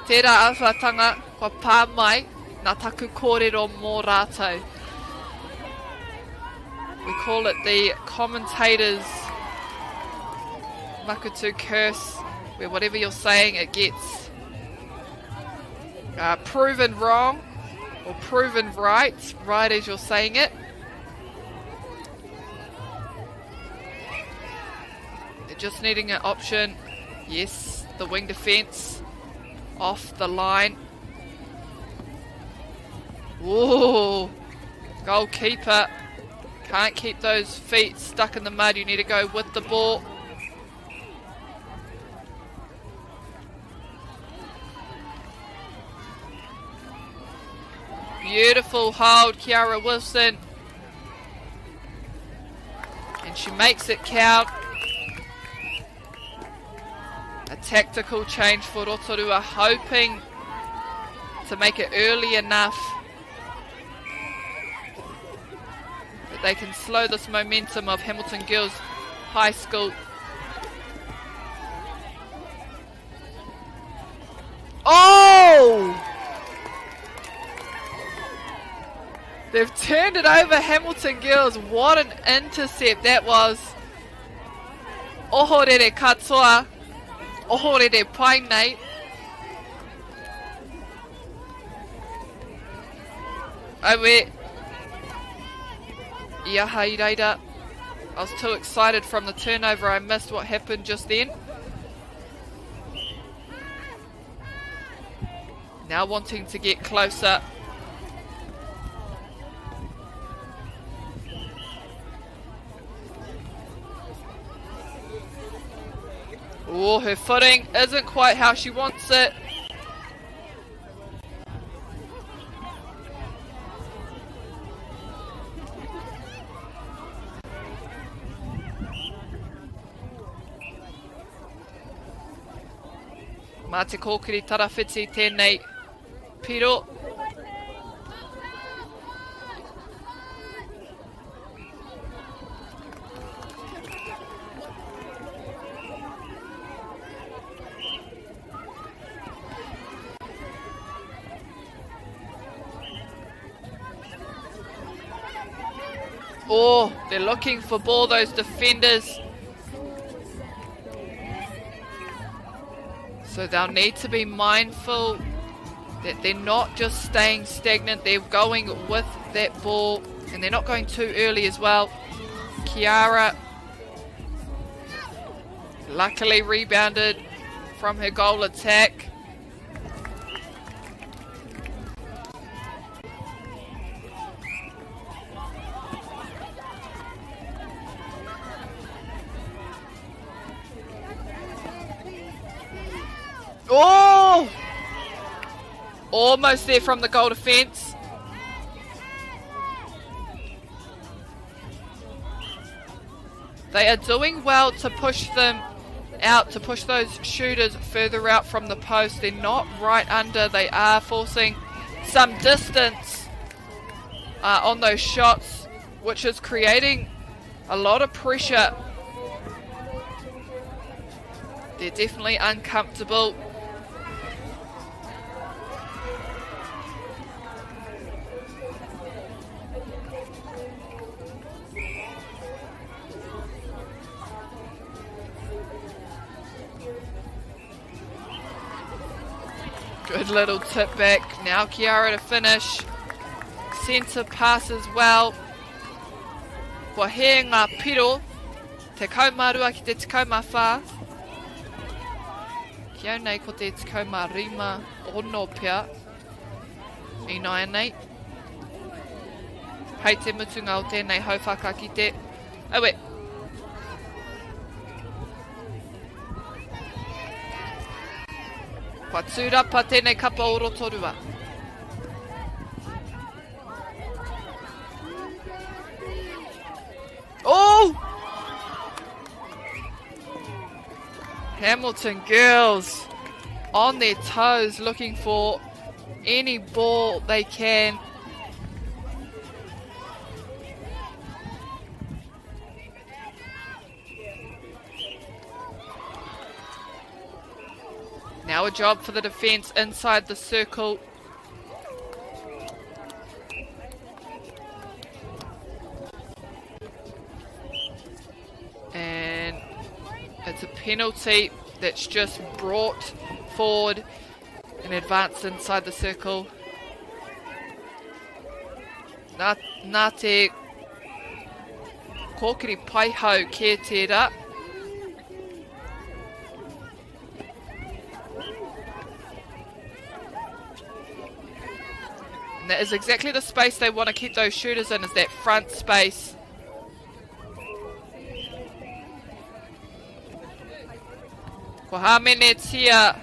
A: awhatanga kua pā mai nā taku kōrero mō rātou. We call it the commentator's makutu curse, where whatever you're saying it gets proven wrong or proven right as you're saying it. They're just needing an option. Yes, the wing defence off the line. Whoa, goalkeeper can't keep those feet stuck in the mud. You need to go with the ball. Beautiful hold, Kiara Wilson. And she makes it count. A tactical change for Rotorua, hoping to make it early enough that they can slow this momentum of Hamilton Girls High School. Oh! They've turned it over, Hamilton Girls. What an intercept that was. Ohorere katoa. Ohorere painei. Owe. Ia hairaira. I was too excited from the turnover. I missed what happened just then. Now wanting to get closer. Oh, her footing isn't quite how she wants it. Mā te kōkiri tarawhiti tēnei piro. Oh, they're looking for ball, those defenders. So they'll need to be mindful that they're not just staying stagnant, they're going with that ball, and they're not going too early as well. Kiara luckily rebounded from her goal attack. Oh! Almost there from the goal defence. They are doing well to push them out, to push those shooters further out from the post. They're not right under. They are forcing some distance on those shots, which is creating a lot of pressure. They're definitely uncomfortable. Good little tip back. Now Kiara to finish. Centre pass as well. Kua he ngā piro. Te kaumarua ki te kaumawha. Kia nei ko te kaumarima ono pia. I nai nei. Hei te mutunga o tēnei hauwhaka ki te. Awe. Kua tūrapa tēnei kapa o rotorua. Oh! Hamilton girls on their toes looking for any ball they can. Now a job for the defence inside the circle. And it's a penalty that's just brought forward and advanced inside the circle. Nā te kōkiri paihau kia tērā. And that is exactly the space they want to keep those shooters in, is that front space. Ko Hamene tia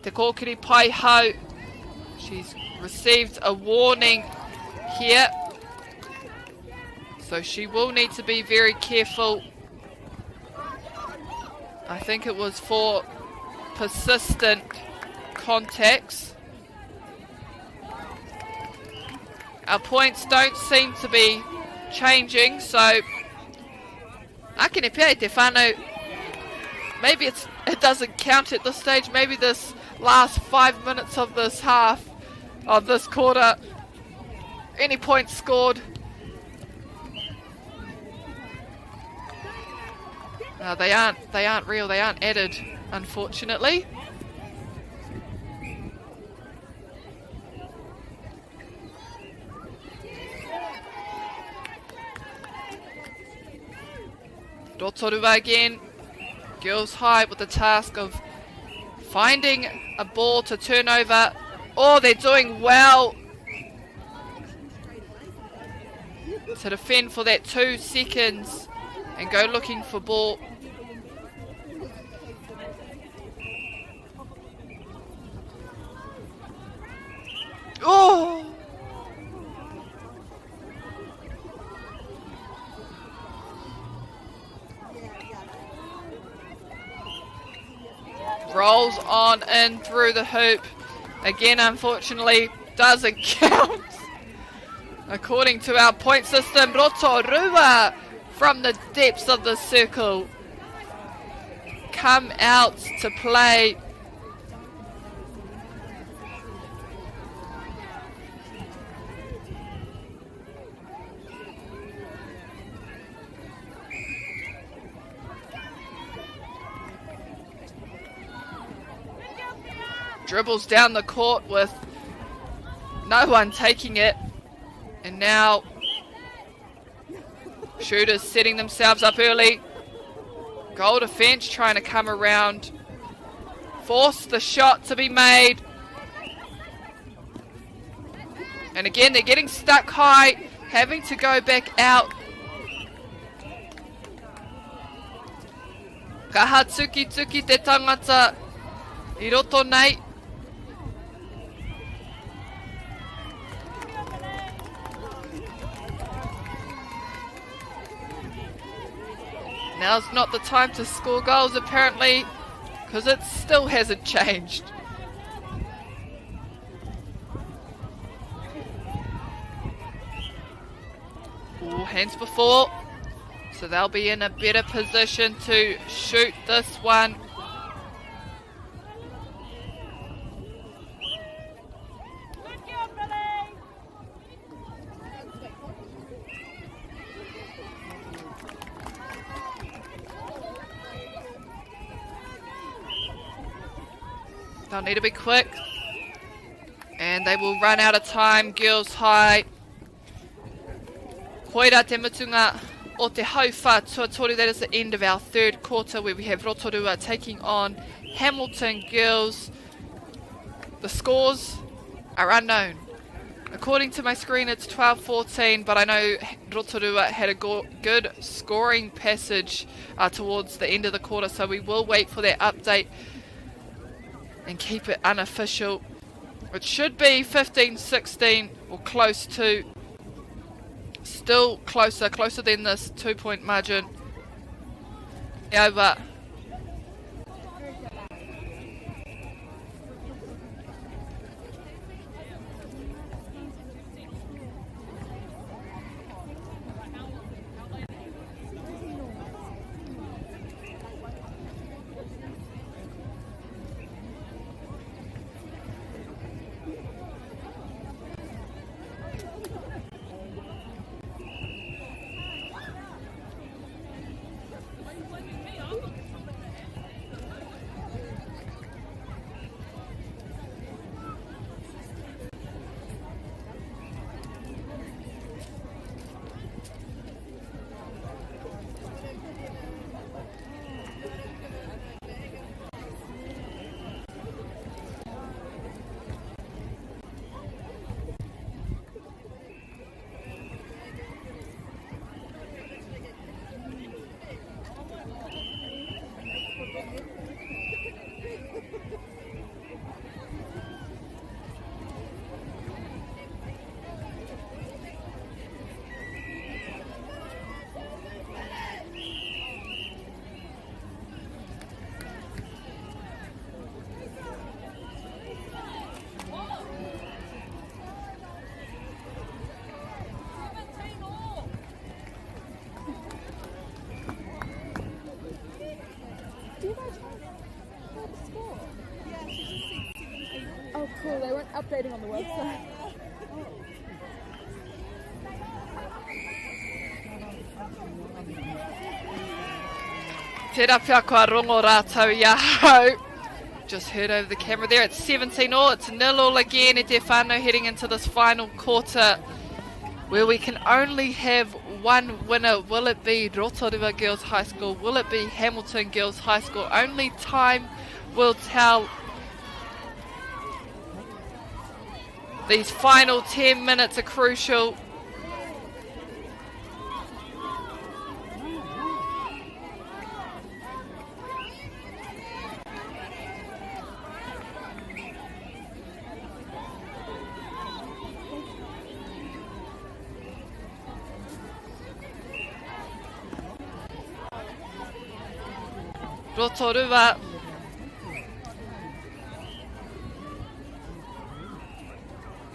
A: te kōkiri paihau. She's received a warning here, so she will need to be very careful. I think it was for persistent contacts. Our points don't seem to be changing, so akene pia te whānau. Maybe it doesn't count at this stage. Maybe this last 5 minutes of this half, of this quarter, any points scored. They aren't real. They aren't added, unfortunately. Rotorua again. Girls high with the task of finding a ball to turn over. Oh, they're doing well to defend for that 2 seconds and go looking for ball. Oh! Rolls on in through the hoop. Again, unfortunately, doesn't count. According to our point system, Rotorua from the depths of the circle come out to play. Dribbles down the court with no one taking it. And now shooters setting themselves up early. Goal defense trying to come around. Force the shot to be made. And again, they're getting stuck high, having to go back out. Ka ha tuki te tangata I roto nei. Now's not the time to score goals apparently, because it still hasn't changed. Ooh, hands before. So they'll be in a better position to shoot this one. They'll need to be quick. And they will run out of time. Girls high. Koira te mutunga o te hauwha tuatori. That is the end of our third quarter where we have Rotorua taking on Hamilton girls. The scores are unknown. According to my screen it's 12-14, but I know Rotorua had a good scoring passage towards the end of the quarter, so we will wait for that update and keep it unofficial. It should be 15-16 or close to. Still closer than this 2-point margin. Over.
O: Oh, cool. They weren't updating on the website.
A: Te rapia kua rongo rātou ia hau. Just heard over the camera there. It's 17-all. It's 0-all again. E te whānau heading into this final quarter where we can only have one winner. Will it be Rotorua Girls High School? Will it be Hamilton Girls High School? Only time will tell. These final 10 minutes are crucial. Rotorua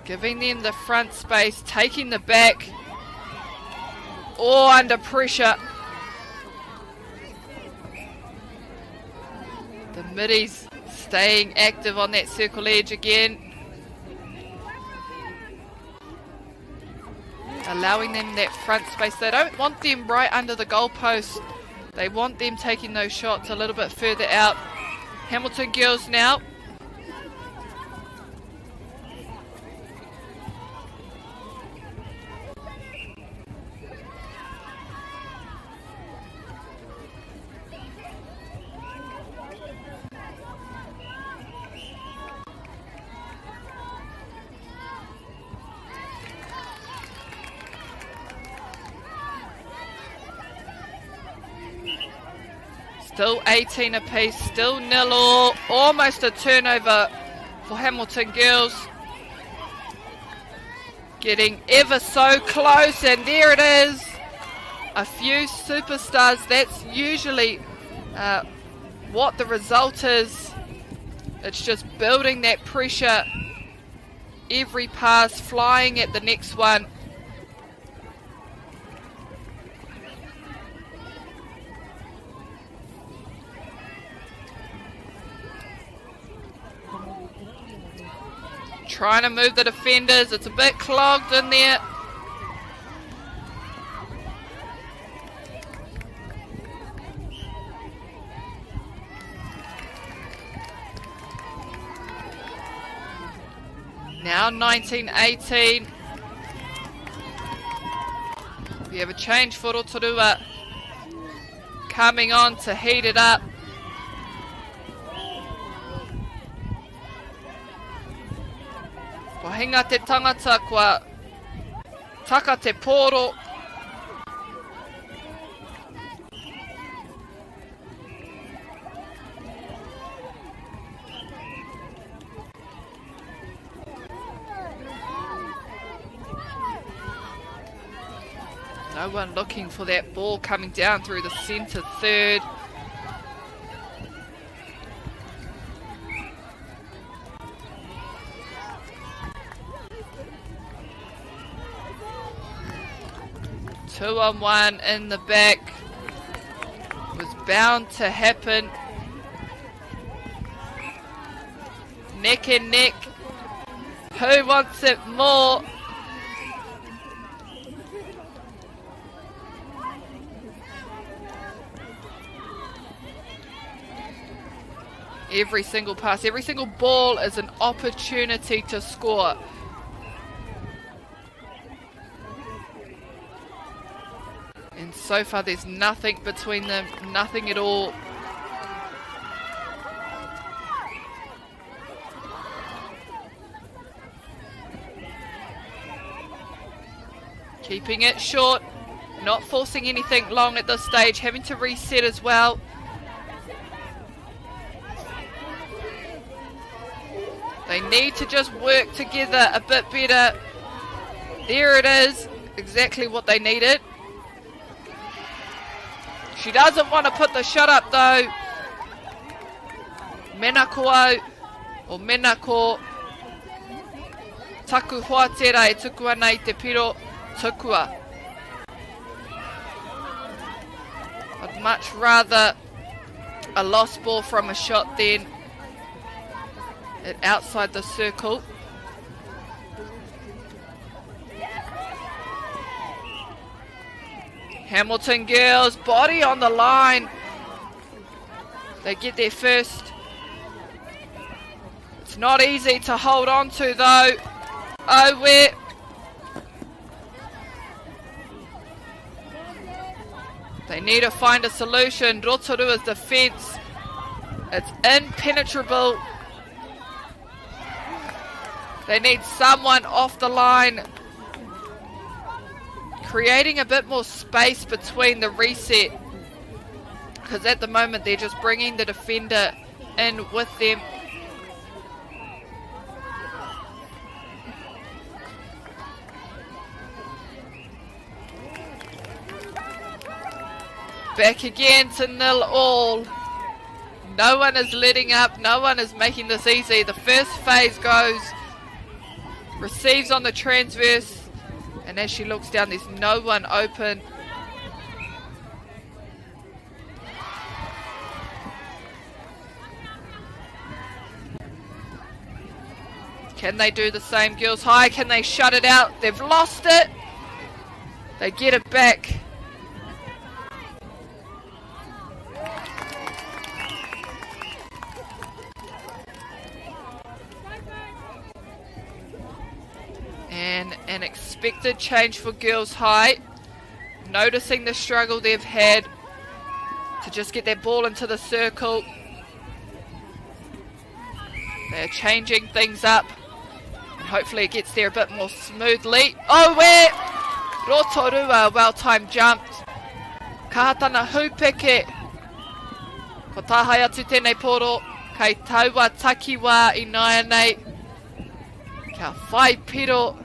A: giving them the front space, taking the back, all under pressure. The middies staying active on that circle edge again, allowing them that front space. They don't want them right under the goalpost. They want them taking those shots a little bit further out. Hamilton girls now. Still 18 apiece, still 0-all. Almost a turnover for Hamilton girls. Getting ever so close, and there it is. A few superstars. That's usually what the result is. It's just building that pressure. Every pass flying at the next one. Trying to move the defenders. It's a bit clogged in there. Now 19-18. We have a change for Rotorua coming on to heat it up. Wahinga te tangata kua taka te poro. No one looking for that ball coming down through the centre third. Two on one in the back. Was bound to happen. Neck and neck. Who wants it more? Every single pass, every single ball is an opportunity to score. And so far there's nothing between them, nothing at all. Keeping it short, not forcing anything long at this stage, having to reset as well. They need to just work together a bit better. There it is, exactly what they needed. She doesn't want to put the shot up though. Menako or Menako. Taku hoa tera e tukua nei te piro tukua. I'd much rather a lost ball from a shot than it outside the circle. Hamilton girls, body on the line. They get there first. It's not easy to hold on to though. Oh, where? They need to find a solution. Rotorua's defence, it's impenetrable. They need someone off the line, creating a bit more space between the reset, because at the moment they're just bringing the defender in with them. Back again to 0-all. No one is letting up, no one is making this easy. The first phase goes, receives on the transverse, and as she looks down, there's no one open. Can they do the same, girls high? Can they shut it out? They've lost it. They get it back. And an expected change for girls high. Noticing the struggle they've had to just get their ball into the circle. They're changing things up. And hopefully it gets there a bit more smoothly. Oh, where? Rotorua, well-timed jumped. Kahatana hupeke. Ko tāhai atu tēnei poro, kei taua takiwā I nāia nei. Kia whai piro.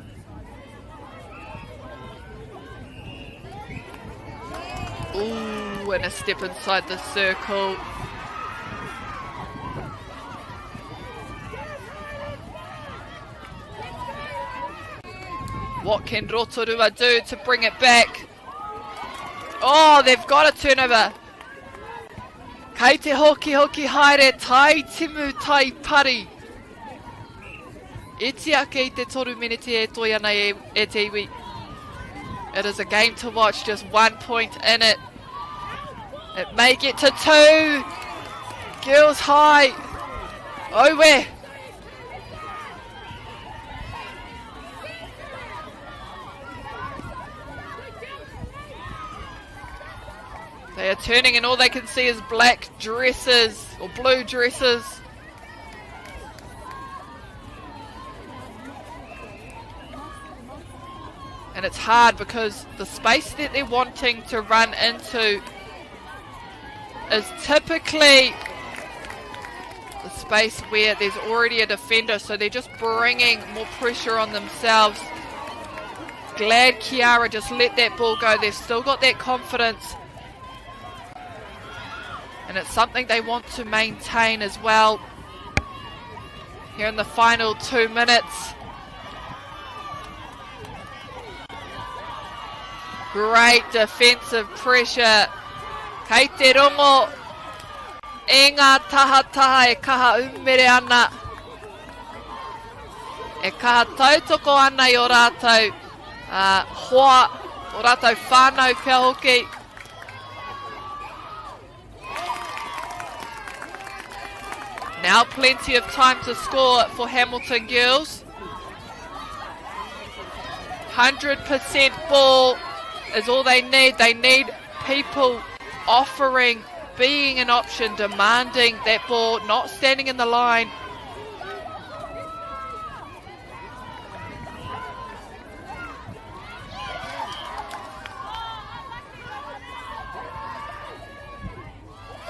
A: Ooh, and a step inside the circle. What can Rotorua do to bring it back? Oh, they've got a turnover. Kei te hoki hoki haere tai timu tai pari. Iti ake I te toru minute e toi ana e te iwi. It is a game to watch, just 1 point in it. It may get to 2. Girls high. Owe. They are turning and all they can see is black dresses or blue dresses. And it's hard because the space that they're wanting to run into is typically the space where there's already a defender, so they're just bringing more pressure on themselves. Glad Kiara just let that ball go. They've still got that confidence. And it's something they want to maintain as well here in the final 2 minutes. Great defensive pressure. Kei te rongo. E ngā taha e kaha umere ana. E kaha tautoko ana I o rātou hoa, o rātou whānau pia hoki. Now plenty of time to score for Hamilton girls. 100% ball is all they need. They need people offering, being an option, demanding that ball, not standing in the line.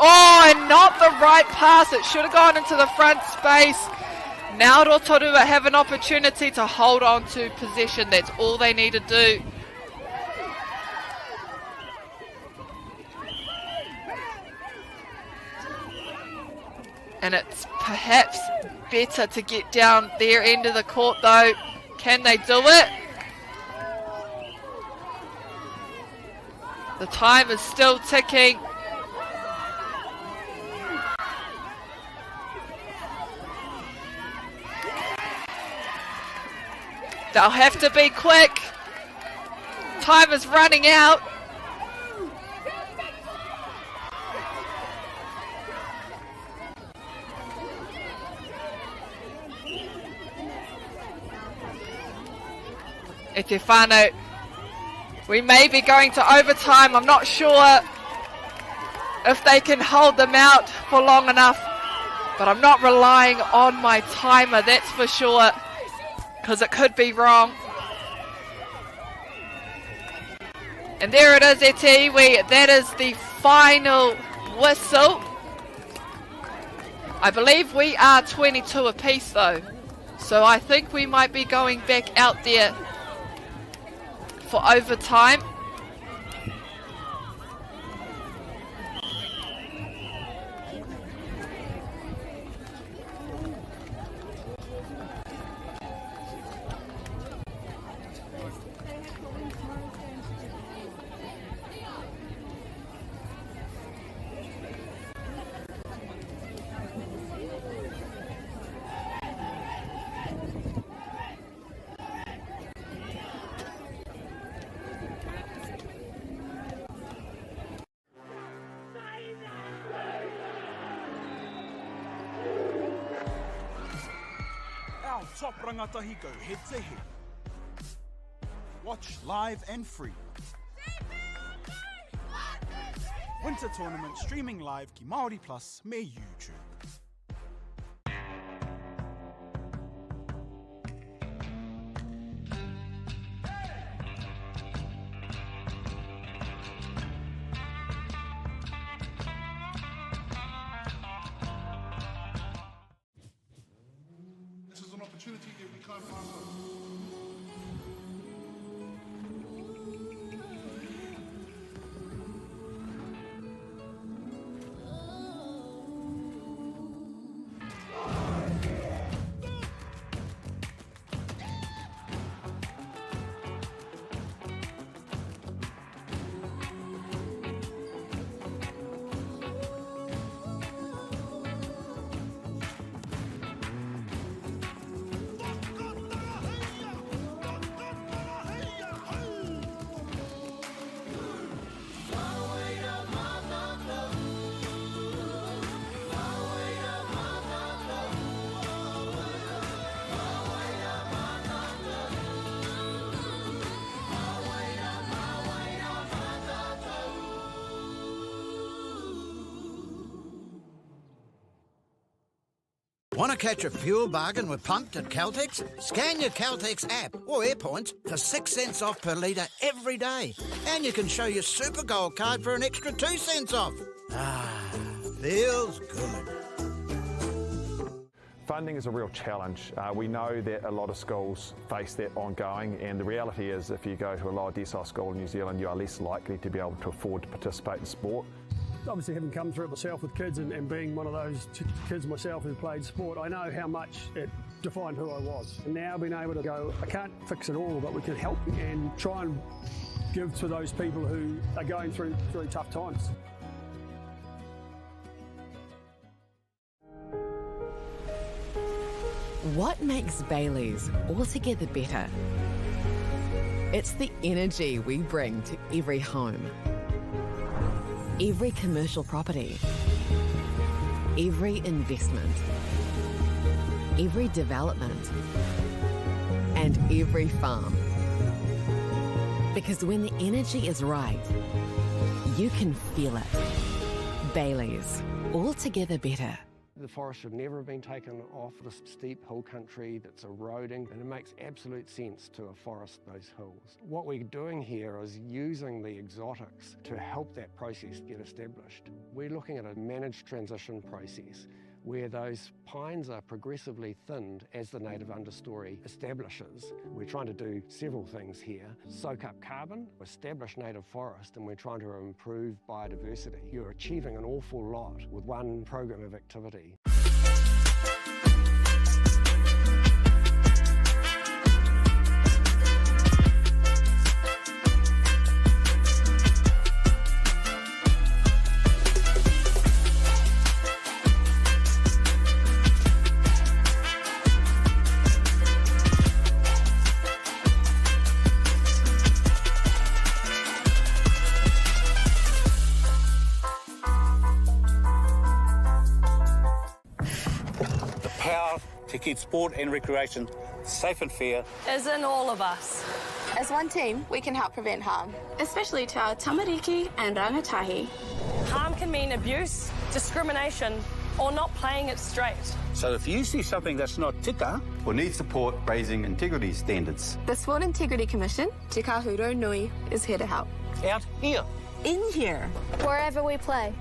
A: Oh, and not the right pass. It should have gone into the front space. Now Rotorua have an opportunity to hold on to possession. That's all they need to do. And it's perhaps better to get down their end of the court though. Can they do it? The time is still ticking. They'll have to be quick. Time is running out. E te whānau, we may be going to overtime. I'm not sure if they can hold them out for long enough, but I'm not relying on my timer, that's for sure, because it could be wrong. And there it is, e te iwi. That is the final whistle. I believe we are 22 apiece though, so I think we might be going back out there for overtime.
D: Our top rangatahi go head to head. Watch live and free. Winter tournament streaming live ki MāORI Plus me YouTube.
E: can't pass up.
F: Want to catch a fuel bargain with Pumped at Caltex? Scan your Caltex app or AirPoints for 6 cents off per litre every day. And you can show your Super Gold card for an extra 2 cents off. Ah, feels good.
G: Funding is a real challenge. We know that a lot of schools face that ongoing, and the reality is if you go to a lower decile school in New Zealand, you are less likely to be able to afford to participate in sport.
H: Obviously, having come through it myself with kids and being one of those kids myself who played sport, I know how much it defined who I was. And now being able to go, I can't fix it all, but we can help and try and give to those people who are going through really tough times.
I: What makes Bailey's altogether better? It's the energy we bring to every home, every commercial property, every investment, every development, and every farm. Because when the energy is right, you can feel it. Bailey's, altogether better.
J: The forest should never have been taken off this steep hill country that's eroding, and it makes absolute sense to afforest those hills. What we're doing here is using the exotics to help that process get established. We're looking at a managed transition process where those pines are progressively thinned as the native understory establishes. We're trying to do several things here. Soak up carbon, establish native forest, and we're trying to improve biodiversity. You're achieving an awful lot with one program of activity.
K: To keep sport and recreation safe and fair
L: is in all of us.
M: As one team, we can help prevent harm, especially to our tamariki and rangatahi.
L: Harm can mean abuse, discrimination, or not playing it straight.
K: So if you see something that's not tika,
N: or need support raising integrity standards,
M: The Sport Integrity Commission, Te Kahuro Nui, is here to help.
K: out here.
M: In here.
O: Wherever we play.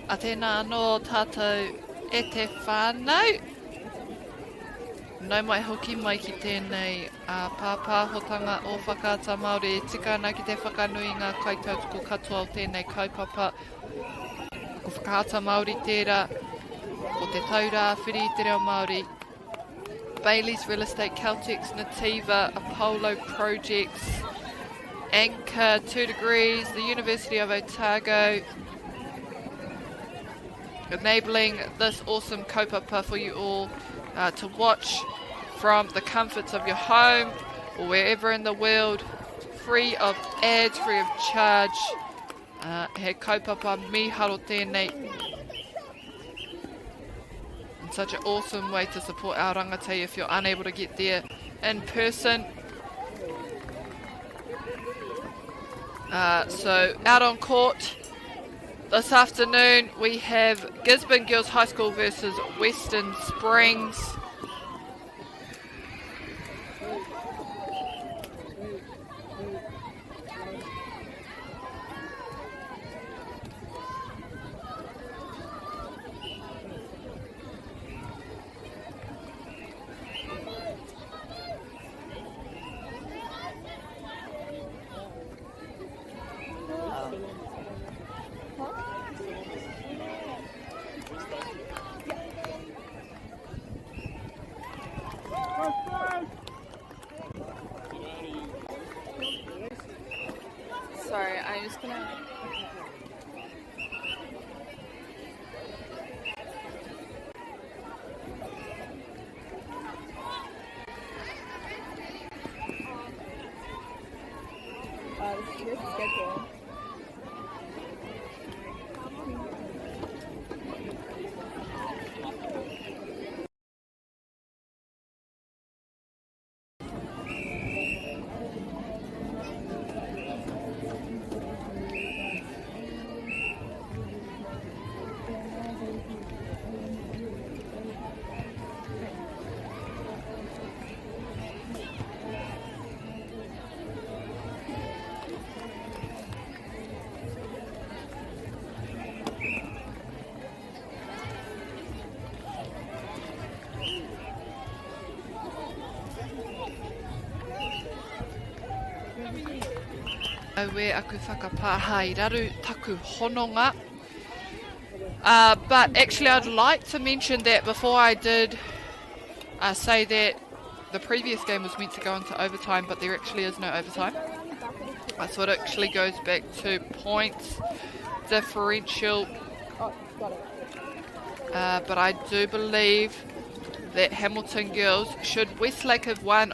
A: A tēnā anō tātou e te whānau. Nau mai hoki mai ki tēnei pāpāhotanga o whakaata Māori e tika ana ki te whakanui ngā kaitautoko katoa o tēnei kaupapa. Ko whakaata Māori tērā, ko te taura whiri te reo Māori. Bailey's Real Estate, Celtics, Nativa, Apollo Projects, Anchor, 2 Degrees, the University of Otago, enabling this awesome kaupapa for you all to watch from the comforts of your home or wherever in the world, free of ads, free of charge. He kaupapa miharo tēnei. And such an awesome way to support our rangatei if you're unable to get there in person. So out on court this afternoon we have Gisborne Girls High School versus Western Springs.
O: Sorry, I'm just gonna... Here's the schedule. Aue aku whakapāha I raru taku hononga. But actually I'd like to mention that before I did say that the previous game was meant to go into overtime, but there actually is no overtime. So it actually goes back to points differential. But I do believe that Hamilton Girls, should Westlake have won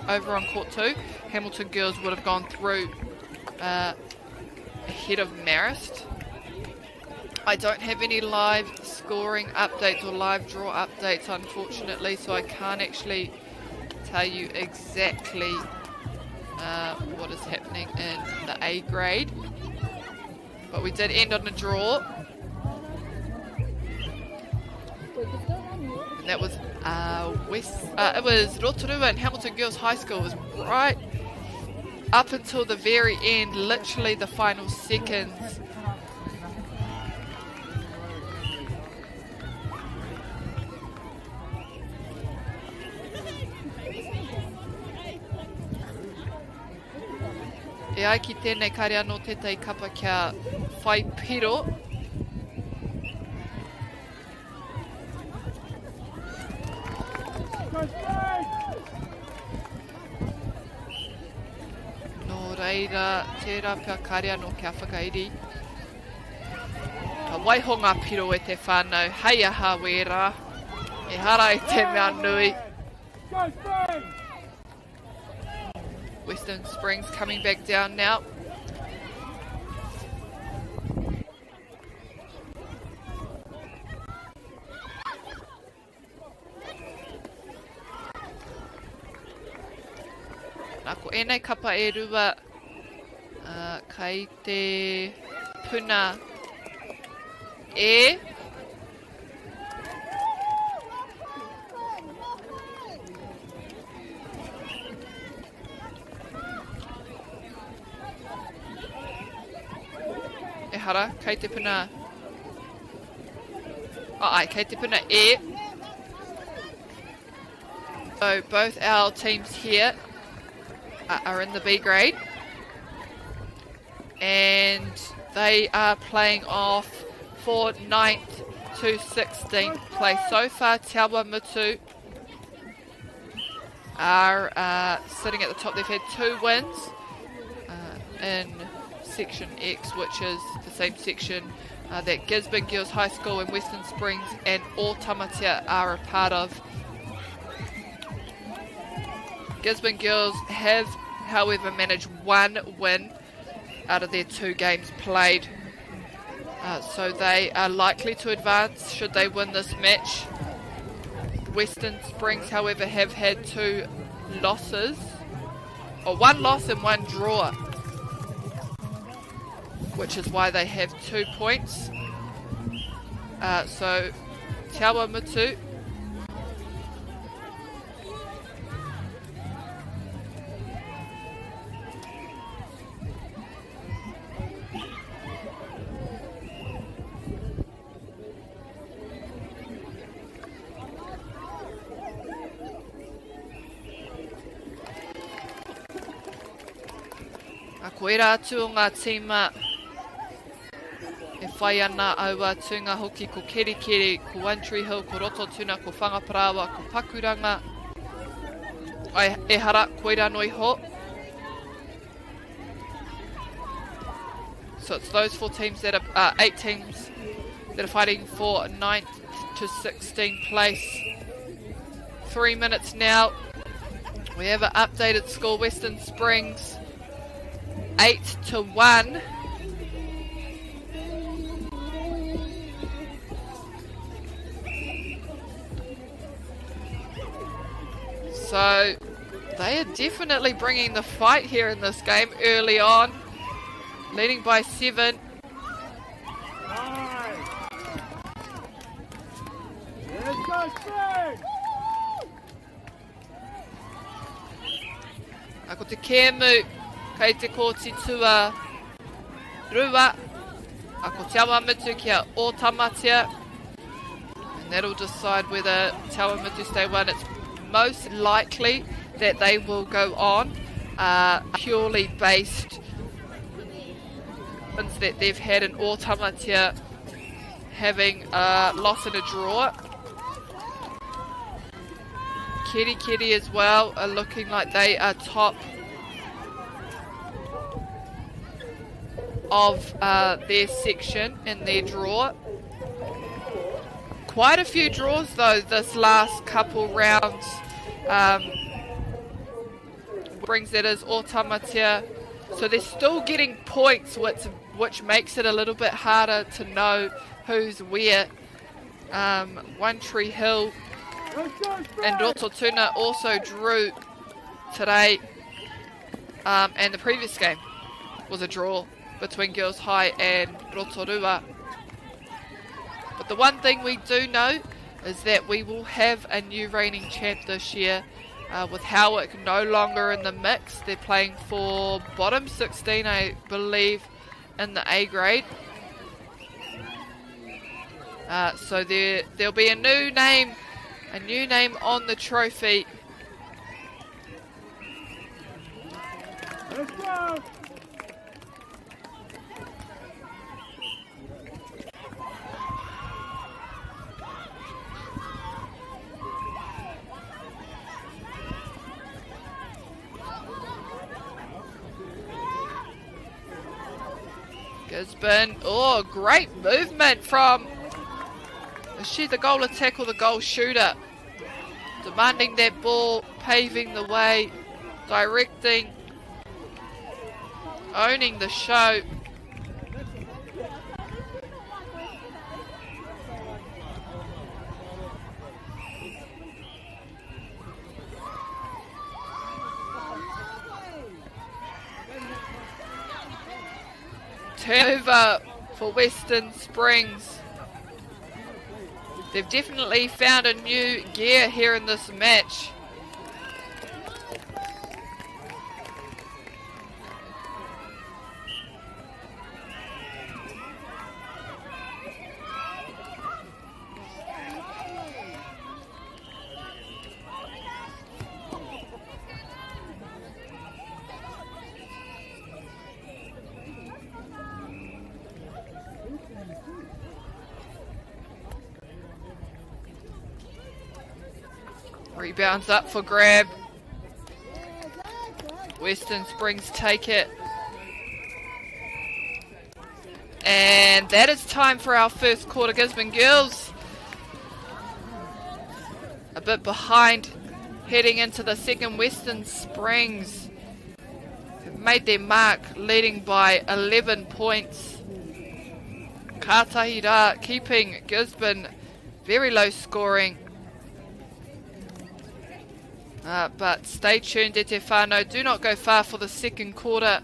O: over on court 2, Hamilton Girls would have gone through ahead of Marist. I don't have any live scoring updates or live draw updates unfortunately, so I can't actually tell you exactly what is happening in the A grade. But we did end on a draw. And that was it was Rotorua and Hamilton Girls High School. Was right up until the very end, literally the final seconds. E ai ki tēnei kare anō tētai kapa kia whai piro. Nō reira, tērā pia kare anō kia whakairi. Ka waihonga piro e te whānau, hei aha wērā. E hara e te mea nui. Western Springs coming back down now. Nā ko ēnei kapa e rua kai te puna e. E hara, kai te puna kei te puna e. So both our teams here are in the B grade. And they are playing off for 9th to 16th place. So far, Te Awamutu are sitting at the top. They've had 2 wins in Section X, which is the same section that Gisborne Girls High School and Western Springs and all Tamatea are a part of. Gisborne Girls have, however, managed 1 win out of their 2 games played. So they are likely to advance should they win this match. Western Springs, however, have had 2 losses, or 1 loss and 1 draw, which is why they have 2 points. So Te Awamutu koe rātu o ngā tīma e whai ana aua tūnga hoki ko Kerikeri, ko One Tree Hill, ko Roto Tuna, ko Whangaparawa, ko Pakuranga. Ai e hara koe rā noi ho. So it's those 4 teams that are 8 teams that are fighting for 9th to 16th place. 3 minutes now. We have an updated score. Western Springs 8-1. So they are definitely bringing the fight here in this game early on, leading by 7.
P: Let's go, Springs!
O: Ako te kēmu kei te kōti tua rua, ako Te Awamutu kia o Tamatea, and that'll decide whether Te Awamutu stay 1. It's most likely that they will go on, purely based on that they've had an o Tamatea having a loss and a draw. Kerikeri as well are looking like they are top of their section in their draw. Quite a few draws though this last couple rounds. Brings that as o Tamatea, so they're still getting points, which makes it a little bit harder to know who's where. One Tree Hill and Roto Tuna also drew today, and the previous game was a draw between Girls High and Rotorua. But the one thing we do know is that we will have a new reigning champ this year, with Howick no longer in the mix. They're playing for bottom 16, I believe, in the A grade. So there'll be a new name on the trophy.
P: Let's go!
O: Gisborne, oh, great movement from, is she the goal attack or the goal shooter? Demanding that ball, paving the way, directing, owning the show. Turnover for Western Springs. They've definitely found a new gear here in this match. Rebounds up for grab. Western Springs take it. And that is time for our first quarter. Gisborne girls a bit behind heading into the second. Western Springs have made their mark, leading by 11 points. Kātahi keeping Gisborne very low scoring. But stay tuned, e te whānau. Do not go far for the second quarter.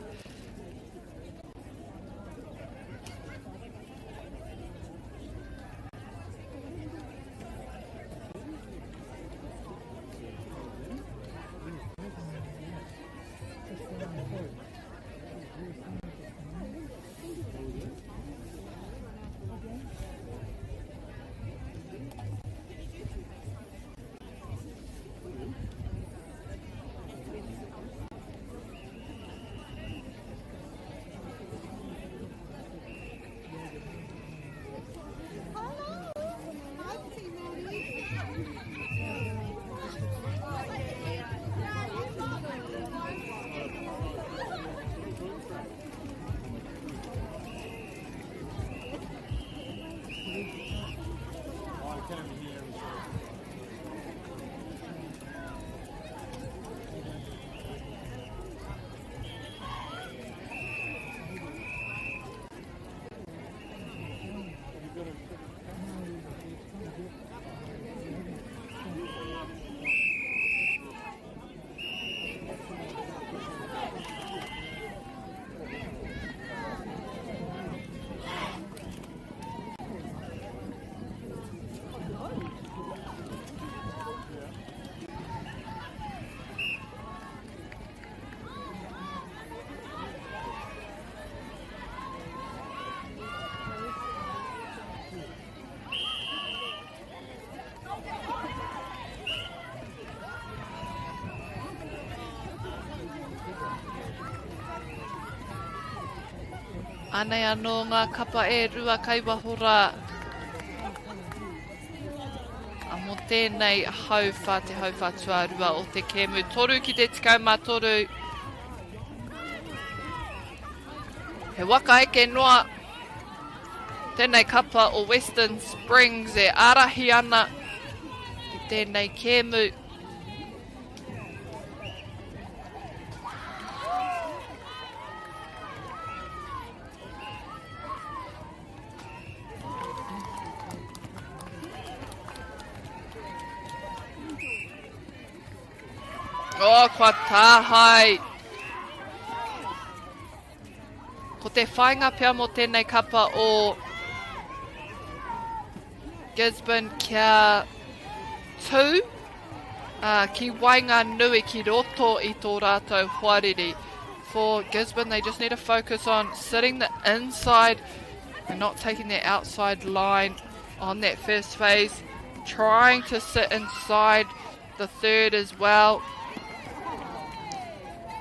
O: Anei anō ngā kapa e rua kaiwahora. A mo tēnei hauwha te hauwha tuarua o te kēmu. Toru ki te tikau mātoru. He waka eke noa. Tēnei kapa o Western Springs e arahi ana ki tēnei kēmu. O, kua tāhai. Ko te whainga pia mo tēnei kapa o Gisborne kia 2. Ki wainga nui ki roto I tō rātou huariri. For Gisborne, they just need to focus on sitting the inside and not taking their outside line on that first phase. Trying to sit inside the third as well.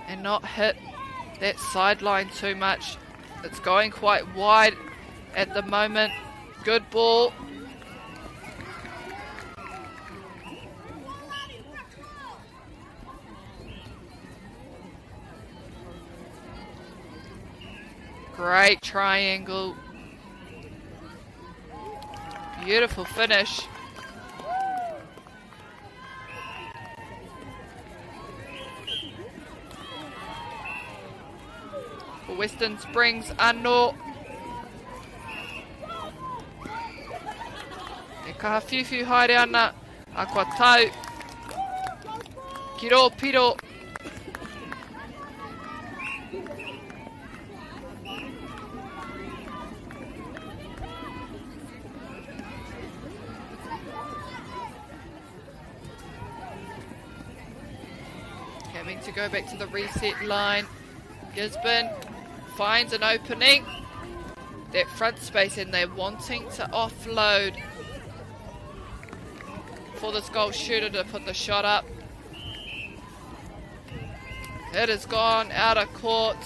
O: And not hit that sideline too much. It's going quite wide at the moment. Good ball. Great triangle. Beautiful finish. Western Springs anō. E kaha whiwhiu haere ana. A kua tau. Ki rō piro. Having to go back to the reset line. Gisborne finds an opening, that front space, and they're wanting to offload for this goal shooter to put the shot up. It has gone out of court.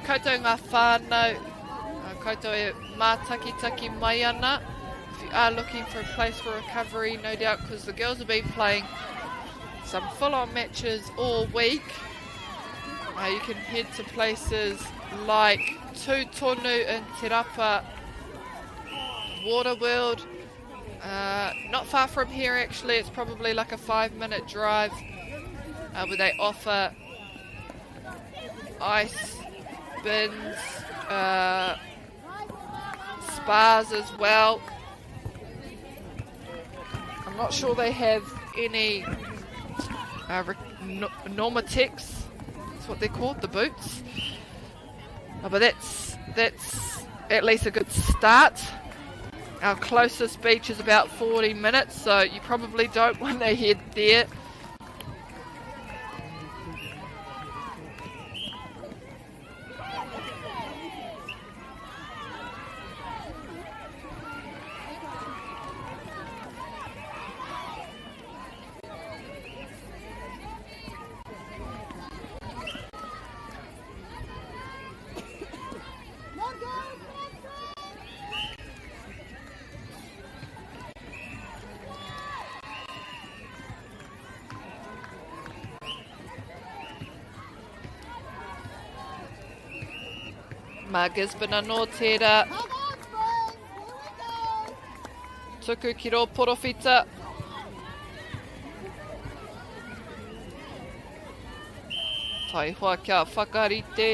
O: Koutou ngā whānau, koutou e mātakitaki mai ana. if you are looking for a place for recovery, no doubt, because the girls have been playing some full-on matches all week. You can head to places like Tūtonu in Te Rapa, Waterworld, not far from here actually, it's probably like a 5-minute drive, where they offer ice bins, spas as well. I'm not sure they have any Normatex, that's what they're called, the boots. But that's at least a good start. Our closest beach is about 40 minutes, so you probably don't want to head there. Mā Gisborne anō tērā. Tuku ki rō porowhita. Tai hoa kia whakarite.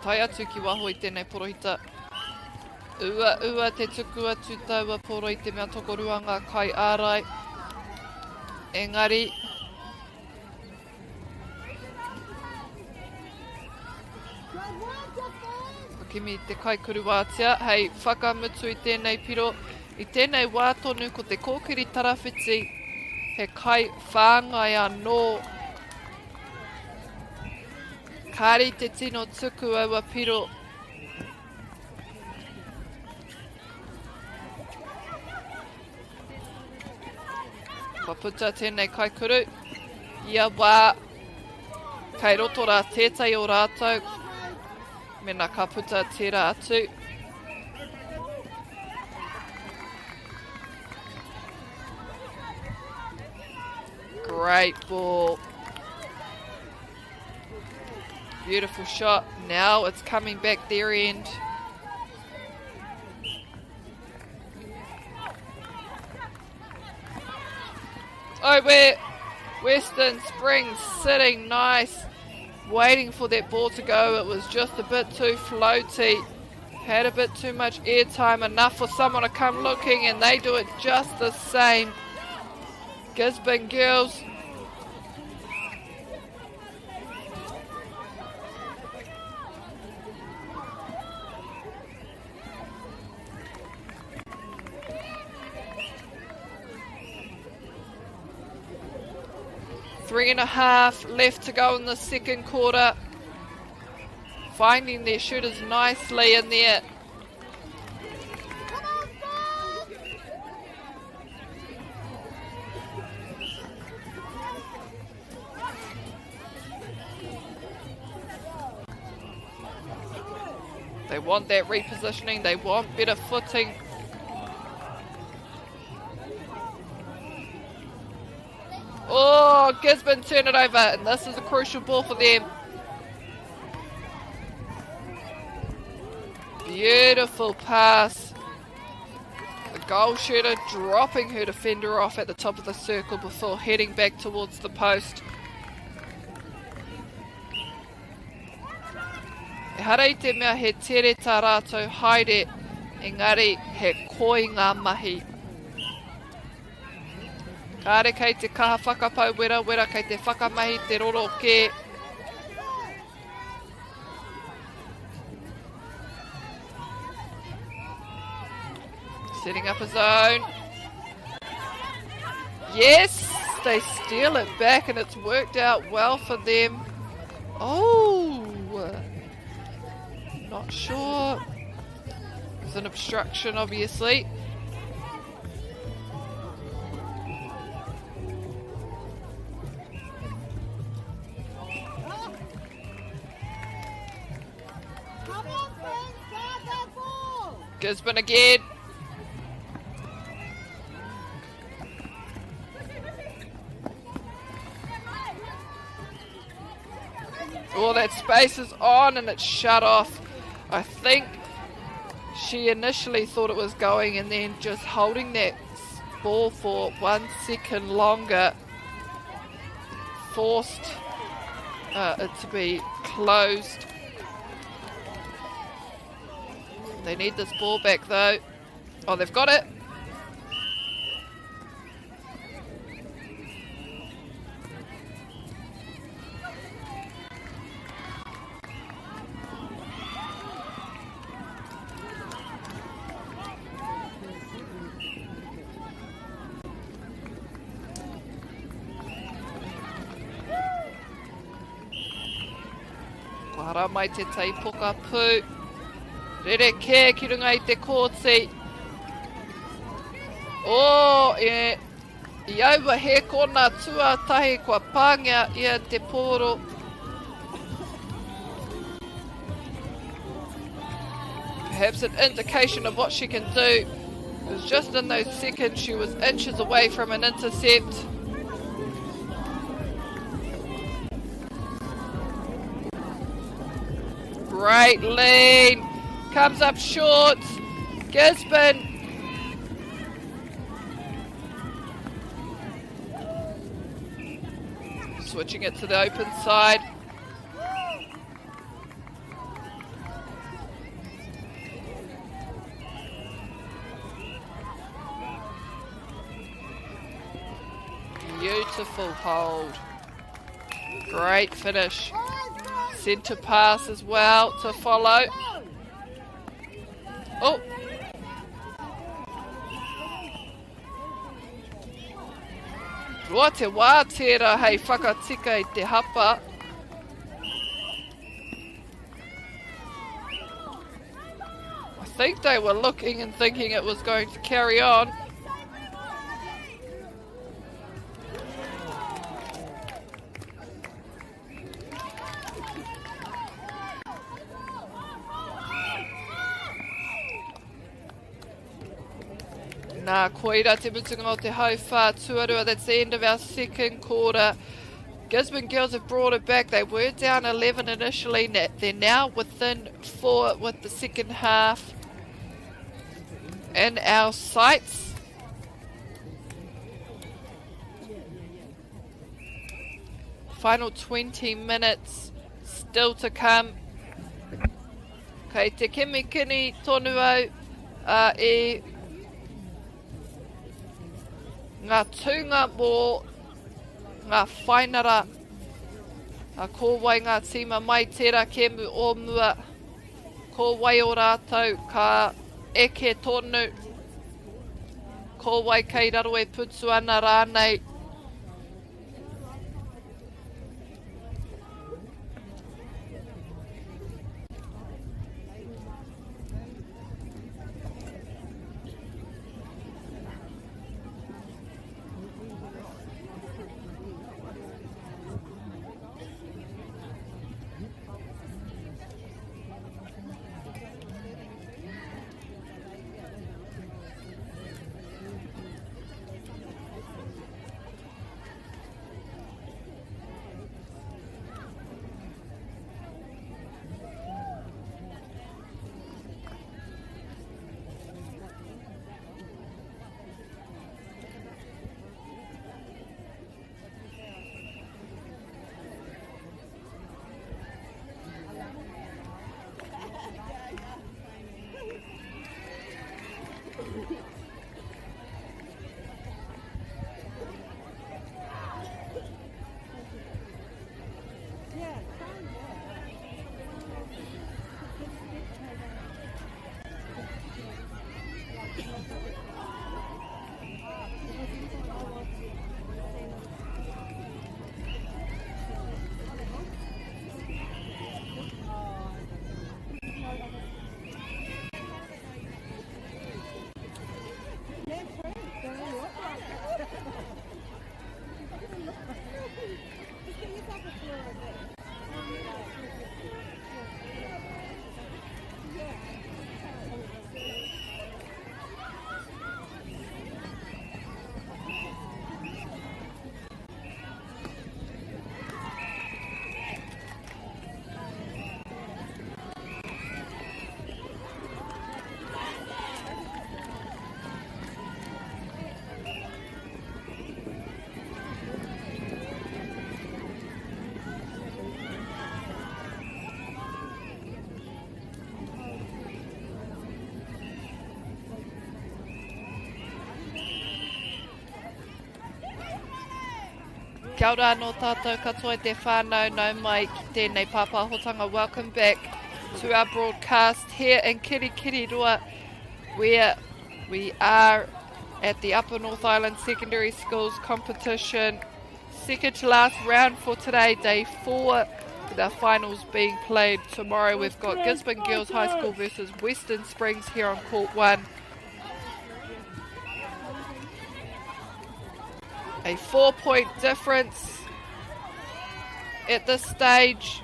O: Tai atu ki waho I tēnei porohita. Ua te tuku atu taua poro I te mea tokoruanga kai ārai. Engari, kimi te kai kuru wātia, hei whakamutu I tēnei piro. I tēnei wā tonu ko te kōkiri tarawhiti, he kai whāngai anō. Kāri te tino tuku aua piro. Ka puta tēnei kaikuru. Ia wā. Kei roto rā tētai o rātou. Mena ka puta tērā atu. Great ball. Beautiful shot. Now it's coming back their end. Oh, where Western Springs sitting nice, waiting for that ball to go. It was just a bit too floaty. Had a bit too much airtime, enough for someone to come looking, and they do it just the same. Gisborne girls. Three and a half left to go in the second quarter. Finding their shooters nicely in there. They want that repositioning, they want better footing. Oh, Gisborne turn it over, and this is a crucial ball for them. Beautiful pass. The goal shooter dropping her defender off at the top of the circle before heading back towards the post. E hara I te mea he tere tā rātou haere, engari he koi ngā mahi. Kāre kei te kaha whakapau wera kei te whakamahi te roro ke. Setting up a zone. Yes, they steal it back and it's worked out well for them. Oh, not sure. It's an obstruction, obviously. Gisborne again. Oh, that space is on and it's shut off. I think she initially thought it was going, and then just holding that ball for 1 second longer forced it to be closed. They need this ball back though. Oh, they've got it. Wahara mai te teipoka pū. Rere kē ki runga I te kōti. O, I aua he kona tuatahi kua pāngia ia te pōro. Perhaps an indication of what she can do. It was just in those seconds she was inches away from an intercept. Great lean. Comes up short. Gisborne. Switching it to the open side. Beautiful hold. Great finish. Centre pass as well to follow. Oh. Roa te wā tērā hei whakatika I te hapa. I think they were looking and thinking it was going to carry on. Nā koira te mutunga o te hauwha tuarua. That's the end of our second quarter. Gisborne girls have brought it back. They were down 11 initially. They're now within 4 with the second half in our sights. Final 20 minutes still to come. Kei te kimikini tonu au e ngā tūnga mō ngā whainara a kōwai ngā tīma mai tērā kemu o mua kōwai o rātou ka eke tonu kōwai kei raro e putu ana rānei. Kia ora no tātou katoa te whānau nau mai ki tēnei pāpāhotanga. Welcome back to our broadcast here in Kirikiriroa, where we are at the Upper North Island Secondary Schools competition. Second to last round for today, day 4, with our finals being played tomorrow. We've got Gisborne Girls High School versus Western Springs here on court 1. A 4-point difference at this stage.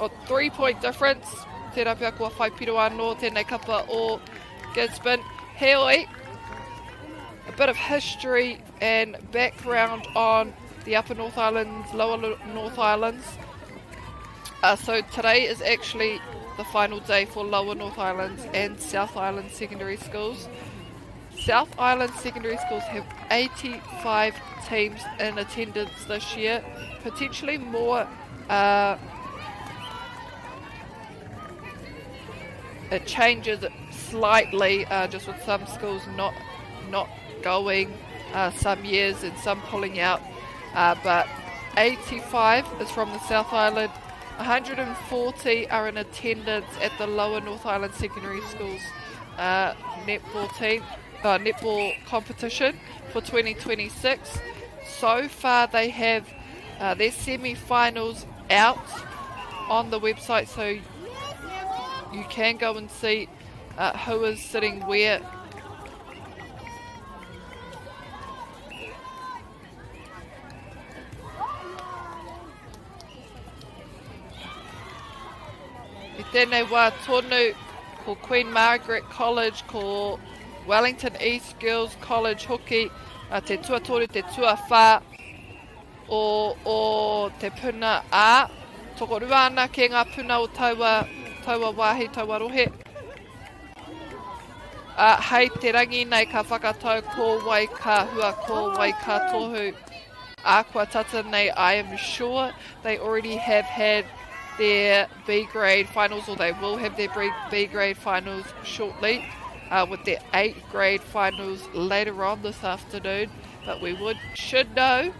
O: Or 3-point difference. Tērā pia kua whai piro anō tēnei kapa o Gisborne. Heoi, a bit of history and background on the Upper North Islands, Lower North Islands. So today is actually the final day for Lower North Islands and South Island secondary schools. South Island secondary schools have 85 teams in attendance this year, potentially more. It changes slightly, just with some schools not going some years and some pulling out, but 85 is from the South Island. 140 are in attendance at the Lower North Island secondary schools netball competition for 2026. So far they have their semi-finals out on the website, so you can go and see who is sitting where. I tēnei wā tonu ko Queen Margaret College, ko Wellington East Girls College hoki, te tuatoru te tuawha o te puna a. Toko rua ana ke ngā puna o taua wāhi, taua rohe. Hei te rangi nei ka whakatau ko wai ka hua, ko wai ka tohu. Kua tata nei, I am sure they already have had their B grade finals, or they will have their B grade finals shortly, with their 8th grade finals later on this afternoon. But we should know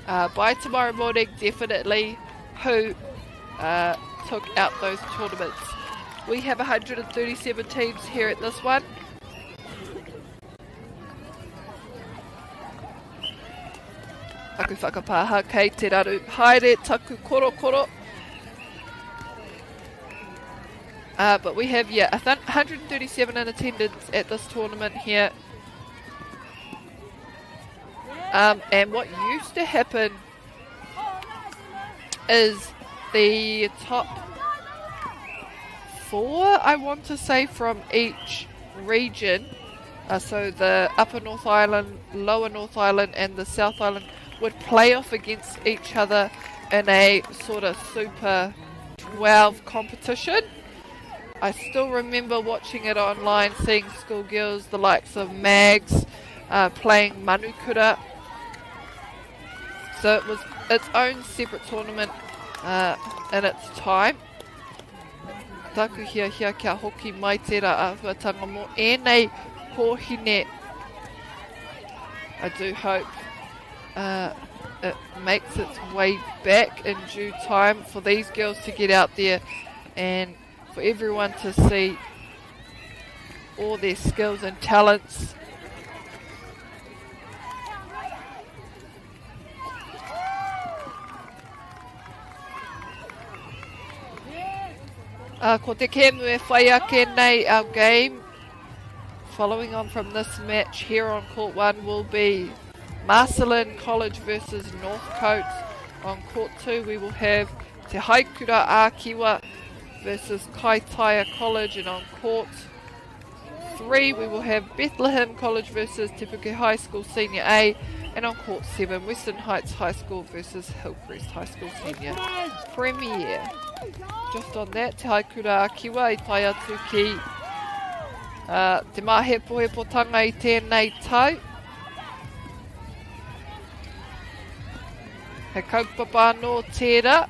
O: by tomorrow morning definitely who took out those tournaments. We have 137 teams here at this one. Aku whakapāha kei te raru haere taku koro. But we have 137 in attendance at this tournament here. And what used to happen is the top 4, I want to say, from each region. So the Upper North Island, Lower North Island and the South Island would play off against each other in a sort of Super 12 competition. I still remember watching it online, seeing schoolgirls, the likes of Mags, playing Manukura. So it was its own separate tournament in its time. Taku hia kia hoki mai tērā āhuatanga mō ēnei kōhine. I do hope it makes its way back in due time for these girls to get out there and for everyone to see all their skills and talents. Ko te kēmu e whai ake nei our game. Following on from this match here on court 1 will be Marcelin College versus Northcote. On court 2 we will have Te Haikura Ākiwa versus Kaitaia College, and on court 3 we will have Bethlehem College versus Te Puke High School Senior A, and on court 7 Western Heights High School versus Hillcrest High School Senior Premier. Just on that, Te Haikura Ākiwa I tai atu ki te mahepohepotanga I tēnei tau. He kaupapa no tērā.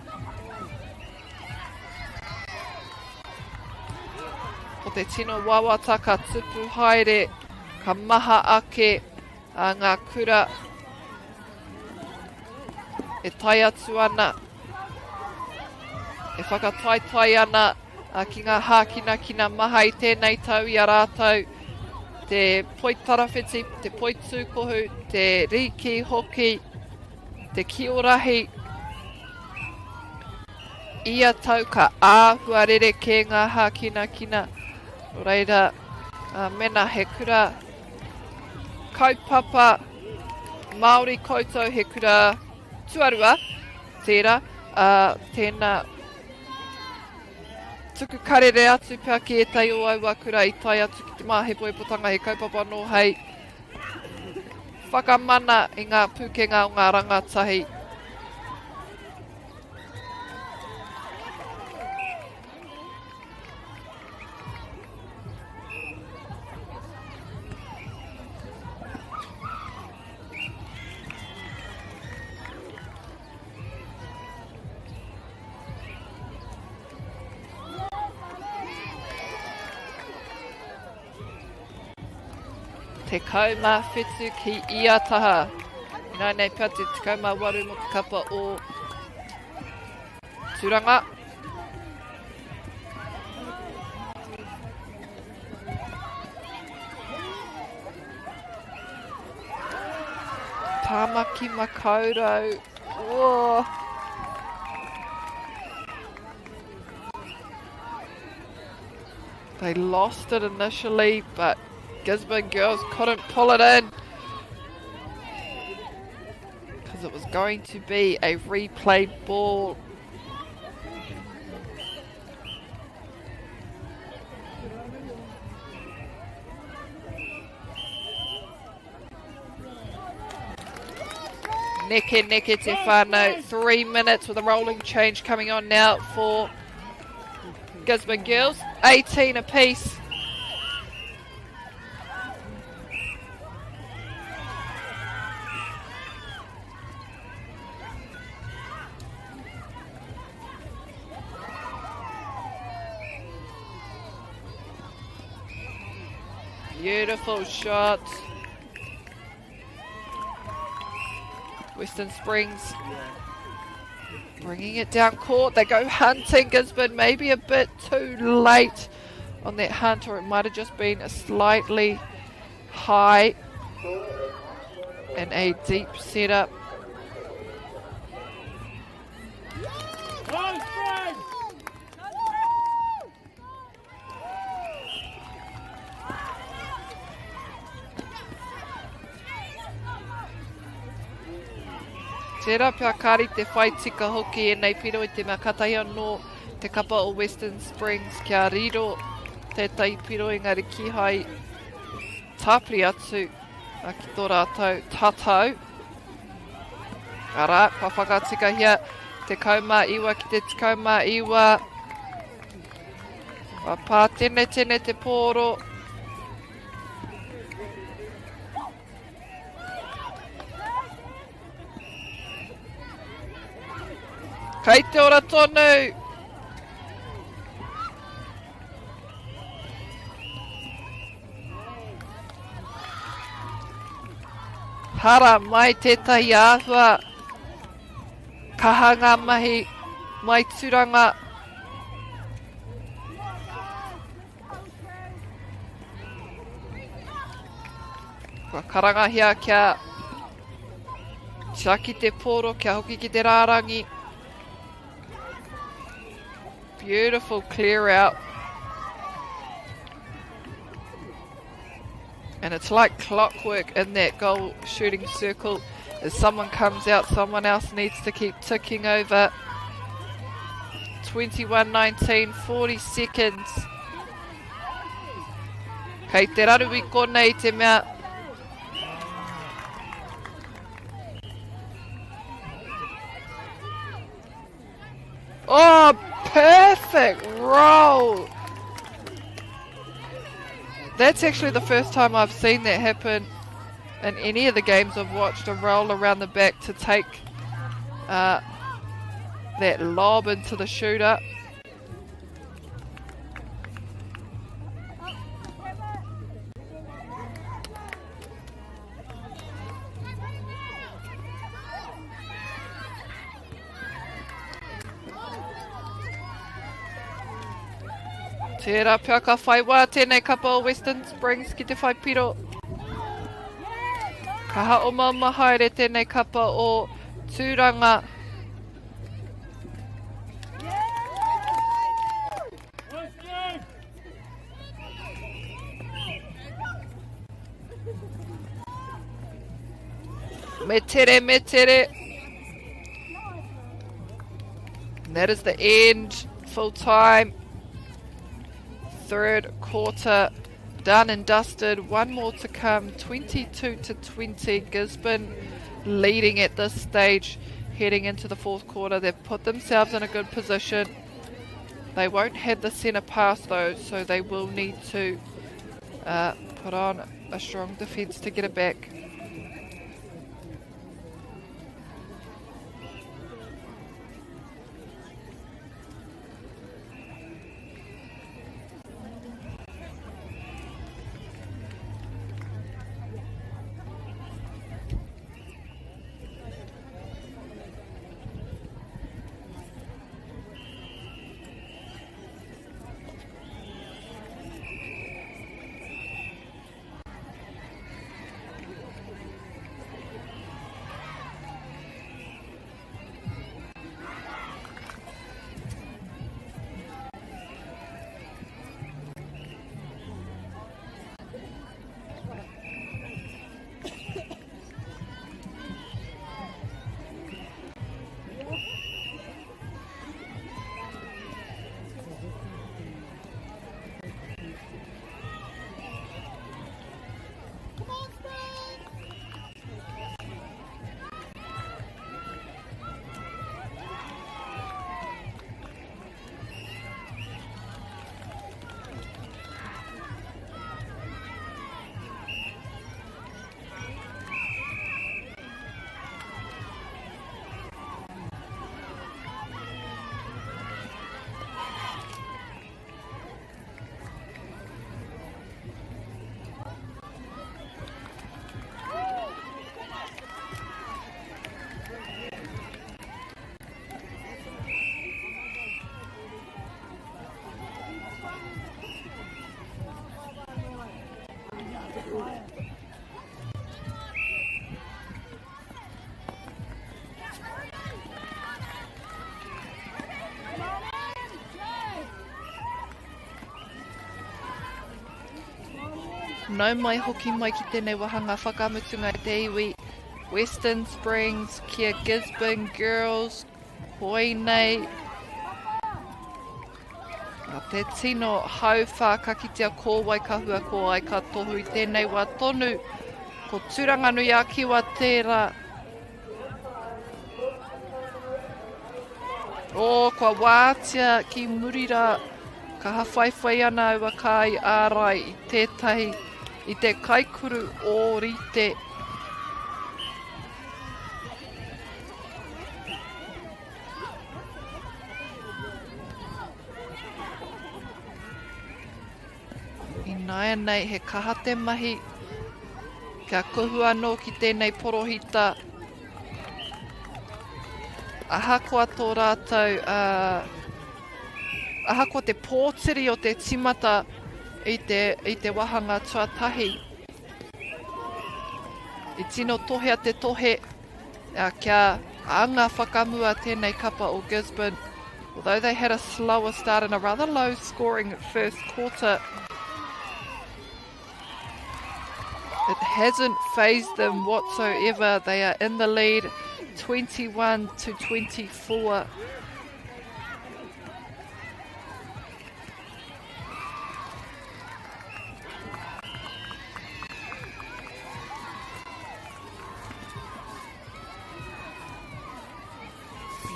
O: Ko te tino wawata ka tupu haere, ka maha ake ngā kura e tai atu ana. E whakataitai ana ki ngā hākinakina maha i tēnei tau i a rātou. Te poitarawhiti, te poitūkohu, te riki hoki, te kiorahi. Ia tau ka āhua rere ke ngā hākinakina. Reira, mena he kura kaupapa, Māori koutou he kura tuarua, tērā, tēnā tuku karere atu pia ki e tai o aua kura i tai atu ki te māhepoepotanga he kaupapa no hei whakamana i ngā pūkenga o ngā rangatahi. Te kauma whetu ki ia taha. Nā nei pia te kauma waru mo te kapa o Turanga. Tāmaki makaurau. Whoa. They lost it initially, but Gisborne girls couldn't pull it in because it was going to be a replay ball. Neke te whānau. 3 minutes with a rolling change coming on now for Gisborne girls. 18 apiece. Beautiful shot. Western Springs bringing it down court. They go hunting. Gisborne maybe a bit too late on that hunt, or it might have just been a slightly high and a deep setup. Tērā pia kāri te whai tika hoki e nei piro i te makatai anō te kapa o Western Springs kia riro tētai piro engari ki hai tāpiri atu a ki tō rātou tātou. Ara, kua whakatika hia te kauma iwa ki te kauma iwa. Kua pā tene te pōro. Kei te ora tonu. Hara mai tētahi āhua. Kaha ngā mahi mai Turanga. Kua karangahia kia tiaki te pōro kia hoki ki te rārangi. Beautiful clear out. And it's like clockwork in that goal shooting circle. As someone comes out, someone else needs to keep ticking over. 21-19, 40 seconds. Kei te raru I konei te mea. Oh, perfect roll. That's actually the first time I've seen that happen in any of the games I've watched, a roll around the back to take that lob into the shooter. Tērā pia ka whai wā tēnei kapa o Western Springs ki te whai piro. Ka hao mama haere tēnei kapa o Tūranga. Me tere, me tere. And that is the end, full time. Third quarter done and dusted. One more to come, 22-20. Gisborne leading at this stage, heading into the fourth quarter. They've put themselves in a good position. They won't have the centre pass though, so they will need to put on a strong defence to get it back. Nau mai hoki mai ki tēnei wahanga whakamutunga te iwi. Western Springs, kia Gisborne Girls, hoi nei. Nā te tino hau whakakitea kōwai kahua ko ai ka tohu i tēnei wā tonu. Ko Tūranga nui a kiwa tērā. O, kua wātia ki murira. Ka hawhaiwhai ana ua kai ārai i tētahi, i te kaikuru o rite. I nāia nei he kaha te mahi, kia kuhu anō ki tēnei porohita. Ahakoa tō rātou, ahakoa te pōtiri o te timata i te wahanga tuatahi. I tino tohea te tohe, kia anga whakamua tēnei kapa o Gisborne. Although they had a slower start and a rather low scoring first quarter, it hasn't fazed them whatsoever. They are in the lead, 21-24.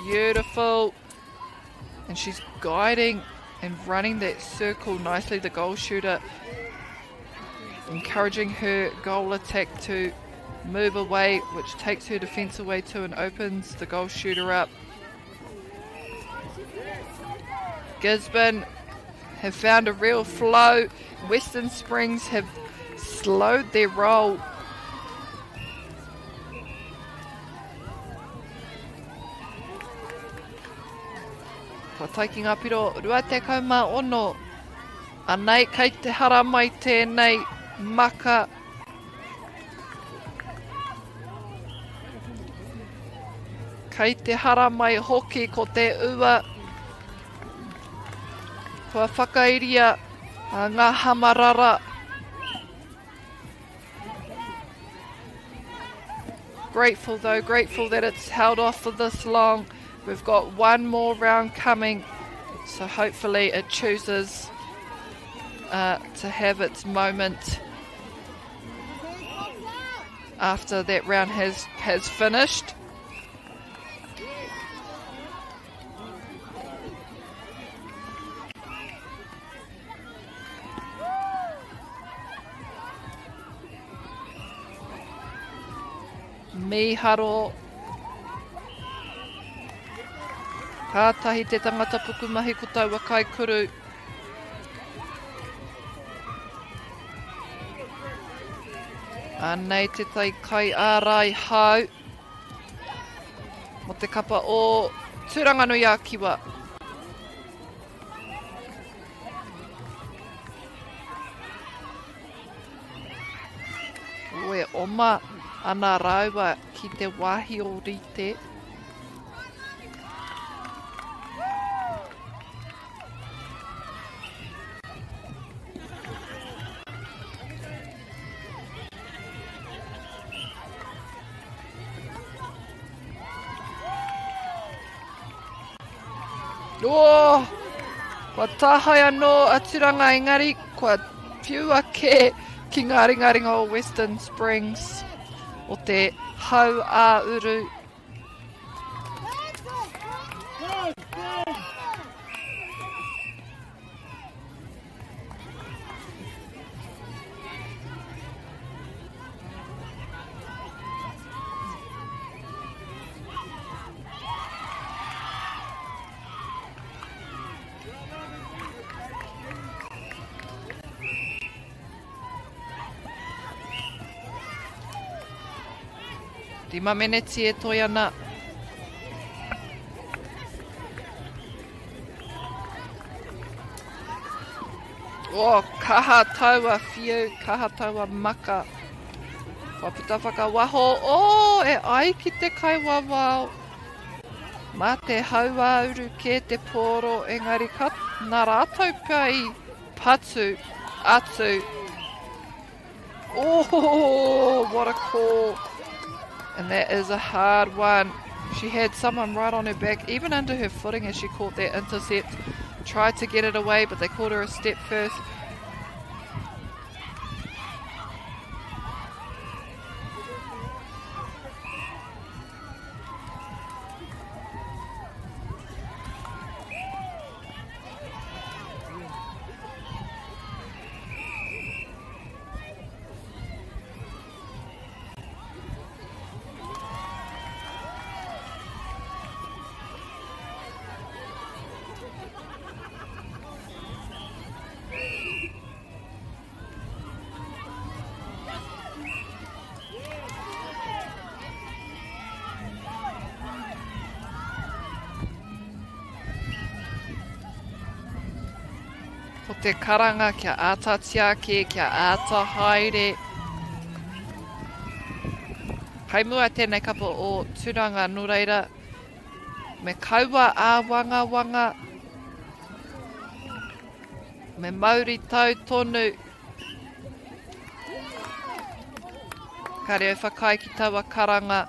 O: Beautiful. And she's guiding and running that circle nicely, the goal shooter, encouraging her goal attack to move away, which takes her defence away too and opens the goal shooter up. Gisborne have found a real flow. Western Springs have slowed their roll. Kua taiki ngā piro, rua te kaumā ono. Anei, kei te hara mai tēnei maka. Kei te hara mai hoki ko te ua. Kua whakairia a ngā hamarara. Grateful though, grateful that it's held off for this long. We've got one more round coming, so hopefully it chooses to have its moment after that round has finished. Miharo. Kātahi te tangata pukumahi ko taua kaikuru. Anei te tai kai ārai hau. Mo te kapa o Tūranganui a Kiwa. Oe oma ana raua ki te wahi o rite. Oh, kua tāhai anō aturanga engari, kua piua ke ki ngā ringaringa o Western Springs o te hau a uru. Tima meneti e toi ana. Oh, kaha taua whiu, kaha taua maka. Whaputa whakawaho. Oh, e ai ki te kaiwawao. Mā te haua uru ke te pōro, engari nā rātou pai patu atu. Oh, what a call. And that is a hard one. She had someone right on her back, even under her footing as she caught that intercept. Tried to get it away, but they caught her a step first. Ko te karanga kia ātatia ke, kia āta haere. Kai mua tēnei kapa o Tūranga Nureira. Me kaua ā wanga wanga. Me Māori tau tonu. Ka reo whakai ki taua karanga.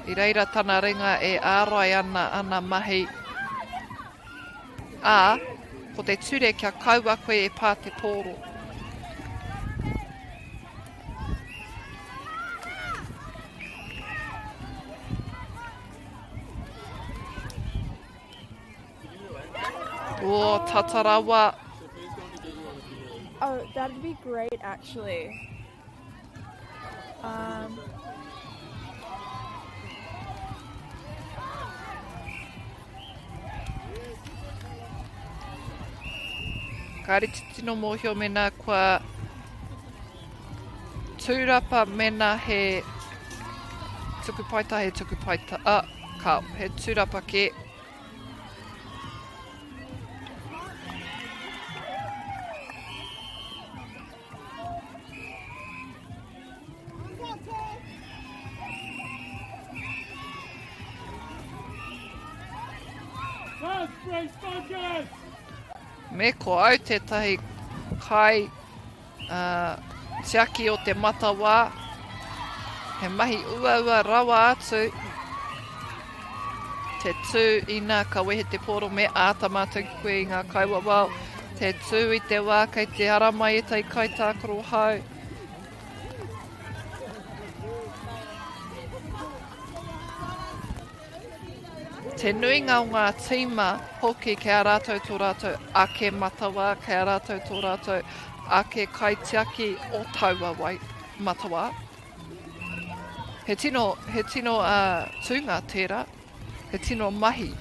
O: I reira tana ringa e ārai ana mahi. Ā, ko te ture kia kaua koe e pā te pōro. Oh, tatarawa.
Q: Oh, that'd be great, actually. Kāre titino mōhio mena kua tūrapa mena he tukupaita, kao, he tūrapa ke. Me ko au tētahi kai tiaki o te matawa. He mahi ua rawa atu. Te tū ina ka wehe te poro me āta mātou ki koe i ngā kaiwawau. Te tū i te wā kei te ara mai e tai kai tākaro hau. Te nuinga o ngā tīma hoki ki a rātou tō rātou ake matawa, ki a rātou tō rātou ake kaitiaki o taua wai matawa. He tino tūnga tērā, he tino mahi.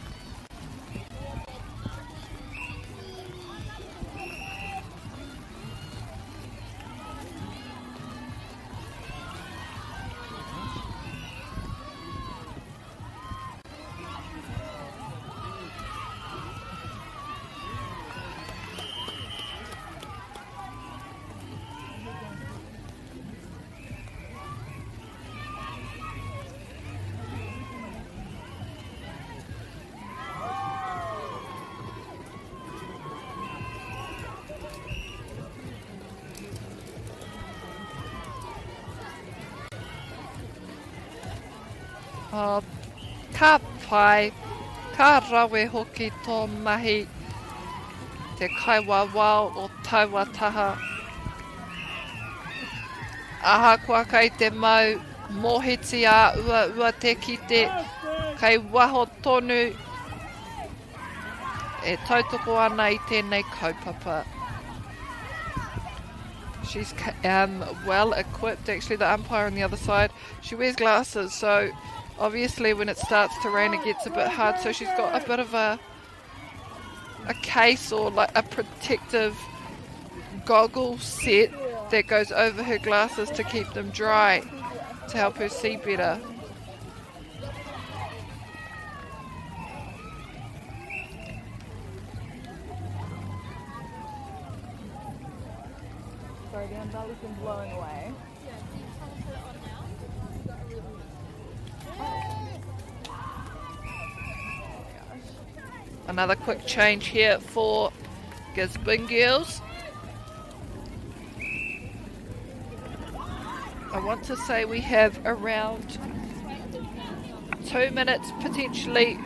Q: Ka pai, ka rawe hoki tō mahi, te kaiwawao o taua taha. Aha kua kai te mau, mohiti a ua te kite, kai waho tonu, e tautoko ana i tēnei kaupapa. She's well equipped, actually the umpire on the other side, she wears glasses, so obviously when it starts to rain it gets a bit hard, so she's got a bit of a case or like a protective goggle set that goes over her glasses to keep them dry, to help her see better.
A: Sorry, the umbrella's been blowing away.
Q: Another quick change here for Gisborne girls. I want to say we have around 2 minutes potentially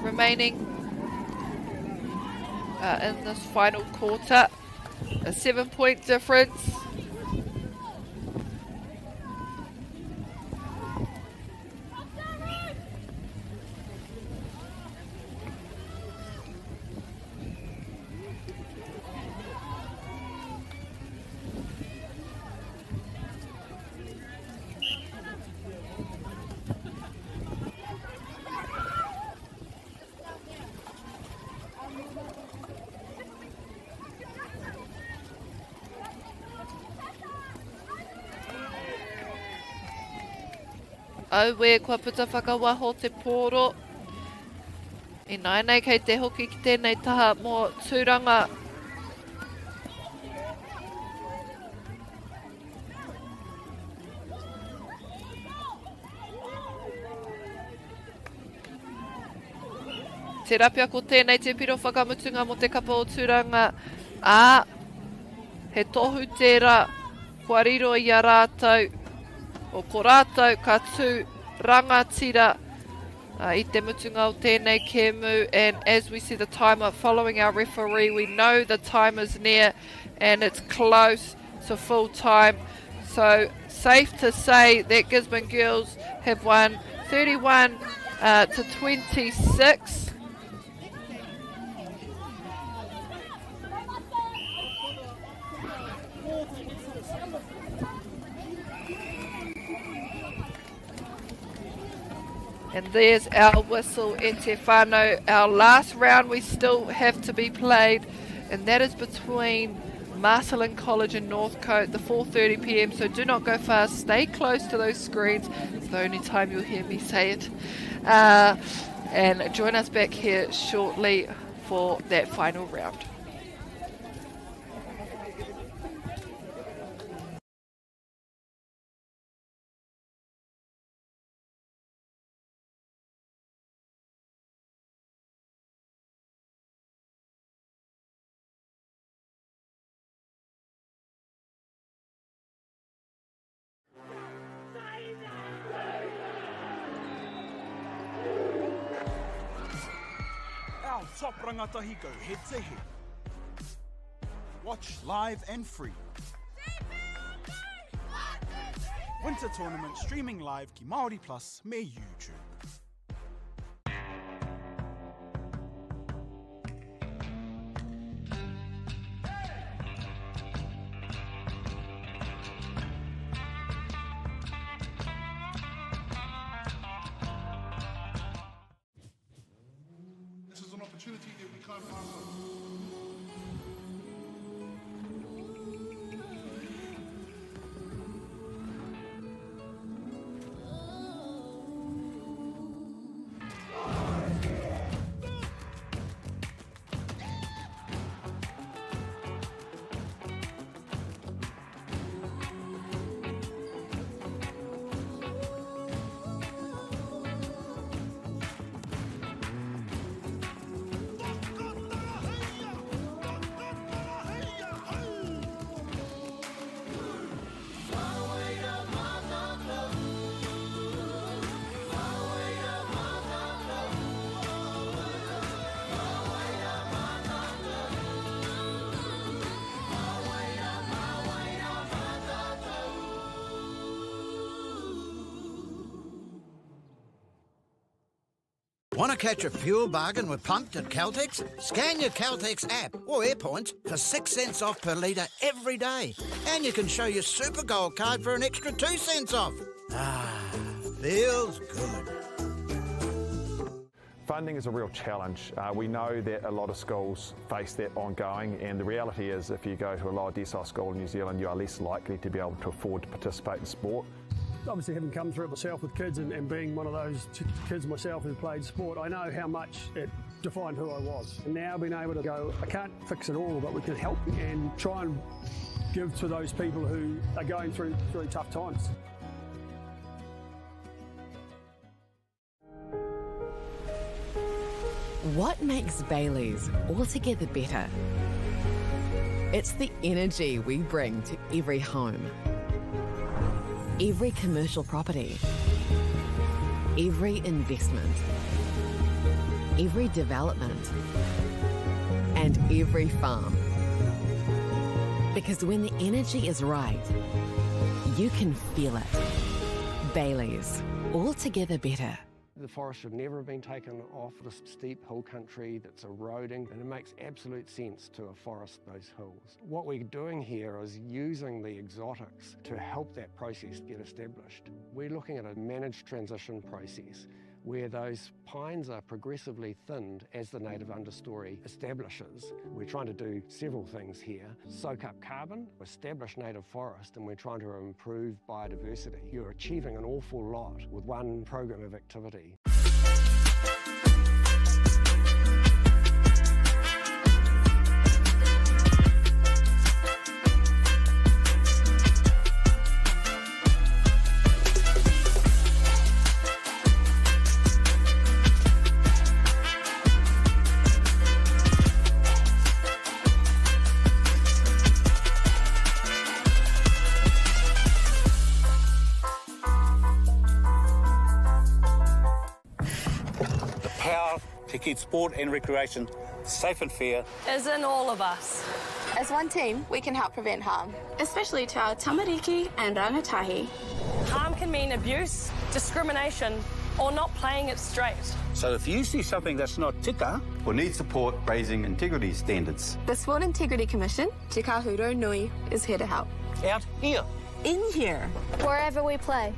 Q: remaining in this final quarter. A 7-point difference. Auwe kua puta whakawaho te pōro. I nainei kei te hoki ki tēnei taha mō tūranga. Te rapia ko tēnei te piro whakamutunga mo te kapa o tūranga. He tohu tērā, kua riro i a rātou. O ko rātou ka tū rangatira i te mutunga o tēnei kēmu, and as we see the timer following our referee, we know the time is near and it's close to full time. So safe to say that Gisborne girls have won 31 to 26. And there's our whistle, e te whānau. Our last round we still have to be played, and that is between Marcelin College and Northcote, the 4:30 p.m. So do not go fast. Stay close to those screens. It's the only time you'll hear me say it. And join us back here shortly for that final round.
D: top rangatahi go head to head. Watch live and free. Winter tournament streaming live ki MāORI Plus me YouTube.
E: This is an opportunity that we can't pass on.
F: Want to catch a fuel bargain with Pumped at Caltex? Scan your Caltex app or AirPoints for 6 cents off per litre every day. And you can show your Super Gold card for an extra 2 cents off. Ah, feels good.
G: Funding is a real challenge. We know that a lot of schools face that ongoing, and the reality is if you go to a lower decile school in New Zealand, you are less likely to be able to afford to participate in sport.
H: Obviously, having come through it myself with kids and being one of those kids myself who played sport, I know how much it defined who I was. And now being able to go, I can't fix it all, but we can help and try and give to those people who are going through really tough times.
I: What makes Bailey's altogether better? It's the energy we bring to every home, every commercial property, every investment, every development, and every farm. Because when the energy is right, you can feel it. Bailey's, altogether better.
J: The forest should never have been taken off the steep hill country that's eroding, and it makes absolute sense to afforest those hills. What we're doing here is using the exotics to help that process get established. We're looking at a managed transition process where those pines are progressively thinned as the native understory establishes. We're trying to do several things here. Soak up carbon, establish native forest, and we're trying to improve biodiversity. You're achieving an awful lot with one program of activity.
K: To keep sport and recreation safe and fair
L: Is in all of us.
M: As one team, we can help prevent harm, especially to our tamariki and rangatahi.
L: Harm can mean abuse, discrimination, or not playing it straight.
K: So if you see something that's not tika,
N: or need support raising integrity standards,
M: The Sport Integrity Commission, Te Kahuro Nui, is here to help.
K: out here.
M: In here.
R: Wherever we play.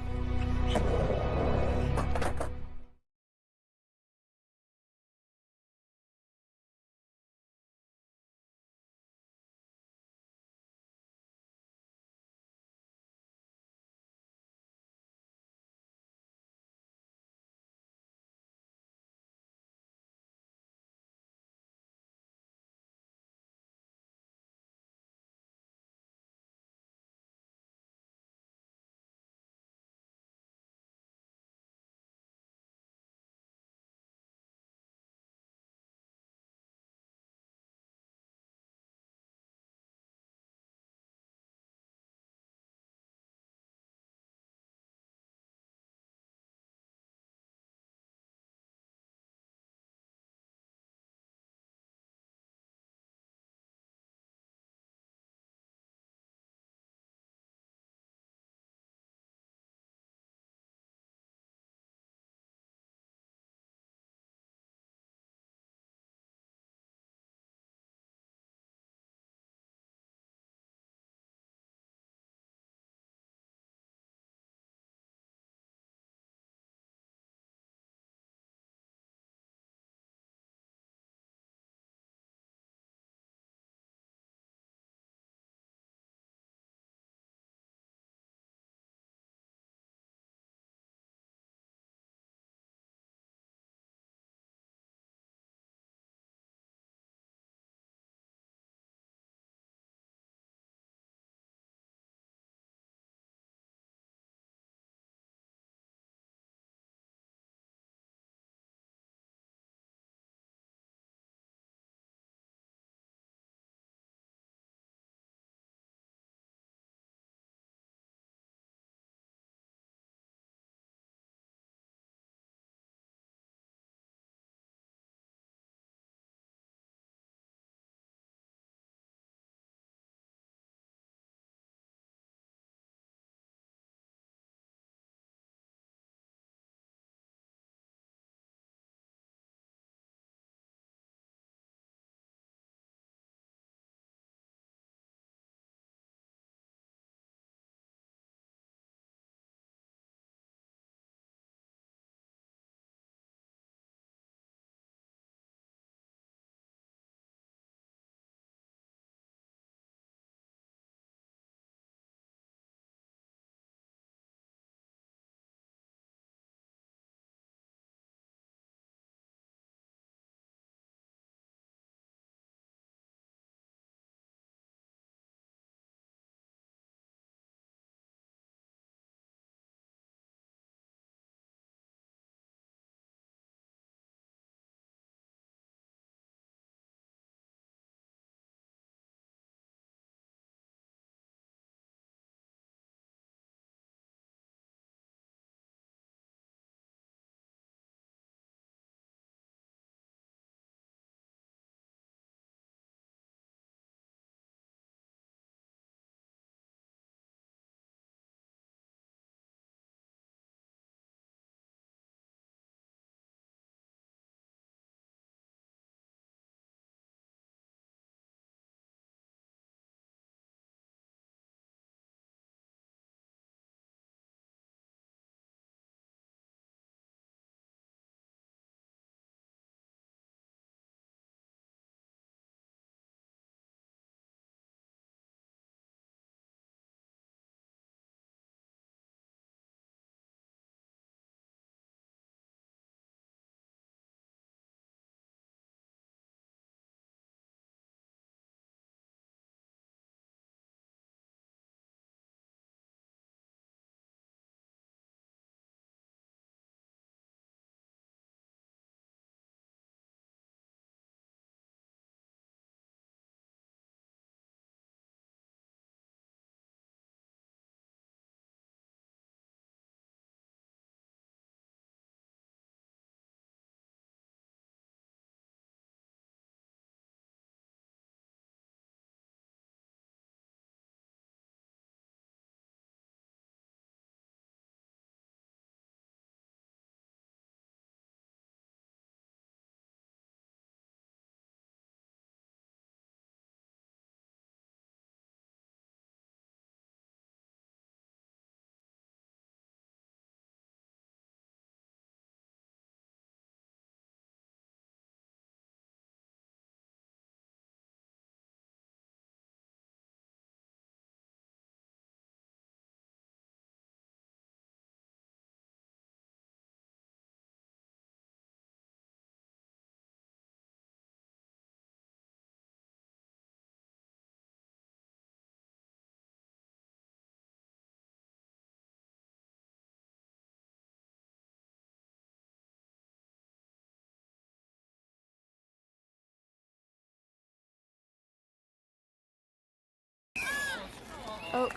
A: Oh.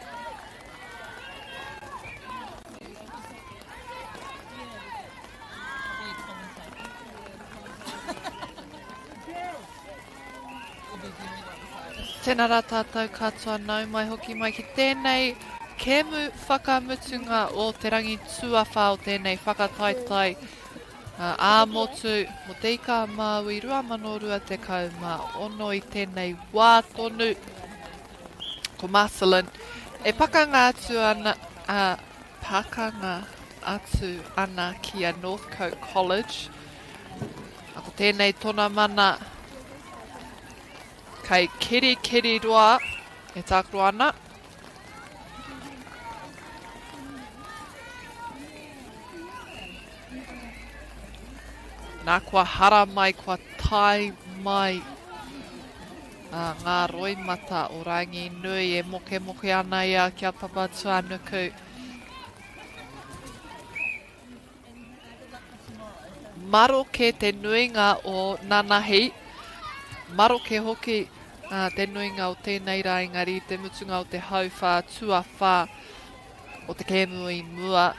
A: Tēnā rā tātou katoa nau mai hoki mai ki tēnei kemu whakamutunga o te rangi tuawha o tēnei whakataetai āmotu mo te ika Māui 2016 i tēnei wā tonu ko Marcelin e pakanga atu ana ki a Northcote College a ko tēnei tona mana kei kiri roa e tākaro ana. Nā kua hara mai, kua tai mai ngā roimata o rangi nui e moke ana ia kia papa tuanuku. Maro ke te nuinga o nanahi. Maro ke hoki te nuinga o tēnei rā engari te mutunga o te hauwha, tuawha o te kēmu i mua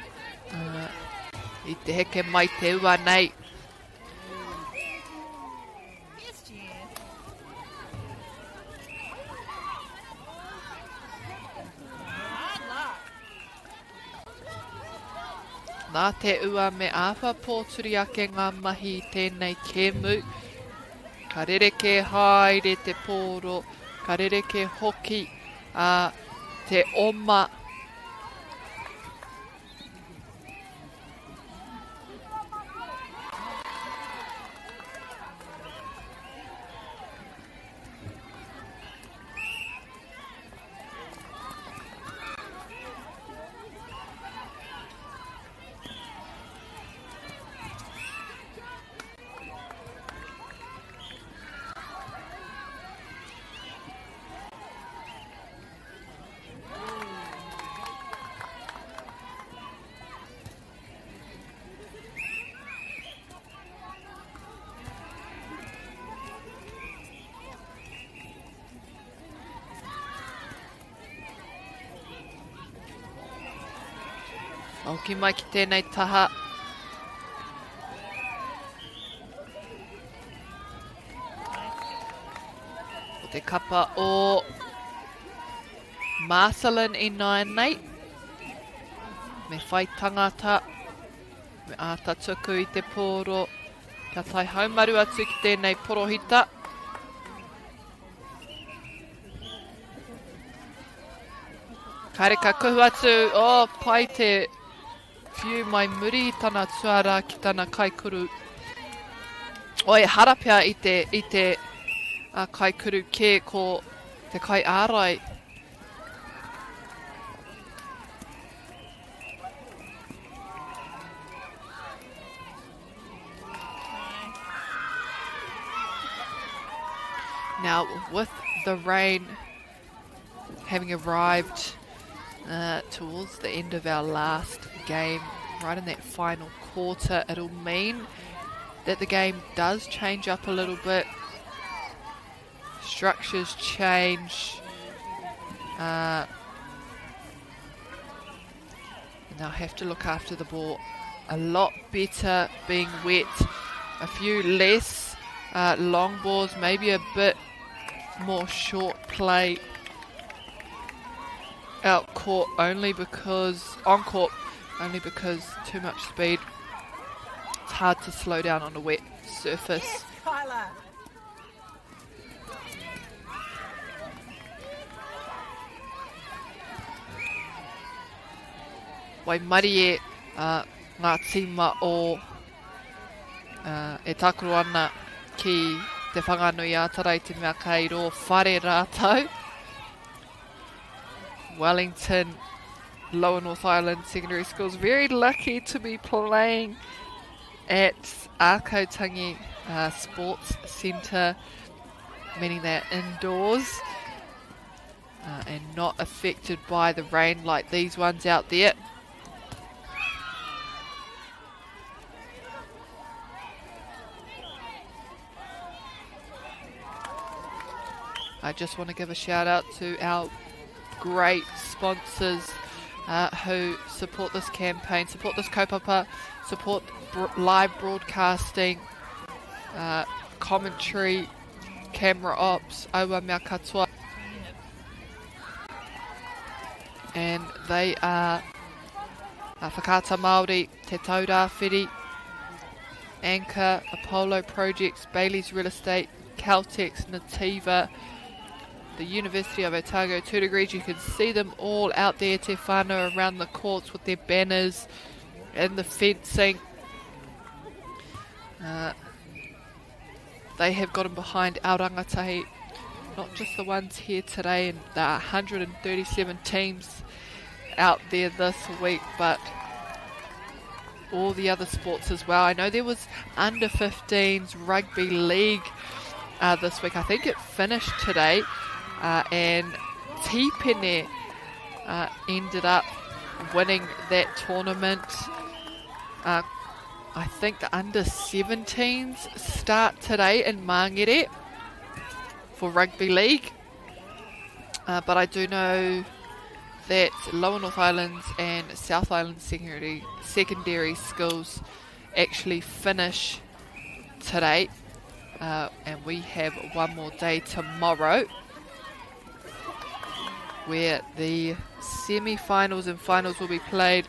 A: i te heke mai te ua nei. Nā te ua me āwha pōturi ake ngā mahi i tēnei kēmu. Ka rereke haere te pōro, ka rereke hoki te oma. Auki mai ki tēnei taha. O te kapa o Marcelin i nānei. Me whai tangata. Me āta tuku i te pōro. Ka tai haumaru atu ki tēnei porohita. Kareka kuhu atu. Oh, pai te whiu mai muri tana tuara ki tana kaikuru. Oi, harapea i te kaikuru ke ko te kai ārai. Now, with the rain having arrived towards the end of our last game, right in that final quarter, it'll mean that the game does change up a little bit. Structures change. And they'll have to look after the ball a lot better being wet. A few less long balls, maybe a bit more short play out court only because on court only because too much speed. It's hard to slow down on a wet surface.
C: Kyla.
A: Wai marie ngā tima o e tākuru ana ki te whanganui ātarai te mea kei ro whare rātau. Wellington Lower North Island Secondary School is very lucky to be playing at Ākautangi Sports Centre, meaning they're indoors and not affected by the rain like these ones out there. I just want to give a shout out to our
O: great sponsors who support this campaign, support this kaupapa, support live broadcasting, commentary, camera ops, aua mea katoa. And they are Whakaata Māori, Te Taurāwhiri, Anchor, Apollo Projects, Bailey's Real Estate, Caltex, Nativa, the University of Otago, 2 Degrees. You can see them all out there, te whānau, around the courts with their banners and the fencing. They have gotten behind our rangatahi, not just the ones here today, and there are 137 teams out there this week, but all the other sports as well. I know there was under 15s rugby league this week. I think it finished today, and Tipene ended up winning that tournament. I think the under 17s start today in Mangere for rugby league, but I do know that Lower North Islands and South Island secondary schools actually finish today, and we have one more day tomorrow where the semi-finals and finals will be played.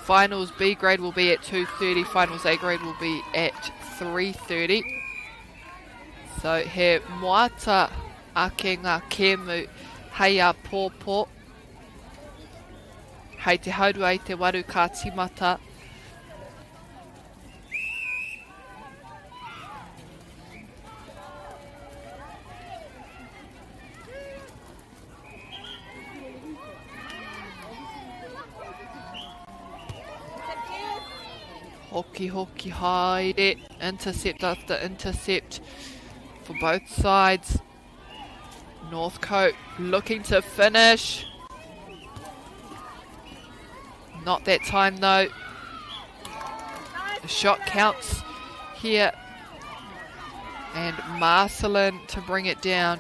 O: Finals B grade will be at 2:30, finals A grade will be at 3:30. So he moata ake ngā kēmu hei a pōpō, hei te haurua i te waru ka timata. Hoki hoki haere, intercept after intercept for both sides. Northcote looking to finish. Not that time though. The shot counts here. And Marcelin to bring it down.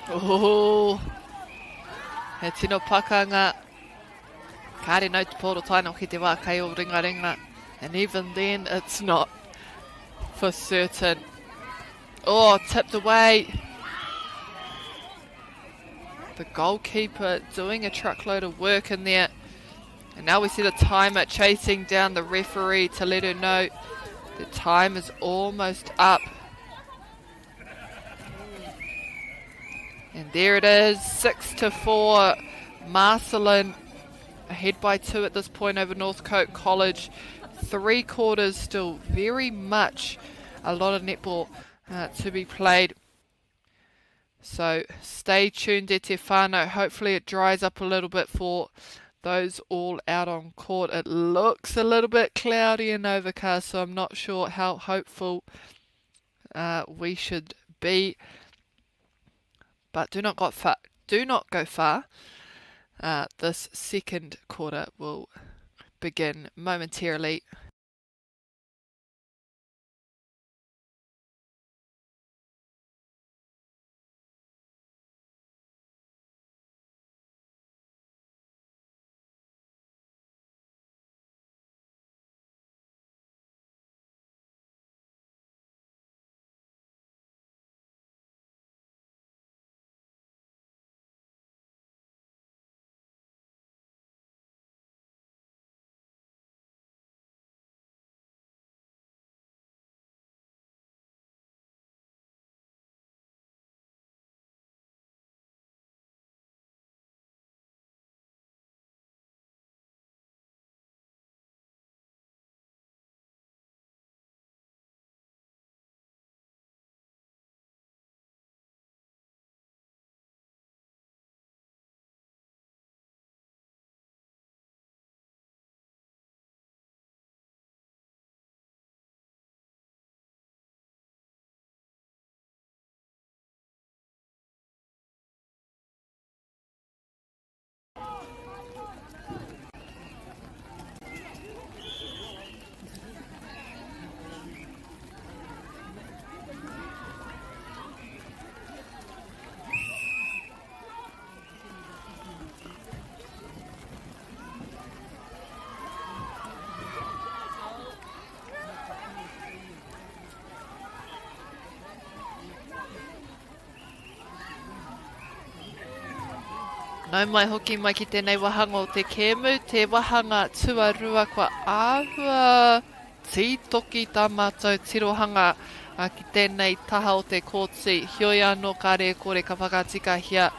O: Oh, he tino pakanga. Kāre nau te pōro taino ki te wā kai o ringa ringa. And even then, it's not for certain. Oh, tipped away. The goalkeeper doing a truckload of work in there. And now we see the timer chasing down the referee to let her know the time is almost up. And there it is, 6-4. Marcelin ahead by 2 at this point over Northcote College. 3 quarters still, very much a lot of netball to be played. So stay tuned, e te whānau. Hopefully it dries up a little bit for those all out on court. It looks a little bit cloudy and overcast, so I'm not sure how hopeful we should be. But do not go far. This second quarter will begin momentarily.
Q: Nau mai hoki mai ki tēnei wahanga o te kēmu, te wahanga tuarua kua āhua tītoki tā mātou tirohanga ki tēnei taha o te kōtsi. Hioi anō ka re kore ka whakatika hia.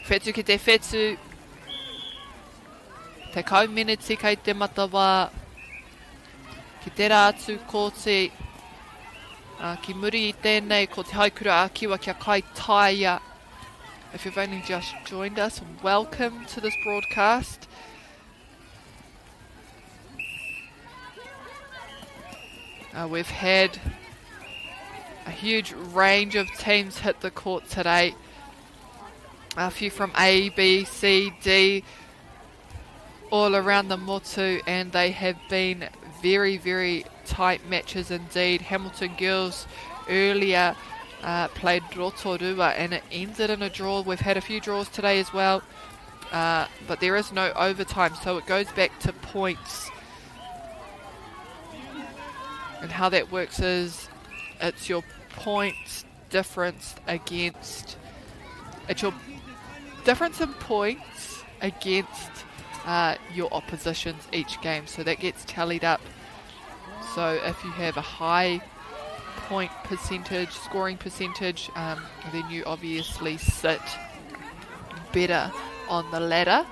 Q: Whetu ki te whetu. Te kauminiti kei te matawā. Ki te rātu kōti. Ki muri I tēnei ko te haikura a kiwa kia kai taia. If you've only just joined us, welcome to this broadcast. We've had a huge range of teams hit the court today. A few from A, B, C, D, all around the motu, and they have been very, very tight matches indeed. Hamilton girls earlier played Rotorua and it ended in a draw. We've had a few draws today as well, but there is no overtime, so it goes back to points. And how that works is it's your points difference against, it's your difference in points against your oppositions each game, so that gets tallied up. So if you have a high point percentage, scoring percentage, then you obviously sit better on the ladder.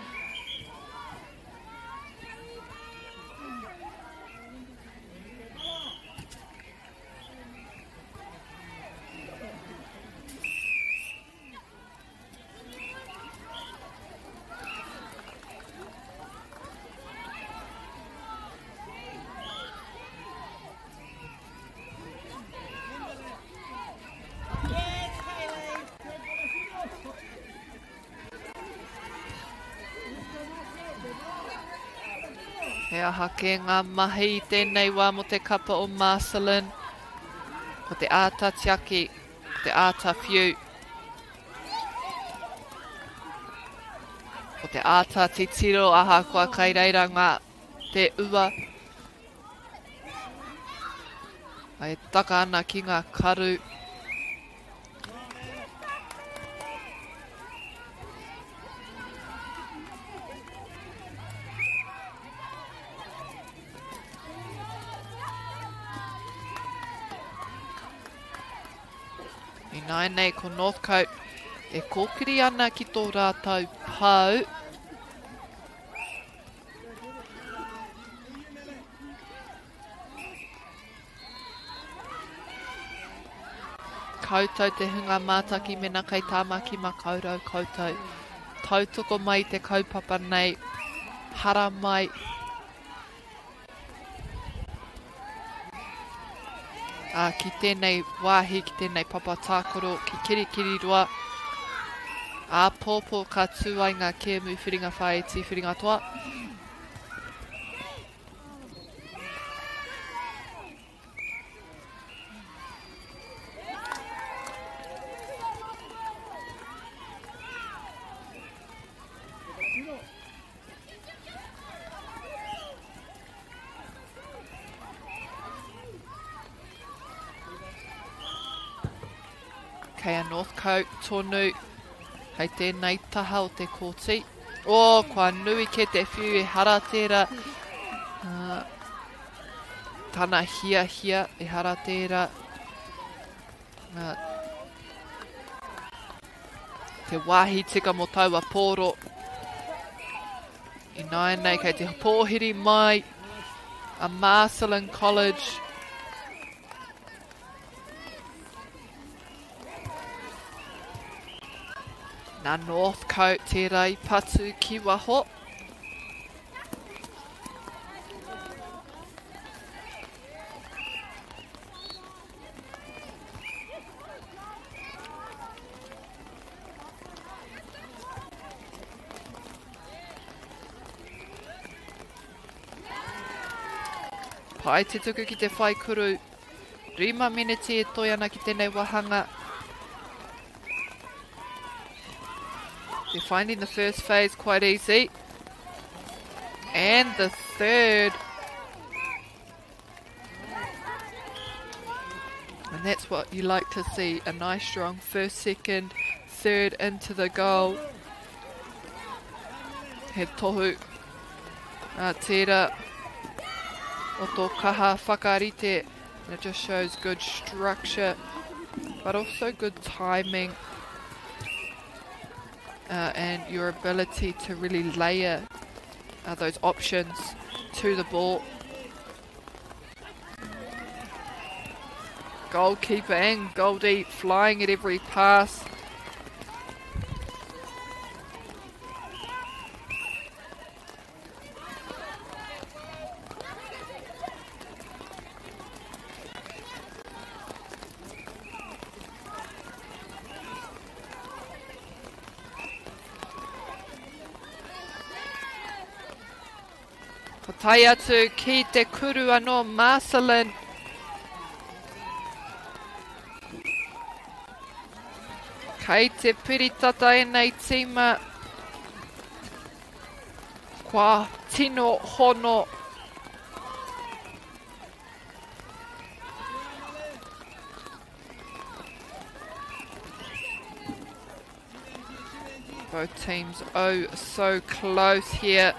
Q: He aha ke ngā mahi I tēnei wā mo te kapa o Marcelin. Ko te āta tiaki, ko te āta whiu. Ko te āta te tiro aha kua kai reira ngā te ua. Ai taka ana ki ngā karu. Nai nei ko Northcote e kōkiri ana ki tō rātou pau. Koutou te hunga mātaki mena kei tāmaki ma kaurau koutou. Tautoko mai te kaupapa nei, hara mai. Ki tēnei wāhi, ki tēnei papa tākoro, ki kirikiri roa. Pōpō ka tūai ngā kēmu whiringa whae ti whiringa toa. Kei a Northcote tonu, hei tēnei taha o te kōti. Kua nui ke te whiu e hara tērā. Tana hia e hara tērā. Te wāhi tika mo taua pōro. I nai nei kei te pōhiri mai. A Marcelin College. Nā Northcote te rai patu ki waho. Pai te tuku ki te whaikuru. 5 miniti e toi ana ki tēnei wahanga. They're finding the first phase quite easy. And the third.
O: And that's what you like to see, a nice strong first, second, third into the goal. He tohu. Tērā. O tō kaha whakarite. And it just shows good structure, but also good timing. And your ability to really layer those options to the ball. Goalkeeper and Goldie flying at every pass. Tai atu ki te kuru anō Marcelin. Kei te piritata e nei tima. Kwa tino hono. Both teams oh so close here.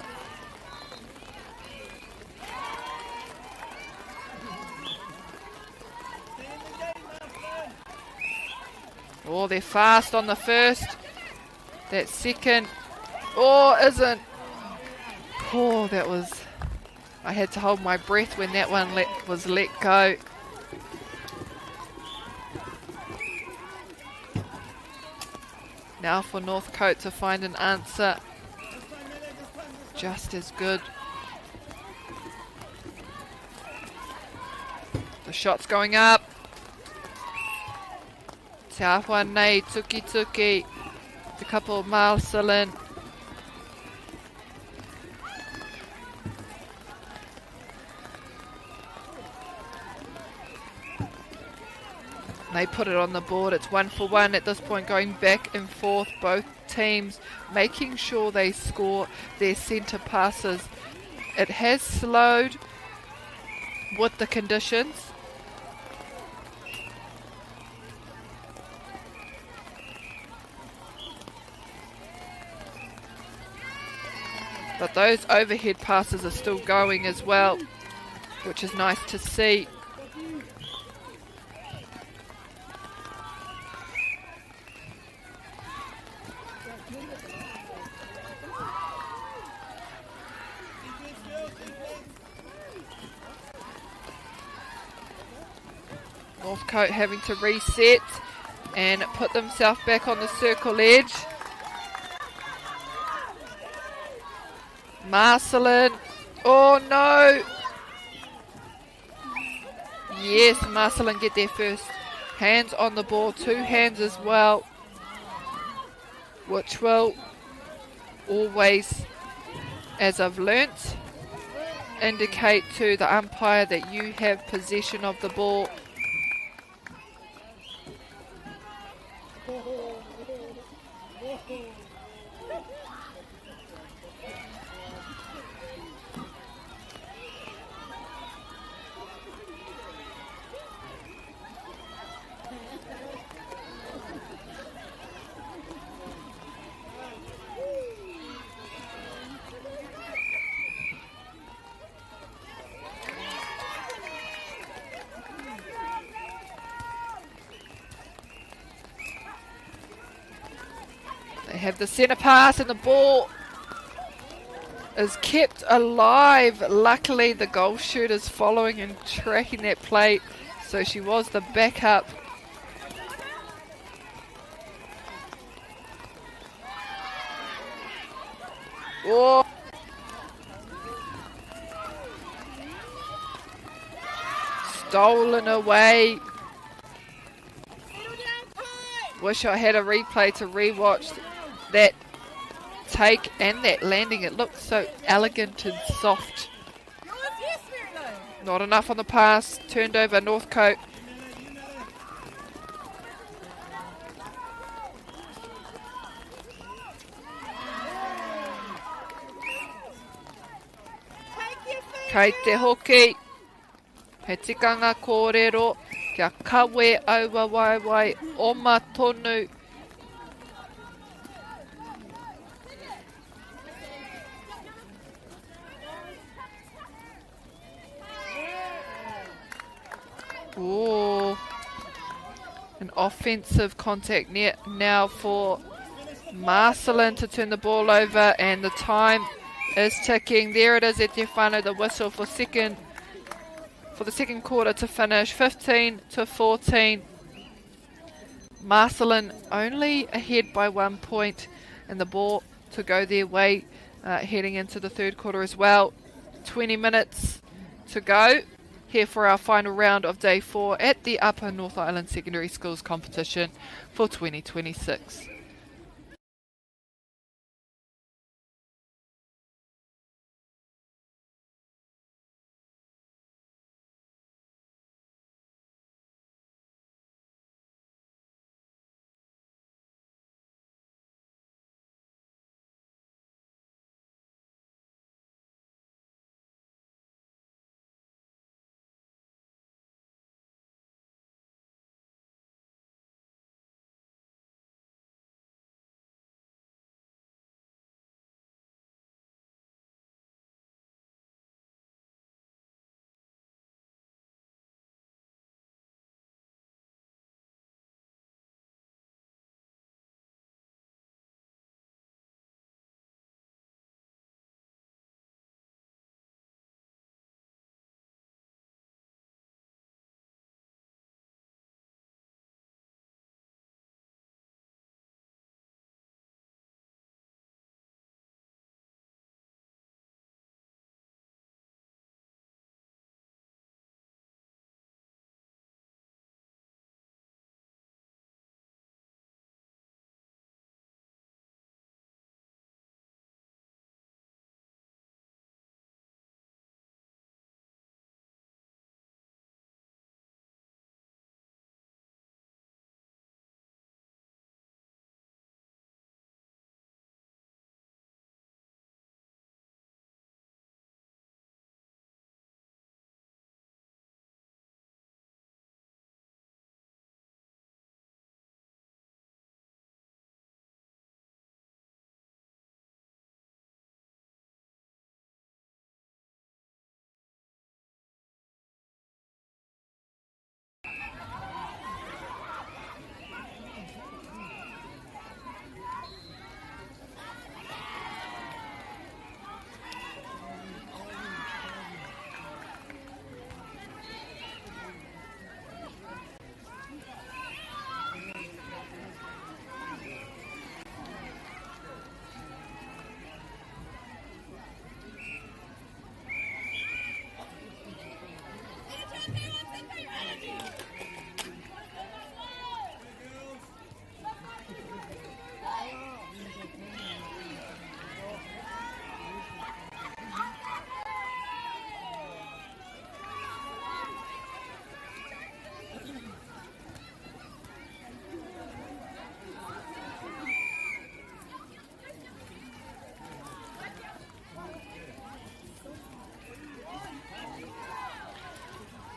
O: Oh, they're fast on the first. That second. Oh, isn't. Oh, that was. I had to hold my breath when that one was let go. Now for Northcote to find an answer. Just as good. The shot's going up. Te ahua nei, tuki tuki, te couple Marcelin. They put it on the board, it's 1 for 1 at this point, going back and forth, both teams making sure they score their centre passes. It has slowed with the conditions. But those overhead passes are still going as well, which is nice to see. Northcote having to reset and put themselves back on the circle edge. Marcelin. Oh no! Yes, Marcelin get there first. Hands on the ball, 2 hands as well. Which will always, as I've learnt, indicate to the umpire that you have possession of the ball. They have the centre pass and the ball is kept alive. Luckily the goal shooter's following and tracking that play, so she was the backup. Oh. Stolen away. Wish I had a replay to rewatch that take and that landing. It looked so elegant and soft. Not enough on the pass. Turned over Northcote. Kei te hoki. He tikanga kōrero.
Q: Kia kawe aua waiwai oma tonu. Ooh. An offensive contact now for Marcelin to turn the ball over, and the time is ticking. There it is, Etiefano, the whistle for the second quarter to finish, 15-14. Marcelin only ahead by 1 point, and the ball to go their way heading into the third quarter as well. 20 minutes to go here for our final round of day 4 at the Upper North Island Secondary Schools competition for 2026.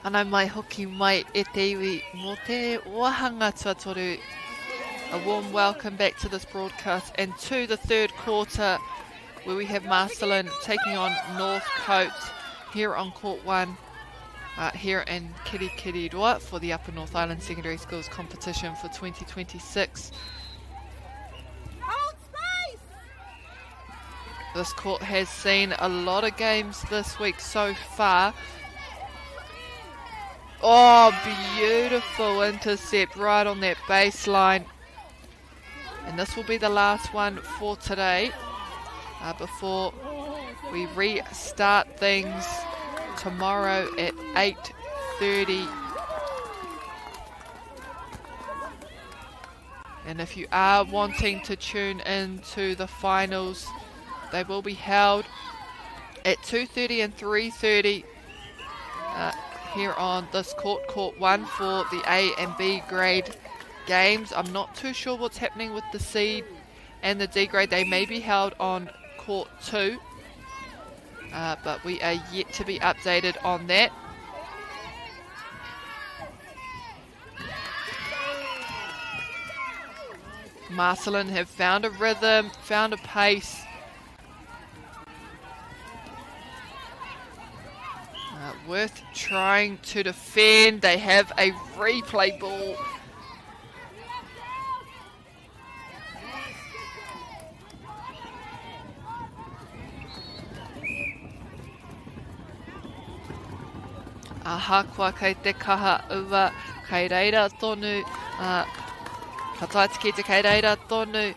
Q: Anō mai hoki mai e te iwi mō te wahanga tuatoru. A warm welcome back to this broadcast and to the third quarter, where we have Marcelin taking on North Coast here on Court 1 here in Kirikiriroa for the Upper North Island Secondary Schools competition for 2026. This court has seen a lot of games this week so far. Oh, beautiful intercept right on that baseline. And this will be the last one for today before we restart things tomorrow at 8:30. And if you are wanting to tune in to the finals, they will be held at 2:30 and 3:30 here on this court 1 for the A and B grade games. I'm not too sure what's happening with the C and the D grade. They may be held on court 2, but we are yet to be updated on that.
O: Marcelin have found a rhythm, found a pace. Worth trying to defend. They have a replay ball. Ahakua kei te kaha ua, kei reira tonu, kataiti te kei reira tonu,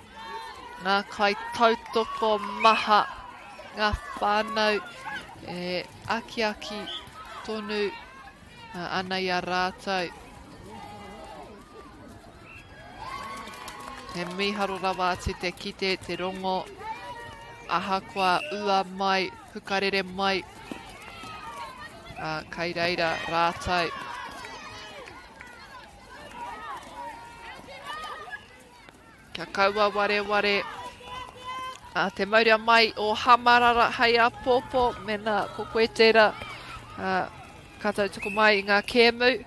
O: ngā kai tautoko maha, ngā whānau, aki tonu, ana ia rātou. He miharo rawa atu te kite, te rongo, ahakua ua mai, hukarere mai, kei reira rātou. Kia kaua ware. Te mauria mai o Hamarara hei a Popo, mena kokoetera. Katou tuku mai i ngā kēmu.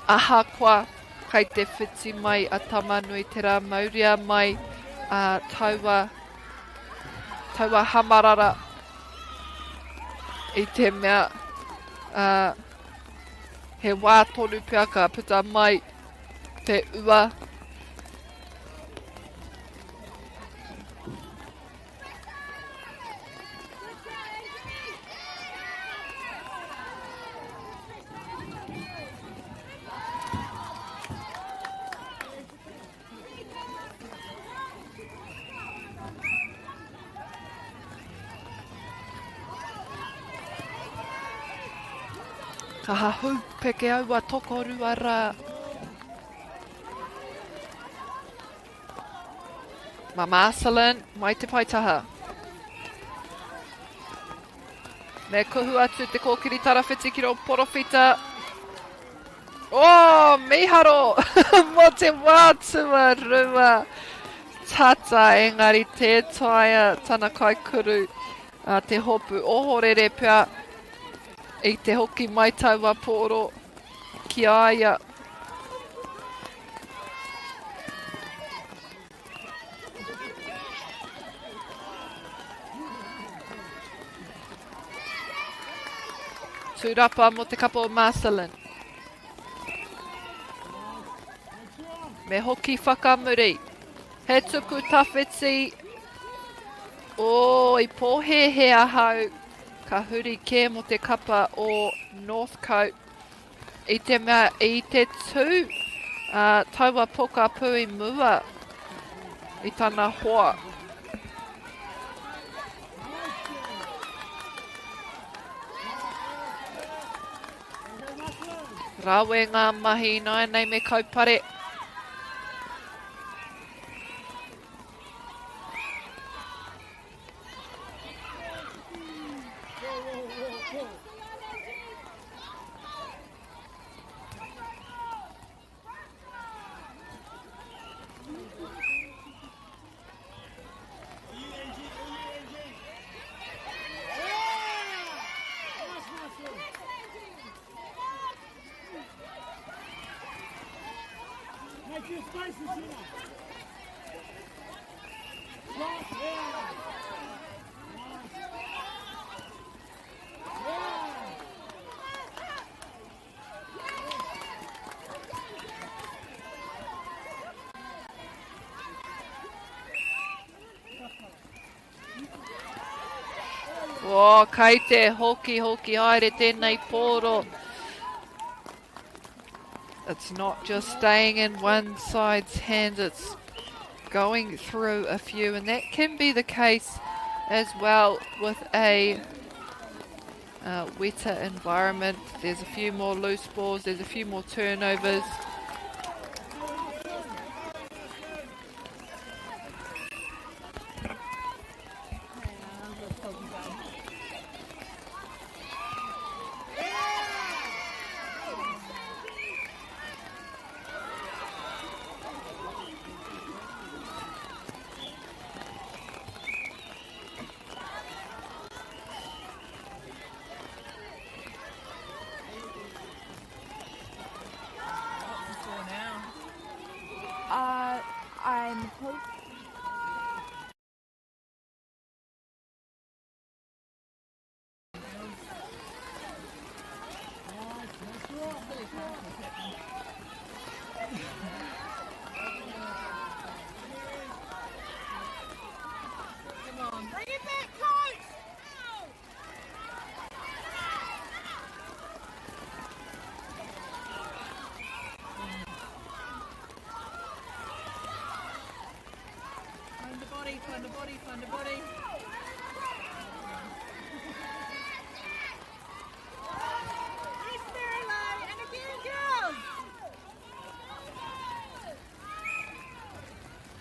O: Ahakua, kei te whiti mai a tamanui te rā mauria mai. Taua Hamarara i te mea. He wā tonu pia ka puta mai te ua. Ka hahu peke aua tokorua rā. Marcelin, mai te paitaha. Me kuhu atu te kōkiri tarawhiti ki ro porowhita. Oh, miharo! Mo te wātua rua. Tata, engari te taia tana kaikuru. Te hopu ohorere pia. I te hoki mai taua pōro ki aia. Tūrapa mo te kapo o Marcelin. Me hoki whakamuri. He tuku tawhiti. O, I pōhe he ahau. Ka huri kē mo te kapa o Northcote. I te mea, i te tū, taua poka pui mua i tana hoa. Rawe ngā mahi nai nei me kaupare. Oh, kei te hoki haere tēnei pōro. It's not just staying in one side's hands, it's going through a few, and that can be the case as well with a wetter environment. There's a few more loose balls, there's a few more turnovers.
C: I'm hoping.
P: Bring it back, coach!
C: Find the body, find the body, find the body.
P: Yes, Marilyn! And again, girls!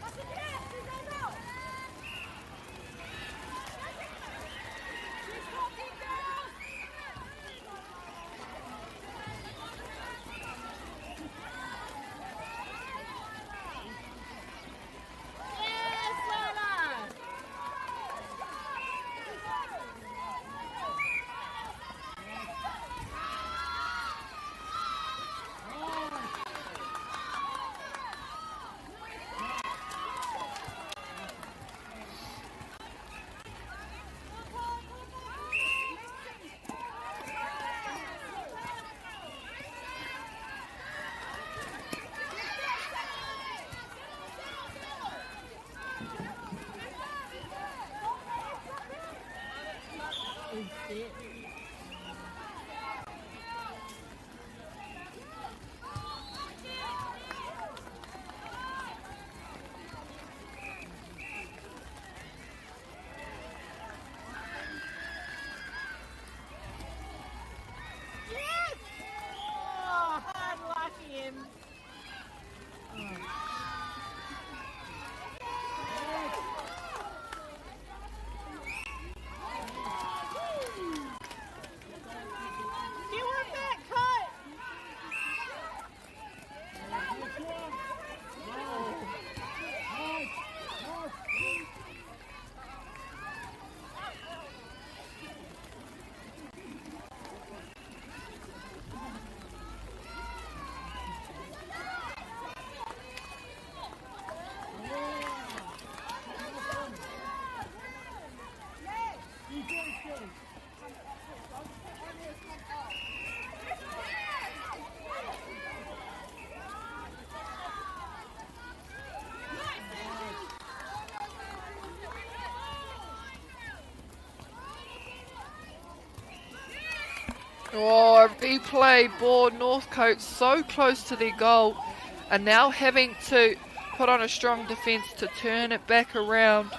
P: What's the gas? She's on out! She's walking, girls! Yes, Lola! Yes! Oh, hard luck him. Give her back, cut!
Q: Oh, replay ball, Northcote so close to their goal and now having to put on a strong defence to turn it back around.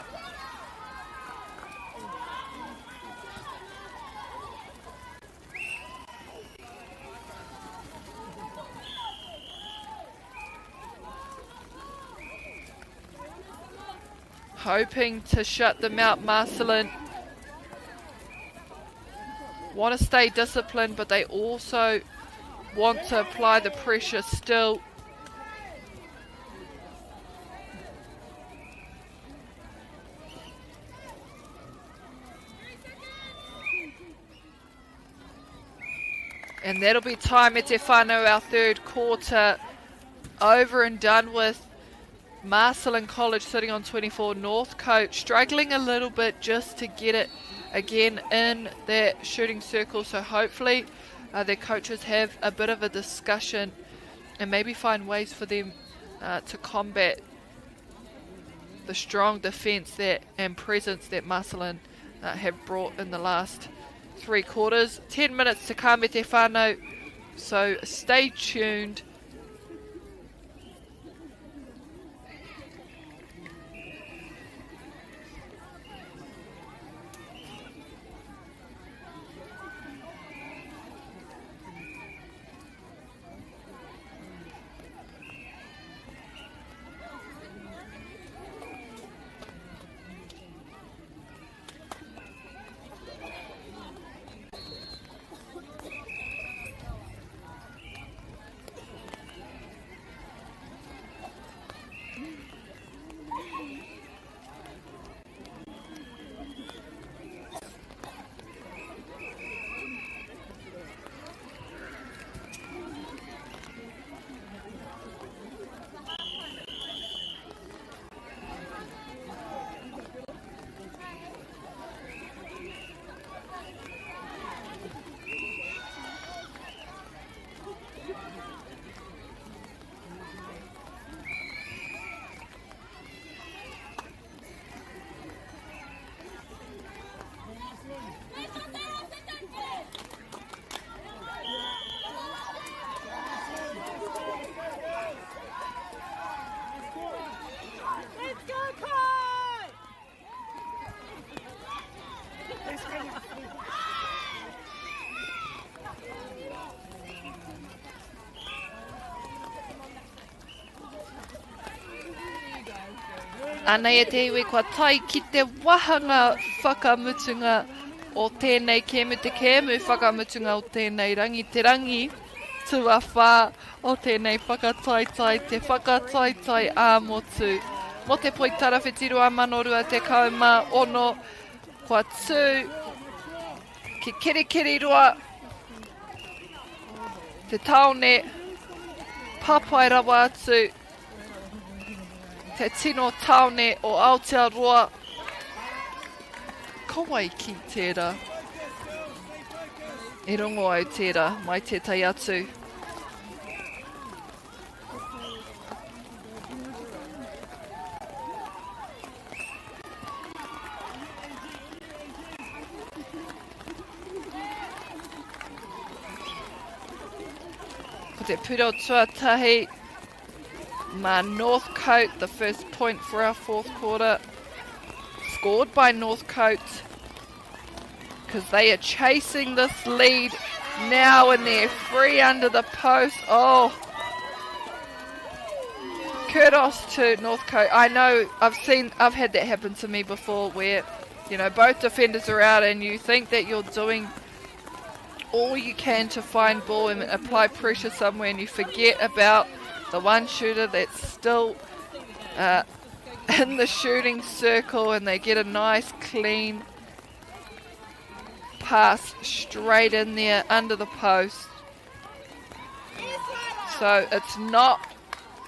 Q: Hoping to shut them out, Marcelin. Want to stay disciplined, but they also want to apply the pressure still. And that'll be time at Te Whānau, our third quarter. Over and done with. Marcelin College sitting on 24. Northcote struggling a little bit just to get it again in that shooting circle. So hopefully their coaches have a bit of a discussion and maybe find ways for them to combat the strong defence that and presence that Marcelin have brought in the last three quarters. 10 minutes to come at Te Whānau, so stay tuned. Ana e te iwi kua tai ki te wahanga whakamutunga o tēnei kēmu te kēmu whakamutunga o tēnei rangi te rangi tuawha o tēnei whakataitai, te whakataitai ā-motu. Mo te poitara whetirua manorua te kauma ono, kua tū ki kirikiri roa, te taone, papai rawa atu, te tino taone o Aotearoa. Kawai ki tērā. E rongo au tērā, mai tētai atu. Ko te piro tuatahi, ma Northcote, the first point for our fourth quarter. Scored by Northcote, because they are chasing this lead now and they're free under the post. Oh, kudos to Northcote. I know I've had that happen to me before where, you know, both defenders are out and you think that you're doing all you can to find ball and apply pressure somewhere and you forget about the one shooter that's still in the shooting circle and they get a nice clean pass straight in there under the post. So it's not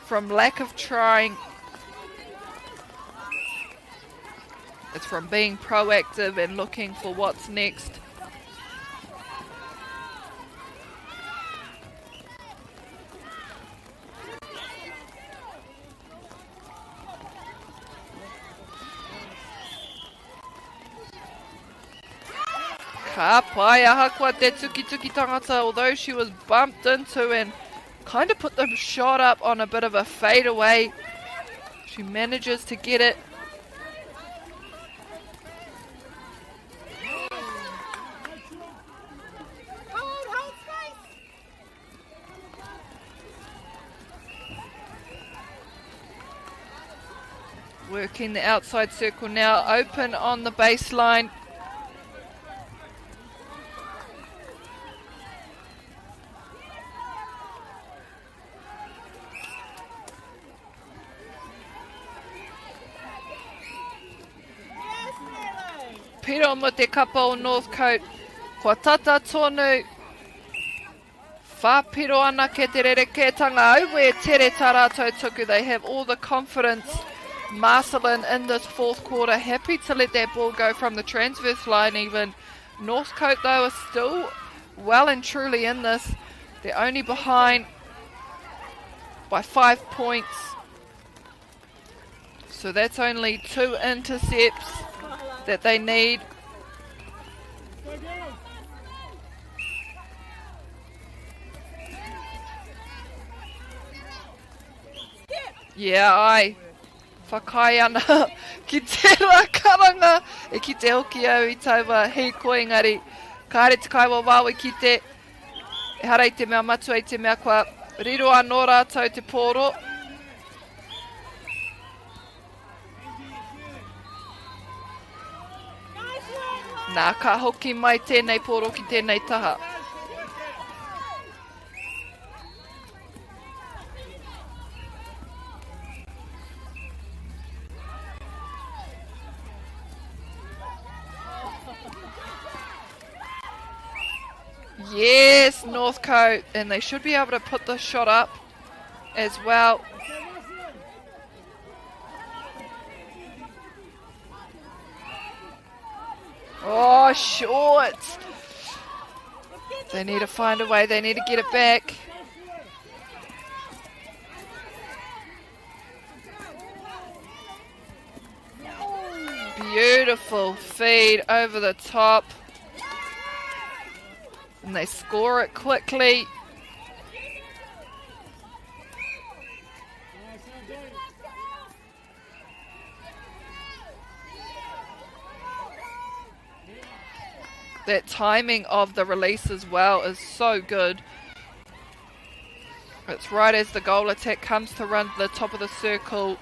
Q: from lack of trying, it's from being proactive and looking for what's next. Ka pai aha kua te tuki tangata, although she was bumped into and kind of put the shot up on a bit of a fadeaway. She manages to get it. Working the outside circle now, open on the baseline. Piro mo te kapa o Northcote, kua tata tonu, whapiro ana ke te rerekētanga au e tere tā rātou tuku. They have all the confidence, Marcelin, in this fourth quarter, happy to let that ball go from the transverse line even. Northcote though are still well and truly in this. They're only behind by 5 points. So that's only 2 intercepts that they need. Yeah, ai whakai ana ki te rakaranga e ki te hoki au I tauwa hei koe ngari. Ka re te kaiwa wāwe ki te e harai te mea matua I te mea kua riro anō rātou te pōro. Nā ka hoki mai tēnei pōro ki tēnei taha. Yes, Northcote, and they should be able to put the shot up as well. Oh, short. They need to find a way. They need to get it back. Beautiful feed over the top. And they score it quickly. That timing of the release as well is so good. It's right as the goal attack comes to run to the top of the circle.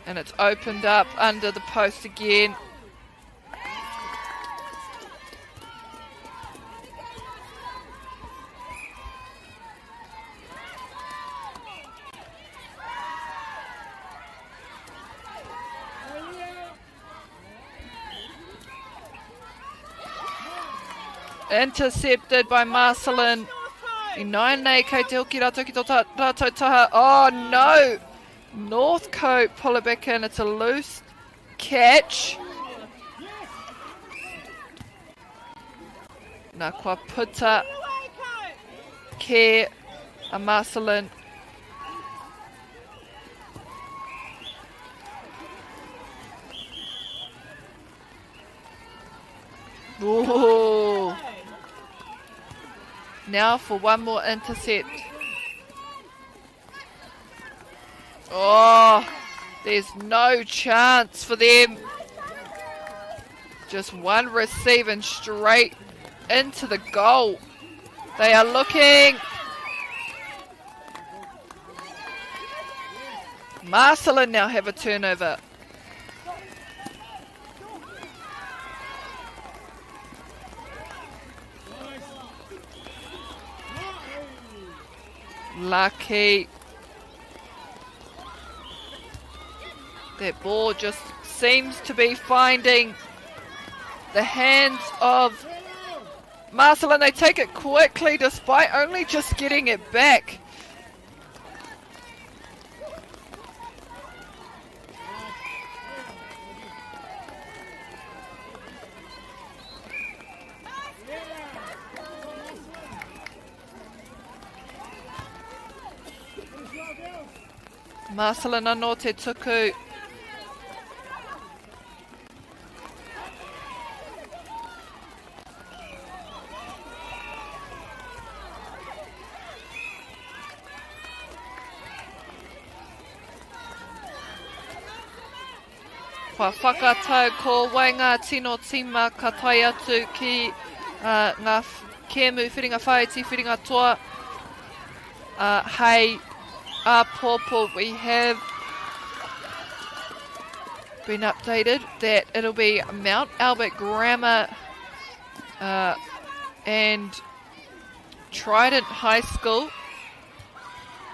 Q: And it's opened up under the post again. Intercepted by Marcelin. I nai nei kei te hoki rātou ki tō rātou taha. Oh no! Northcote pull it back in. It's a loose catch. Nā kua puta ke a Marcelin. Ooh. Now for one more intercept. Oh, there's no chance for them. Just one receive and straight into the goal. They are looking. Marcelin now have a turnover. Lucky. That ball just seems to be finding the hands of Marcelin. They take it quickly despite only just getting it back. Marcelin anō te tuku. Kua whakatau ko wainga tino tima ka tai atu ki ngā kemu whiringa whaiti, whiringa toa. Hei Pōpō, we have been updated that it'll be Mount Albert Grammar and Trident High School,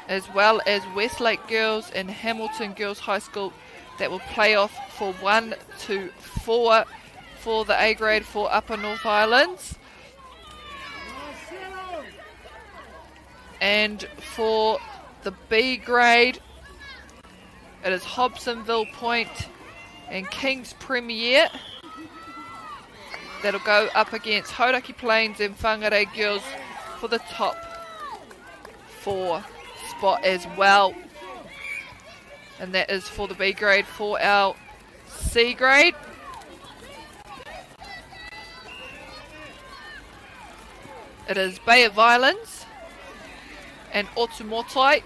Q: as well as Westlake Girls and Hamilton Girls High School that will play off for 1 to 4 for the A grade for Upper North Islands. And for the B grade, it is Hobsonville Point and King's Premier that'll go up against Hauraki Plains and Whangarei Girls for the top 4 spot as well. And that is for the B grade. For our C grade, it is Bay of Islands and Otumotai,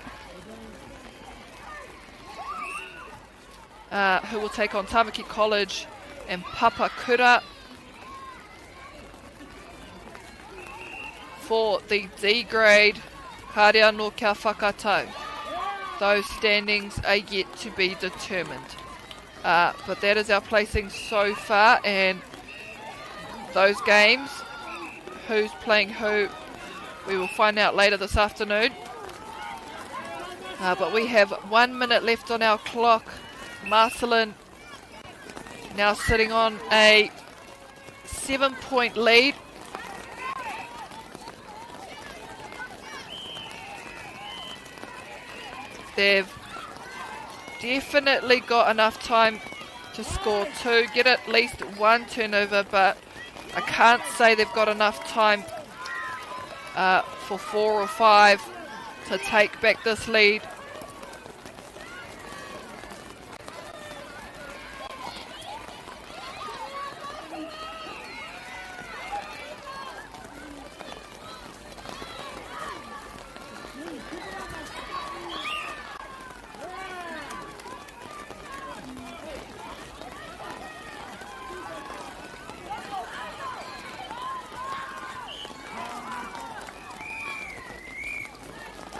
Q: who will take on Tamaki College and Papakura. For the D grade, Kārea no kia whakatau. Those standings are yet to be determined. But that is our placing so far, and those games, who's playing who, we will find out later this afternoon. But we have 1 minute left on our clock. Marcelin now sitting on a 7-point lead. They've definitely got enough time to score 2, get at least 1 turnover, but I can't say they've got enough time for 4 or 5 to take back this lead.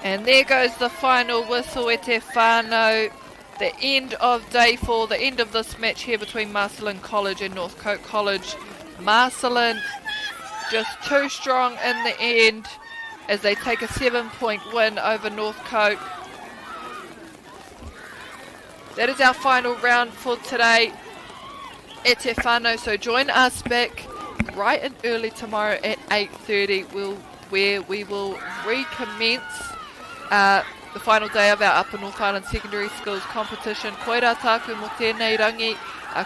Q: And there goes the final whistle e te whānau.
O: the end of day 4, the end of this match here between Marcelin College and Northcote College. Marcelin just too strong in the end as they take a 7-point win over Northcote. That is our final round for today at Te Whānau, so join us back right and early tomorrow at 8:30 where we will recommence the final day of our Upper North Island Secondary Schools competition. Koira tāku mo tēnei rangi,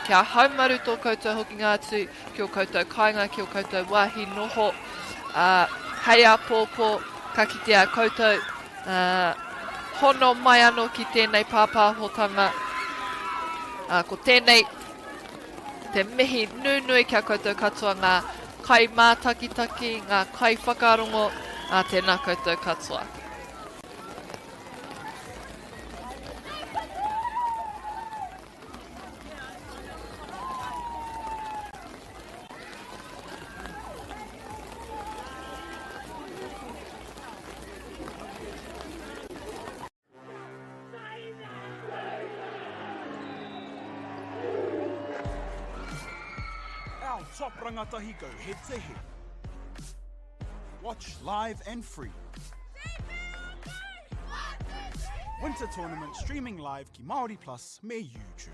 O: kia haumaru tō koutou hoki ngātu, kia koutou kāinga, kia koutou wāhi noho, hei a pōpō, ka kitea koutou, hono mai anō ki tēnei pāpāhotanga, ko tēnei te mihi nunui kia koutou katoa ngā kai mātakitaki, ngā kai whakarongo, tēnā koutou katoa.
D: Our top rangatahi go head to head. Watch live and free. Winter tournament streaming live ki MāORI Plus me YouTube.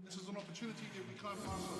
E: This is an opportunity that we can't pass on.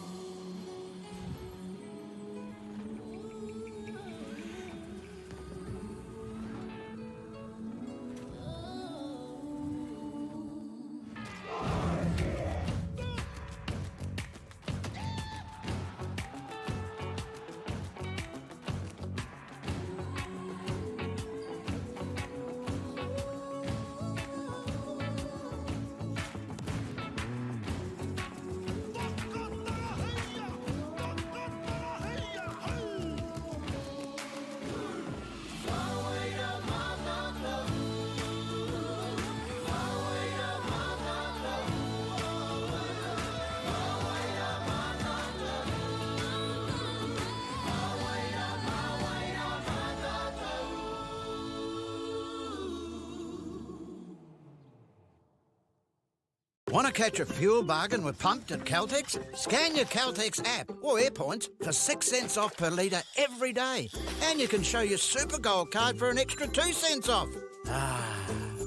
F: Want to catch a fuel bargain with Pumped at Caltex? Scan your Caltex app or AirPoints for 6 cents off per litre every day. And you can show your Super Gold card for an extra 2 cents off.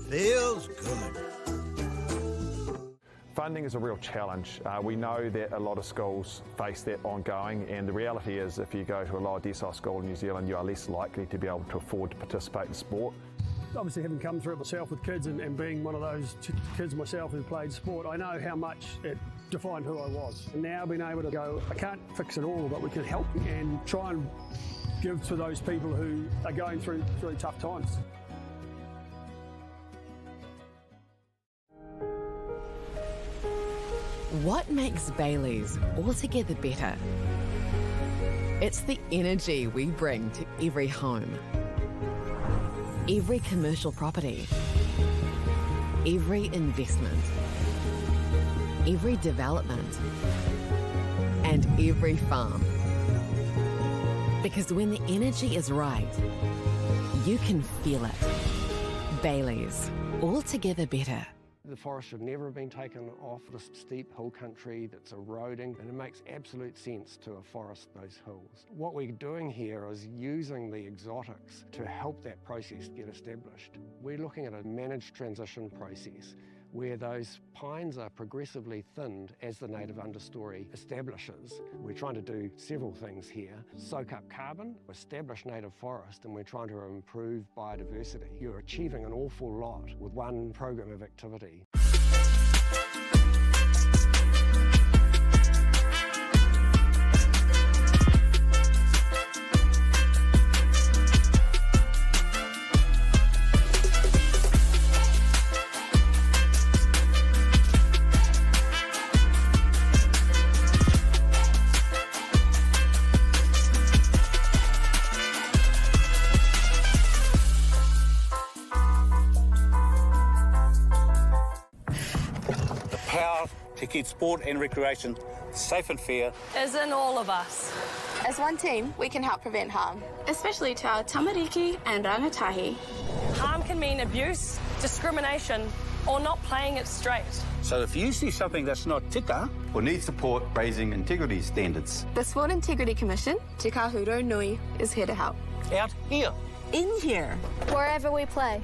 F: Feels good.
G: Funding is a real challenge. We know that a lot of schools face that ongoing, and the reality is if you go to a lower decile school in New Zealand, you are less likely to be able to afford to participate in sport.
H: Obviously, having come through it myself with kids and being one of those kids myself who played sport, I know how much it defined who I was. And now being able to go, I can't fix it all, but we can help and try and give to those people who are going through really tough times.
I: What makes Bailey's altogether better? It's the energy we bring to every home, every commercial property, every investment, every development, and every farm. Because when the energy is right, you can feel it. Bailey's, altogether better.
J: The forest should never have been taken off the steep hill country that's eroding, and it makes absolute sense to afforest those hills. What we're doing here is using the exotics to help that process get established. We're looking at a managed transition process where those pines are progressively thinned as the native understory establishes. We're trying to do several things here. Soak up carbon, establish native forest, and we're trying to improve biodiversity. You're achieving an awful lot with one program of activity.
K: to keep sport and recreation safe and fair
L: is in all of us.
M: As one team, we can help prevent harm, especially to our tamariki and rangatahi.
L: Harm can mean abuse, discrimination, or not playing it straight.
K: So if you see something that's not tika,
N: or need support raising integrity standards,
M: The Sport Integrity Commission, Te Kahuro Nui, is here to help.
K: out here.
M: In here.
R: Wherever we play.